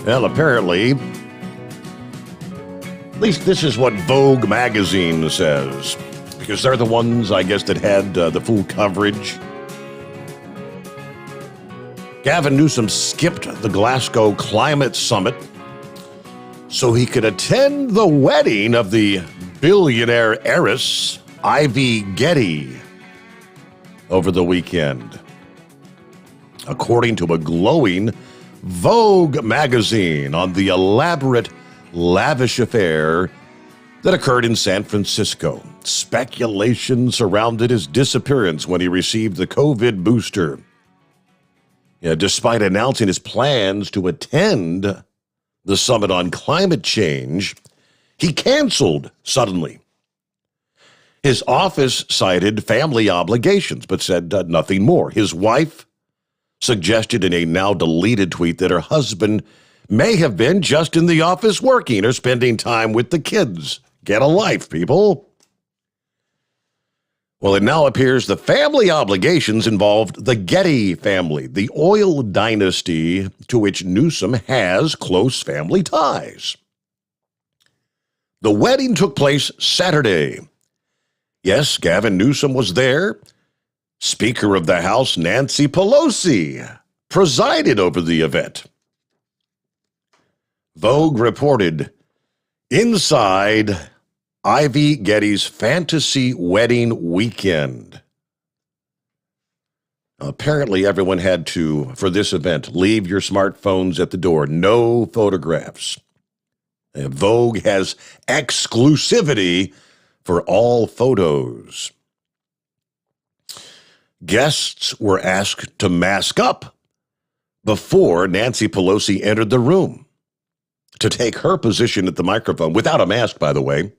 Well, apparently, at least this is what Vogue magazine says, because they're the ones, I guess, that had the full coverage. Gavin Newsom skipped the Glasgow Climate Summit so he could attend the wedding of the billionaire heiress, Ivy Getty, over the weekend. According to a glowing Vogue magazine on the elaborate, lavish affair that occurred in San Francisco. Speculation surrounded his disappearance when he received the COVID booster. Despite announcing his plans to attend the summit on climate change, he canceled suddenly. His office cited family obligations, but said nothing more. His wife suggested in a now-deleted tweet that her husband may have been just in the office working or spending time with the kids. Get a life, people. Well, it now appears the family obligations involved the Getty family, the oil dynasty to which Newsom has close family ties. The wedding took place Saturday. Yes, Gavin Newsom was there. Speaker of the House Nancy Pelosi presided over the event. Vogue reported, inside Ivy Getty's fantasy wedding weekend. Apparently, everyone had to, for this event, leave your smartphones at the door. No photographs. Vogue has exclusivity for all photos. Guests were asked to mask up before Nancy Pelosi entered the room to take her position at the microphone, without a mask, by the way.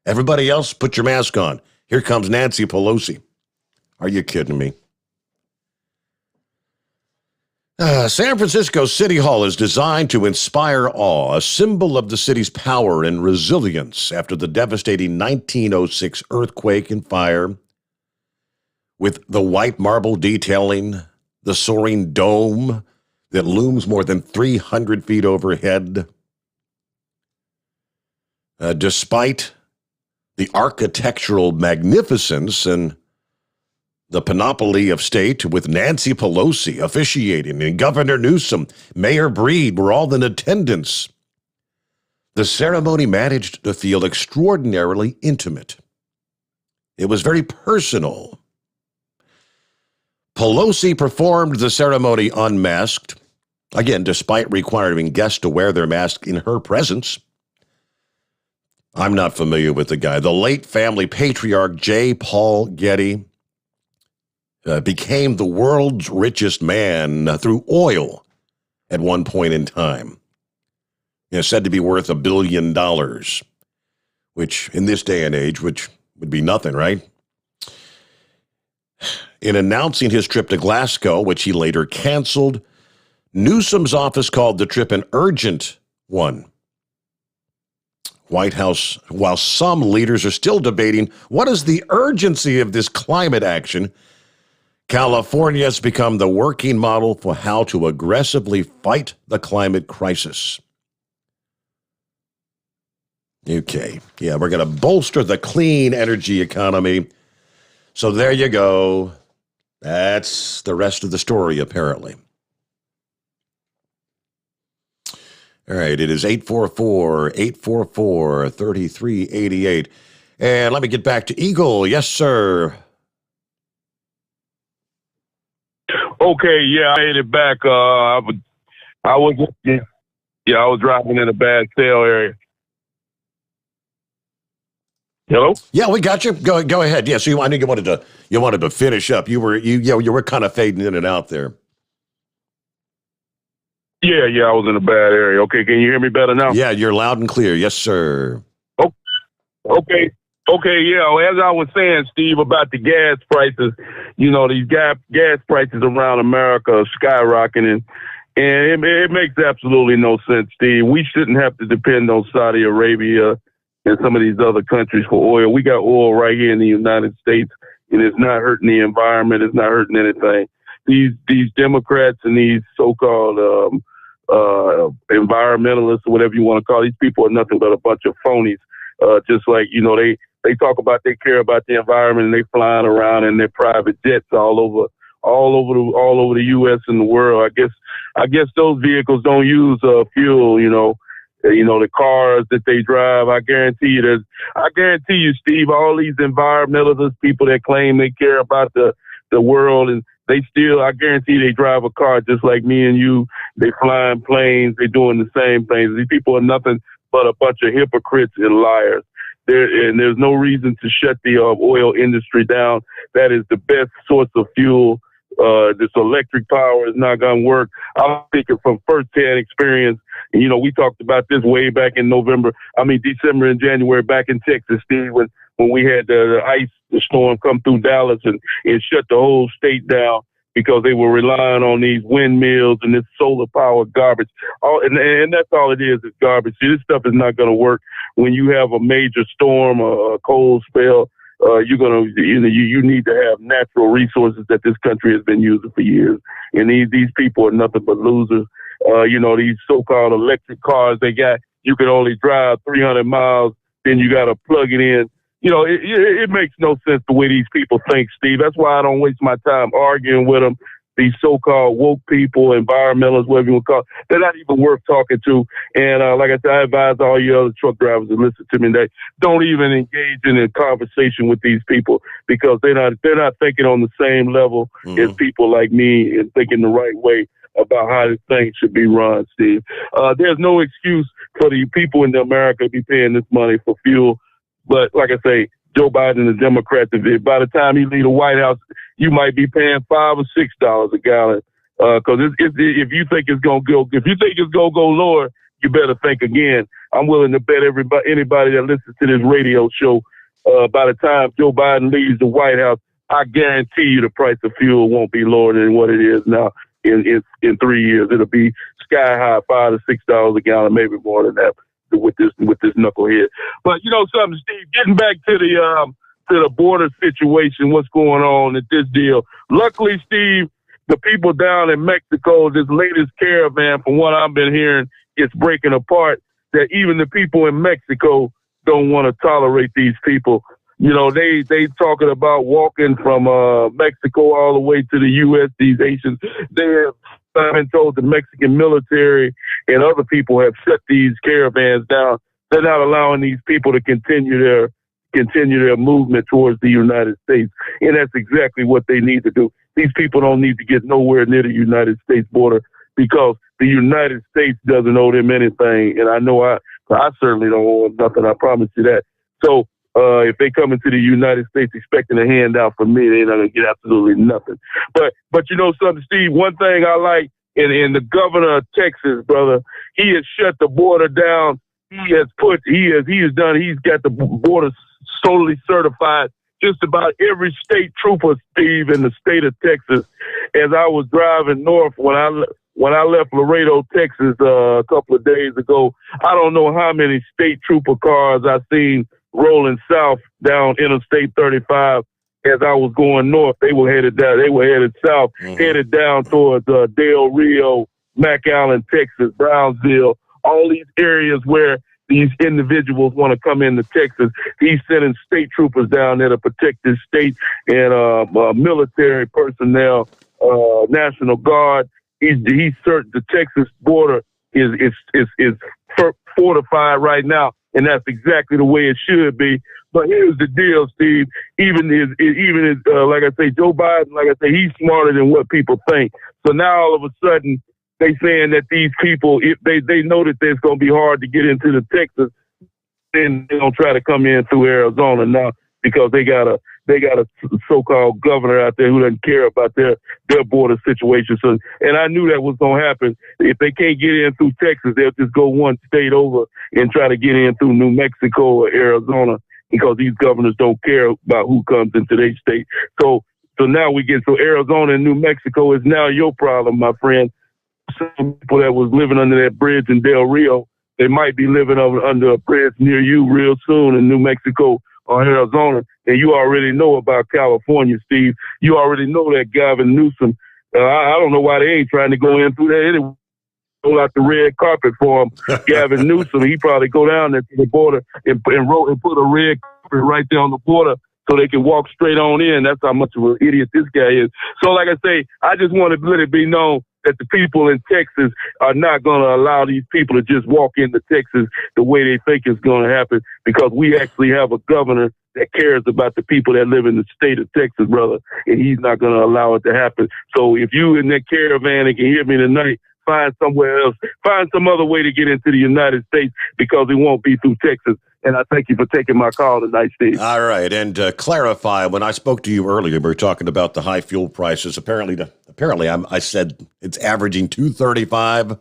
Everybody else, put your mask on. Here comes Nancy Pelosi. Are you kidding me? San Francisco City Hall is designed to inspire awe, a symbol of the city's power and resilience after the devastating 1906 earthquake and fire. With the white marble detailing, the soaring dome that looms more than 300 feet overhead. Despite the architectural magnificence and the panoply of state, with Nancy Pelosi officiating and Governor Newsom, Mayor Breed were all in attendance, the ceremony managed to feel extraordinarily intimate. It was very personal. Pelosi performed the ceremony unmasked, again, despite requiring guests to wear their mask in her presence. I'm not familiar with the guy. The late family patriarch J. Paul Getty became the world's richest man through oil at one point in time. Said to be worth $1 billion, which in this day and age, which would be nothing, right? In announcing his trip to Glasgow, which he later canceled, Newsom's office called the trip an urgent one. White House, while some leaders are still debating what is the urgency of this climate action, California has become the working model for how to aggressively fight the climate crisis. Okay, yeah, we're going to bolster the clean energy economy. So there you go. That's the rest of the story, apparently. All right, it is 844-844-3388. And let me get back to Eagle. Yes, sir. Okay, yeah, I made it back. I was driving in a bad sale area. Hello? Yeah, we got you. Go ahead. Yeah, so I knew you wanted to finish up. You were kind of fading in and out there. Yeah, I was in a bad area. Okay, can you hear me better now? Yeah, you're loud and clear. Yes, sir. Oh, okay, yeah. As I was saying, Steve, about the gas prices, these gas prices around America are skyrocketing, and it makes absolutely no sense, Steve. We shouldn't have to depend on Saudi Arabia and some of these other countries for oil. We got oil right here in the United States, and it's not hurting the environment. It's not hurting anything. These Democrats and these so-called environmentalists, or whatever you want to call these people, are nothing but a bunch of phonies. Just like, they talk about they care about the environment, and they flying around in their private jets all over the U.S. and the world. I guess those vehicles don't use fuel. The cars that they drive. I guarantee you, Steve, all these environmentalist people that claim they care about the world, and I guarantee they drive a car just like me and you. They flying planes. They doing the same things. These people are nothing but a bunch of hypocrites and liars. There's no reason to shut the oil industry down. That is the best source of fuel. This electric power is not going to work. I'm speaking from first-hand experience. And, we talked about this way back in December and January back in Texas, Steve, when we had the ice storm come through Dallas and shut the whole state down because they were relying on these windmills and this solar power garbage. And that's all it is garbage. See, this stuff is not going to work when you have a major storm or a cold spell. You need to have natural resources that this country has been using for years. And these people are nothing but losers. These so-called electric cars they got, you can only drive 300 miles, then you got to plug it in. It makes no sense the way these people think, Steve. That's why I don't waste my time arguing with them. These so-called woke people, environmentalists, whatever you want to call it, they're not even worth talking to. And like I said, I advise all you other truck drivers to listen to me. They don't even engage in a conversation with these people because they're not thinking on the same level as people like me and thinking the right way about how this thing should be run, Steve. There's no excuse for the people in America to be paying this money for fuel. But like I say, Joe Biden, the Democrats, by the time he leave the White House, you might be paying $5 or $6 a gallon. Because if you think it's gonna go lower, you better think again. I'm willing to bet anybody that listens to this radio show, by the time Joe Biden leaves the White House, I guarantee you the price of fuel won't be lower than what it is now. In 3 years, it'll be sky high, $5 to $6 a gallon, maybe more than that. With this knucklehead. But something, Steve, getting back to the border situation, what's going on at this deal. Luckily, Steve, the people down in Mexico, this latest caravan, from what I've been hearing, it's breaking apart, that even the people in Mexico don't want to tolerate these people. They talking about walking from Mexico all the way to the U.S., these Asians. I've been told the Mexican military and other people have shut these caravans down. They're not allowing these people to continue their movement towards the United States. And that's exactly what they need to do. These people don't need to get nowhere near the United States border because the United States doesn't owe them anything. And I know I certainly don't owe them nothing. I promise you that. So, if they come into the United States expecting a handout from me, they're not going to get absolutely nothing. But something, Steve, one thing I like, and the governor of Texas, brother, he has shut the border down. He's got the border solely certified. Just about every state trooper, Steve, in the state of Texas. As I was driving north when when I left Laredo, Texas, a couple of days ago, I don't know how many state trooper cars I seen rolling south down Interstate 35 as I was going north. They were headed down. They were headed south, headed down towards Del Rio, McAllen, Texas, Brownsville, all these areas where these individuals want to come into Texas. He's sending state troopers down there to protect this state and military personnel, National Guard. He's certain the Texas border is fortified right now, and that's exactly the way it should be. But here's the deal, Steve. Even as like I say, Joe Biden, like I say, he's smarter than what people think. So now all of a sudden, they saying that these people, if they know that it's going to be hard to get into the Texas, then they're going to try to come in through Arizona now because they got a so-called governor out there who doesn't care about their border situation. So, and I knew that was going to happen. If they can't get in through Texas, they'll just go one state over and try to get in through New Mexico or Arizona because these governors don't care about who comes into their state. So now Arizona and New Mexico is now your problem, my friend. Some people that was living under that bridge in Del Rio, they might be living under a bridge near you real soon in New Mexico or Arizona. And you already know about California, Steve. You already know that Gavin Newsom. I don't know why they ain't trying to go in through that anyway. Roll out the red carpet for him. Gavin Newsom, he probably go down there to the border and put a red carpet right there on the border so they can walk straight on in. That's how much of an idiot this guy is. So like I say, I just want to let it be known that the people in Texas are not going to allow these people to just walk into Texas the way they think it's going to happen, because we actually have a governor that cares about the people that live in the state of Texas, brother, and he's not going to allow it to happen. So if you in that caravan and can hear me tonight, find somewhere else, find some other way to get into the United States, because it won't be through Texas. And I thank you for taking my call tonight, Steve. All right. And clarify, when I spoke to you earlier, we were talking about the high fuel prices. Apparently I said it's averaging $2.35.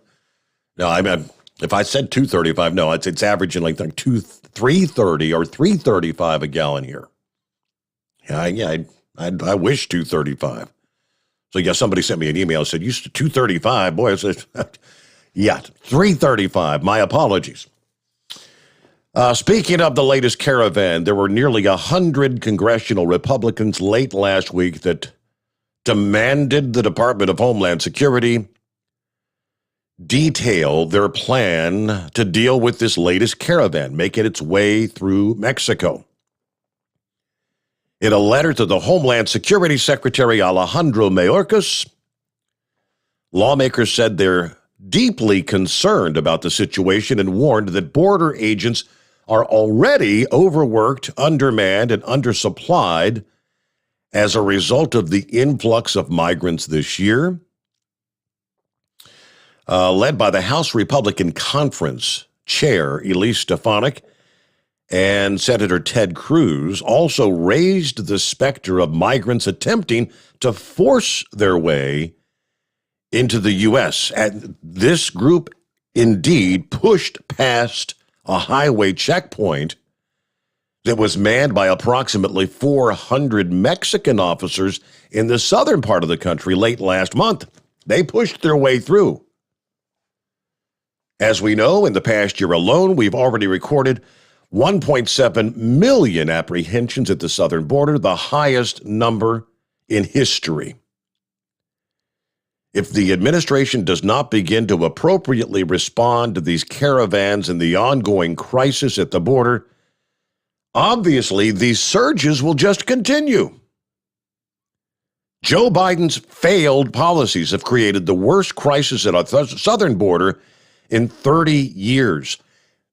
No, I mean, if I said $2.35, no, it's averaging like $3.30 or $3.35 a gallon here. I wish $2.35. So yeah, somebody sent me an email and said, "You $2.35, boy." I said, yeah, $3.35. My apologies. Speaking of the latest caravan, there were nearly 100 congressional Republicans late last week that demanded the Department of Homeland Security detail their plan to deal with this latest caravan making its way through Mexico. In a letter to the Homeland Security Secretary Alejandro Mayorkas, lawmakers said they're deeply concerned about the situation and warned that border agents are already overworked, undermanned, and undersupplied as a result of the influx of migrants this year. Led by the House Republican Conference Chair Elise Stefanik and Senator Ted Cruz, also raised the specter of migrants attempting to force their way into the U.S. And this group indeed pushed past a highway checkpoint that was manned by approximately 400 Mexican officers in the southern part of the country late last month. They pushed their way through. As we know, in the past year alone, we've already recorded 1.7 million apprehensions at the southern border, the highest number in history. If the administration does not begin to appropriately respond to these caravans and the ongoing crisis at the border, obviously these surges will just continue. Joe Biden's failed policies have created the worst crisis at our southern border in 30 years.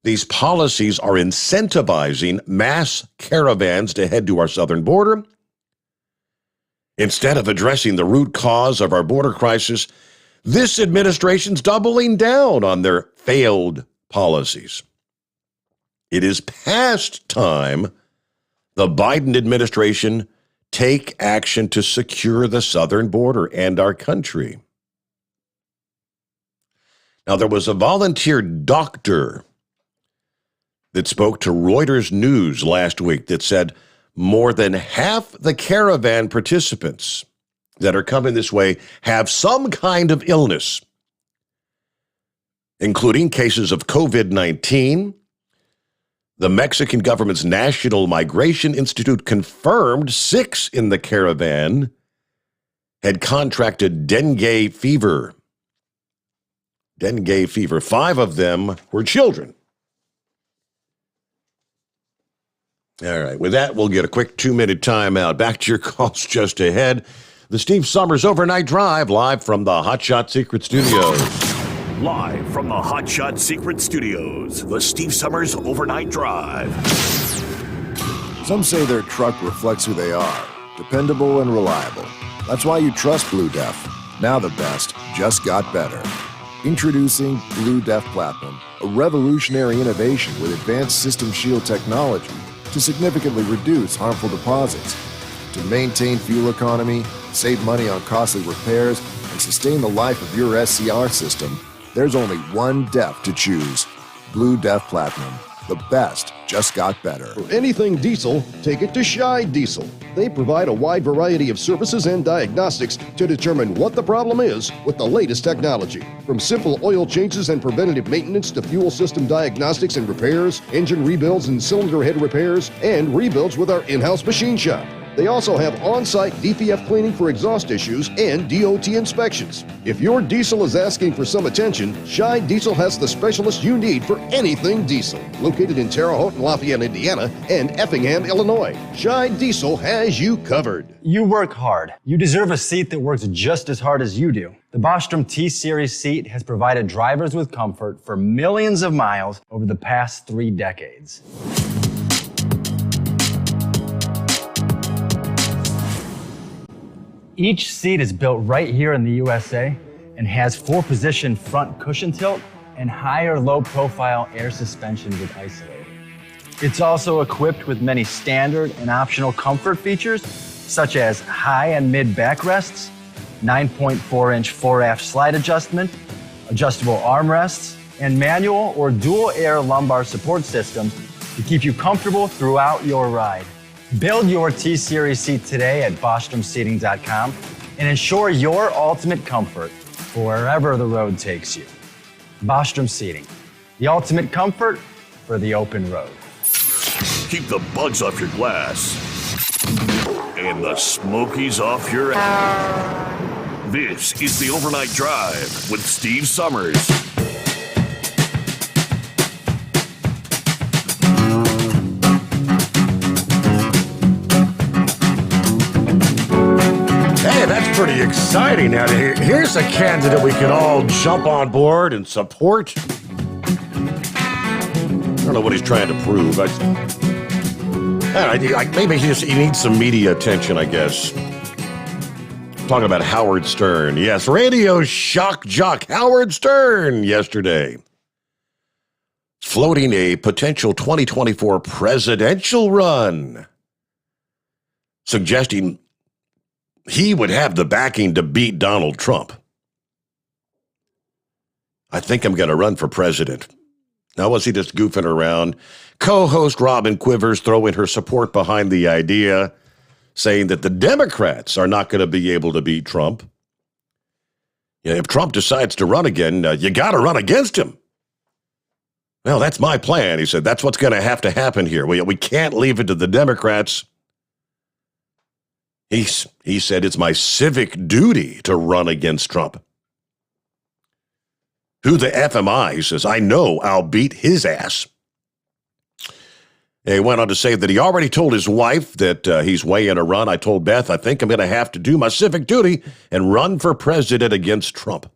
These policies are incentivizing mass caravans to head to our southern border. Instead of addressing the root cause of our border crisis, this administration's doubling down on their failed policies. It is past time the Biden administration take action to secure the southern border and our country. Now, there was a volunteer doctor that spoke to Reuters News last week that said more than half the caravan participants that are coming this way have some kind of illness. including cases of COVID-19. The Mexican government's National Migration Institute confirmed 6 in the caravan had contracted dengue fever. Dengue fever. 5 of them were children. All right, with that, we'll get a quick 2-minute timeout. Back to your calls just ahead. The Steve Sommers Overnight Drive, live from the Hot Shot Secret Studios. Live from the Hot Shot Secret Studios, the Steve Sommers Overnight Drive. Some say their truck reflects who they are, dependable and reliable. That's why you trust Blue Def. Now the best just got better. Introducing Blue Def Platinum, a revolutionary innovation with advanced system shield technology to significantly reduce harmful deposits. To maintain fuel economy, save money on costly repairs, and sustain the life of your SCR system, there's only one DEF to choose. Blue Def Platinum. The best just got better. For anything diesel, take it to Scheid Diesel. They provide a wide variety of services and diagnostics to determine what the problem is with the latest technology. From simple oil changes and preventative maintenance to fuel system diagnostics and repairs, engine rebuilds and cylinder head repairs, and rebuilds with our in-house machine shop. They also have on-site DPF cleaning for exhaust issues and DOT inspections. If your diesel is asking for some attention, Scheid Diesel has the specialist you need for anything diesel. Located in Terre Haute and Lafayette, Indiana, and Effingham, Illinois, Scheid Diesel has you covered. You work hard. You deserve a seat that works just as hard as you do. The Bostrom T-Series seat has provided drivers with comfort for millions of miles over the past 3 decades. Each seat is built right here in the USA and has 4-position front cushion tilt and higher low-profile air suspension with Isolator. It's also equipped with many standard and optional comfort features, such as high and mid backrests, 9.4-inch fore-aft slide adjustment, adjustable armrests, and manual or dual air lumbar support systems to keep you comfortable throughout your ride. Build your T-Series seat today at BostromSeating.com and ensure your ultimate comfort for wherever the road takes you. Bostrom Seating, the ultimate comfort for the open road. Keep the bugs off your glass and the smokies off your ass. This is the Overnight Drive with Steve Sommers. That's pretty exciting. Now, here's a candidate we can all jump on board and support. I don't know what he's trying to prove. Maybe he needs some media attention, I guess. Talking about Howard Stern. Yes, radio shock jock Howard Stern yesterday, floating a potential 2024 presidential run, suggesting he would have the backing to beat Donald Trump. I think I'm going to run for president. Now, was he just goofing around? Co-host Robin Quivers throwing her support behind the idea, saying that the Democrats are not going to be able to beat Trump. Yeah, if Trump decides to run again, you got to run against him. Well, that's my plan, he said. That's what's going to happen here. We can't leave it to the Democrats. He said, it's my civic duty to run against Trump. Who the F am I? He says, I know I'll beat his ass. He went on to say that he already told his wife that he's weighing a run. I told Beth, I think I'm going to have to do my civic duty and run for president against Trump.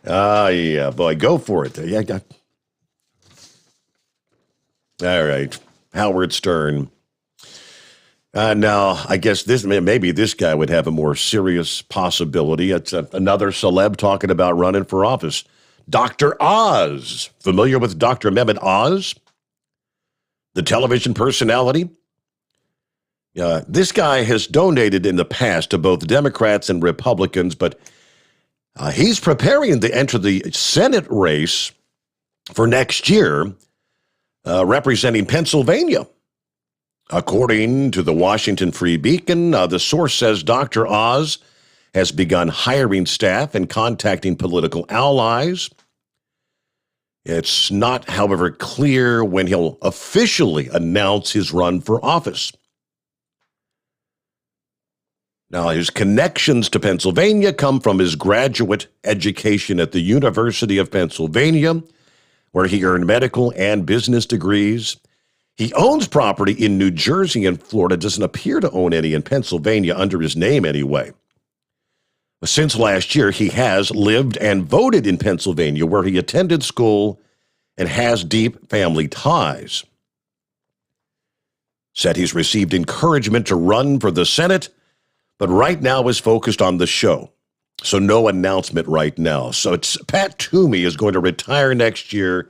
Yeah, boy, go for it. Yeah, all right, Howard Stern. Now, I guess maybe this guy would have a more serious possibility. It's another celeb talking about running for office. Dr. Oz. Familiar with Dr. Mehmet Oz? The television personality? This guy has donated in the past to both Democrats and Republicans, but he's preparing to enter the Senate race for next year, representing Pennsylvania. According to the Washington Free Beacon, the source says Dr. Oz has begun hiring staff and contacting political allies. It's not, however, clear when he'll officially announce his run for office. Now, his connections to Pennsylvania come from his graduate education at the University of Pennsylvania, where he earned medical and business degrees. He owns property in New Jersey and Florida, doesn't appear to own any in Pennsylvania under his name anyway. Since last year, he has lived and voted in Pennsylvania, where he attended school and has deep family ties. Said he's received encouragement to run for the Senate, but right now is focused on the show. So no announcement right now. So Pat Toomey is going to retire next year,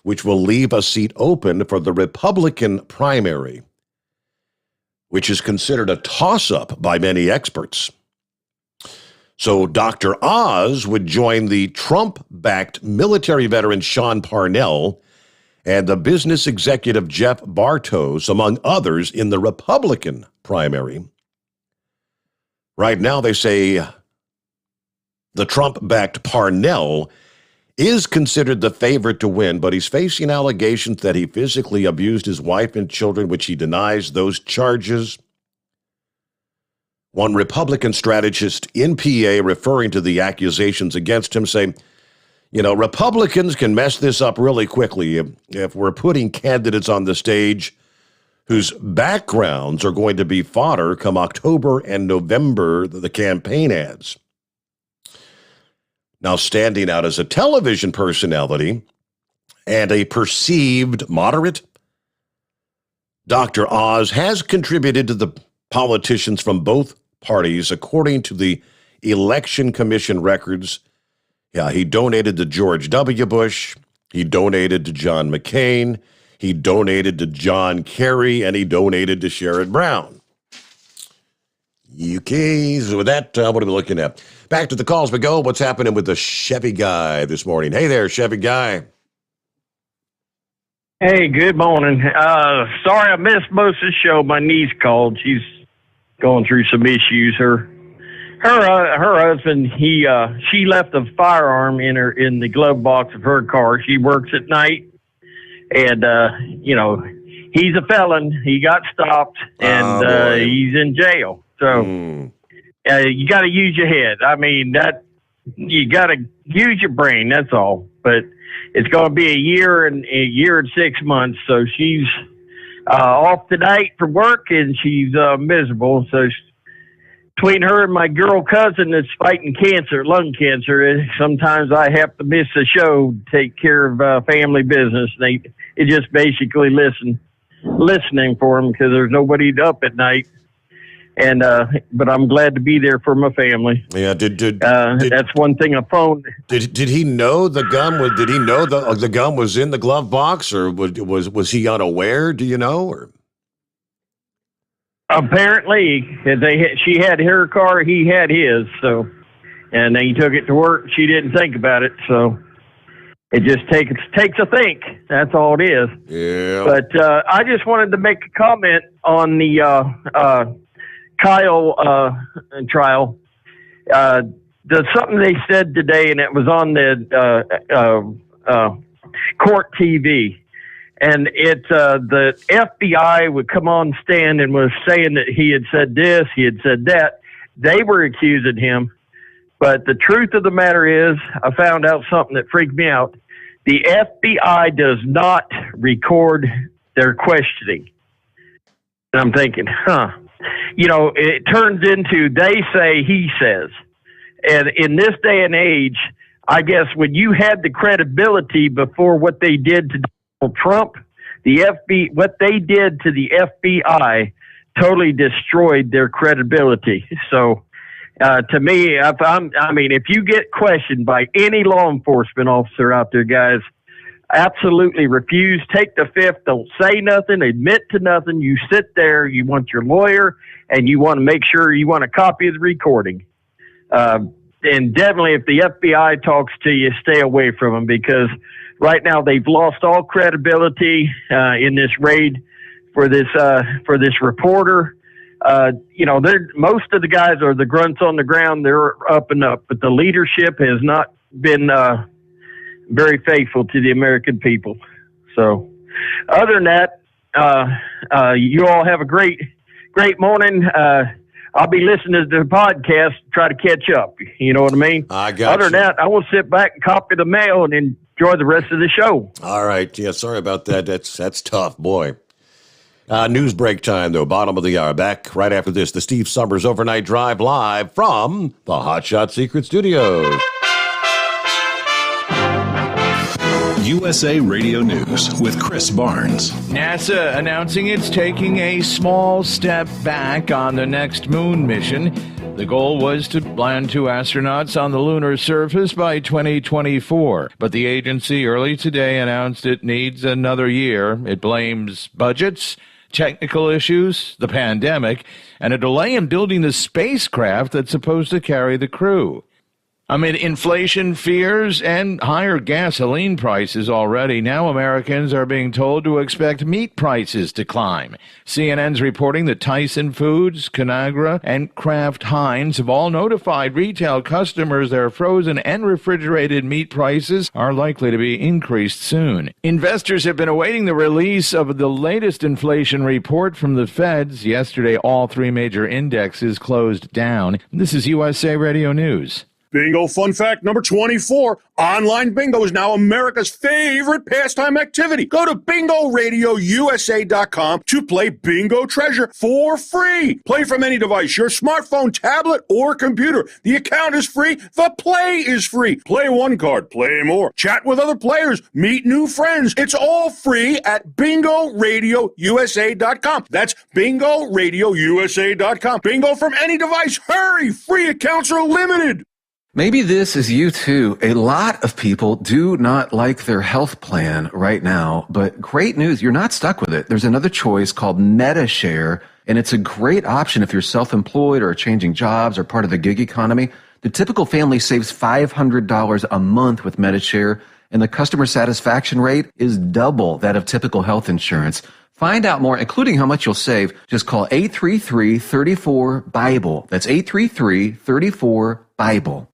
which will leave a seat open for the Republican primary, which is considered a toss-up by many experts. So Dr. Oz would join the Trump-backed military veteran Sean Parnell and the business executive Jeff Bartos, among others, in the Republican primary. Right now, they say the Trump-backed Parnell is considered the favorite to win, but he's facing allegations that he physically abused his wife and children, which he denies those charges. One Republican strategist in PA referring to the accusations against him saying, Republicans can mess this up really quickly if we're putting candidates on the stage whose backgrounds are going to be fodder come October and November, the campaign ads. Now, standing out as a television personality and a perceived moderate, Dr. Oz has contributed to the politicians from both parties, according to the Election Commission records. Yeah, he donated to George W. Bush, he donated to John McCain, he donated to John Kerry, and he donated to Sherrod Brown. Okay, so with that, what are we looking at? Back to the calls we go. What's happening with the Chevy guy this morning? Hey there, Chevy guy. Hey, good morning. Sorry I missed most of the show. My niece called. She's going through some issues. Her husband, she left a firearm in the glove box of her car. She works at night, and he's a felon. He got stopped, and he's in jail. So you got to use your head. I mean, you got to use your brain. That's all. But it's going to be a year and 6 months. So she's off tonight for work, and she's miserable. So between her and my girl cousin that's fighting cancer, lung cancer, sometimes I have to miss the show to take care of family business. It just basically listening for them because there's nobody up at night. And but I'm glad to be there for my family. Yeah, that's one thing. A phone. Did he know the gun was? Did he know the gun was in the glove box, or was he unaware? Do you know? Or apparently, she had her car, he had his. So, and he took it to work. She didn't think about it. So it just takes a think. That's all it is. Yeah. But I just wanted to make a comment on the Kyle trial. There's something they said today, and it was on the court TV, and the FBI would come on stand and was saying that he had said this, he had said that. They were accusing him, but the truth of the matter is, I found out something that freaked me out. The FBI does not record their questioning. And I'm thinking, it turns into they say, he says. And in this day and age, I guess when you had the credibility before what they did to Donald Trump, what they did to the FBI totally destroyed their credibility. So to me, if you get questioned by any law enforcement officer out there, guys, absolutely refuse, take the fifth, don't say nothing, admit to nothing. You sit there, you want your lawyer, and you want to make sure you want a copy of the recording. And definitely if the FBI talks to you, stay away from them, because right now they've lost all credibility in this raid for this reporter. most of the guys are the grunts on the ground. They're up and up, but the leadership has not been very faithful to the American people. So other than that, you all have a great morning. I'll be listening to the podcast, try to catch up. You know what I mean? I got Other than that, I will sit back and copy the mail and enjoy the rest of the show. All right. Yeah, sorry about that. That's tough, boy. News break time, though. Bottom of the hour. Back right after this, the Steve Sommers Overnight Drive live from the Hot Shot Secret Studios. USA Radio News with Chris Barnes. NASA announcing it's taking a small step back on the next moon mission. The goal was to land 2 astronauts on the lunar surface by 2024. But the agency early today announced it needs another year. It blames budgets, technical issues, the pandemic, and a delay in building the spacecraft that's supposed to carry the crew. Amid inflation fears and higher gasoline prices already, now Americans are being told to expect meat prices to climb. CNN's reporting that Tyson Foods, Conagra, and Kraft Heinz have all notified retail customers their frozen and refrigerated meat prices are likely to be increased soon. Investors have been awaiting the release of the latest inflation report from the Feds. Yesterday, all 3 major indexes closed down. This is USA Radio News. Bingo fun fact number 24. Online bingo is now America's favorite pastime activity. Go to BingoRadioUSA.com to play Bingo Treasure for free. Play from any device, your smartphone, tablet, or computer. The account is free. The play is free. Play one card, play more. Chat with other players. Meet new friends. It's all free at BingoRadioUSA.com. That's BingoRadioUSA.com. Bingo from any device. Hurry! Free accounts are limited. Maybe this is you too. A lot of people do not like their health plan right now, but great news, you're not stuck with it. There's another choice called MediShare, and it's a great option if you're self-employed or changing jobs or part of the gig economy. The typical family saves $500 a month with MediShare, and the customer satisfaction rate is double that of typical health insurance. Find out more, including how much you'll save. Just call 833-34-BIBLE. That's 833-34-BIBLE.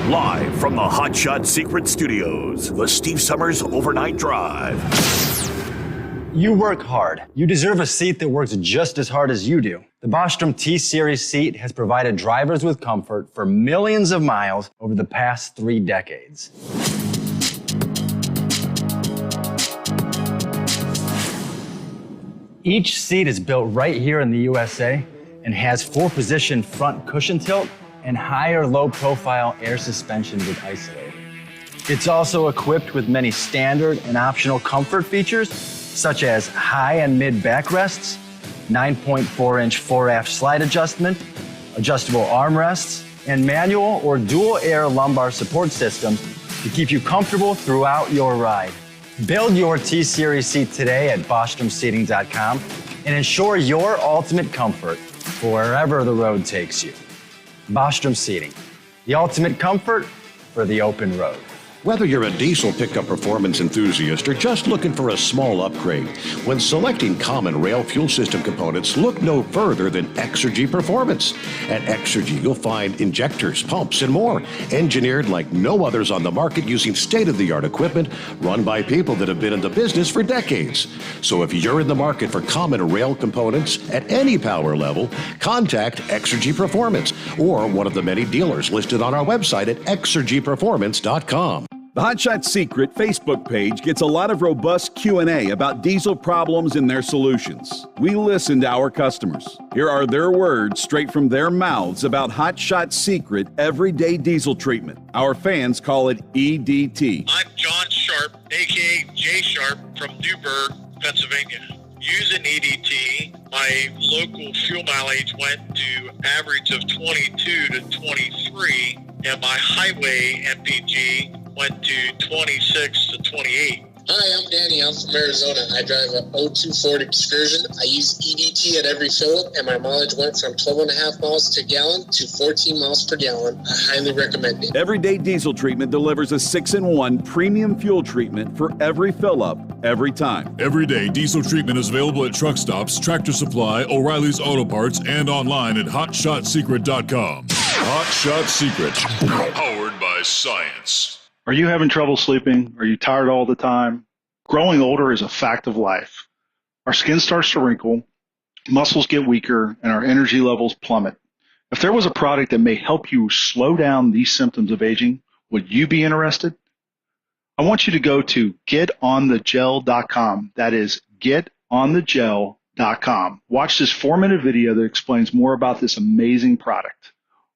Live from the Hot Shot Secret Studios, the Steve Sommers Overnight Drive. You work hard. You deserve a seat that works just as hard as you do. The Bostrom T-Series seat has provided drivers with comfort for millions of miles over the past 3 decades. Each seat is built right here in the USA and has 4-position front cushion tilt and higher low-profile air suspension with Isolate. It's also equipped with many standard and optional comfort features, such as high and mid backrests, 9.4-inch 4-aft slide adjustment, adjustable armrests, and manual or dual air lumbar support systems to keep you comfortable throughout your ride. Build your T-Series seat today at BostromSeating.com and ensure your ultimate comfort for wherever the road takes you. Bostrom Seating, the ultimate comfort for the open road. Whether you're a diesel pickup performance enthusiast or just looking for a small upgrade, when selecting common rail fuel system components, look no further than Exergy Performance. At Exergy, you'll find injectors, pumps, and more, engineered like no others on the market using state-of-the-art equipment run by people that have been in the business for decades. So if you're in the market for common rail components at any power level, contact Exergy Performance or one of the many dealers listed on our website at exergyperformance.com. The Hot Shot Secret Facebook page gets a lot of robust Q&A about diesel problems and their solutions. We listen to our customers. Here are their words straight from their mouths about Hot Shot Secret everyday diesel treatment. Our fans call it EDT. I'm John Sharp, a.k.a. Jay Sharp from Newburgh, Pennsylvania. Using EDT, my local fuel mileage went to average of 22 to 23, and my highway MPG went to 26 to 28. Hi, I'm Danny. I'm from Arizona. I drive a 02 Ford Excursion. I use EDT at every fill-up, and my mileage went from 12.5 miles per gallon to 14 miles per gallon. I highly recommend it. Everyday Diesel Treatment delivers a 6-in-1 premium fuel treatment for every fill-up, every time. Everyday Diesel Treatment is available at truck stops, Tractor Supply, O'Reilly's Auto Parts, and online at HotShotSecret.com. Hot Shot Secret. Powered by science. Are you having trouble sleeping? Are you tired all the time? Growing older is a fact of life. Our skin starts to wrinkle, muscles get weaker, and our energy levels plummet. If there was a product that may help you slow down these symptoms of aging, would you be interested? I want you to go to getonthegel.com. That is getonthegel.com. Watch this 4-minute video that explains more about this amazing product.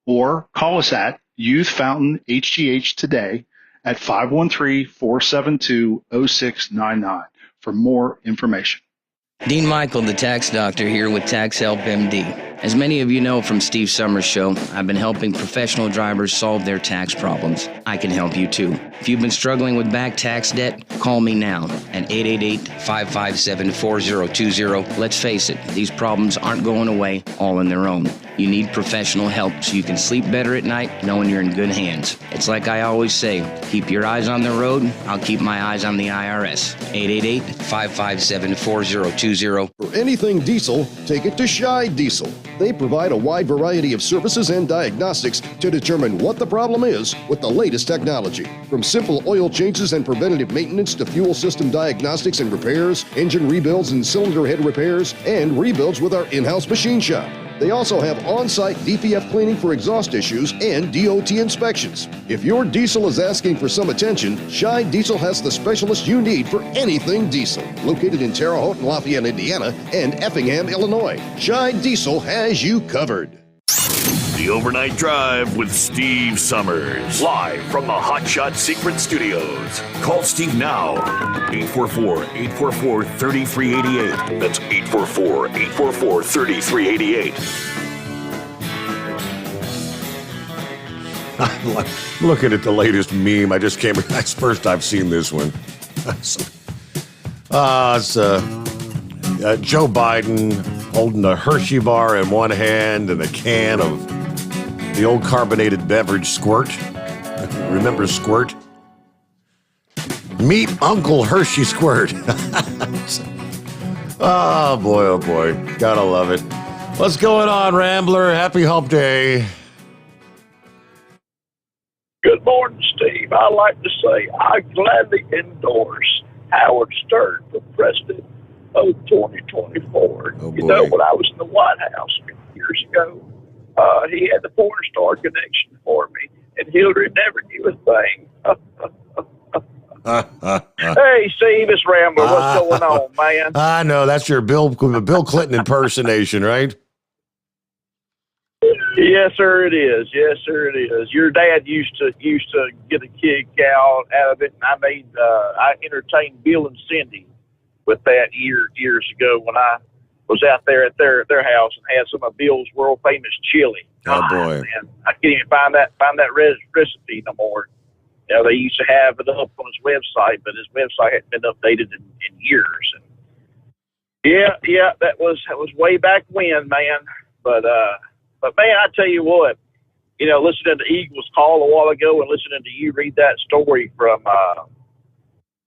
Or call us at Youth Fountain HGH today at 513-472-0699 for more information. Dean Michael, the tax doctor, here with Tax Help MD. As many of you know from Steve Sommers' show, I've been helping professional drivers solve their tax problems. I can help you too. If you've been struggling with back tax debt, call me now at 888-557-4020. Let's face it, these problems aren't going away all on their own. You need professional help so you can sleep better at night knowing you're in good hands. It's like I always say, keep your eyes on the road, I'll keep my eyes on the IRS. 888-557-4020. For anything diesel, take it to Shy Diesel. They provide a wide variety of services and diagnostics to determine what the problem is with the latest technology. From simple oil changes and preventative maintenance to fuel system diagnostics and repairs, engine rebuilds and cylinder head repairs, and rebuilds with our in-house machine shop. They also have on-site DPF cleaning for exhaust issues and DOT inspections. If your diesel is asking for some attention, Shy Diesel has the specialist you need for anything diesel. Located in Terre Haute and Lafayette, Indiana, and Effingham, Illinois, Shy Diesel has you covered. The Overnight Drive with Steve Sommers. Live from the Hot Shot Secret Studios. Call Steve now. 844-844-3388. That's 844-844-3388. I'm looking at the latest meme. I just came. That's the first I've seen this one. It's Joe Biden holding a Hershey bar in one hand and a can of the old carbonated beverage Squirt. Remember Squirt? Meet Uncle Hershey Squirt. Oh boy. Gotta love it. What's going on, Rambler? Happy Hump Day. Good morning, Steve. I like to say I gladly endorse Howard Stern for president of 2024. Oh, you know, when I was in the White House years ago, he had the porn star connection for me, and Hillary never knew a thing. Hey, Steve, it's Rambler. What's going on, man? I know that's your Bill Clinton impersonation, right? Yes, sir, it is. Yes, sir, it is. Your dad used to get a kick out of it, and I entertained Bill and Cindy with that years ago when I was out there at their house and had some of Bill's world famous chili. Oh boy, man, I can't even find that recipe no more. You know, they used to have it up on his website, but his website hadn't been updated in years. And yeah, that was way back when, man. But man, I tell you what, you know, listening to Eagles call a while ago and listening to you read that story from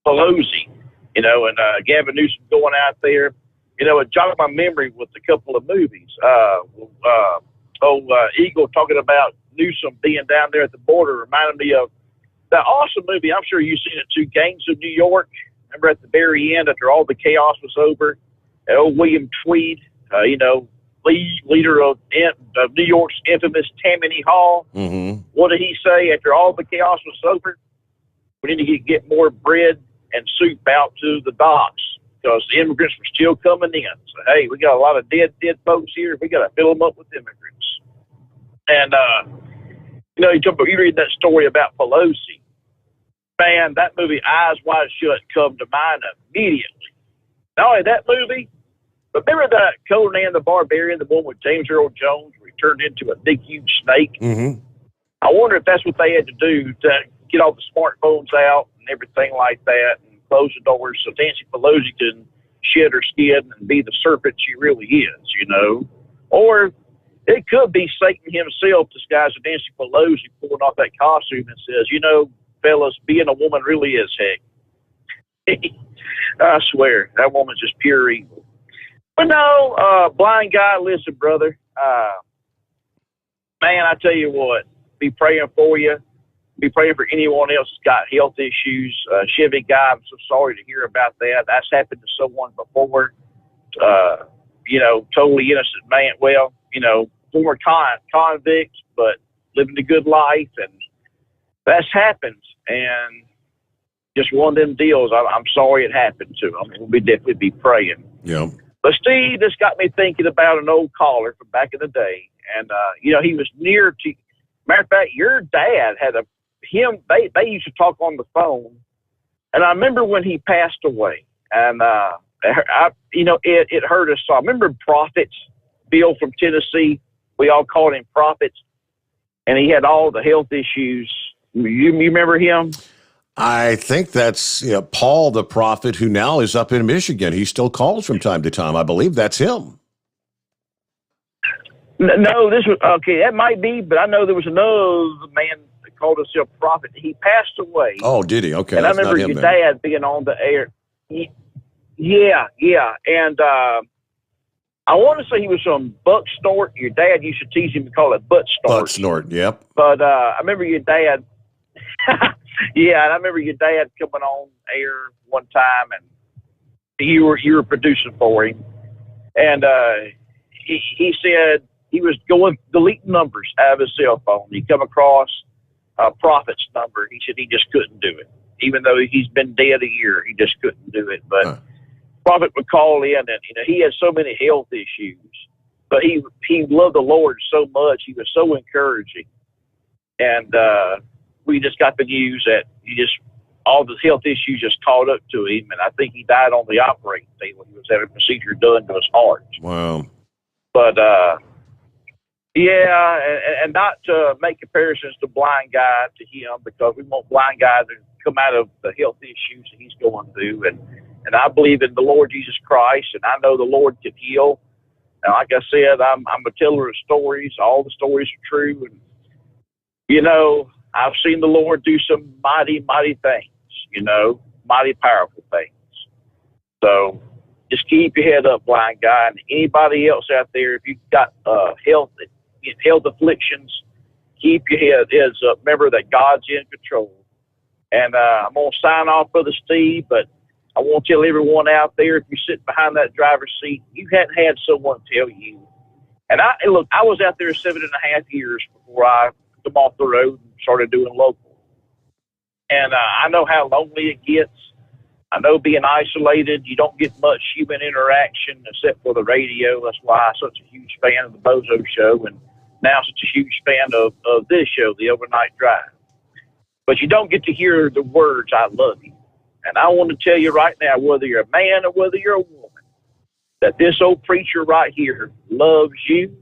Pelosi, you know, and Gavin Newsom going out there, you know, it jogged my memory with a couple of movies. Eagle talking about Newsom being down there at the border reminded me of that awesome movie. I'm sure you've seen it too, Gangs of New York. Remember at the very end, after all the chaos was over, old William Tweed, you know, leader of New York's infamous Tammany Hall. Mm-hmm. What did he say after all the chaos was over? We need to get more bread and soup out to the docks because the immigrants were still coming in. So, hey, we got a lot of dead folks here. We got to fill them up with immigrants. And, you know, you read that story about Pelosi. Man, that movie, Eyes Wide Shut, come to mind immediately. Not only that movie, but remember that Conan the Barbarian, the one with James Earl Jones, where he turned into a big, huge snake? Mm-hmm. I wonder if that's what they had to do to get all the smartphones out and everything like that. And close the doors so Nancy Pelosi can shed her skin and be the serpent she really is, you know. Or it could be Satan himself disguised as Nancy Pelosi pulling off that costume and says, you know, fellas, being a woman really is heck. I swear, that woman's just pure evil. But no, blind guy, listen, brother. Man, I tell you what, be praying for you. Be praying for anyone else who's got health issues. Chevy guy, I'm so sorry to hear about that. That's happened to someone before. You know, totally innocent man. Well, you know, former convict, but living a good life, and that's happened. And just one of them deals. I'm sorry it happened to him. We'll definitely be praying. Yeah. But Steve, this got me thinking about an old caller from back in the day, and you know, he was near to. Matter of fact, your dad had they used to talk on the phone, and I remember when he passed away, and you know, it hurt us. So I remember Prophets, Bill from Tennessee. We all called him Prophets, and he had all the health issues. You remember him? I think that's Paul the Prophet, who now is up in Michigan. He still calls from time to time. I believe that's him. No, this was okay. That might be, but I know there was another man that called himself Prophet. He passed away. Oh, did he? Okay, and I that's remember not him your then. dad being on the air. Yeah, and I want to say he was from Buck Snort. Your dad used to tease him and call it Butt Snort. Butt Snort, yep. But I remember your dad. Yeah, and I remember your dad coming on air one time, and you were producing for him, and he said he was deleting numbers out of his cell phone. He come across a Prophet's number. He said he just couldn't do it, even though he's been dead a year. He just couldn't do it. But Prophet would call in, and he had so many health issues, but he loved the Lord so much. He was so encouraging, and we just got the news that all the health issues just caught up to him, and I think he died on the operating table. He was having a procedure done to his heart. Wow. But yeah, and not to make comparisons to blind guy to him, because we want blind guy to come out of the health issues that he's going through, and I believe in the Lord Jesus Christ, and I know the Lord can heal. And like I said, I'm a teller of stories. All the stories are true, and you know, I've seen the Lord do some mighty, mighty things, you know, mighty powerful things. So just keep your head up, blind guy. And anybody else out there, if you've got health afflictions, keep your heads up. Remember that God's in control. And I'm going to sign off, Brother Steve, but I want to tell everyone out there, if you're sitting behind that driver's seat, you hadn't had someone tell you. And I was out there 7.5 years before I come off the road and started doing local. And I know how lonely it gets. I know being isolated, you don't get much human interaction except for the radio. That's why I'm such a huge fan of the Bozo Show, and now such a huge fan of this show, The Overnight Drive. But you don't get to hear the words, I love you. And I want to tell you right now, whether you're a man or whether you're a woman, that this old preacher right here loves you.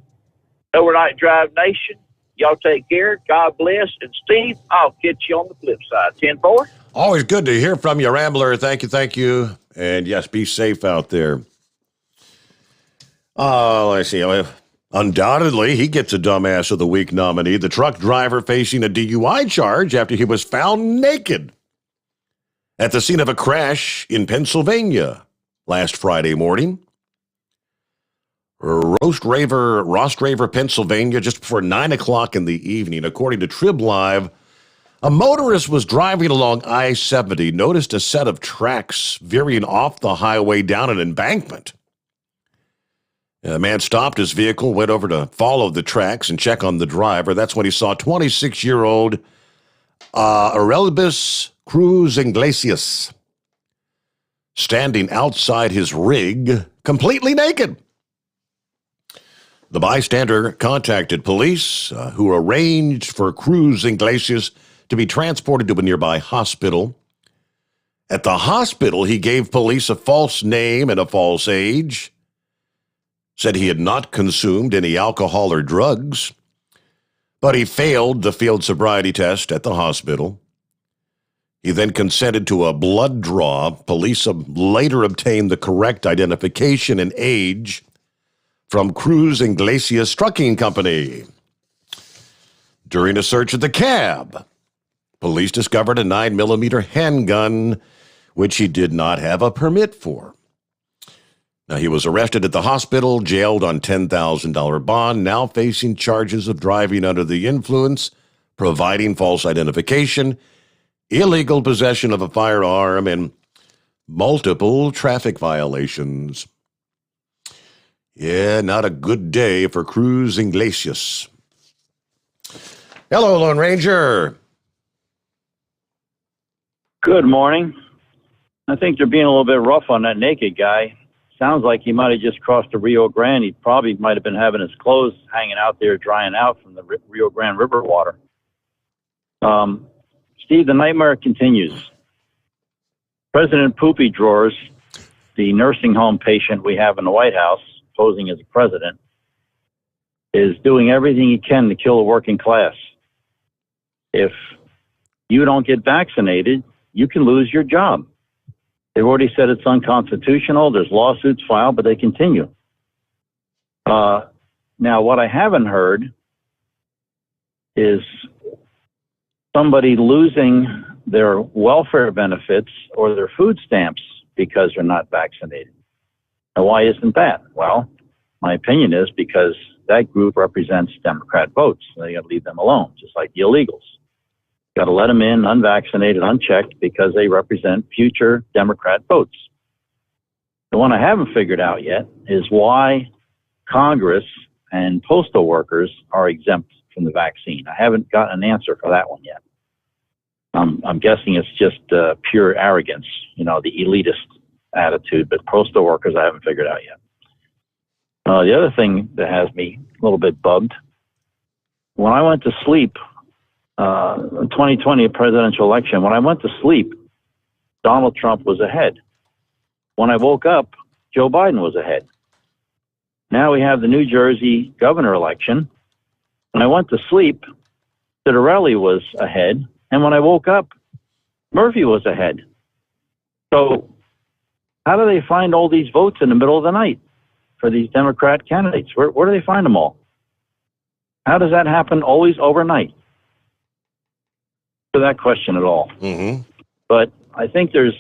Overnight Drive Nation, y'all take care. God bless. And Steve, I'll catch you on the flip side. 10-4. Always good to hear from you, Rambler. Thank you. And yes, be safe out there. Let's see. Undoubtedly, he gets a Dumbass of the Week nominee. The truck driver facing a DUI charge after he was found naked at the scene of a crash in Pennsylvania last Friday morning. Rost Raver, Pennsylvania, just before 9 o'clock in the evening. According to Trib Live, a motorist was driving along I-70, noticed a set of tracks veering off the highway down an embankment. The man stopped his vehicle, went over to follow the tracks and check on the driver. That's when he saw 26-year-old Aurelibus Cruz Iglesias standing outside his rig, completely naked. The bystander contacted police, who arranged for Cruz Iglesias to be transported to a nearby hospital. At the hospital, he gave police a false name and a false age, said he had not consumed any alcohol or drugs, but he failed the field sobriety test at the hospital. He then consented to a blood draw. Police later obtained the correct identification and age from Cruz Iglesias Trucking Company. During a search at the cab, police discovered a 9mm handgun, which he did not have a permit for. Now, he was arrested at the hospital, jailed on $10,000 bond, now facing charges of driving under the influence, providing false identification, illegal possession of a firearm, and multiple traffic violations. Yeah, not a good day for Cruz Iglesias. Hello, Lone Ranger. Good morning. I think they're being a little bit rough on that naked guy. Sounds like he might have just crossed the Rio Grande. He probably might have been having his clothes hanging out there drying out from the Rio Grande River water. Steve, the nightmare continues. President Poopy Drawers, the nursing home patient we have in the White House, posing as a president, is doing everything he can to kill the working class. If you don't get vaccinated, you can lose your job. They've already said it's unconstitutional. There's lawsuits filed, but they continue. Now, what I haven't heard is somebody losing their welfare benefits or their food stamps because they're not vaccinated. And why isn't that? Well, my opinion is because that group represents Democrat votes. They got to leave them alone, just like the illegals. Got to let them in unvaccinated, unchecked, because they represent future Democrat votes. The one I haven't figured out yet is why Congress and postal workers are exempt from the vaccine. I haven't gotten an answer for that one yet. I'm guessing it's just pure arrogance, the elitist attitude, but postal workers I haven't figured out yet. The other thing that has me a little bit bugged, when I went to sleep, 2020 presidential election, when I went to sleep, Donald Trump was ahead. When I woke up, Joe Biden was ahead. Now we have the New Jersey governor election. When I went to sleep, Citarelli was ahead. And when I woke up, Murphy was ahead. So how do they find all these votes in the middle of the night for these Democrat candidates? Where do they find them all? How does that happen always overnight? To that question at all. Mm-hmm. But I think they're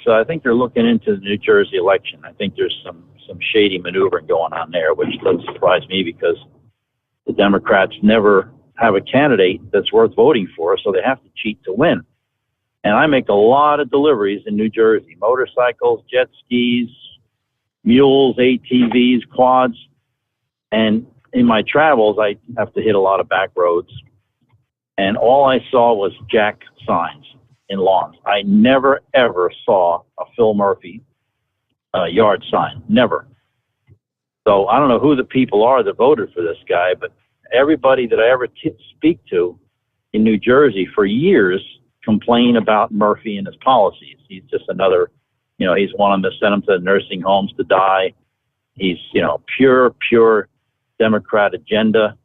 looking into the New Jersey election. I think there's some shady maneuvering going on there, which doesn't surprise me because the Democrats never have a candidate that's worth voting for, so they have to cheat to win. And I make a lot of deliveries in New Jersey: motorcycles, jet skis, mules, ATVs, quads. And in my travels, I have to hit a lot of back roads. And all I saw was jack signs in lawns. I never, ever saw a Phil Murphy yard sign. Never. So I don't know who the people are that voted for this guy, but everybody that I ever speak to in New Jersey for years complain about Murphy and his policies. He's just another, he's one of them that sent him to the nursing homes to die. He's, pure Democrat agenda.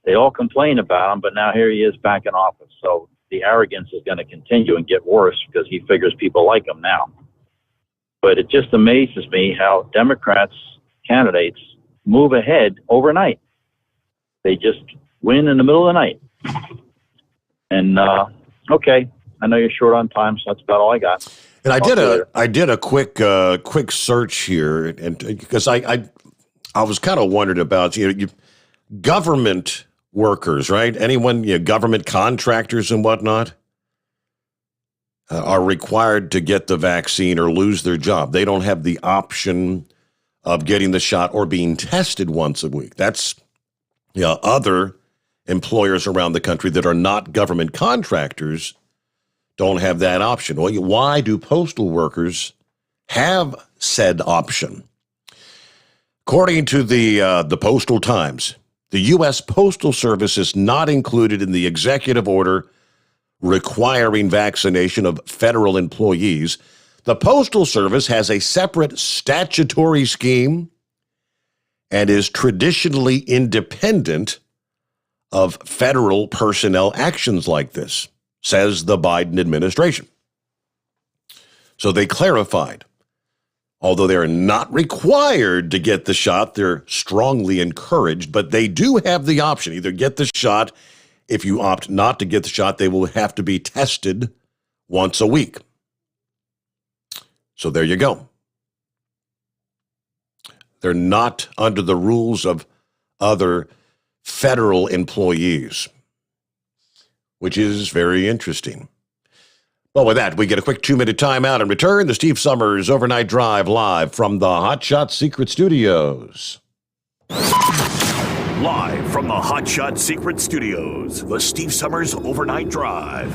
They all complain about him, but now here he is back in office. So the arrogance is going to continue and get worse because he figures people like him now. But it just amazes me how Democrats candidates move ahead overnight. They just win in the middle of the night. And, okay, I know you're short on time, so that's about all I got. And I did a quick search here, and because I was kind of wondering about government workers, right? Anyone, government contractors and whatnot, are required to get the vaccine or lose their job. They don't have the option of getting the shot or being tested once a week. That's other employers around the country that are not government contractors don't have that option. Well, why do postal workers have said option? According to the Postal Times, the U.S. Postal Service is not included in the executive order requiring vaccination of federal employees. The Postal Service has a separate statutory scheme and is traditionally independent of federal personnel actions like this, says the Biden administration. So they clarified. Although they're not required to get the shot, they're strongly encouraged, but they do have the option. Either get the shot. If you opt not to get the shot, they will have to be tested once a week. So there you go. They're not under the rules of other federal employees, which is very interesting. Well, with that, we get a quick 2-minute timeout and return to Steve Summers' Overnight Drive live from the Hot Shot Secret Studios. Live from the Hot Shot Secret Studios, the Steve Summers Overnight Drive.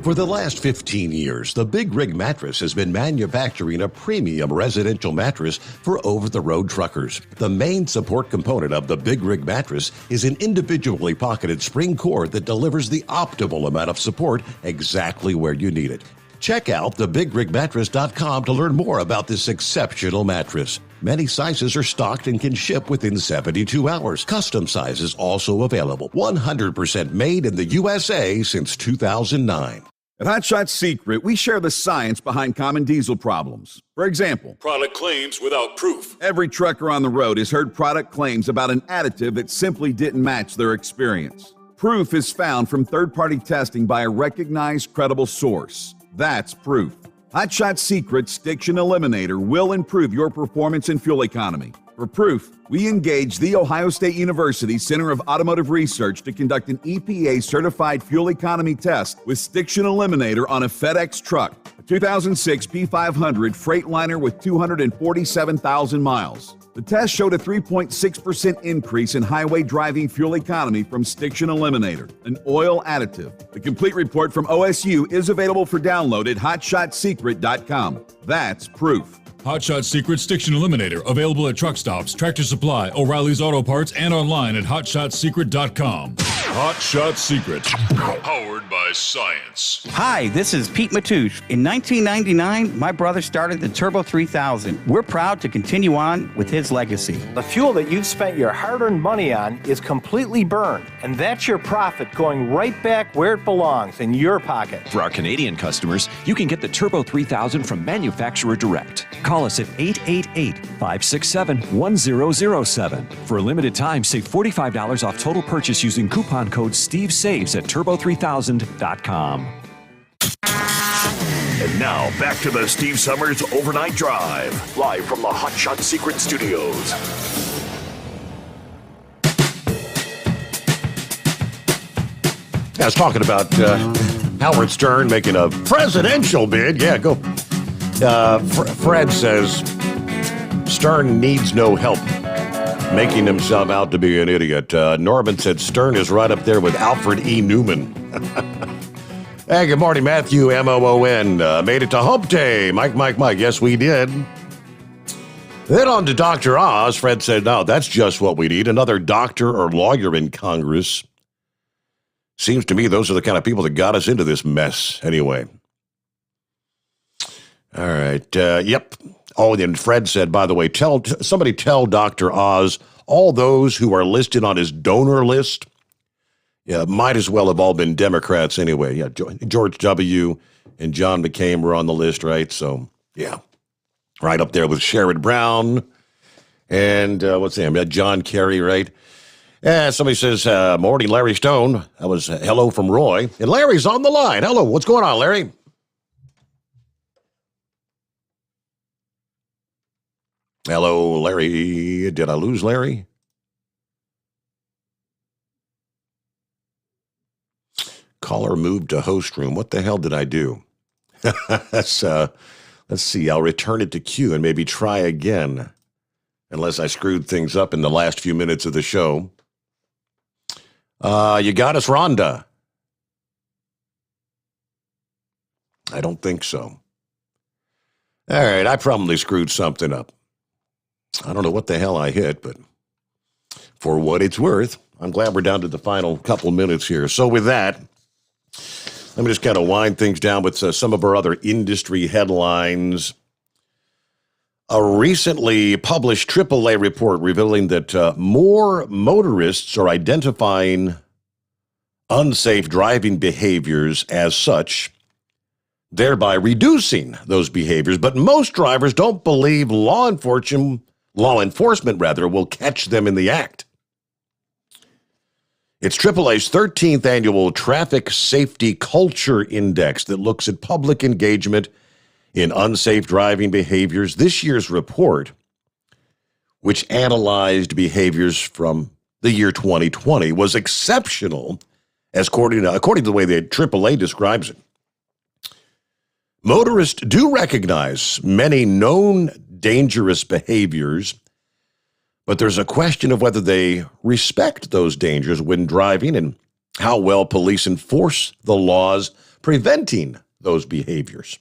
For the last 15 years, the Big Rig Mattress has been manufacturing a premium residential mattress for over-the-road truckers. The main support component of the Big Rig Mattress is an individually pocketed spring cord that delivers the optimal amount of support exactly where you need it. Check out thebigrigmattress.com to learn more about this exceptional mattress. Many sizes are stocked and can ship within 72 hours. Custom sizes also available. 100% made in the USA since 2009. At Hot Shot Secret, we share the science behind common diesel problems. For example, product claims without proof. Every trucker on the road has heard product claims about an additive that simply didn't match their experience. Proof is found from third-party testing by a recognized, credible source. That's proof. Hot Shot Secret's Stiction Eliminator will improve your performance and fuel economy. For proof, we engaged the Ohio State University Center of Automotive Research to conduct an EPA-certified fuel economy test with Stiction Eliminator on a FedEx truck, a 2006 P500 Freightliner with 247,000 miles. The test showed a 3.6% increase in highway driving fuel economy from Stiction Eliminator, an oil additive. The complete report from OSU is available for download at hotshotsecret.com. That's proof. Hot Shot Secret Stiction Eliminator, available at truck stops, Tractor Supply, O'Reilly's Auto Parts, and online at hotshotsecret.com. Hot Shot Secret, powered by science. Hi, this is Pete Matouche. In 1999, my brother started the Turbo 3000. We're proud to continue on with his legacy. The fuel that you've spent your hard-earned money on is completely burned, and that's your profit going right back where it belongs, in your pocket. For our Canadian customers, you can get the Turbo 3000 from manufacturer direct. Call us at 888-567-1007. For a limited time, save $45 off total purchase using coupon code STEVESAVES at turbo3000.com. And now, back to the Steve Summers Overnight Drive, live from the Hot Shot Secret Studios. I was talking about Howard Stern making a presidential bid. Yeah, go. Fred says Stern needs no help, making himself out to be an idiot. Norman said Stern is right up there with Alfred E. Newman. Hey, good morning, Matthew, M-O-O-N. Made it to Hump Day. Mike. Yes, we did. Then on to Dr. Oz. Fred said, no, that's just what we need. Another doctor or lawyer in Congress. Seems to me those are the kind of people that got us into this mess anyway. All right. Yep. Oh, and then Fred said, by the way, somebody tell Dr. Oz all those who are listed on his donor list, yeah, might as well have all been Democrats anyway. Yeah, George W. and John McCain were on the list, right? So, yeah, right up there with Sherrod Brown and what's his name? John Kerry, right? Somebody says, morning, Larry Stone. That was hello from Roy. And Larry's on the line. Hello, what's going on, Larry? Hello, Larry. Did I lose Larry? Caller moved to host room. What the hell did I do? Let's see. I'll return it to queue and maybe try again, unless I screwed things up in the last few minutes of the show. You got us, Rhonda? I don't think so. All right, I probably screwed something up. I don't know what the hell I hit, but for what it's worth, I'm glad we're down to the final couple minutes here. So with that, let me just kind of wind things down with some of our other industry headlines. A recently published AAA report revealing that more motorists are identifying unsafe driving behaviors as such thereby reducing those behaviors. But most drivers don't believe law enforcement will catch them in the act. It's AAA's 13th annual Traffic Safety Culture Index that looks at public engagement in unsafe driving behaviors. This year's report, which analyzed behaviors from the year 2020, was exceptional, as according to the way the AAA describes it. Motorists do recognize many known dangerous behaviors, but there's a question of whether they respect those dangers when driving and how well police enforce the laws preventing those behaviors.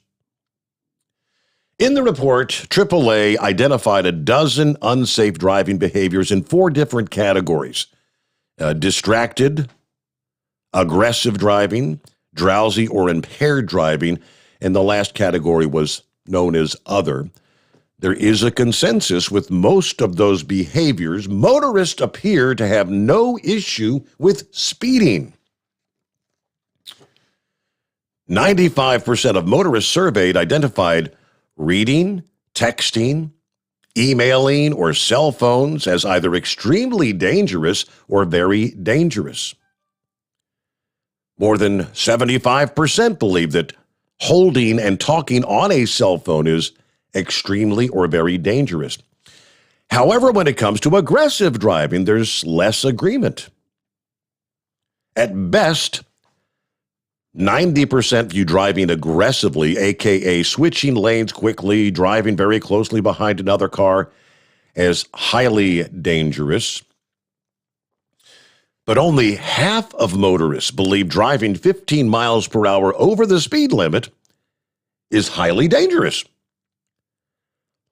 In the report, AAA identified a dozen unsafe driving behaviors in 4 different categories: distracted, aggressive driving, drowsy or impaired driving, and the last category was known as other. There is a consensus with most of those behaviors. Motorists appear to have no issue with speeding. 95% of motorists surveyed identified reading, texting, emailing, or cell phones as either extremely dangerous or very dangerous. More than 75% believe that holding and talking on a cell phone is extremely or very dangerous. However, when it comes to aggressive driving, there's less agreement. At best, 90% view driving aggressively, aka switching lanes quickly, driving very closely behind another car, as highly dangerous. But only half of motorists believe driving 15 miles per hour over the speed limit is highly dangerous.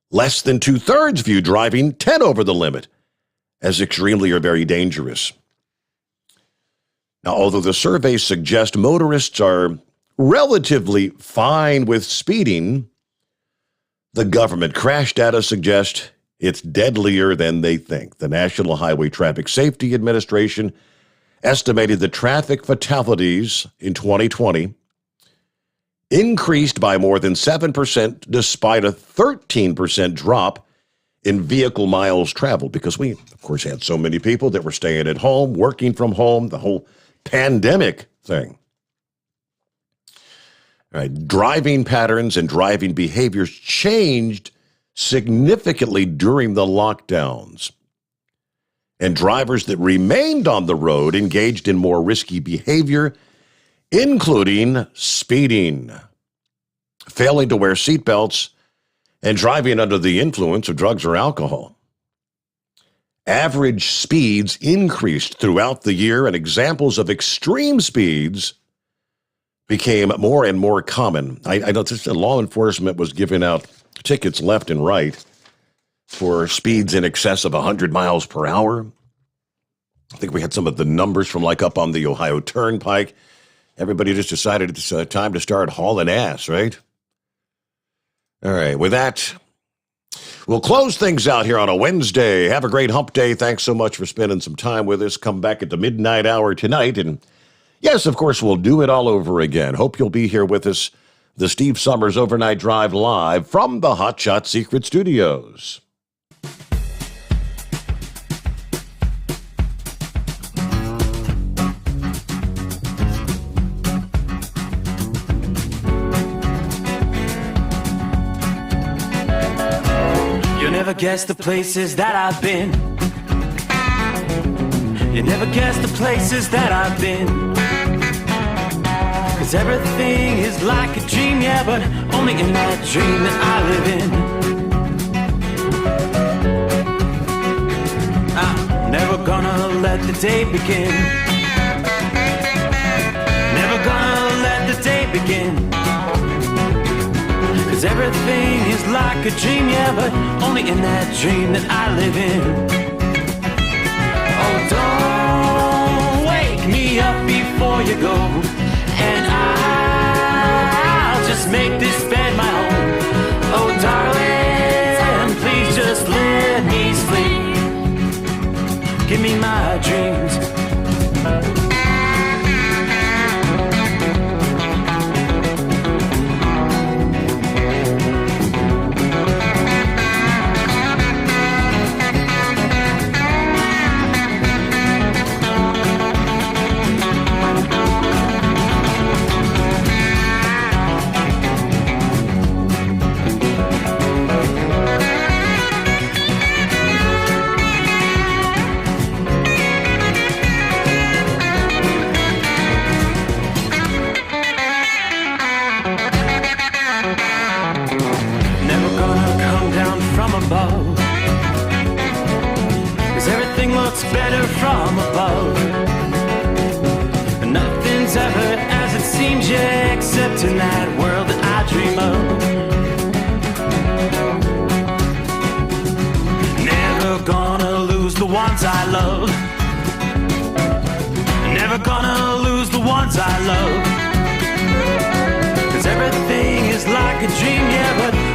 Less than 2/3 view driving 10 over the limit as extremely or very dangerous. Now, although the surveys suggest motorists are relatively fine with speeding, the government crash data suggests it's deadlier than they think. The National Highway Traffic Safety Administration estimated the traffic fatalities in 2020 increased by more than 7% despite a 13% drop in vehicle miles traveled, because we, of course, had so many people that were staying at home, working from home, the whole pandemic thing. All right, driving patterns and driving behaviors changed significantly during the lockdowns, and drivers that remained on the road engaged in more risky behavior, including speeding, failing to wear seatbelts, and driving under the influence of drugs or alcohol. Average speeds increased throughout the year, and examples of extreme speeds became more and more common. I noticed that law enforcement was giving out tickets left and right for speeds in excess of 100 miles per hour. I think we had some of the numbers from like up on the Ohio Turnpike. Everybody just decided it's time to start hauling ass, right? All right, with that, we'll close things out here on a Wednesday. Have a great hump day. Thanks so much for spending some time with us. Come back at the midnight hour tonight. And yes, of course, we'll do it all over again. Hope you'll be here with us. The Steve Sommers Overnight Drive live from the Hot Shot Secret Studios. You never guess the places that I've been. You never guess the places that I've been. 'Cause everything is like a dream, yeah, but only in that dream that I live in. I'm never gonna let the day begin. Never gonna let the day begin. 'Cause everything is like a dream, yeah, but only in that dream that I live in. Oh, don't wake me up before you go, and I'll just make this bed my home. Oh, darling, please just let me sleep. Give me my dreams. looks better from above. Nothing's ever as it seems, yeah, except in that world that I dream of. Never gonna lose the ones I love. Never gonna lose the ones I love. 'Cause everything is like a dream, yeah, but